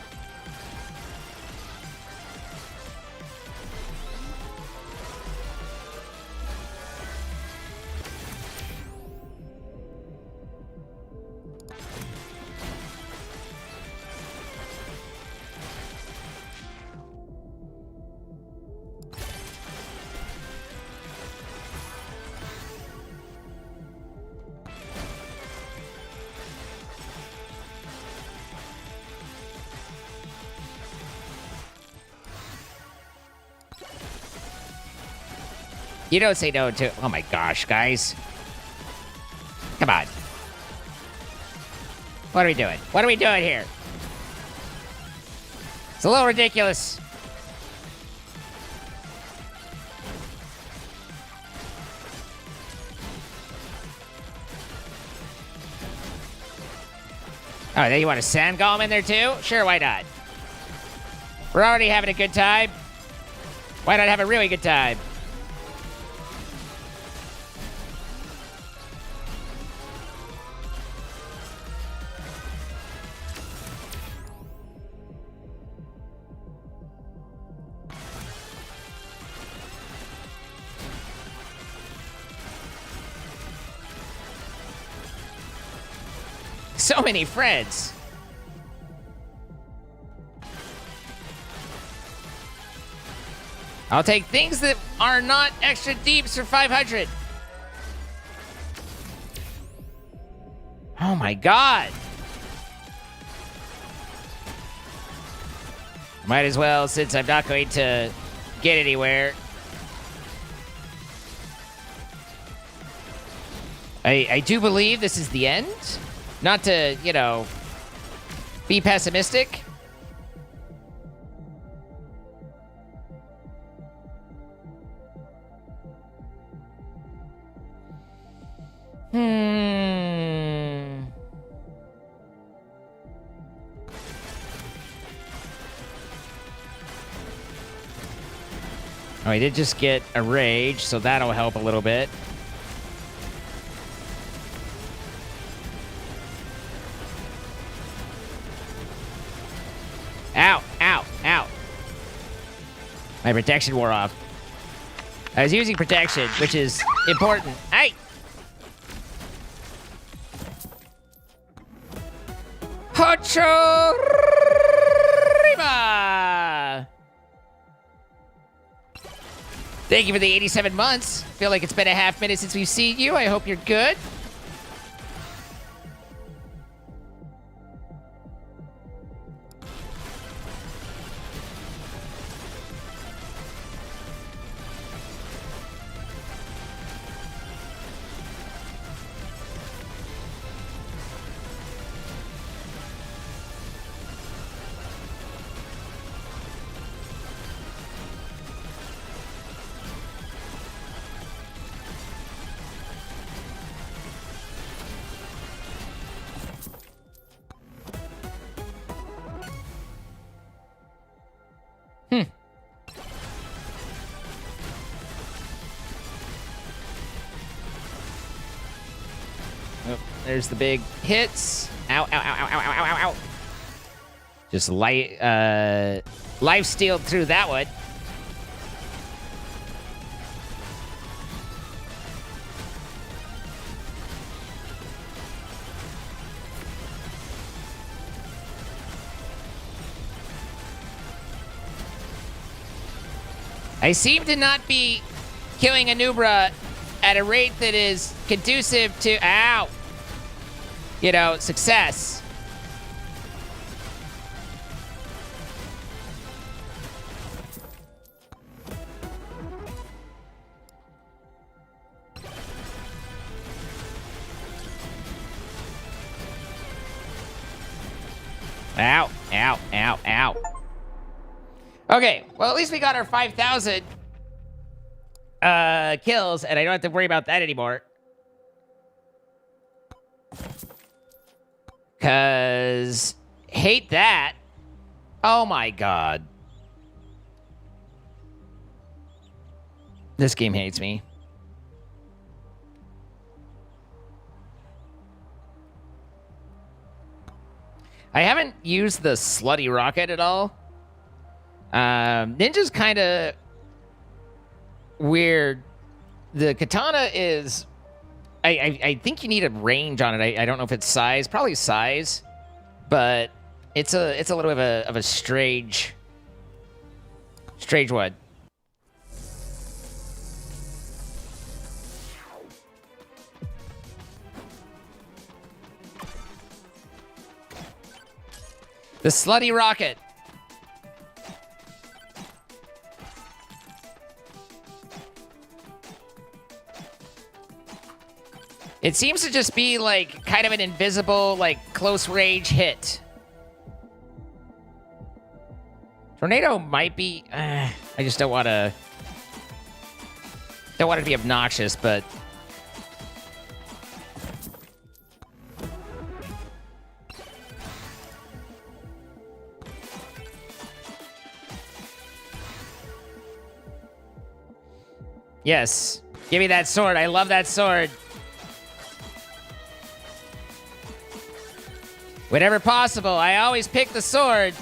You don't say no to... Oh my gosh, guys. Come on. What are we doing? What are we doing here? It's a little ridiculous. Oh, then you want a sand golem in there too? Sure, why not? We're already having a good time. Why not have a really good time? So many friends. I'll take things that are not extra deeps for 500. Oh my god. Might as well, since I'm not going to get anywhere. I do believe this is the end. Not to, you know, be pessimistic. Oh, he did just get a rage, so that'll help a little bit. Ow, ow, ow. My protection wore off. I was using protection, which is important. Hey! Hachorima! Thank you for the 87 months. Feel like it's been a half minute since we've seen you. I hope you're good. Oh, there's the big hits. Ow, ow, ow, ow, ow, ow, ow, ow. Just life stealed through that one. I seem to not be killing Anubra at a rate that is conducive to, ow, you know, success. Ow, ow, ow, ow. Okay, well, at least we got our 5,000 kills, and I don't have to worry about that anymore. Because hate that. Oh my god. This game hates me. I haven't used the slutty rocket at all. Ninja's kind of weird. The katana is... I think you need a range on it. I don't know if it's size. Probably size. But it's a little bit of a strange one. The slutty rocket. It seems to just be, like, kind of an invisible, like, close-range hit. Tornado might be... I just don't want to... Don't want it to be obnoxious, but... Yes. Give me that sword. I love that sword. Whenever possible, I always pick the sword.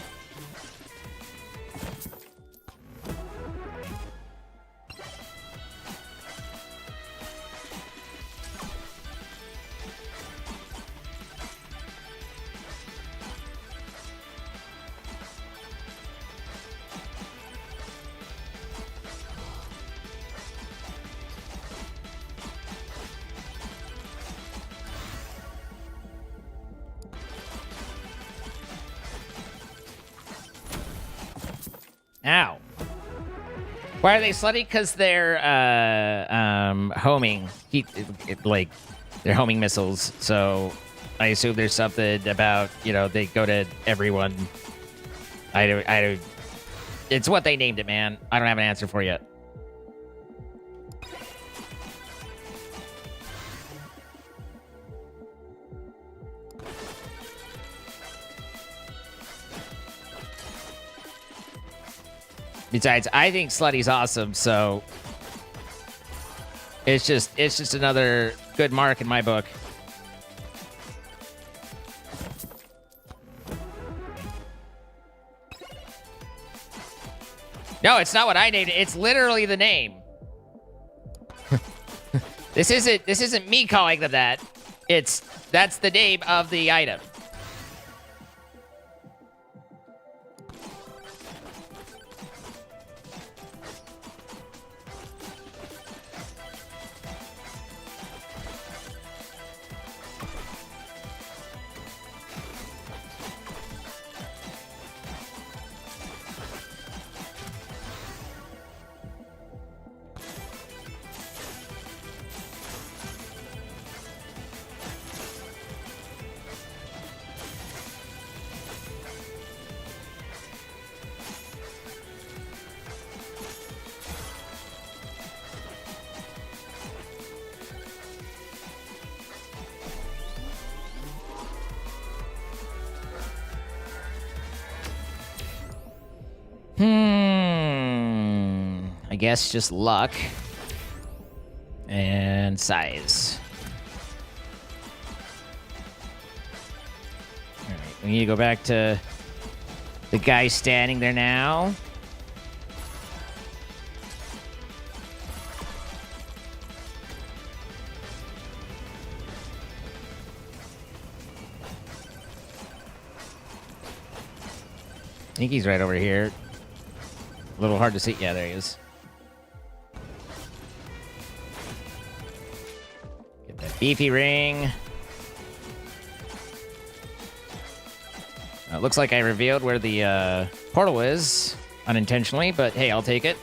Ow. Why are they slutty? Because they're homing. They're homing missiles. So I assume there's something about, they go to everyone. I don't. It's what they named it, man. I don't have an answer for you. Besides, I think Slutty's awesome, so it's just another good mark in my book. No, it's not what I named it. It's literally the name. This isn't me calling them that. That's the name of the item. I guess just luck and size. All right, we need to go back to the guy standing there now. I think he's right over here. A little hard to see. Yeah, there he is. Get that beefy ring. It looks like I revealed where the portal is unintentionally, but hey, I'll take it.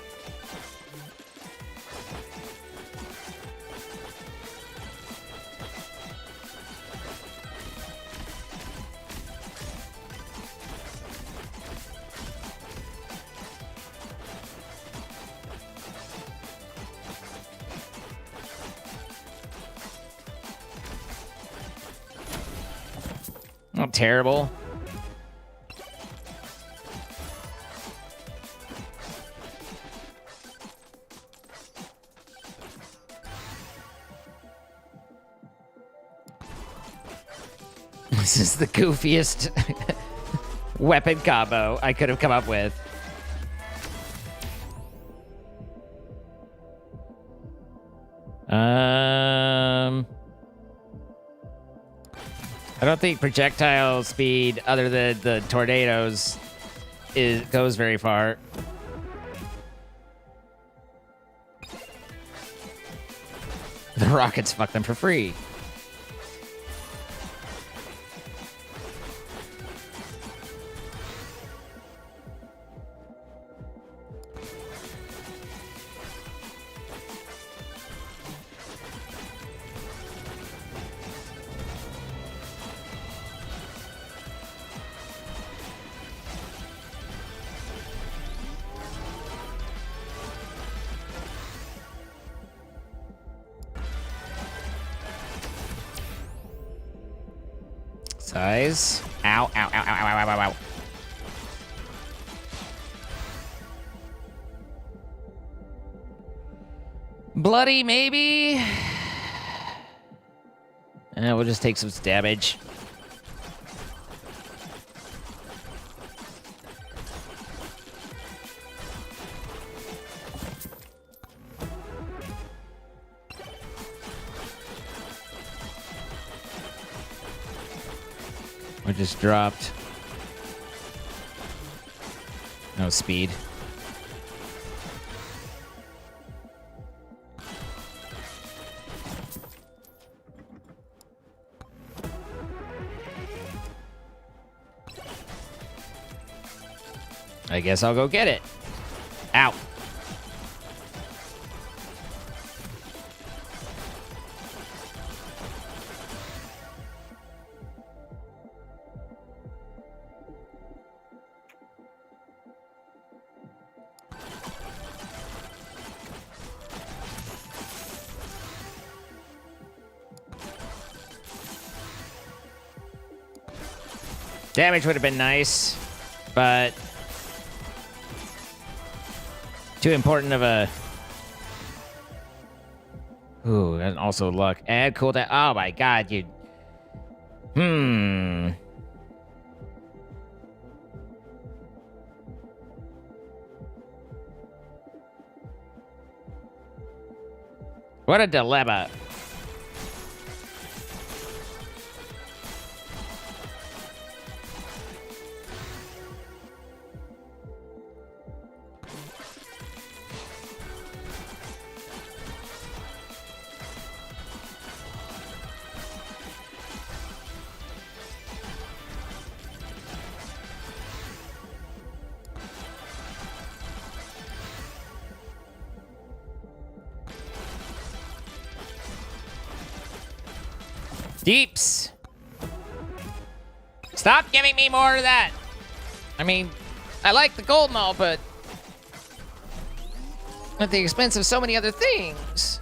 Not terrible. This is the goofiest weapon combo I could have come up with. I don't think projectile speed, other than the tornadoes, goes very far. The rockets fuck them for free. Size. Ow, ow, ow, ow, ow, ow, ow, ow. Bloody, maybe? We'll just take some damage. I just dropped. No speed. I guess I'll go get it. Ow. Damage would have been nice, but too important of a... Ooh, and also luck. Add cooldown. Oh my god, you... What a dilemma. Deeps! Stop giving me more of that! I mean, I like the gold and all, but at the expense of so many other things.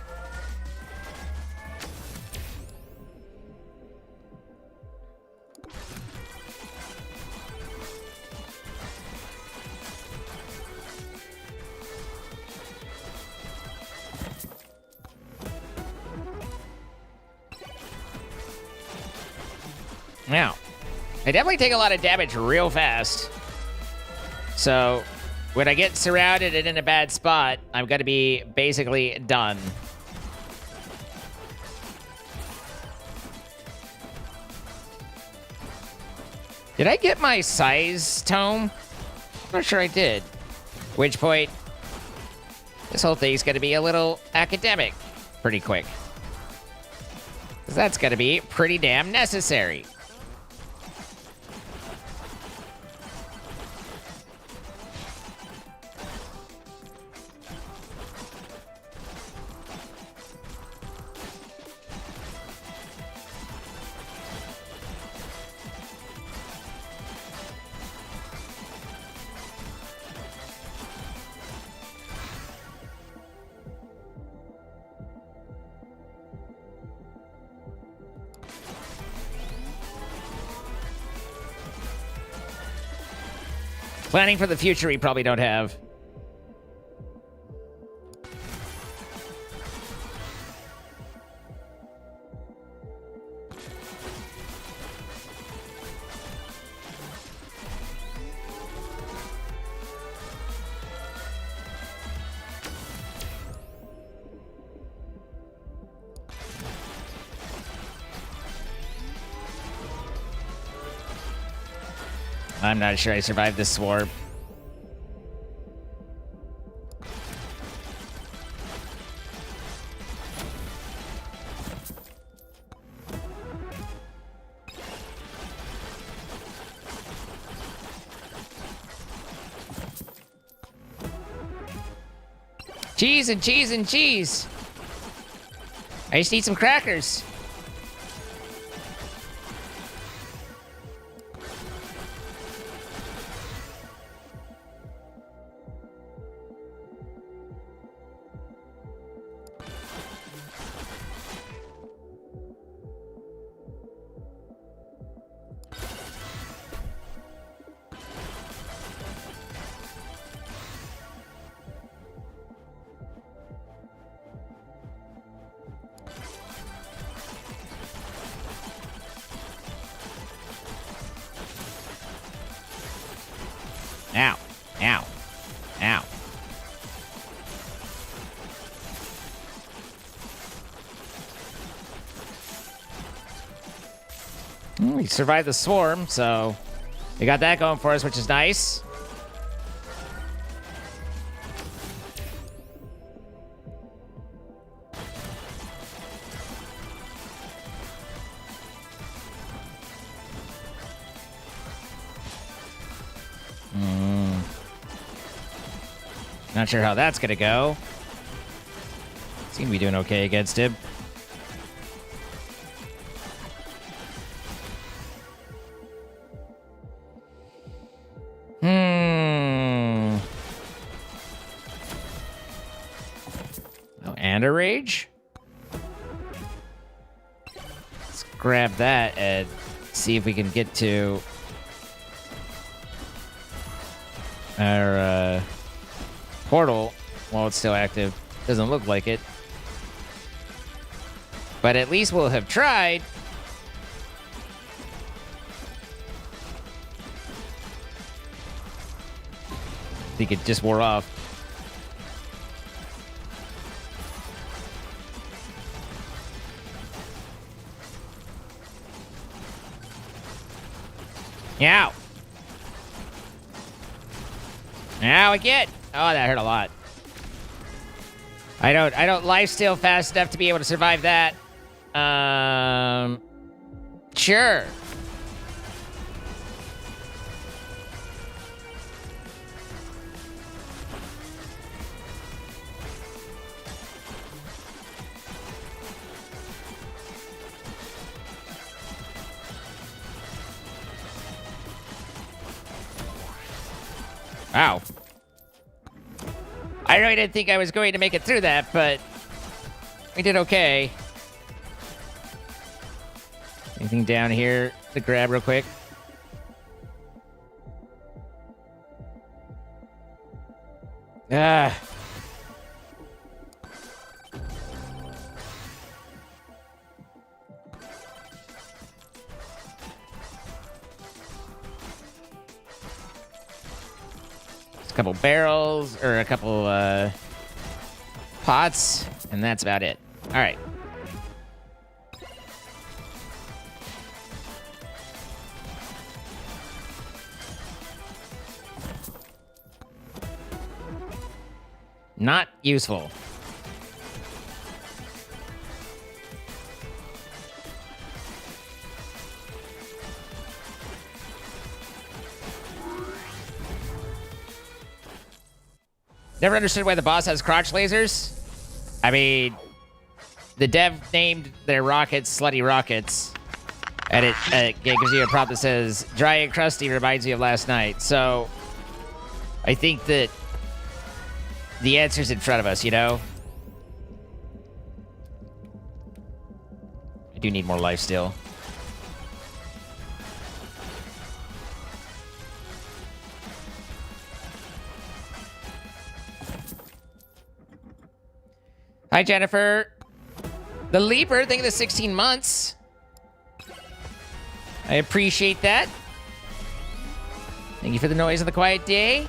Now, I definitely take a lot of damage real fast. So, when I get surrounded and in a bad spot, I'm going to be basically done. Did I get my size tome? I'm not sure I did. At which point, this whole thing's going to be a little academic pretty quick. 'Cause that's going to be pretty damn necessary. Planning for the future we probably don't have. I'm not sure I survived this swarm. Cheese and cheese and cheese. I just need some crackers. Ow. Ow. Ow. We survived the swarm, so we got that going for us, which is nice. Not sure how that's gonna go. Seem to be doing okay against him. Oh, and a rage? Let's grab that and see if we can get to our portal while it's still active. Doesn't look like it. But at least we'll have tried. I think it just wore off. Ow. Ow, again. Oh, that hurt a lot. I don't lifesteal fast enough to be able to survive that. Sure. Wow. I really didn't think I was going to make it through that, but we did okay. Anything down here to grab real quick? Ah. Just a couple barrels, or a couple pots, and that's about it. All right. Not useful. Never understood why the boss has crotch lasers. I mean, the dev named their rockets Slutty Rockets. And it gives you a prompt that says, dry and crusty reminds me of last night. So, I think that the answer's in front of us, you know? I do need more life still. Hi, Jennifer. The Leaper, thank you for the 16 months. I appreciate that. Thank you for the noise of the quiet day.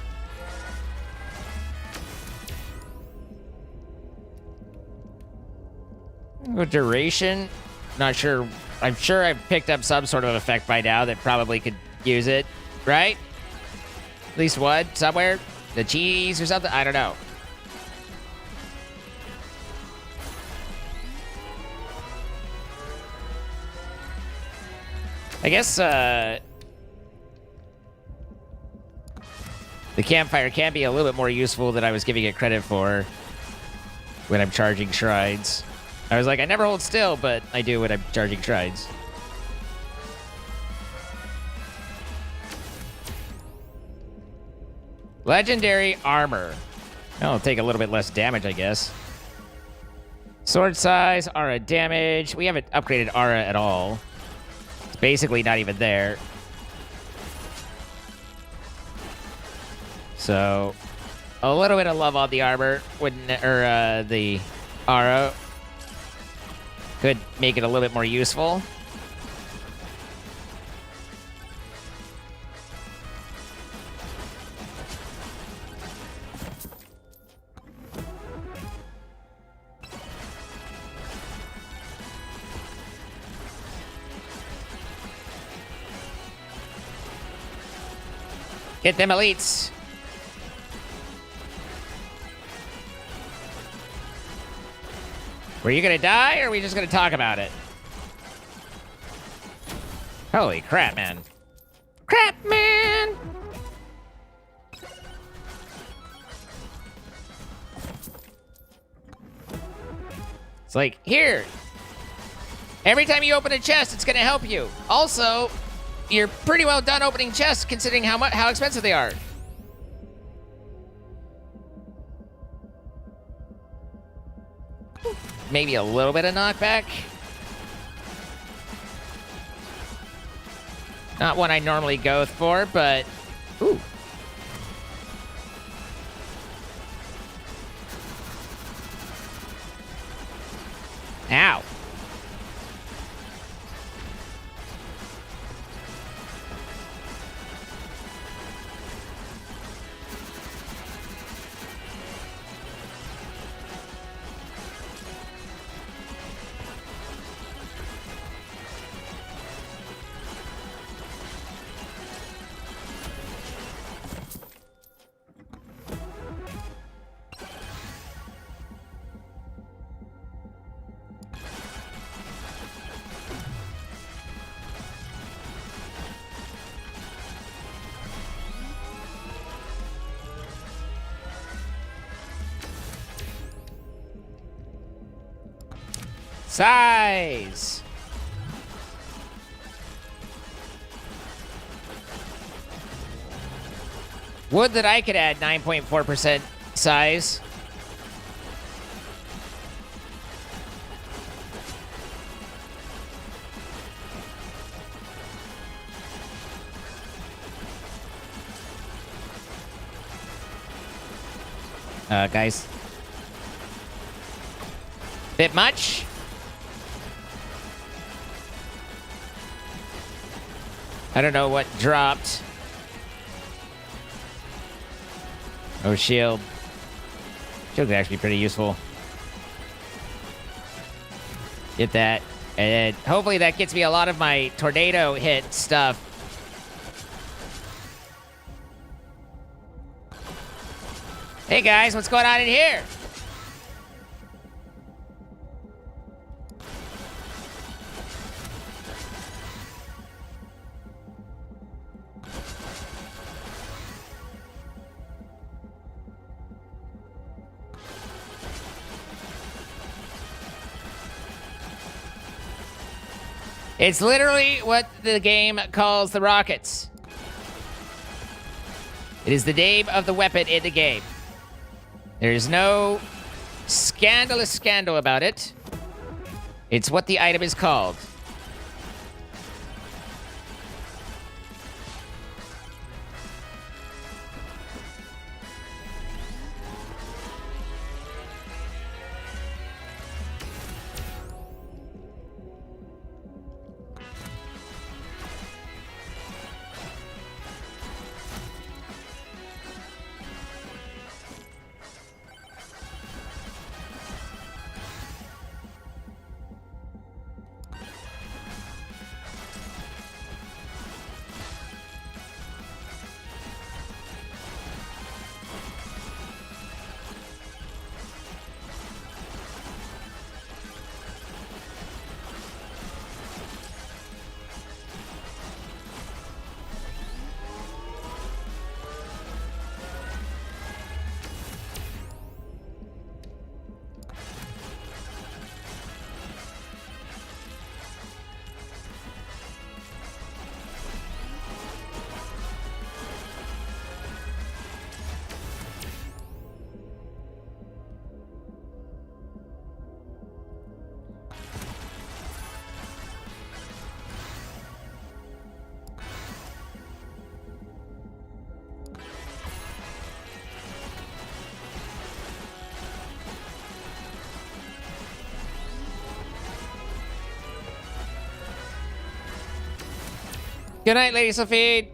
Duration, not sure. I'm sure I've picked up some sort of effect by now that probably could use it, right? At least one somewhere. The cheese or something. I don't know. I guess the campfire can be a little bit more useful than I was giving it credit for when I'm charging shrines. I was like, I never hold still, but I do when I'm charging shrines. Legendary armor. That'll take a little bit less damage, I guess. Sword size, aura damage. We haven't upgraded aura at all. It's basically not even there. So, a little bit of love on the armor, wouldn't, or the aura. Could make it a little bit more useful. Hit them elites. Were you gonna die, or are we just gonna talk about it? Holy crap, man. Crap, man! like, here. Every time you open a chest, it's going to help you. Also, you're pretty well done opening chests considering how expensive they are. Maybe a little bit of knockback. Not one I normally go for, but... Ooh. Ow. Size. Would that I could add 9.4% size. Guys. Bit much? I don't know what dropped. Oh, shield. Shield could actually be pretty useful. Get that. And hopefully that gets me a lot of my tornado hit stuff. Hey guys, what's going on in here? It's literally what the game calls the rockets. It is the name of the weapon in the game. There is no scandalous scandal about it. It's what the item is called. Good night, Lady Sophie.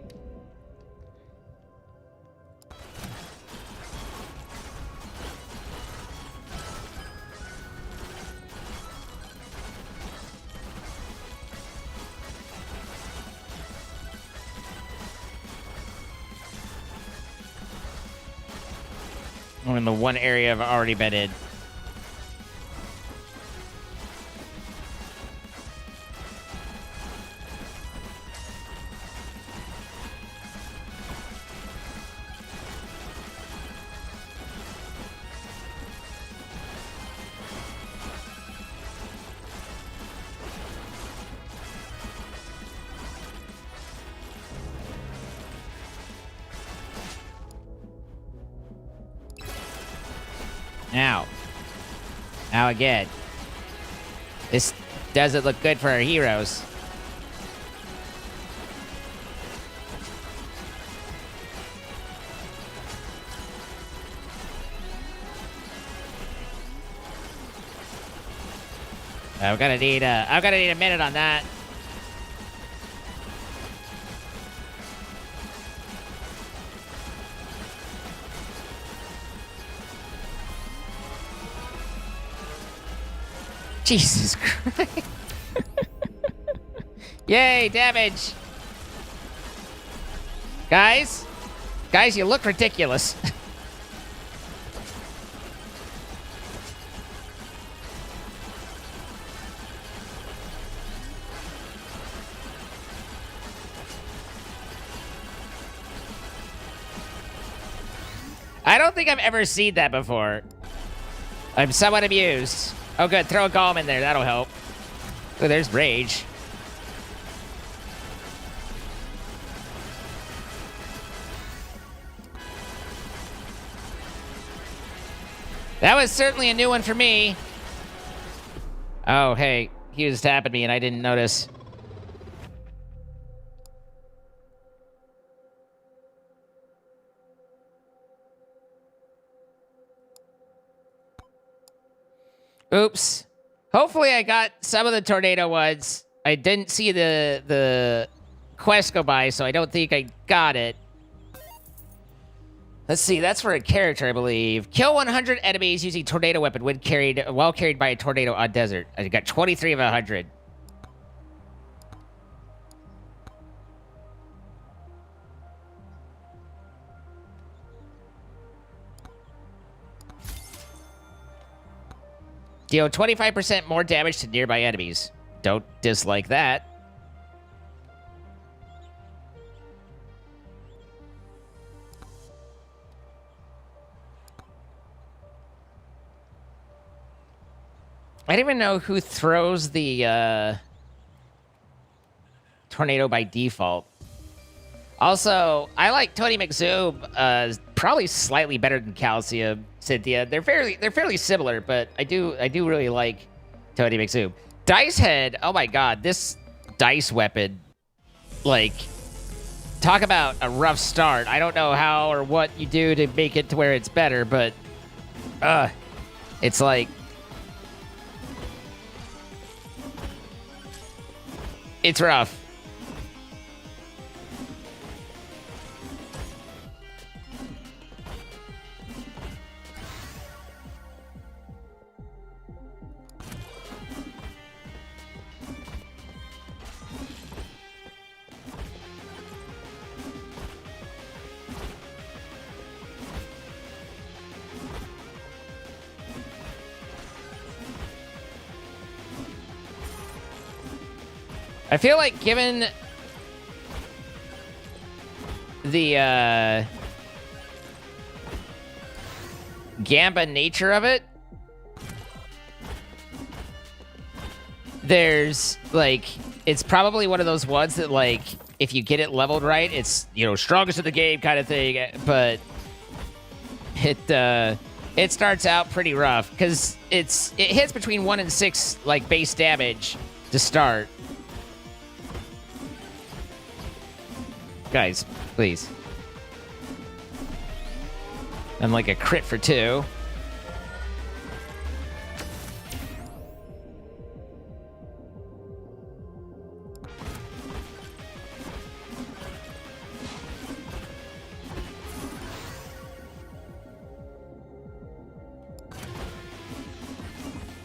I'm in the one area I've already been in. Now. Now again. This doesn't look good for our heroes. I'm gonna need a minute on that. Jesus Christ. Yay, damage. Guys, you look ridiculous. I don't think I've ever seen that before. I'm somewhat amused. Oh, good. Throw a golem in there. That'll help. Oh, there's rage. That was certainly a new one for me. Oh, hey. He was tapping me and I didn't notice. Oops. Hopefully I got some of the tornado ones. I didn't see the quest go by, so I don't think I got it. Let's see, that's for a character, I believe. Kill 100 enemies using tornado weapon when while carried by a tornado on desert. I got 23 of 100. Deal 25% more damage to nearby enemies. Don't dislike that. I don't even know who throws the tornado by default. Also, I like Tony McZoom probably slightly better than Calcium, Cynthia. They're fairly similar, but I do really like Tony McZoom. Dice Head, oh my god, this dice weapon, like, talk about a rough start. I don't know how or what you do to make it to where it's better, but it's like, it's rough. I feel like given the Gamba nature of it, there's like, it's probably one of those ones that, like, if you get it leveled right, it's, you know, strongest in the game kind of thing, but it starts out pretty rough because it hits between 1 and 6 like base damage to start. Guys, please. I'm like a crit for 2.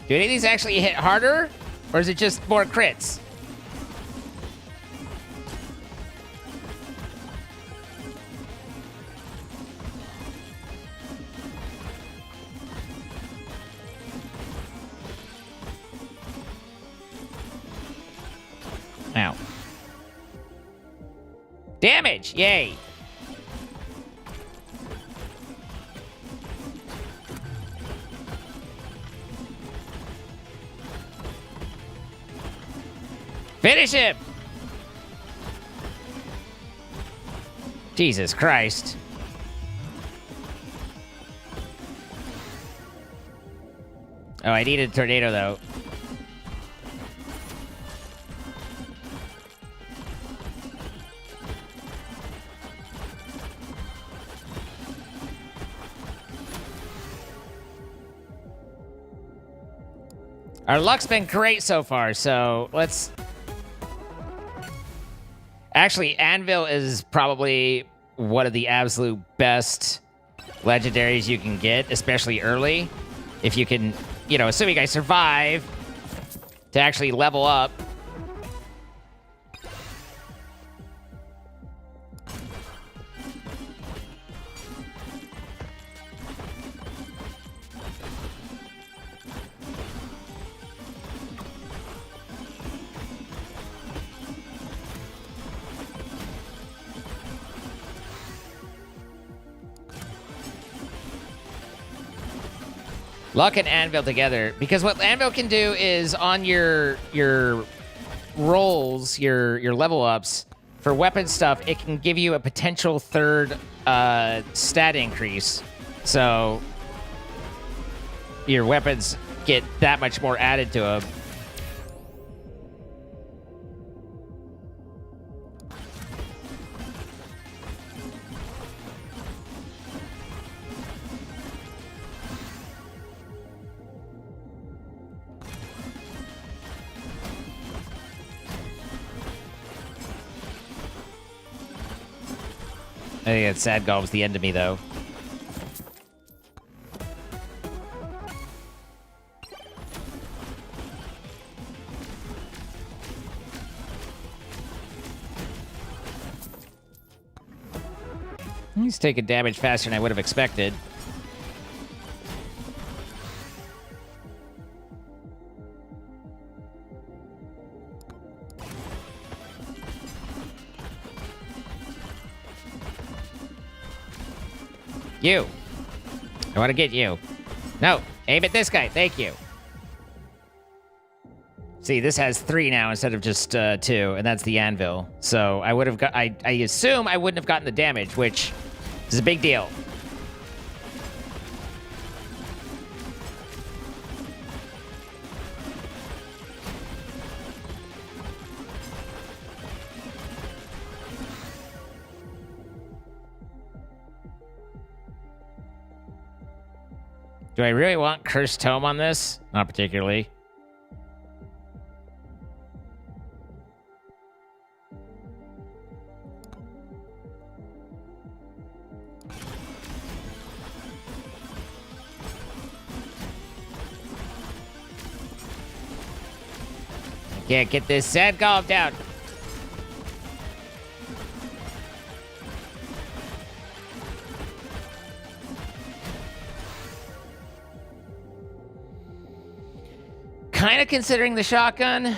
Do any of these actually hit harder? Or is it just more crits? Ow. Damage! Yay! Finish him! Jesus Christ. Oh, I needed a tornado, though. Our luck's been great so far, so let's... Actually, Anvil is probably one of the absolute best legendaries you can get, especially early. If you can, you know, assuming I survive to actually level up. Luck and Anvil together, because what Anvil can do is on your rolls, your level ups for weapon stuff, it can give you a potential third stat increase. So your weapons get that much more added to them. I think that Sad Golb's the end of me, though. He's taking damage faster than I would have expected. You. I want to get you. No, aim at this guy. Thank you. See, this has 3 now instead of just 2, and that's the anvil. So I would have got. I assume I wouldn't have gotten the damage, which is a big deal. Do I really want Cursed Tome on this? Not particularly. I can't get this Sad Golem down. Kind of considering the shotgun.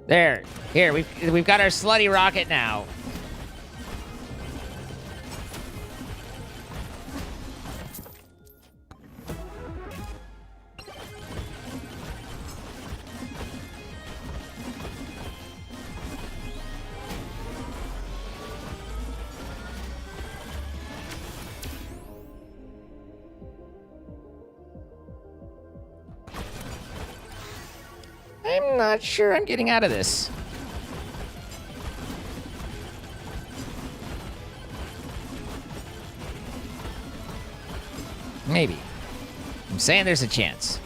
There. Here, we've got our slutty rocket now. I'm not sure I'm getting out of this. Maybe. I'm saying there's a chance.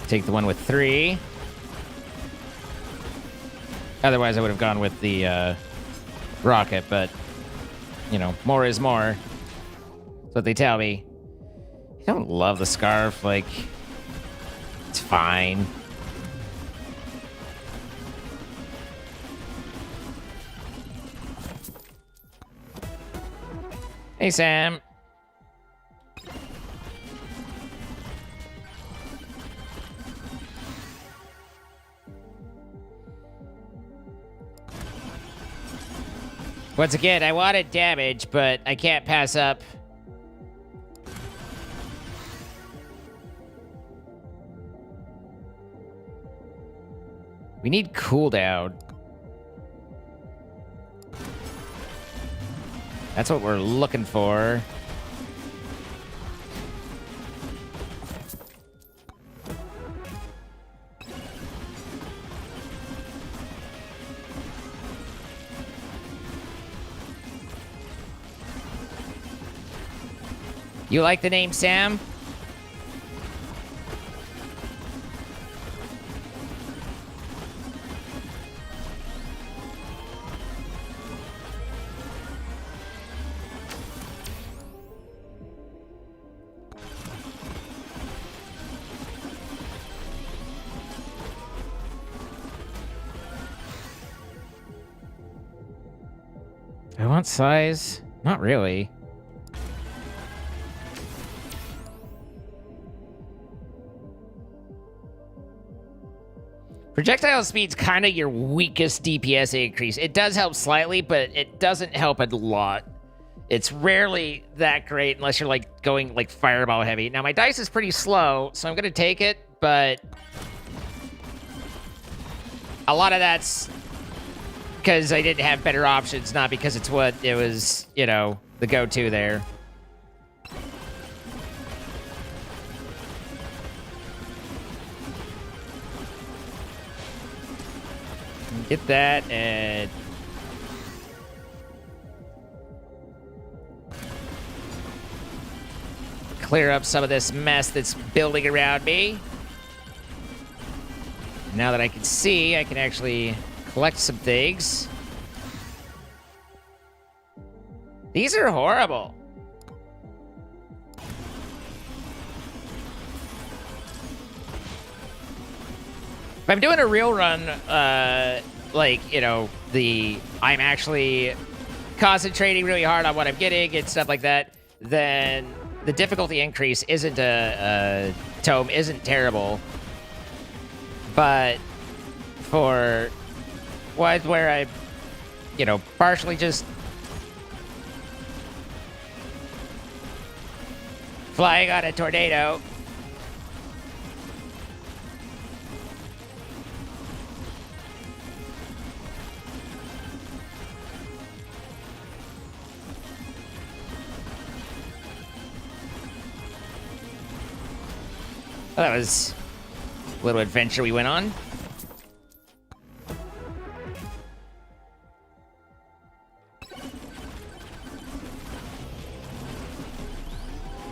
Take the one with 3. Otherwise, I would have gone with the rocket, but, you know, more is more. That's what they tell me. I don't love the scarf, like, it's fine. Hey, Sam. Once again, I wanted damage, but I can't pass up. We need cooldown. That's what we're looking for. You like the name Sam? I want size. Not really. Projectile speed's kind of your weakest DPS increase. It does help slightly, but it doesn't help a lot. It's rarely that great unless you're like going like fireball heavy. Now my dice is pretty slow, so I'm gonna take it, but a lot of that's because I didn't have better options, not because it's what it was, you know, the go-to there. Get that and clear up some of this mess that's building around me. Now that I can see, I can actually collect some things. These are horrible. If I'm doing a real run, like, you know, I'm actually concentrating really hard on what I'm getting and stuff like that, then the difficulty increase isn't a tome isn't terrible. But for ones where I, you know, partially just flying on a tornado. Well, that was a little adventure we went on.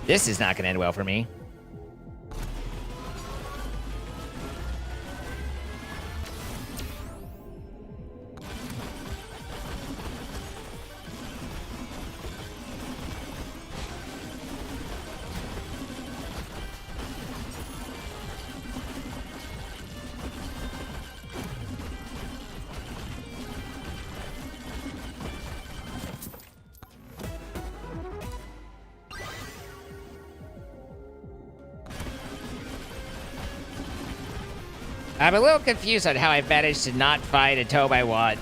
This is not going to end well for me. I'm a little confused on how I managed to not find a tome I want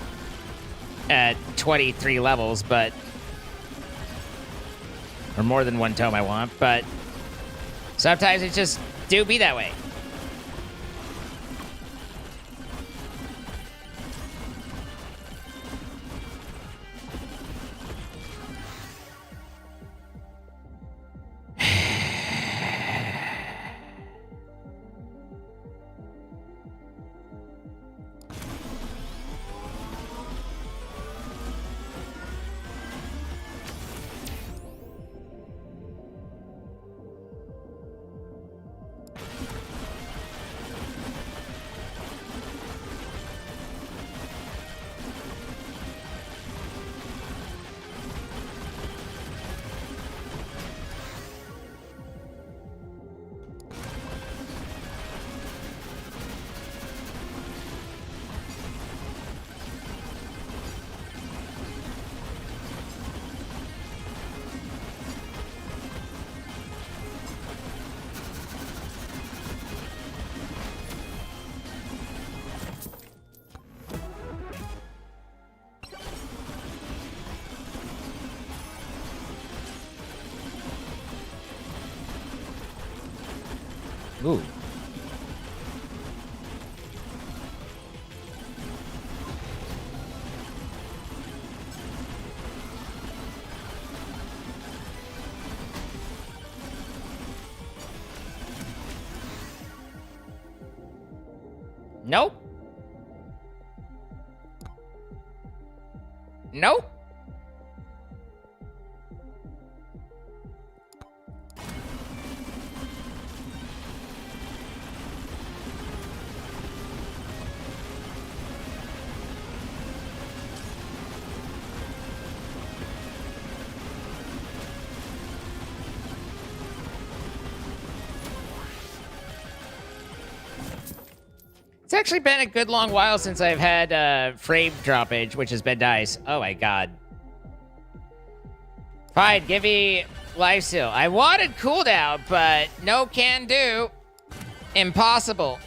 at 23 levels, but... or more than one tome I want, but... sometimes it just do be that way. Ooh. Nope. Nope. It's actually been a good long while since I've had frame droppage, which has been nice. Oh my god. Fine, give me life steal. I wanted cooldown, but no can do. Impossible.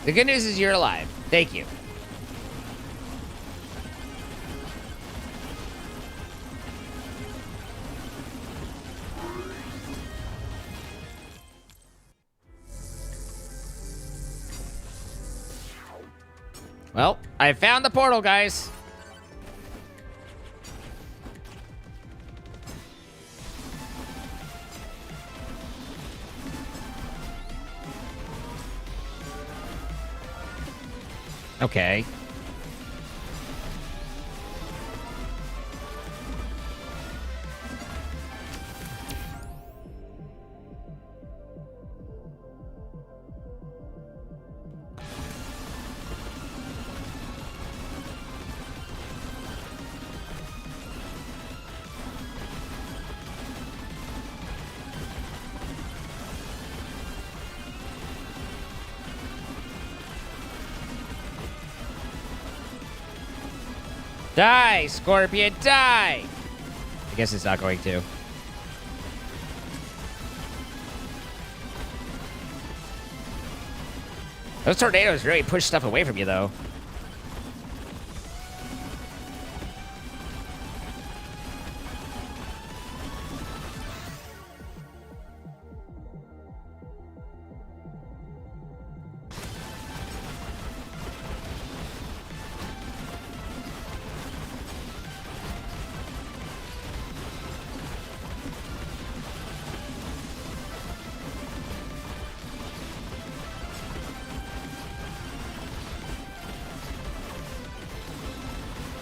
The good news is you're alive. Thank you. Well, I found the portal, guys. Okay. Die, Scorpion, die! I guess it's not going to. Those tornadoes really push stuff away from you, though.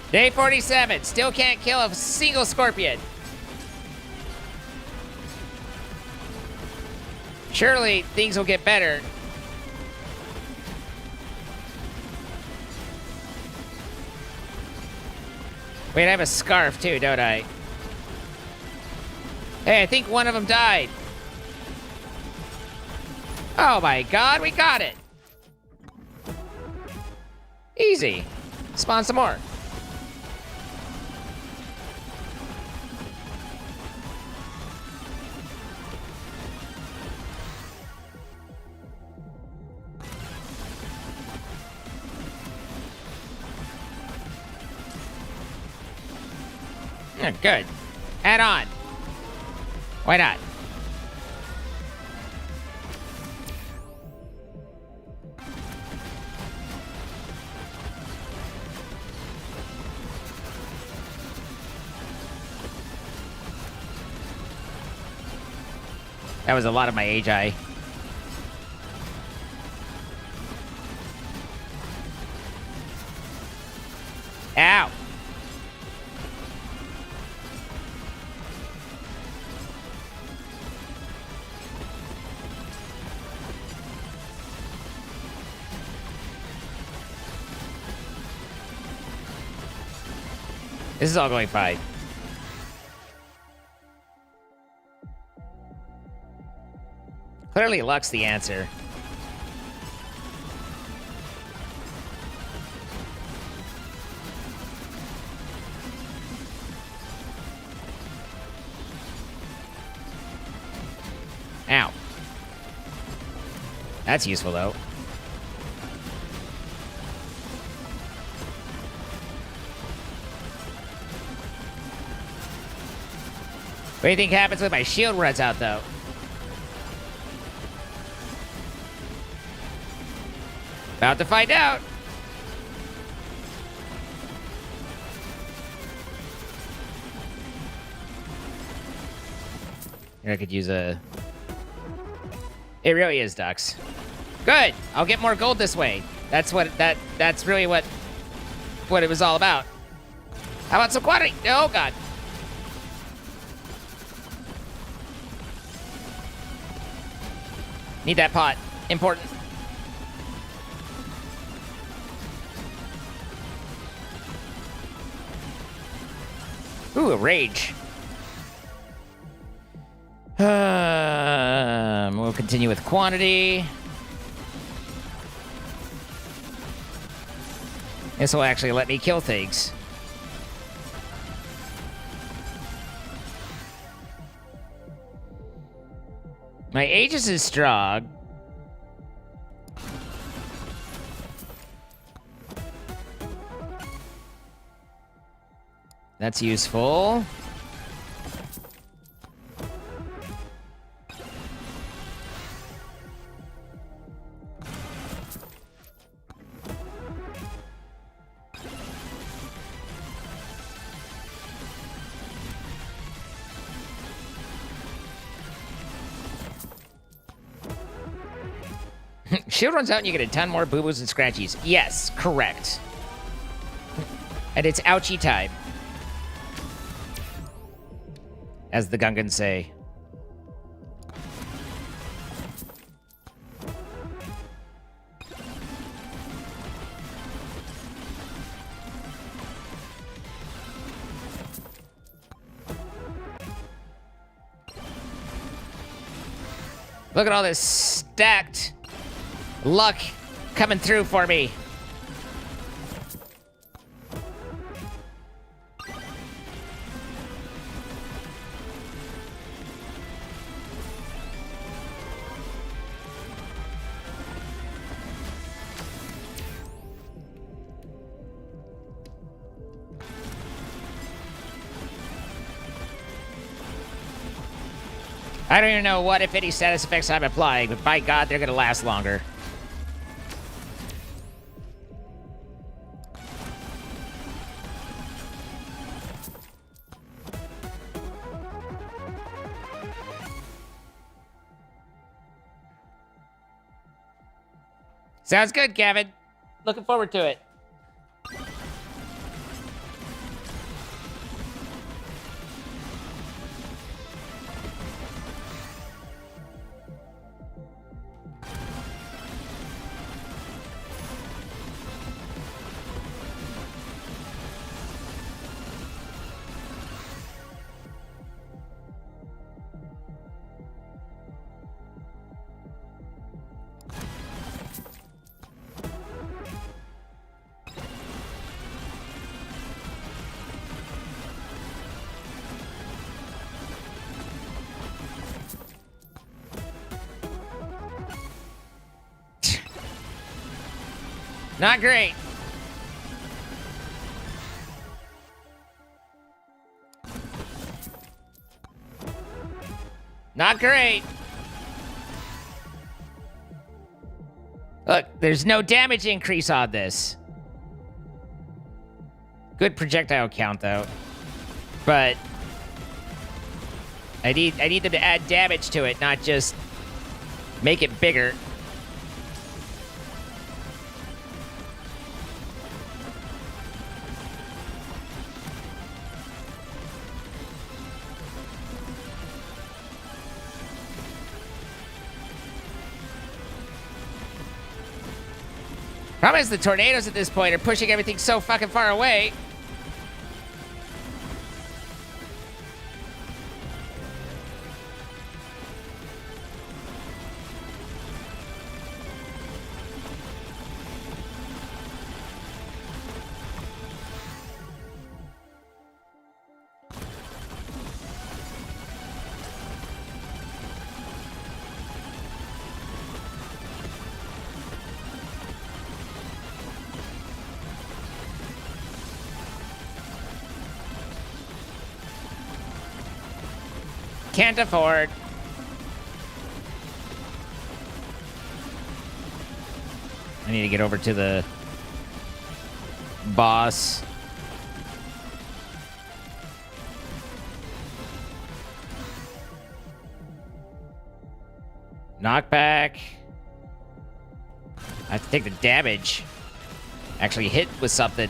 Day 47, still can't kill a single scorpion. Surely things will get better. Wait, I have a scarf too, don't I? Hey, I think one of them died. Oh my god, we got it. Easy. Spawn some more. Yeah, good. Add on. Why not? That was a lot of my AGI. Ow! This is all going fine. Clearly luck's the answer. Ow. That's useful, though. What do you think happens when my shield runs out, though? About to find out. Here, I could use a... It really is ducks. Good. I'll get more gold this way. That's really what it was all about. How about some quantity? Oh god. Need that pot. Important. Ooh, a rage. We'll continue with quantity. This will actually let me kill things. My Aegis is strong. That's useful. Shield runs out and you get a ton more boo-boos and scratchies. Yes, correct. And it's ouchie time. As the Gungans say. Look at all this stacked luck coming through for me. I don't even know what, if any, status effects I'm applying, but by God, they're gonna last longer. Sounds good, Gavin. Looking forward to it. Not great. Not great. Look, there's no damage increase on this. Good projectile count, though. But I need them to add damage to it, not just make it bigger. Problem is the tornadoes at this point are pushing everything so fucking far away. can't afford. I need to get over to the boss. Knockback. I have to take the damage. Actually hit with something.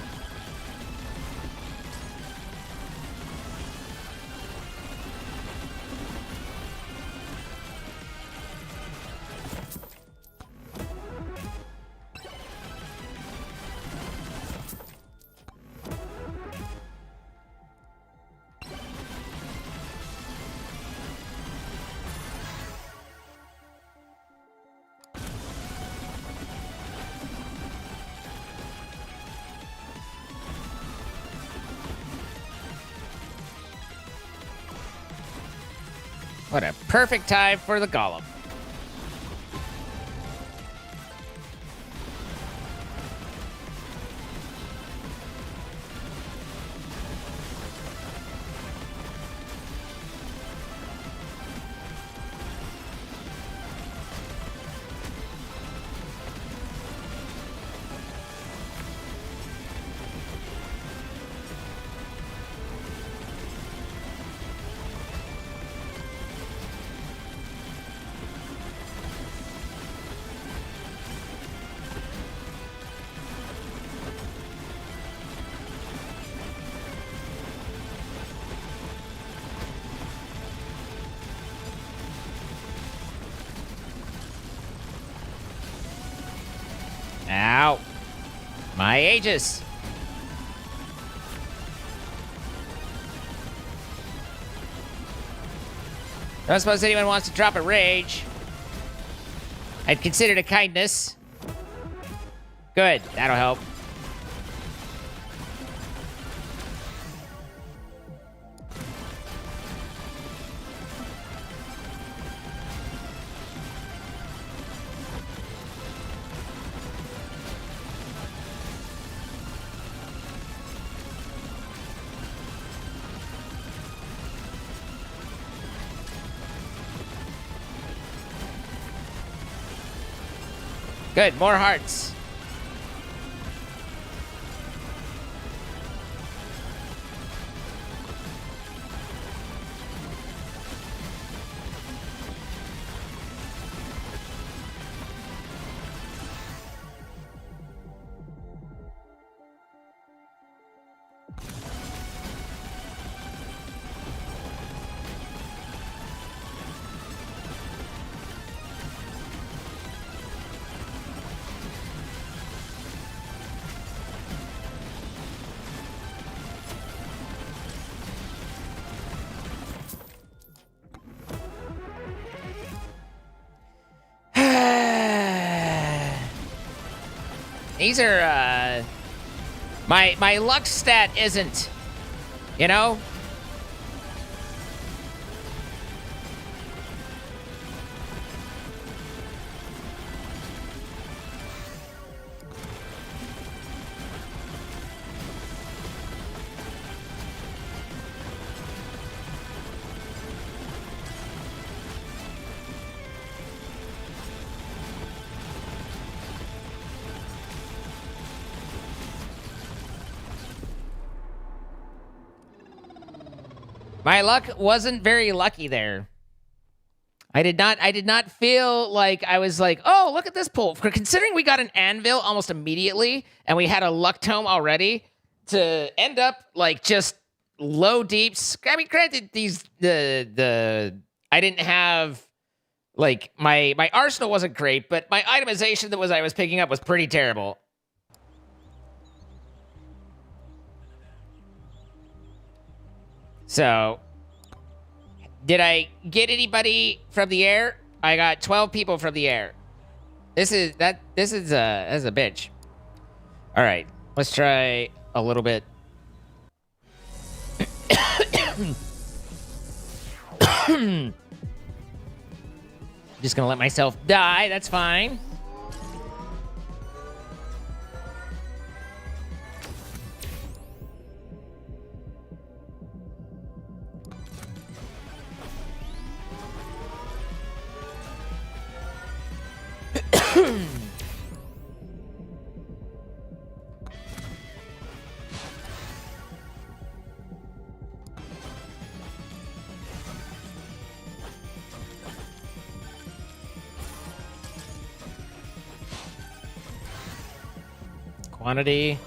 What a perfect time for the golem. Ow. My Aegis. Don't suppose anyone wants to drop a rage. I'd consider it a kindness. Good, that'll help. Good, more hearts. These are, my luck stat isn't, you know? My luck wasn't very lucky there. I did not feel like I was like, oh, look at this pull. Considering we got an anvil almost immediately and we had a luck tome already, to end up like just low deeps. I mean, granted, I didn't have like my arsenal wasn't great, but my itemization that I was picking up was pretty terrible. So, did I get anybody from the air? I got 12 people from the air. This is a bitch. All right, let's try a little bit. Just gonna let myself die. That's fine. quantity.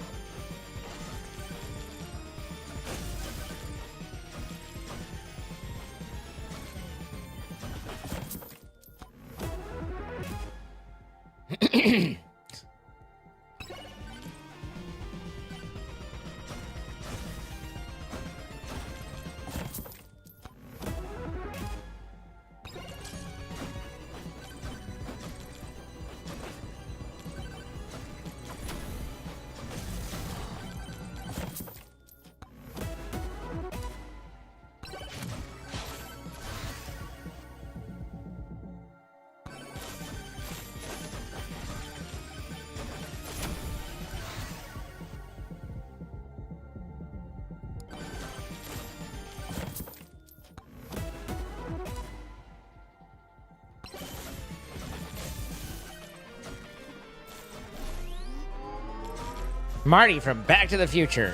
Marty from Back to the Future.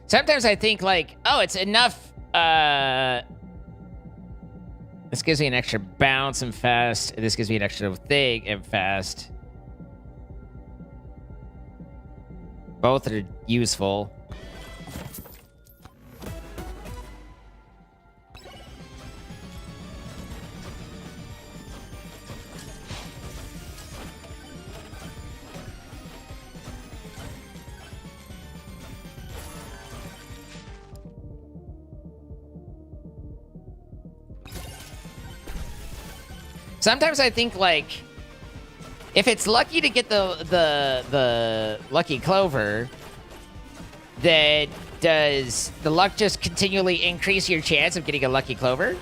Sometimes I think like, oh, it's enough. This gives me an extra bounce and fast. This gives me an extra thing and fast. Both are useful. Sometimes I think like, if it's lucky to get the lucky clover, then does the luck just continually increase your chance of getting a lucky clover?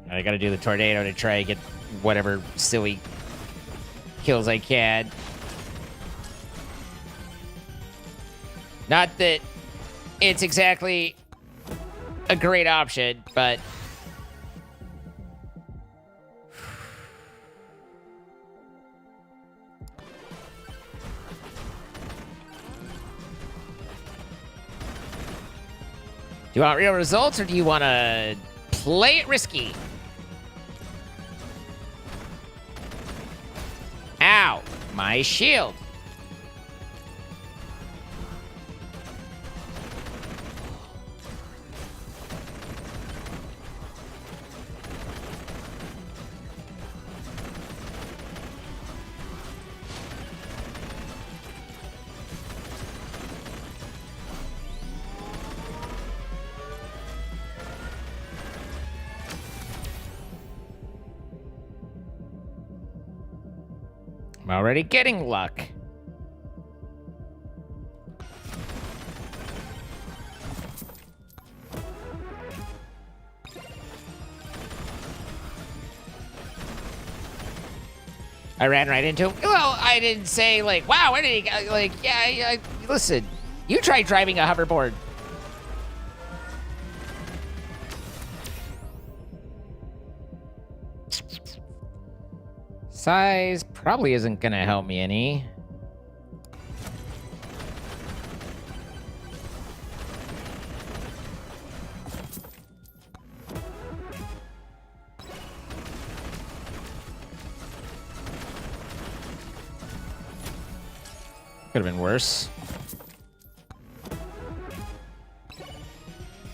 I gotta do the tornado to try and get whatever silly kills I can. Not that it's exactly a great option, but... Do you want real results, or do you want to play it risky? Ow! My shield! I'm already getting luck. I ran right into him. Well, I didn't say like, wow, where did he go? Like, yeah, listen, you try driving a hoverboard. Size probably isn't gonna help me any. Could have been worse.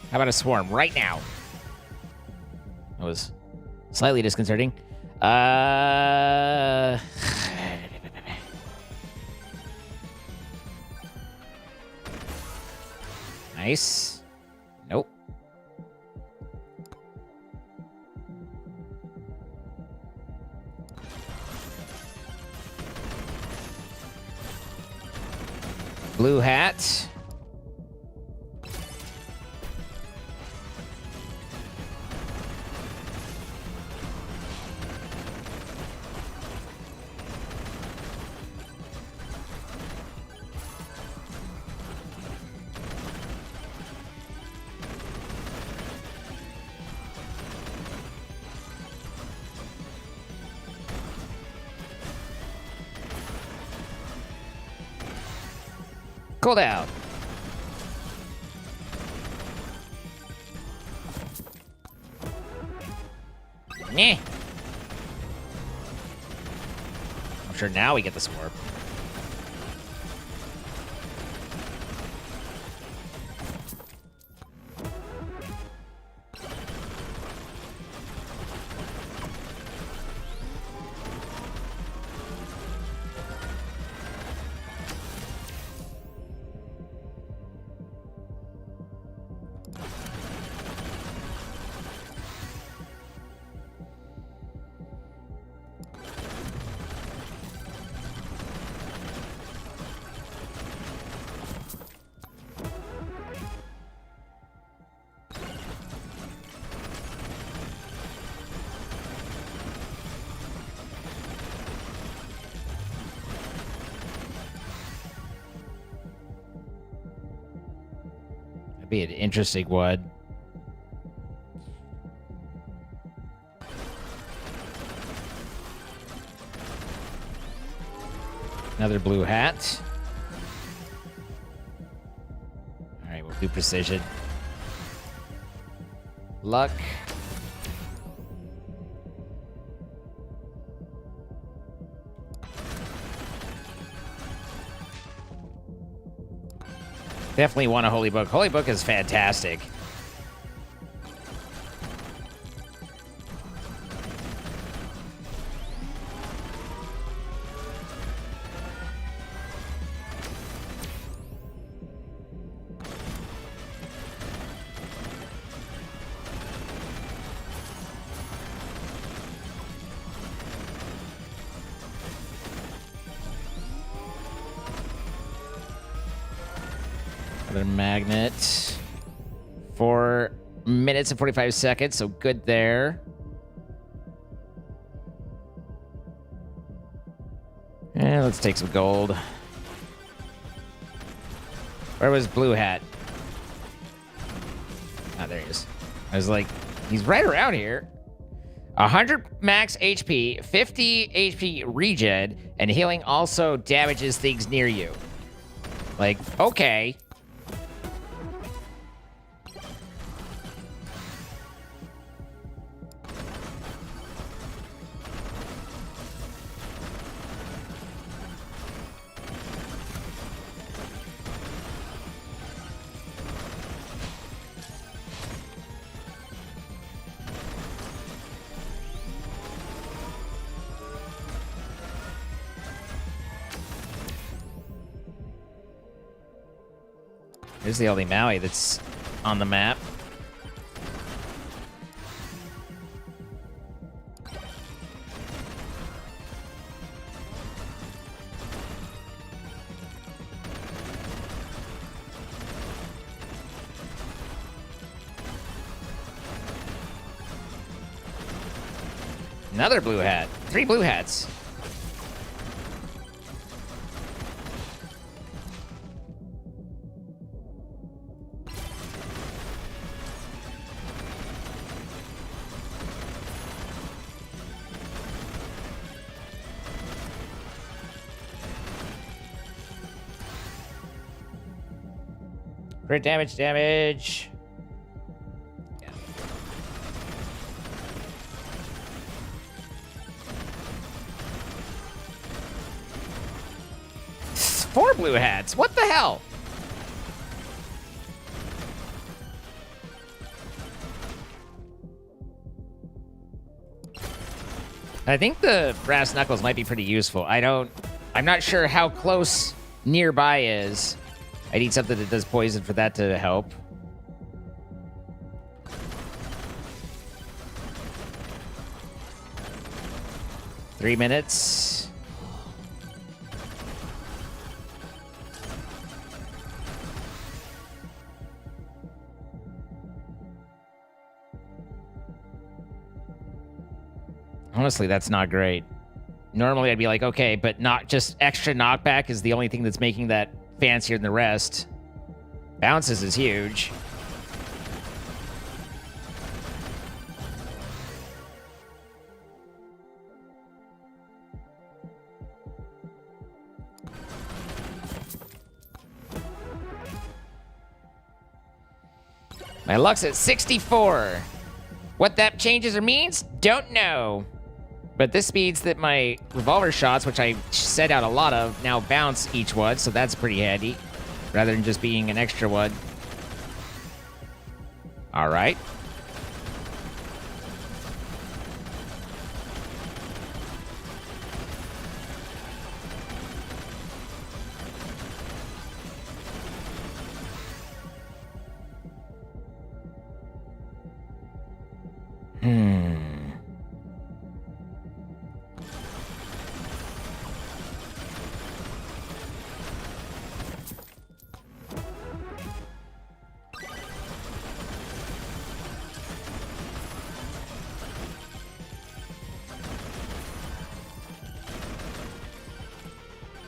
How about a swarm right now? That was slightly disconcerting. Nice. Nope. Blue hat. cooldown. Nyeh. I'm sure now we get the swarp. Be an interesting one. Another blue hat. All right, we'll do precision. Luck. Definitely want a Holy Book. Holy Book is fantastic. Another magnet. 4 minutes and 45 seconds, so good there. And let's take some gold. Where was Blue Hat? Ah, there he is. I was like, he's right around here. 100 max HP, 50 HP regen, and healing also damages things near you. Like, okay. Here's the only Maui that's on the map. Another blue hat. 3 blue hats. Crit damage. Yeah. 4 blue hats. What the hell? I think the brass knuckles might be pretty useful. I'm not sure how close nearby is. I need something that does poison for that to help. Three minutes. Honestly, that's not great. Normally, I'd be like, okay, but not just extra knockback is the only thing that's making that fancier than the rest. Bounces is huge. My luck's at 64. What that changes or means, don't know. But this means that my revolver shots, which I set out a lot of, now bounce each one, so that's pretty handy, rather than just being an extra one. All right.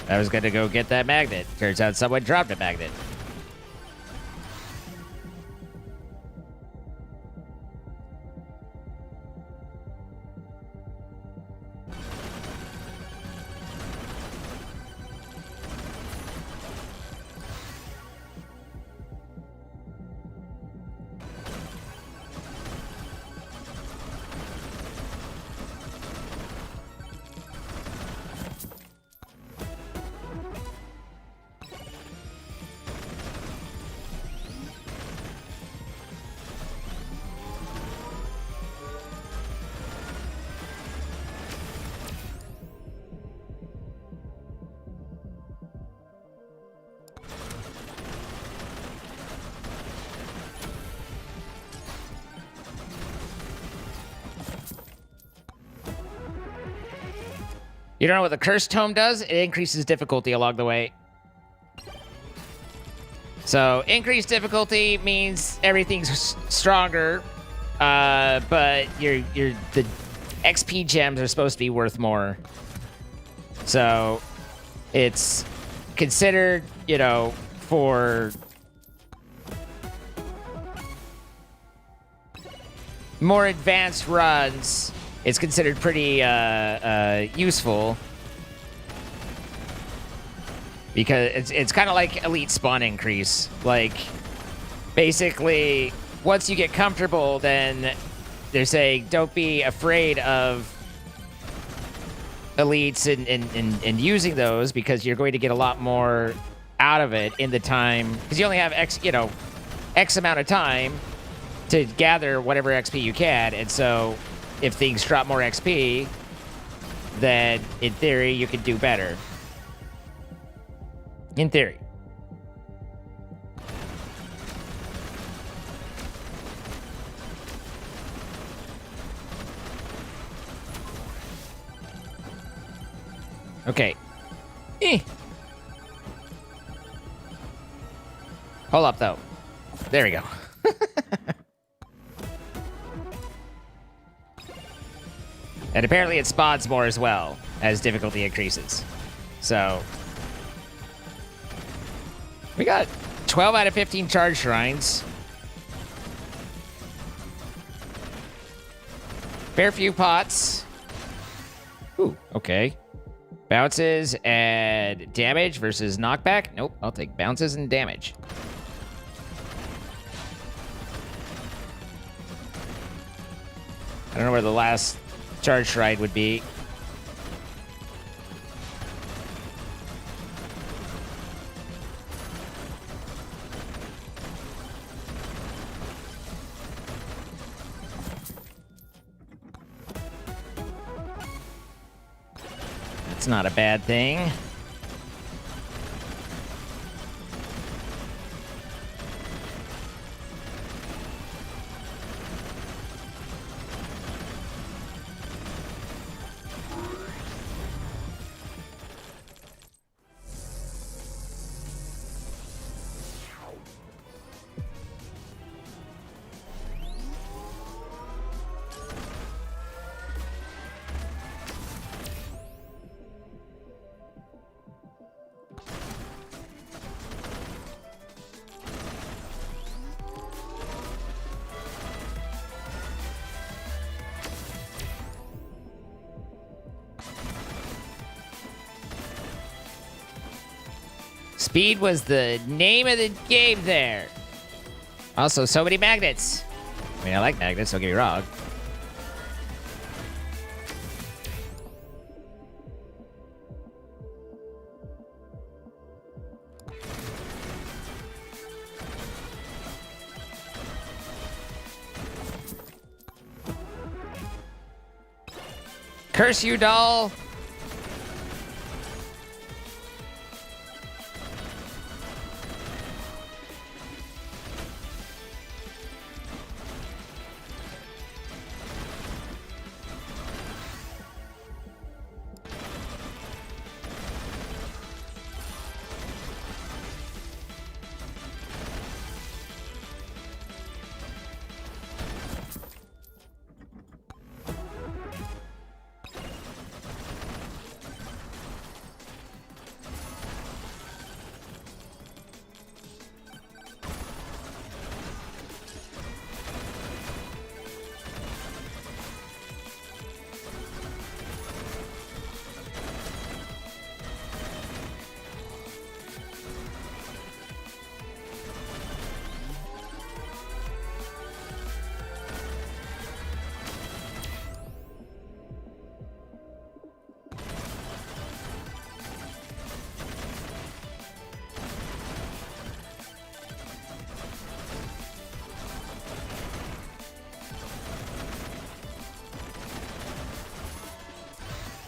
I was gonna go get that magnet. Turns out someone dropped a magnet. You don't know what the Curse Tome does? It increases difficulty along the way. So increased difficulty means everything's stronger, but the XP gems are supposed to be worth more. So it's considered, you know, for more advanced runs. It's considered pretty useful because it's kind of like elite spawn increase. Like, basically, once you get comfortable, then they're saying don't be afraid of elites and using those because you're going to get a lot more out of it in the time because you only have X amount of time to gather whatever XP you can, and so if things drop more XP, then in theory, you can do better. In theory. Okay. Hold up, though. There we go. And apparently it spawns more as well as difficulty increases. So we got 12 out of 15 charge shrines. Fair few pots. Ooh, okay. Bounces and damage versus knockback. Nope, I'll take bounces and damage. I don't know where the last charge shrine would be. That's not a bad thing. Speed was the name of the game there. Also, so many magnets. I mean, I like magnets, don't get me wrong. Curse you, doll!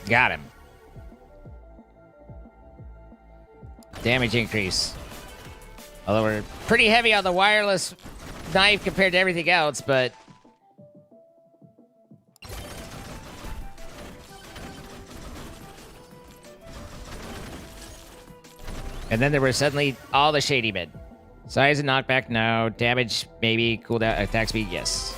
Got him. Damage increase. Although we're pretty heavy on the wireless knife compared to everything else, but... And then there were suddenly all the shady men. Size and knockback, no. Damage, maybe. Cooldown, attack speed, yes.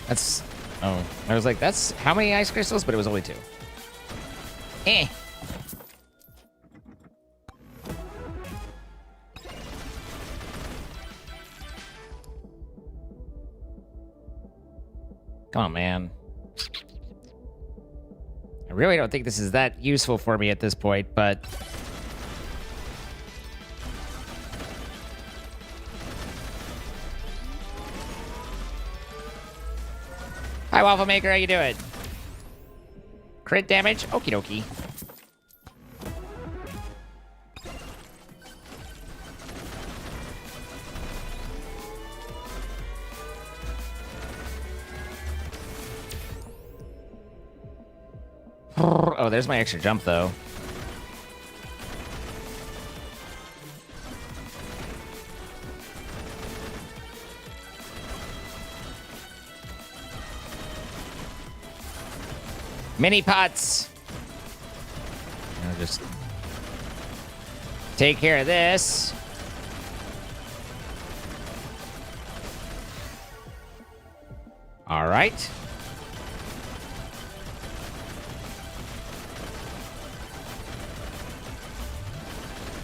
That's... Oh. I was like, that's how many ice crystals? But it was only 2. Eh. Come on, man. I really don't think this is that useful for me at this point, but... Hi, Waffle Maker, how you doing? Crit damage? Okie dokie. Oh, there's my extra jump, though. Mini pots. I'll just take care of this. All right.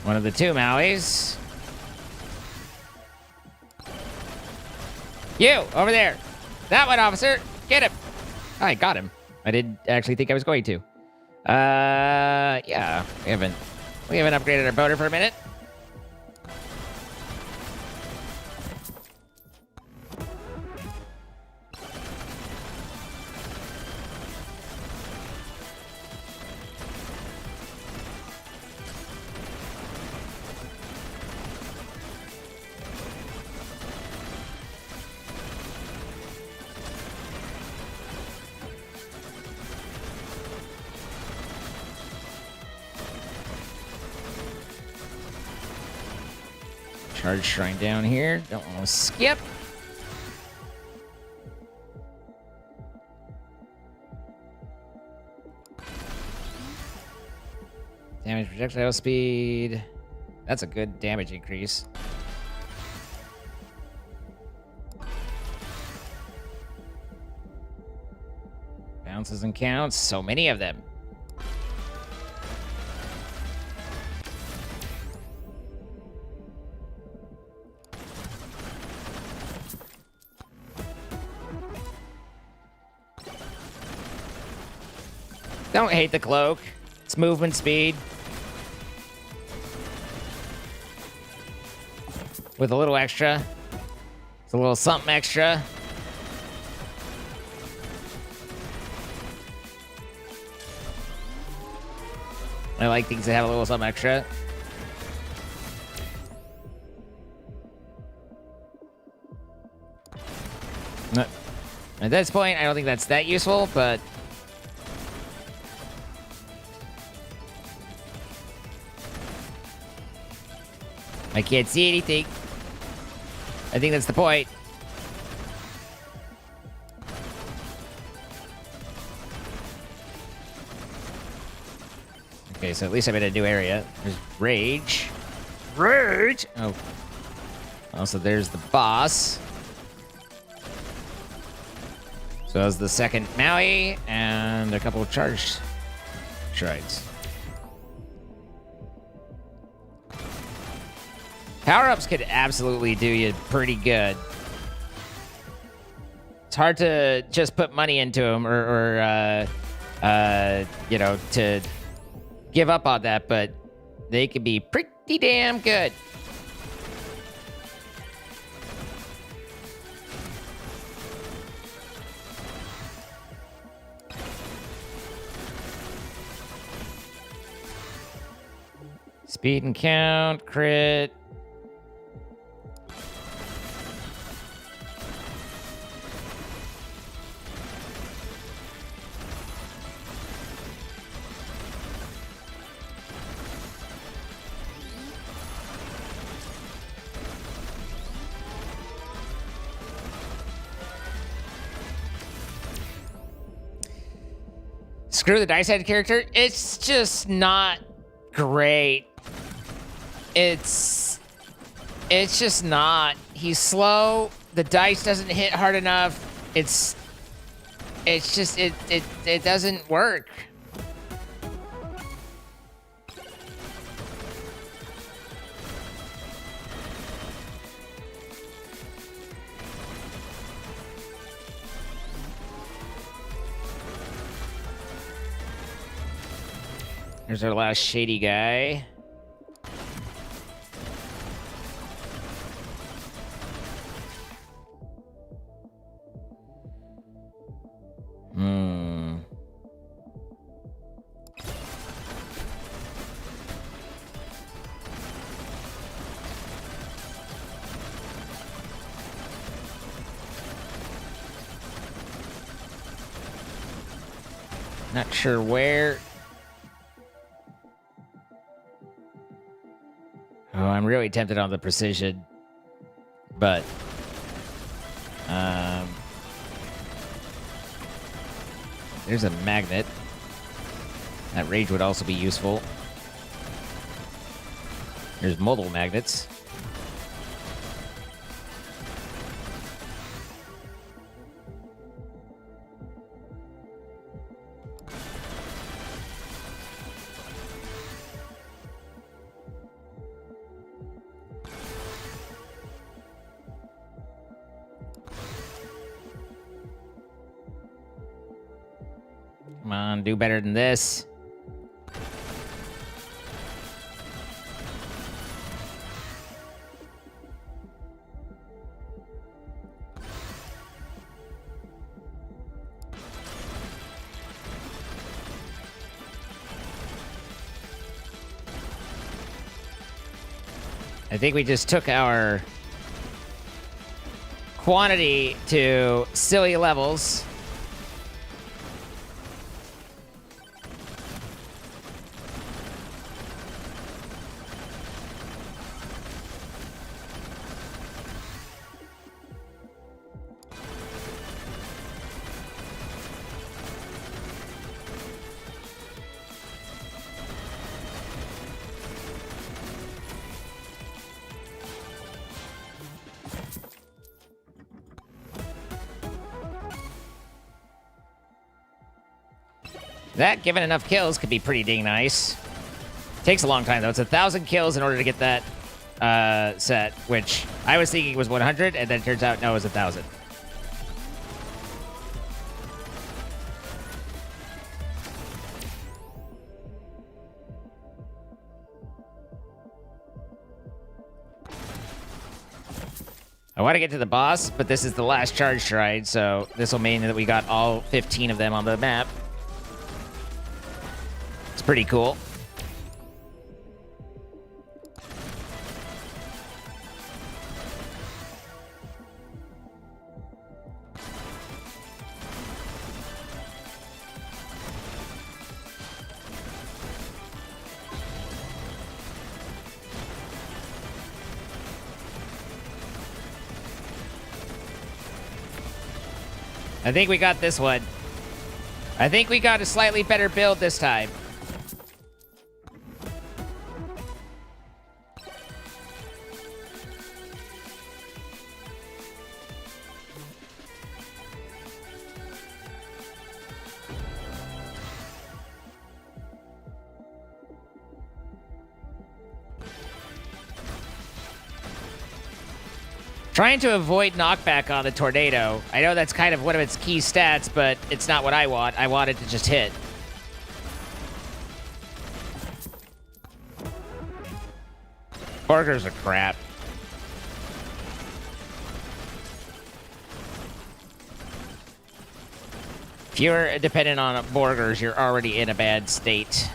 One of the 2 Mauis. You, over there. That one, officer. Get him. I got him. I didn't actually think I was going to. Yeah, we haven't upgraded our boater for a minute. Charge shrine down here. Don't want to skip. Damage projectile speed. That's a good damage increase. Ounces and counts. So many of them. Don't hate the cloak. It's movement speed. With a little extra. It's a little something extra. I like things that have a little something extra. No. At this point, I don't think that's that useful, but... I can't see anything. I think that's the point. Okay, so at least I'm in a new area. There's Rage. Rage! Oh. Also, there's the boss. So that was the second Maui and a couple of charged shrines. Power-ups could absolutely do you pretty good. It's hard to just put money into them or you know, to give up on that, but they could be pretty damn good. Speed and count, crit. Screw the dice head character. It's just not great. It's just not. He's slow. The dice doesn't hit hard enough. It's just it doesn't work. Here's our last shady guy. Not sure where. Oh, I'm really tempted on the precision, but there's a magnet. That rage would also be useful. There's multiple magnets. Come on, do better than this. I think we just took our quantity to silly levels. That, given enough kills, could be pretty dang nice. Takes a long time, though. It's 1,000 kills in order to get that set, which I was thinking was 100, and then it turns out, no, it was 1,000. I want to get to the boss, but this is the last charge shrine, so this will mean that we got all 15 of them on the map. It's pretty cool. I think we got this one. I think we got a slightly better build this time. Trying to avoid knockback on the tornado. I know that's kind of one of its key stats, but it's not what I want. I want it to just hit. Burgers are crap. If you're dependent on burgers, you're already in a bad state.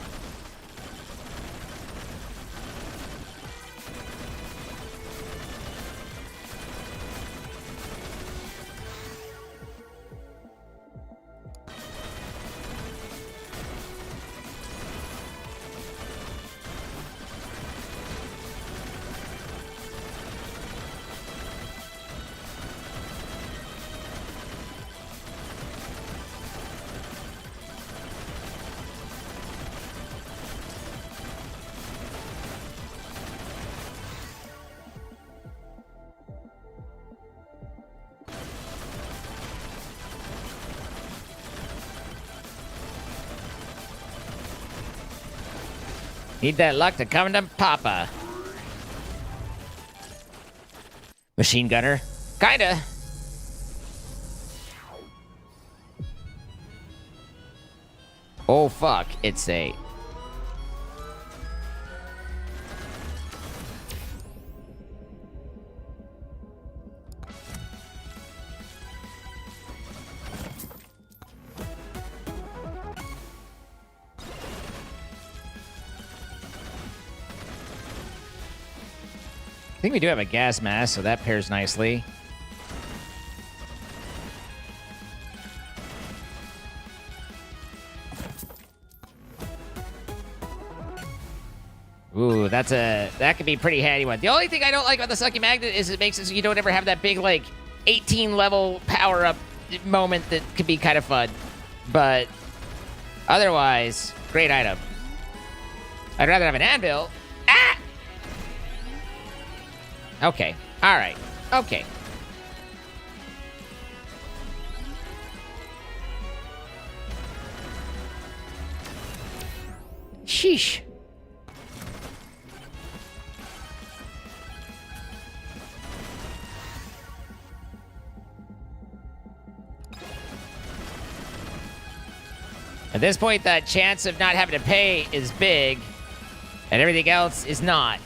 Need that luck to come to Papa. Machine gunner? Kinda. Oh fuck, it's a... I think we do have a gas mask, so that pairs nicely. Ooh, that could be a pretty handy one. The only thing I don't like about the Sucky Magnet is it makes it so you don't ever have that big, like, 18 level power-up moment that could be kind of fun. But otherwise, great item. I'd rather have an anvil. Ah! Okay. All right. Okay. Sheesh. At this point, that chance of not having to pay is big, and everything else is not.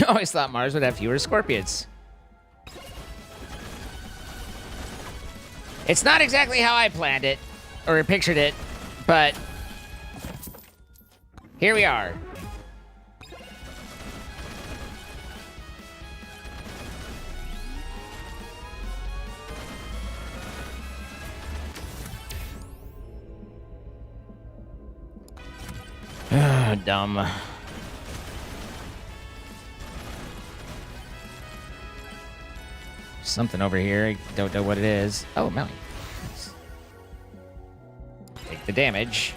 always thought Mars would have fewer scorpions. It's not exactly how I planned it, or pictured it, but here we are. Dumb. Something over here. I don't know what it is. Oh, mountain. Nice. Take the damage.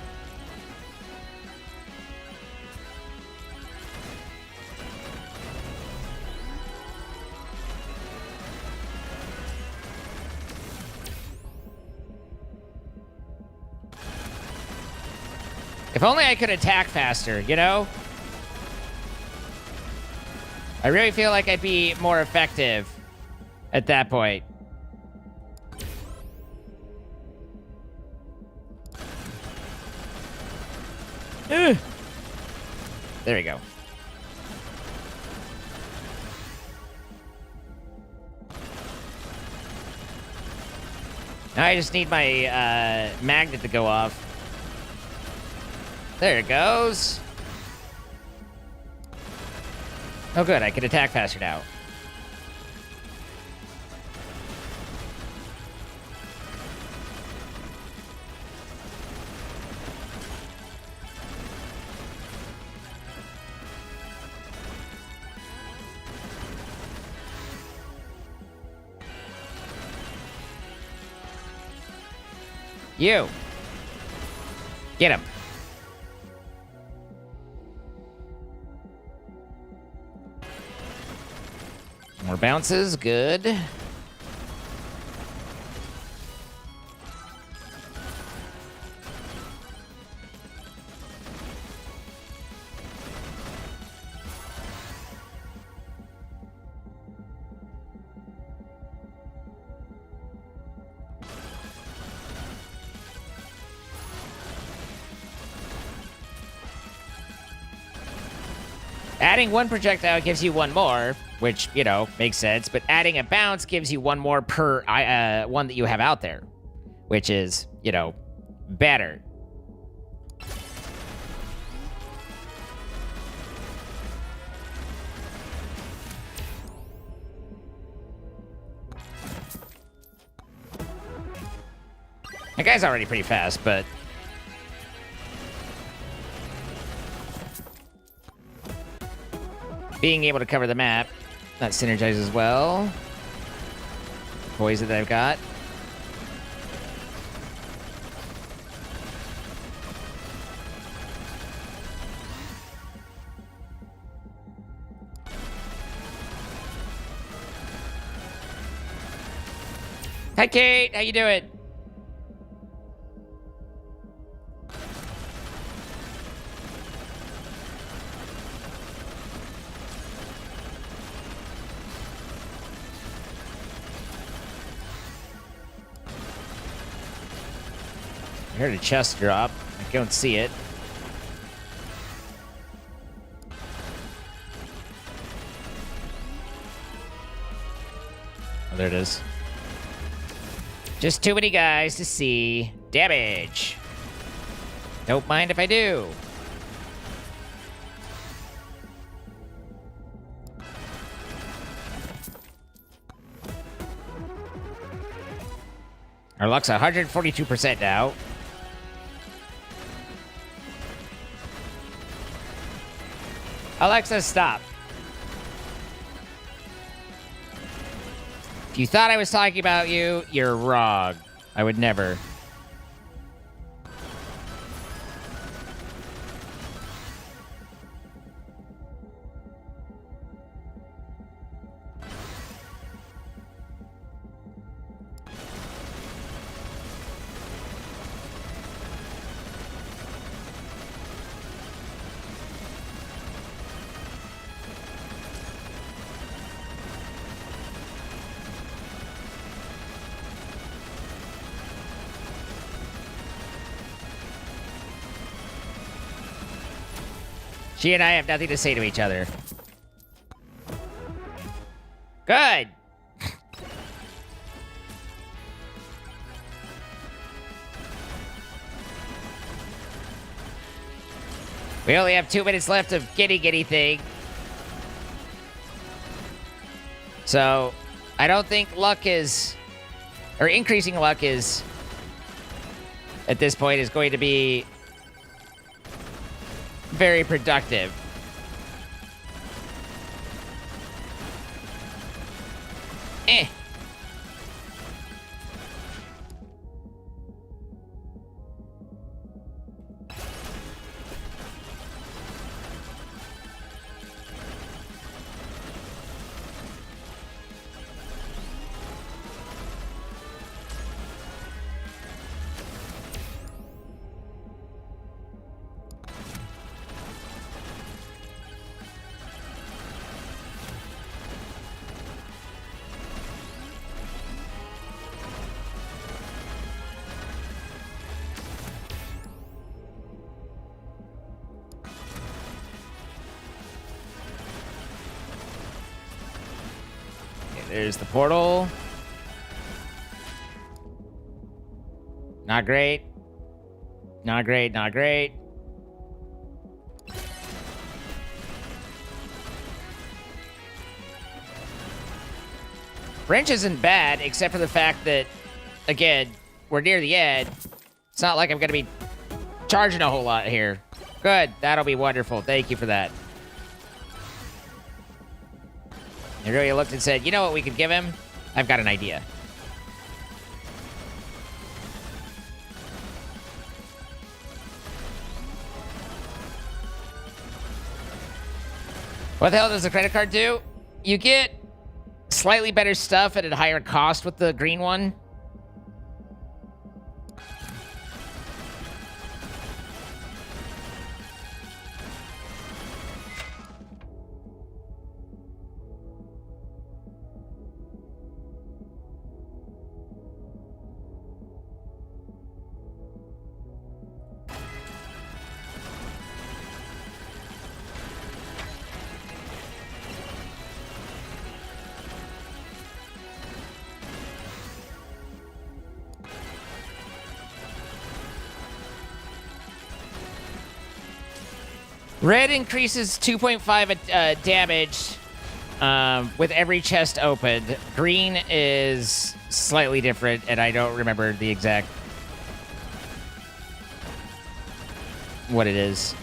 If only I could attack faster, you know? I really feel like I'd be more effective at that point. Ugh. There we go. Now I just need my magnet to go off. There it goes. Oh good, I can attack faster now. You. Get him. More bounces, good. Adding one projectile gives you one more, which, you know, makes sense. But adding a bounce gives you one more per one that you have out there, which is, you know, better. That guy's already pretty fast, but... being able to cover the map, that synergizes well. Poison that I've got. Hi, Kate. How you doing? I heard a chest drop. I don't see it. Oh, there it is. Just too many guys to see. Damage. Don't mind if I do. Our luck's 142% now. Alexa, stop. If you thought I was talking about you, you're wrong. I would never. She and I have nothing to say to each other. Good. We only have 2 minutes left of giddy thing. So, I don't think luck is... Or increasing luck is... At this point is going to be... very productive. Eh. There's the portal. Not great. Not great, not great. Wrench isn't bad, except for the fact that, again, we're near the end. It's not like I'm going to be charging a whole lot here. Good. That'll be wonderful. Thank you for that. And really looked and said, you know what we could give him? I've got an idea. What the hell does the credit card do? You get slightly better stuff at a higher cost with the green one. Red increases 2.5 damage with every chest opened. Green is slightly different, and I don't remember the exact what it is.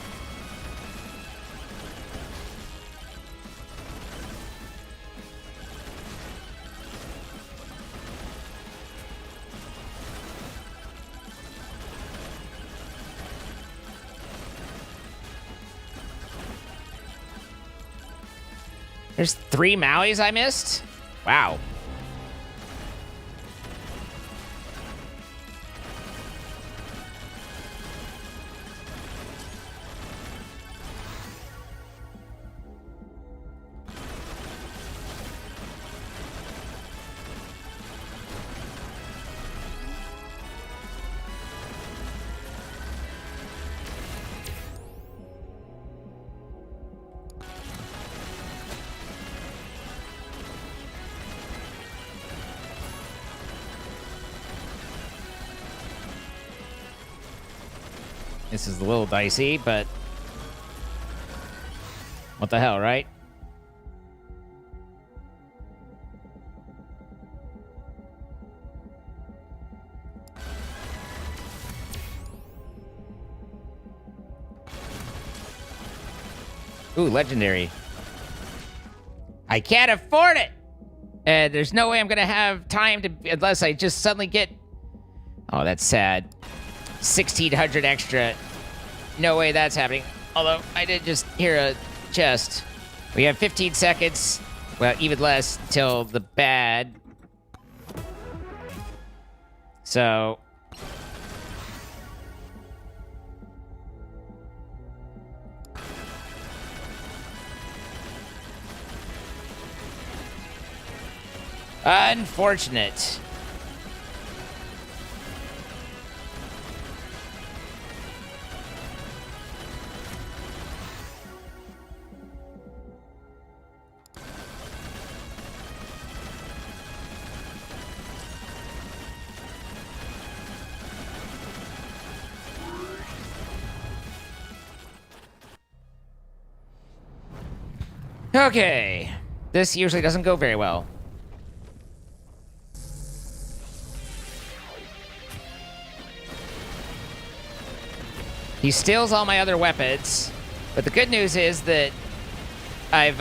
There's 3 Mauis I missed? Wow. This is a little dicey, but what the hell, right? Ooh, legendary. I can't afford it! And there's no way I'm gonna have time to, unless I just suddenly get... Oh, that's sad. 1,600 extra. No way that's happening. Although, I did just hear a chest. We have 15 seconds. Well, even less, till the bad. So... Unfortunate. Okay. This usually doesn't go very well. He steals all my other weapons, but the good news is that I've,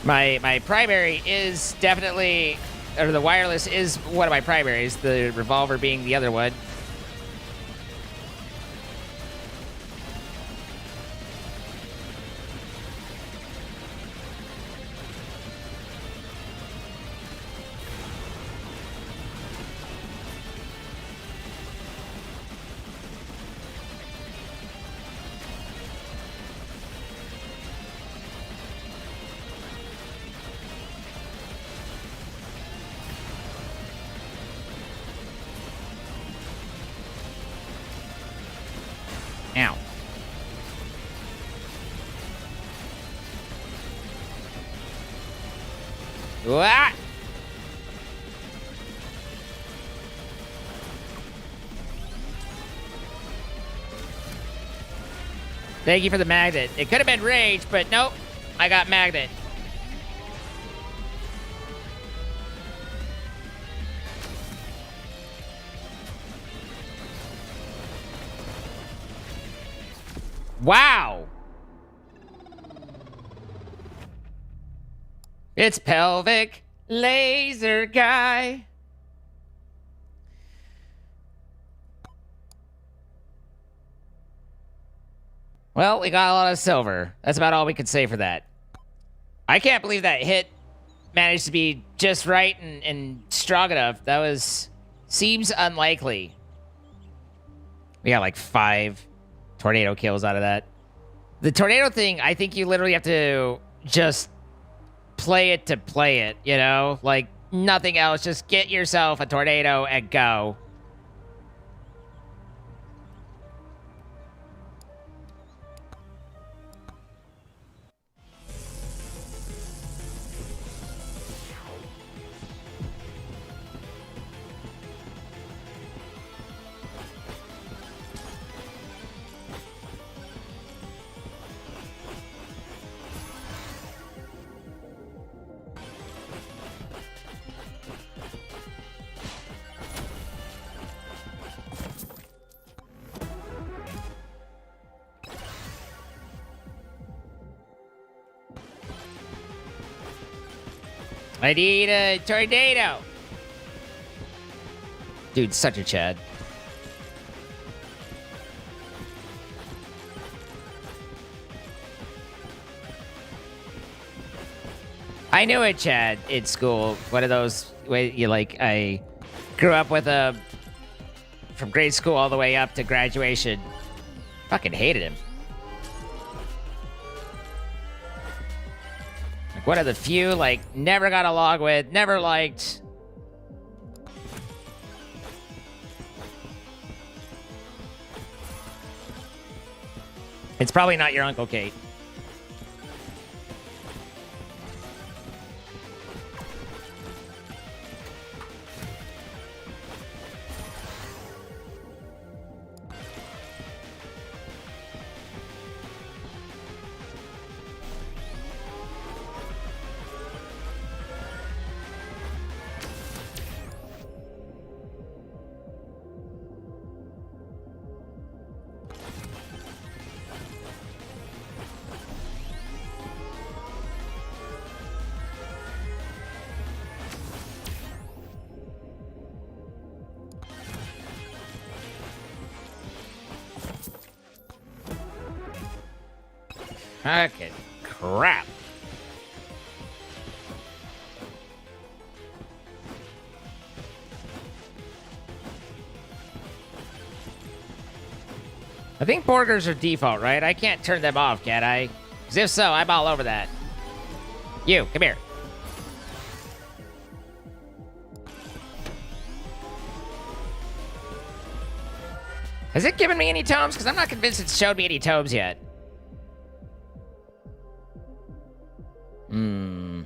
my primary is definitely, or the wireless is one of my primaries, the revolver being the other one. Ow. What? Thank you for the magnet. It could have been rage, but nope. I got magnet. Wow. It's pelvic laser guy. Well, we got a lot of silver. That's about all we could say for that. I can't believe that hit managed to be just right and strong enough. That was... seems unlikely. We got like 5 tornado kills out of that. The tornado thing, I think you literally have to just play it to play it, you know? Like, nothing else. Just get yourself a tornado and go. I need a tornado. Dude, such a Chad. I knew a Chad in school. One of those where you like, I grew up with a from grade school all the way up to graduation. Fucking hated him. Like one of the few, like, never got along with, never liked. It's probably not your Uncle Kate. Fucking crap. I think borders are default, right? I can't turn them off, can I? Because if so, I'm all over that. You, come here. Has it given me any tomes? Because I'm not convinced it's showed me any tomes yet. Hmm.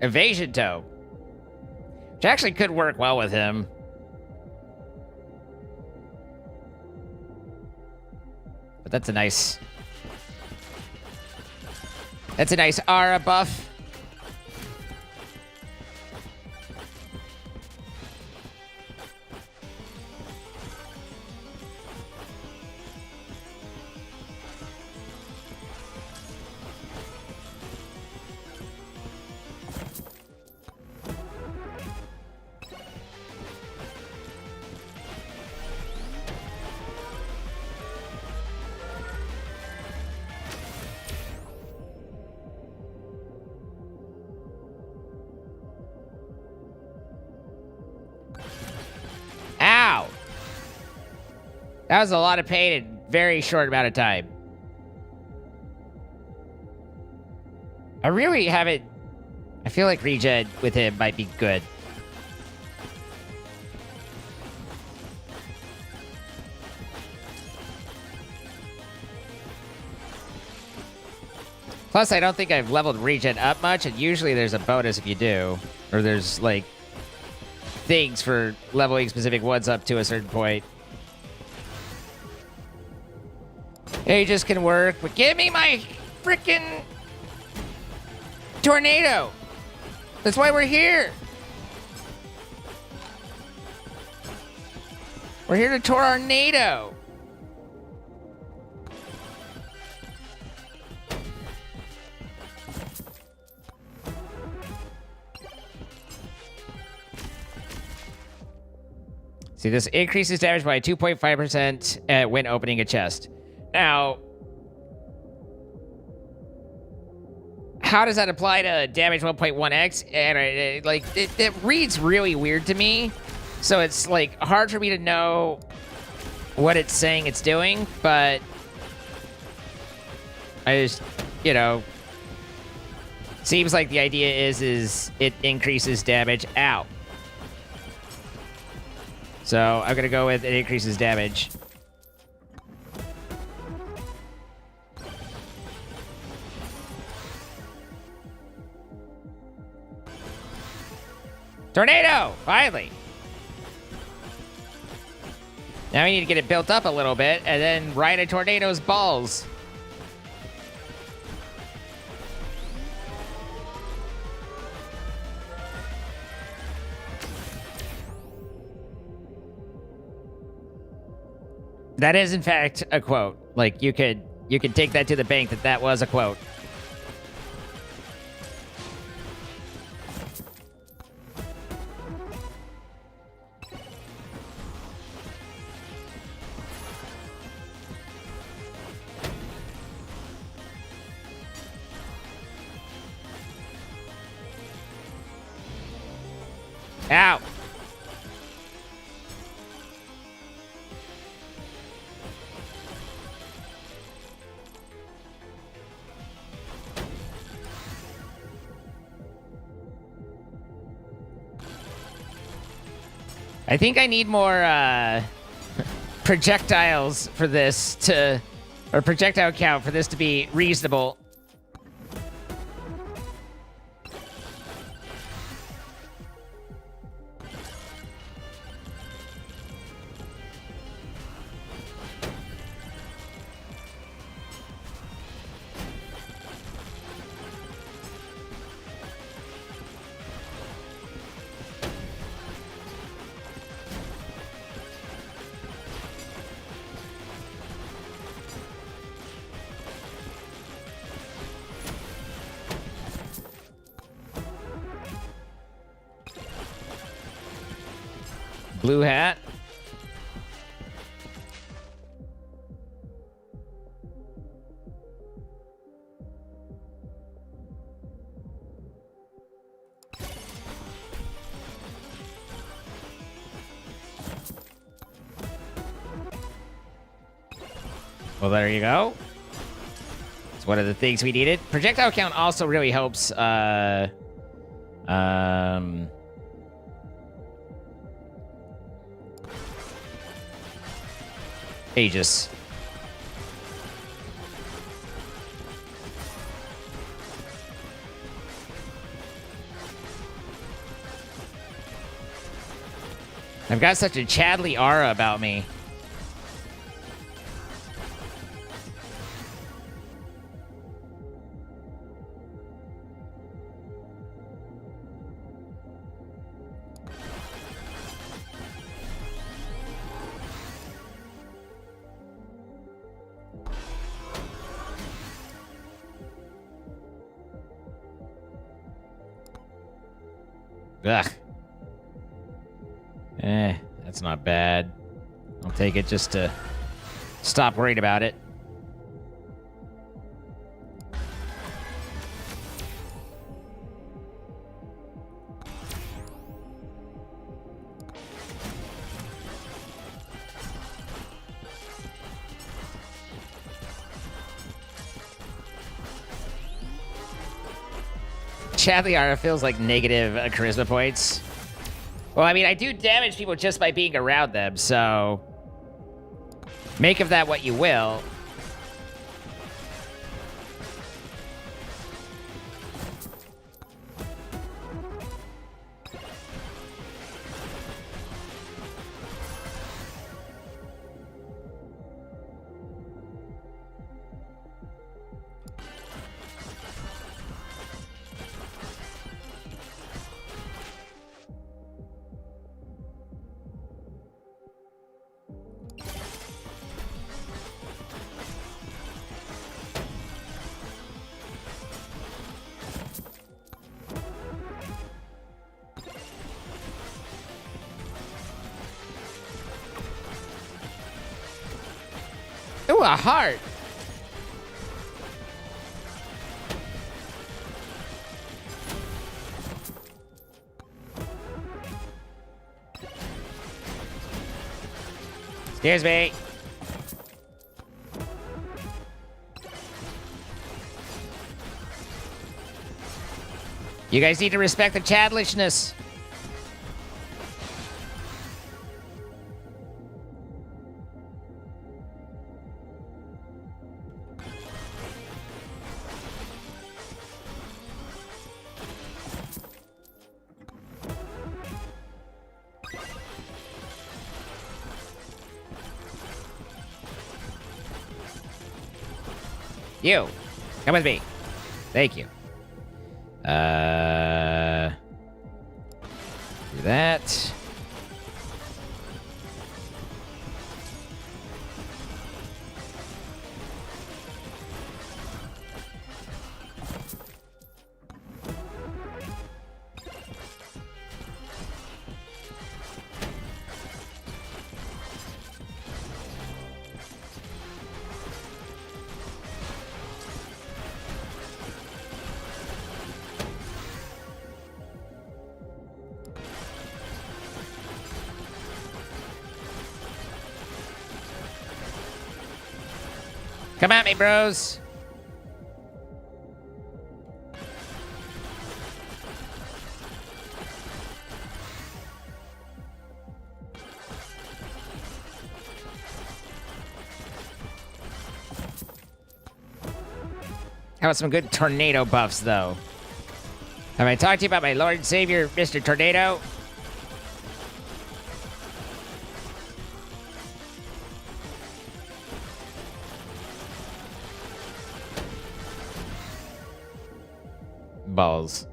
Evasion toe. Which actually could work well with him. But that's a nice... That's a nice aura buff. Ow! That was a lot of pain in a very short amount of time. I really haven't... I feel like regen with him might be good. Plus, I don't think I've leveled regen up much, and usually there's a bonus if you do. Or there's, like, things for leveling specific ones up to a certain point. Aegis can work, but give me my freaking tornado! That's why we're here! We're here to tornado! See, this increases damage by 2.5% when opening a chest. Now, how does that apply to damage 1.1x? And it reads really weird to me. So it's like hard for me to know what it's saying it's doing, but I just, you know, seems like the idea is it increases damage. Ow. So I'm gonna go with it increases damage. Tornado! Finally! Now we need to get it built up a little bit and then ride a tornado's balls. That is, in fact, a quote. Like, you could take that to the bank that was a quote. Ow! I think I need more projectiles for this to, or projectile count for this to be reasonable. Blue hat. Well, there you go. It's one of the things we needed. Projectile count also really helps, Aegis. I've got such a Chadley aura about me. Ugh. That's not bad. I'll take it just to stop worrying about it. Chadliara feels like negative charisma points. Well, I mean, I do damage people just by being around them, so make of that what you will. Ooh, a heart. Excuse me. You guys need to respect the Chadlishness. You, come with me. Thank you. Do that. Come at me, bros. How about some good tornado buffs, though? Have I talked to you about my Lord and Savior, Mr. Tornado? Balls.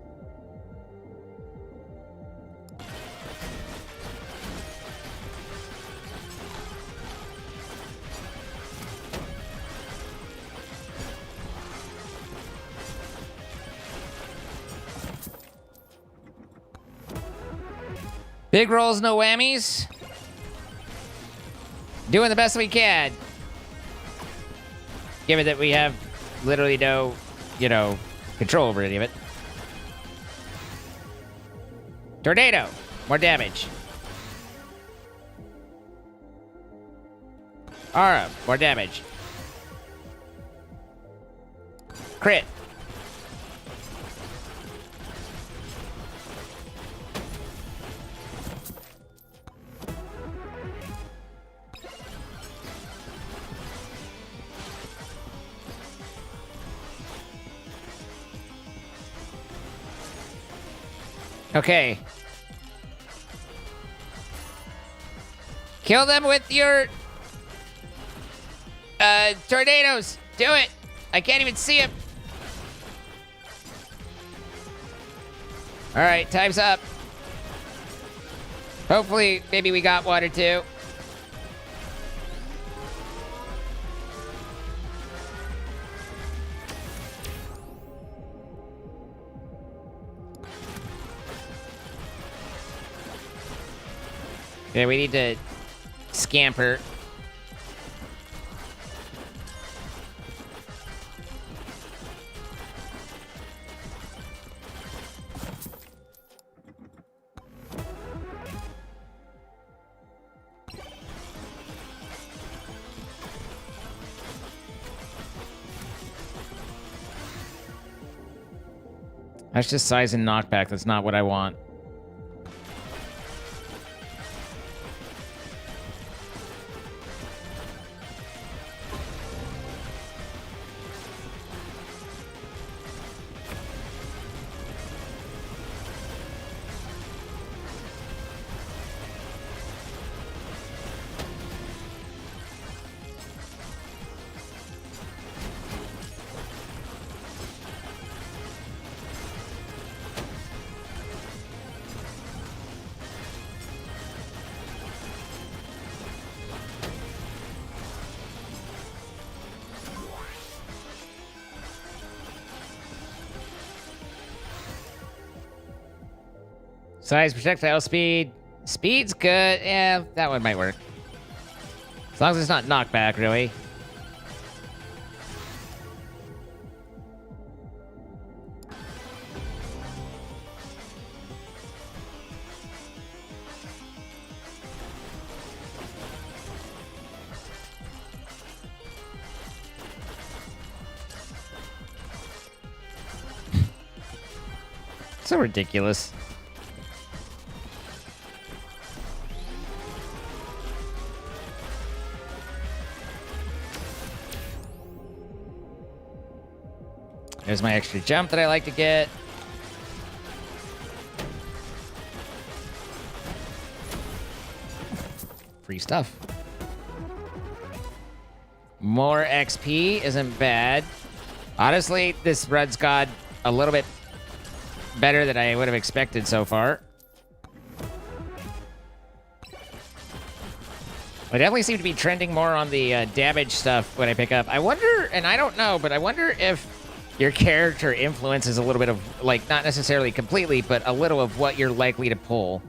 Big rolls, no whammies. Doing the best we can. Given that we have literally no, control over any of it. Tornado. More damage. Aura. More damage. Crit. Okay. Kill them with your tornadoes. Do it. I can't even see him. All right, time's up. Hopefully, maybe we got one or two. Yeah, we need to scamper. That's just size and knockback. That's not what I want. Size, projectile speed. Speed's good. Yeah, that one might work. As long as it's not knockback, really. So ridiculous. There's my extra jump that I like to get. Free stuff. More XP isn't bad. Honestly, this run's got a little bit better than I would have expected so far. I definitely seem to be trending more on the damage stuff when I pick up. I wonder, and I don't know, but I wonder if your character influences a little bit of, like, not necessarily completely, but a little of what you're likely to pull.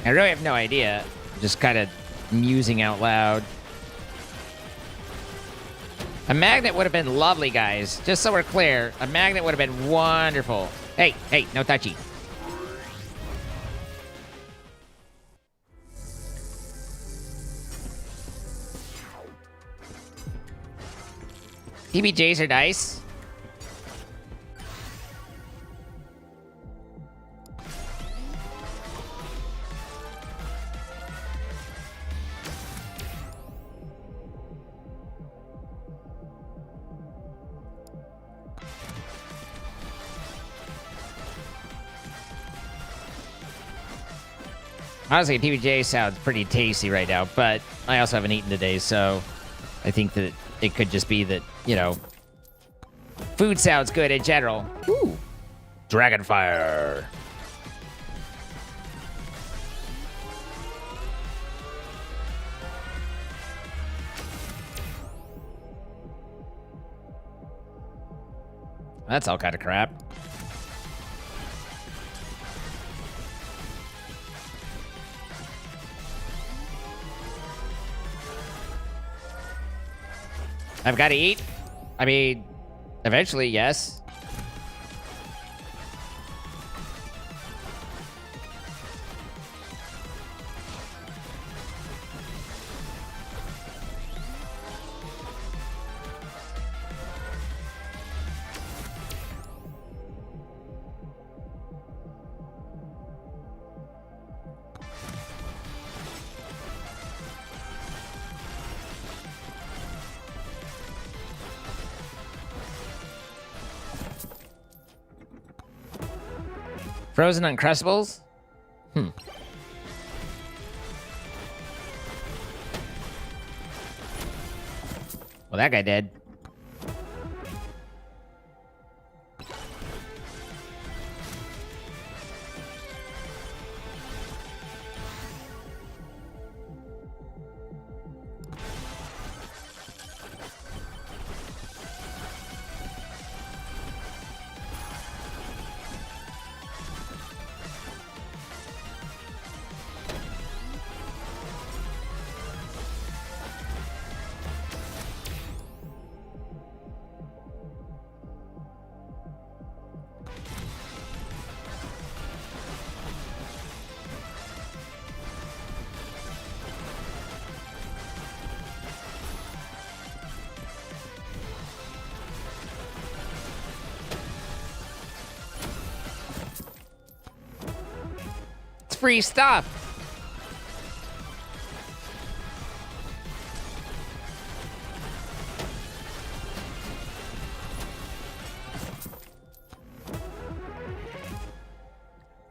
I really have no idea. Just kind of musing out loud. A magnet would have been lovely, guys. Just so we're clear, a magnet would have been wonderful. Hey, hey, no touchy. PBJs are nice. Honestly, PBJ sounds pretty tasty right now, but I also haven't eaten today, so I think that it could just be that, you know, food sounds good in general. Ooh. Dragonfire. That's all kind of crap. I've got to eat. I mean, eventually, yes. Frozen Uncrustables? Well, that guy dead. It's free stuff.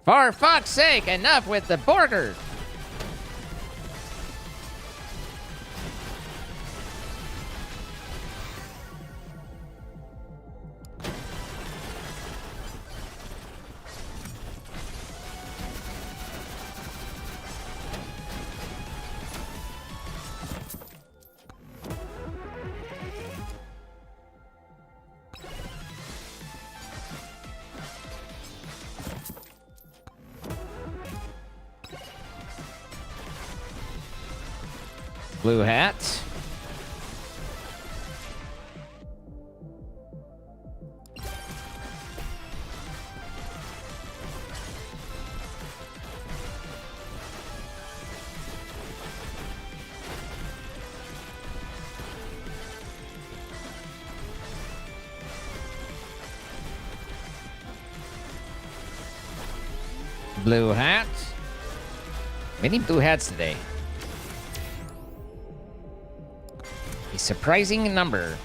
For fuck's sake, enough with the border. Blue hat. Blue hat. Many blue hats today. A surprising number.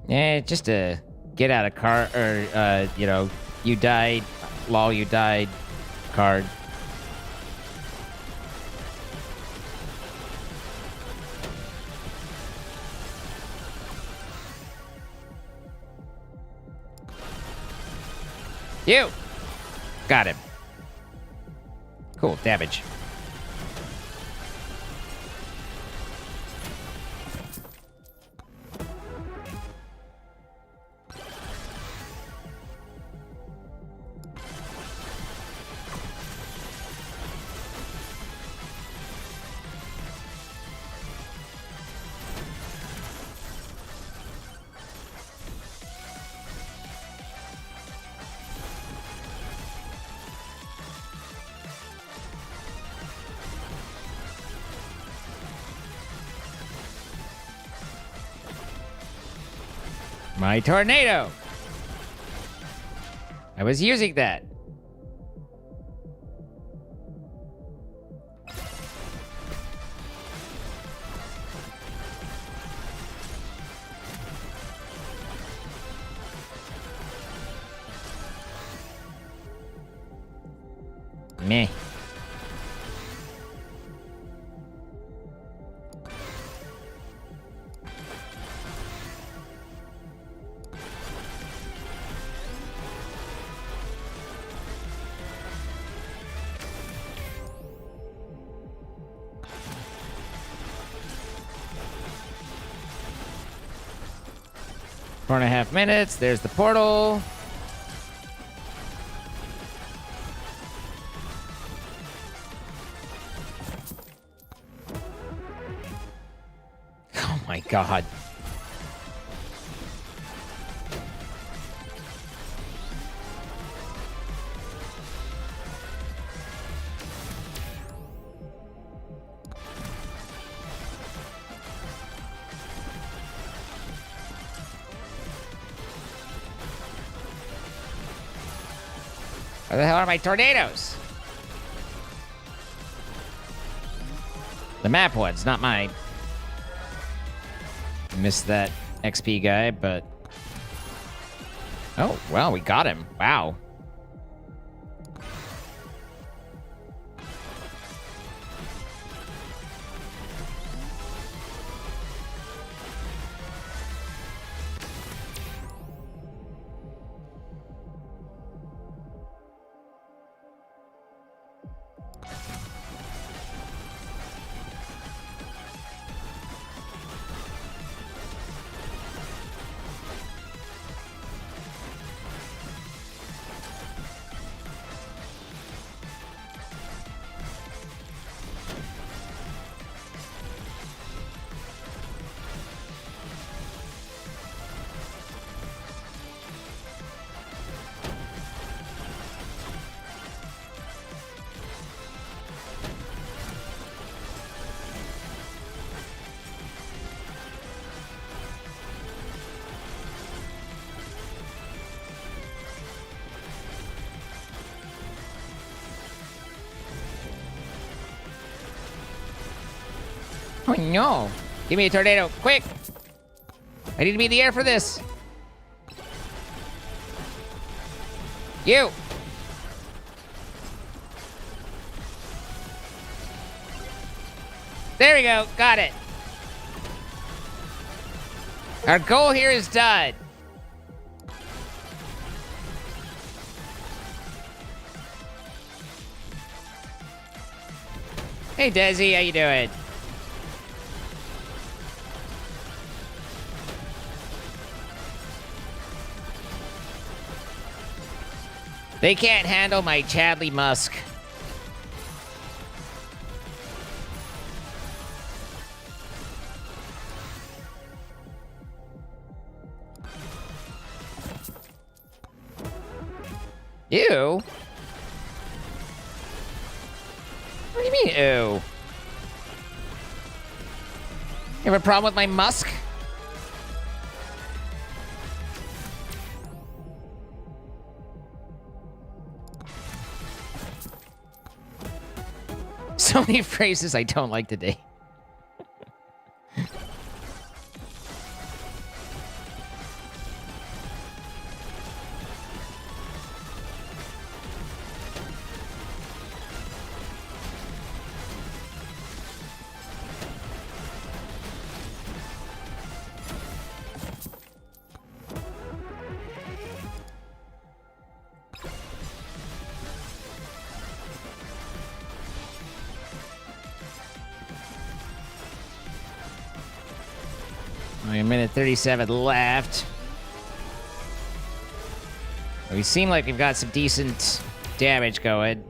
Yeah, just a get out of car, or, you know, you died, lol, you died card. You! Got him. Cool, damage. My tornado! I was using that. Meh. Four and a half minutes. There's the portal. Oh my god. Where the hell are my tornadoes? The map ones, not mine. Missed that XP guy, but... Oh, well, we got him. Wow. Oh no! Give me a tornado, quick! I need to be in the air for this. You! There we go, got it. Our goal here is done. Hey Desi, how you doing? They can't handle my Chadley Musk. Ew. What do you mean, ew? You have a problem with my musk? So many phrases I don't like today. A minute 37 left. We seem like we've got some decent damage going.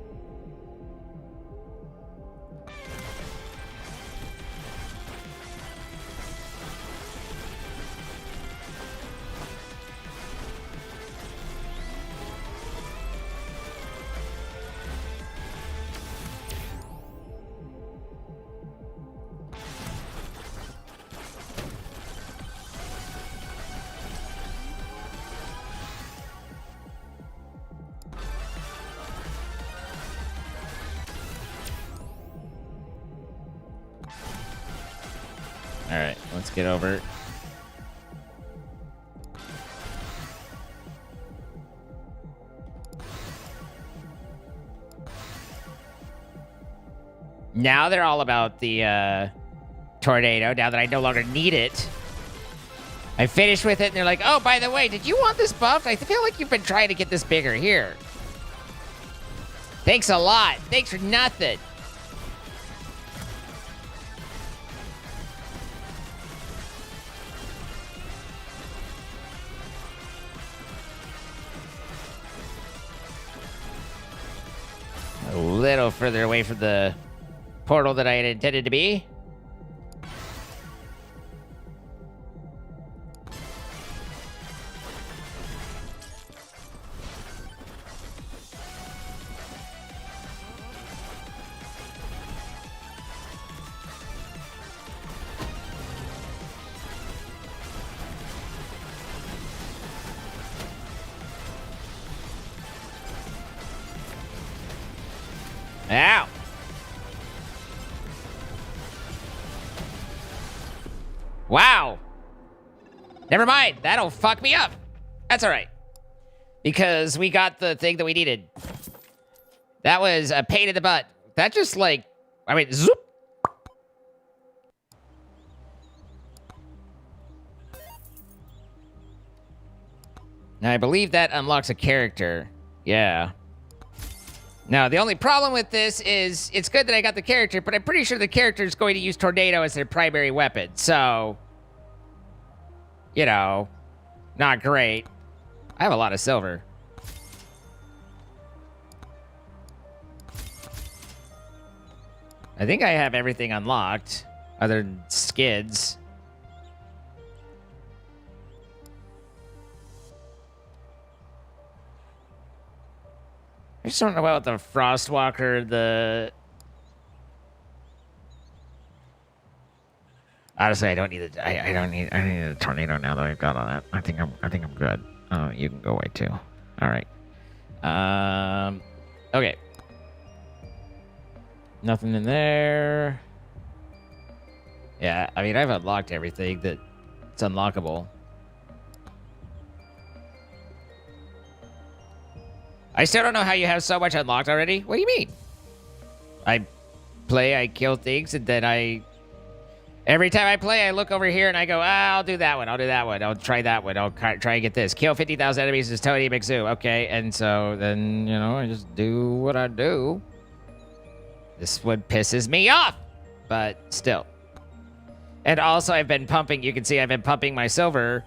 All right, let's get over. Now they're all about the tornado, now that I no longer need it. I finished with it, and they're like, oh, by the way, did you want this buffed? I feel like you've been trying to get this bigger. Here. Thanks a lot. Thanks for nothing. A little further away from the portal that I had intended to be. Ow. Wow. Never mind. That'll fuck me up. That's all right. Because we got the thing that we needed. That was a pain in the butt. That just like, I mean, zoop. Now, I believe that unlocks a character. Yeah. Now, the only problem with this is it's good that I got the character, but I'm pretty sure the character is going to use Tornado as their primary weapon. So, you know, not great. I have a lot of silver. I think I have everything unlocked other than skids. I just don't know about the Frostwalker, the... Honestly, I don't need it. I need a tornado now that I've got all that. I think I'm good. Oh, you can go away too. All right. Okay. Nothing in there. Yeah, I mean, I've unlocked everything that's unlockable. I still don't know how you have so much unlocked already. What do you mean? I play, I kill things, and then every time I play, I look over here and I go, I'll do that one. I'll do that one. I'll try that one. I'll try and get this. Kill 50,000 enemies is Tony McZoo. Okay, and so then, you know, I just do what I do. This one pisses me off, but still. And also, I've been pumping, you can see I've been pumping my silver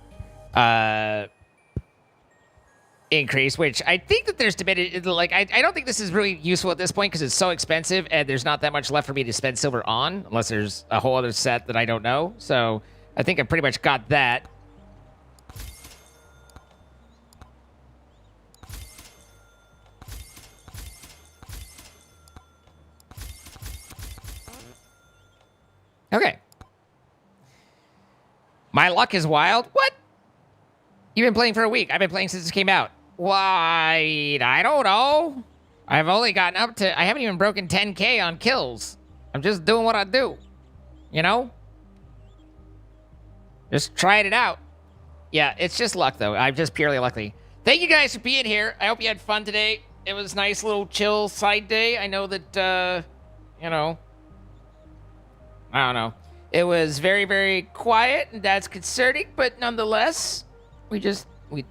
increase, which I think that there's diminished, like, I don't think this is really useful at this point because it's so expensive and there's not that much left for me to spend silver on, unless there's a whole other set that I don't know. So I think I pretty much got that. Okay. My luck is wild? What? You've been playing for a week. I've been playing since it came out. Why? I don't know. I've only gotten up to... I haven't even broken 10K on kills. I'm just doing what I do. You know? Just trying it out. Yeah, it's just luck, though. I'm just purely lucky. Thank you guys for being here. I hope you had fun today. It was a nice little chill side day. I know that, you know... I don't know. It was very, very quiet, and that's concerning, but nonetheless, we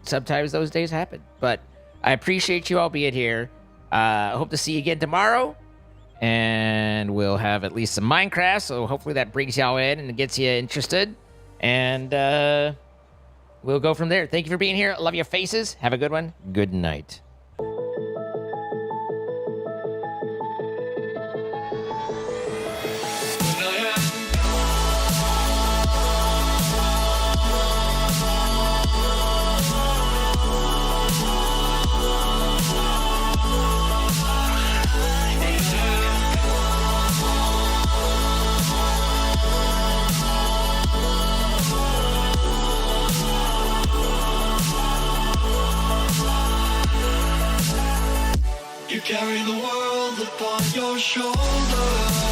sometimes those days happen. But I appreciate you all being here. I hope to see you again tomorrow, and we'll have at least some Minecraft, so hopefully that brings y'all in and gets you interested, and we'll go from there. Thank you for being here. Love your faces. Have a good one. Good night. You carry the world upon your shoulders.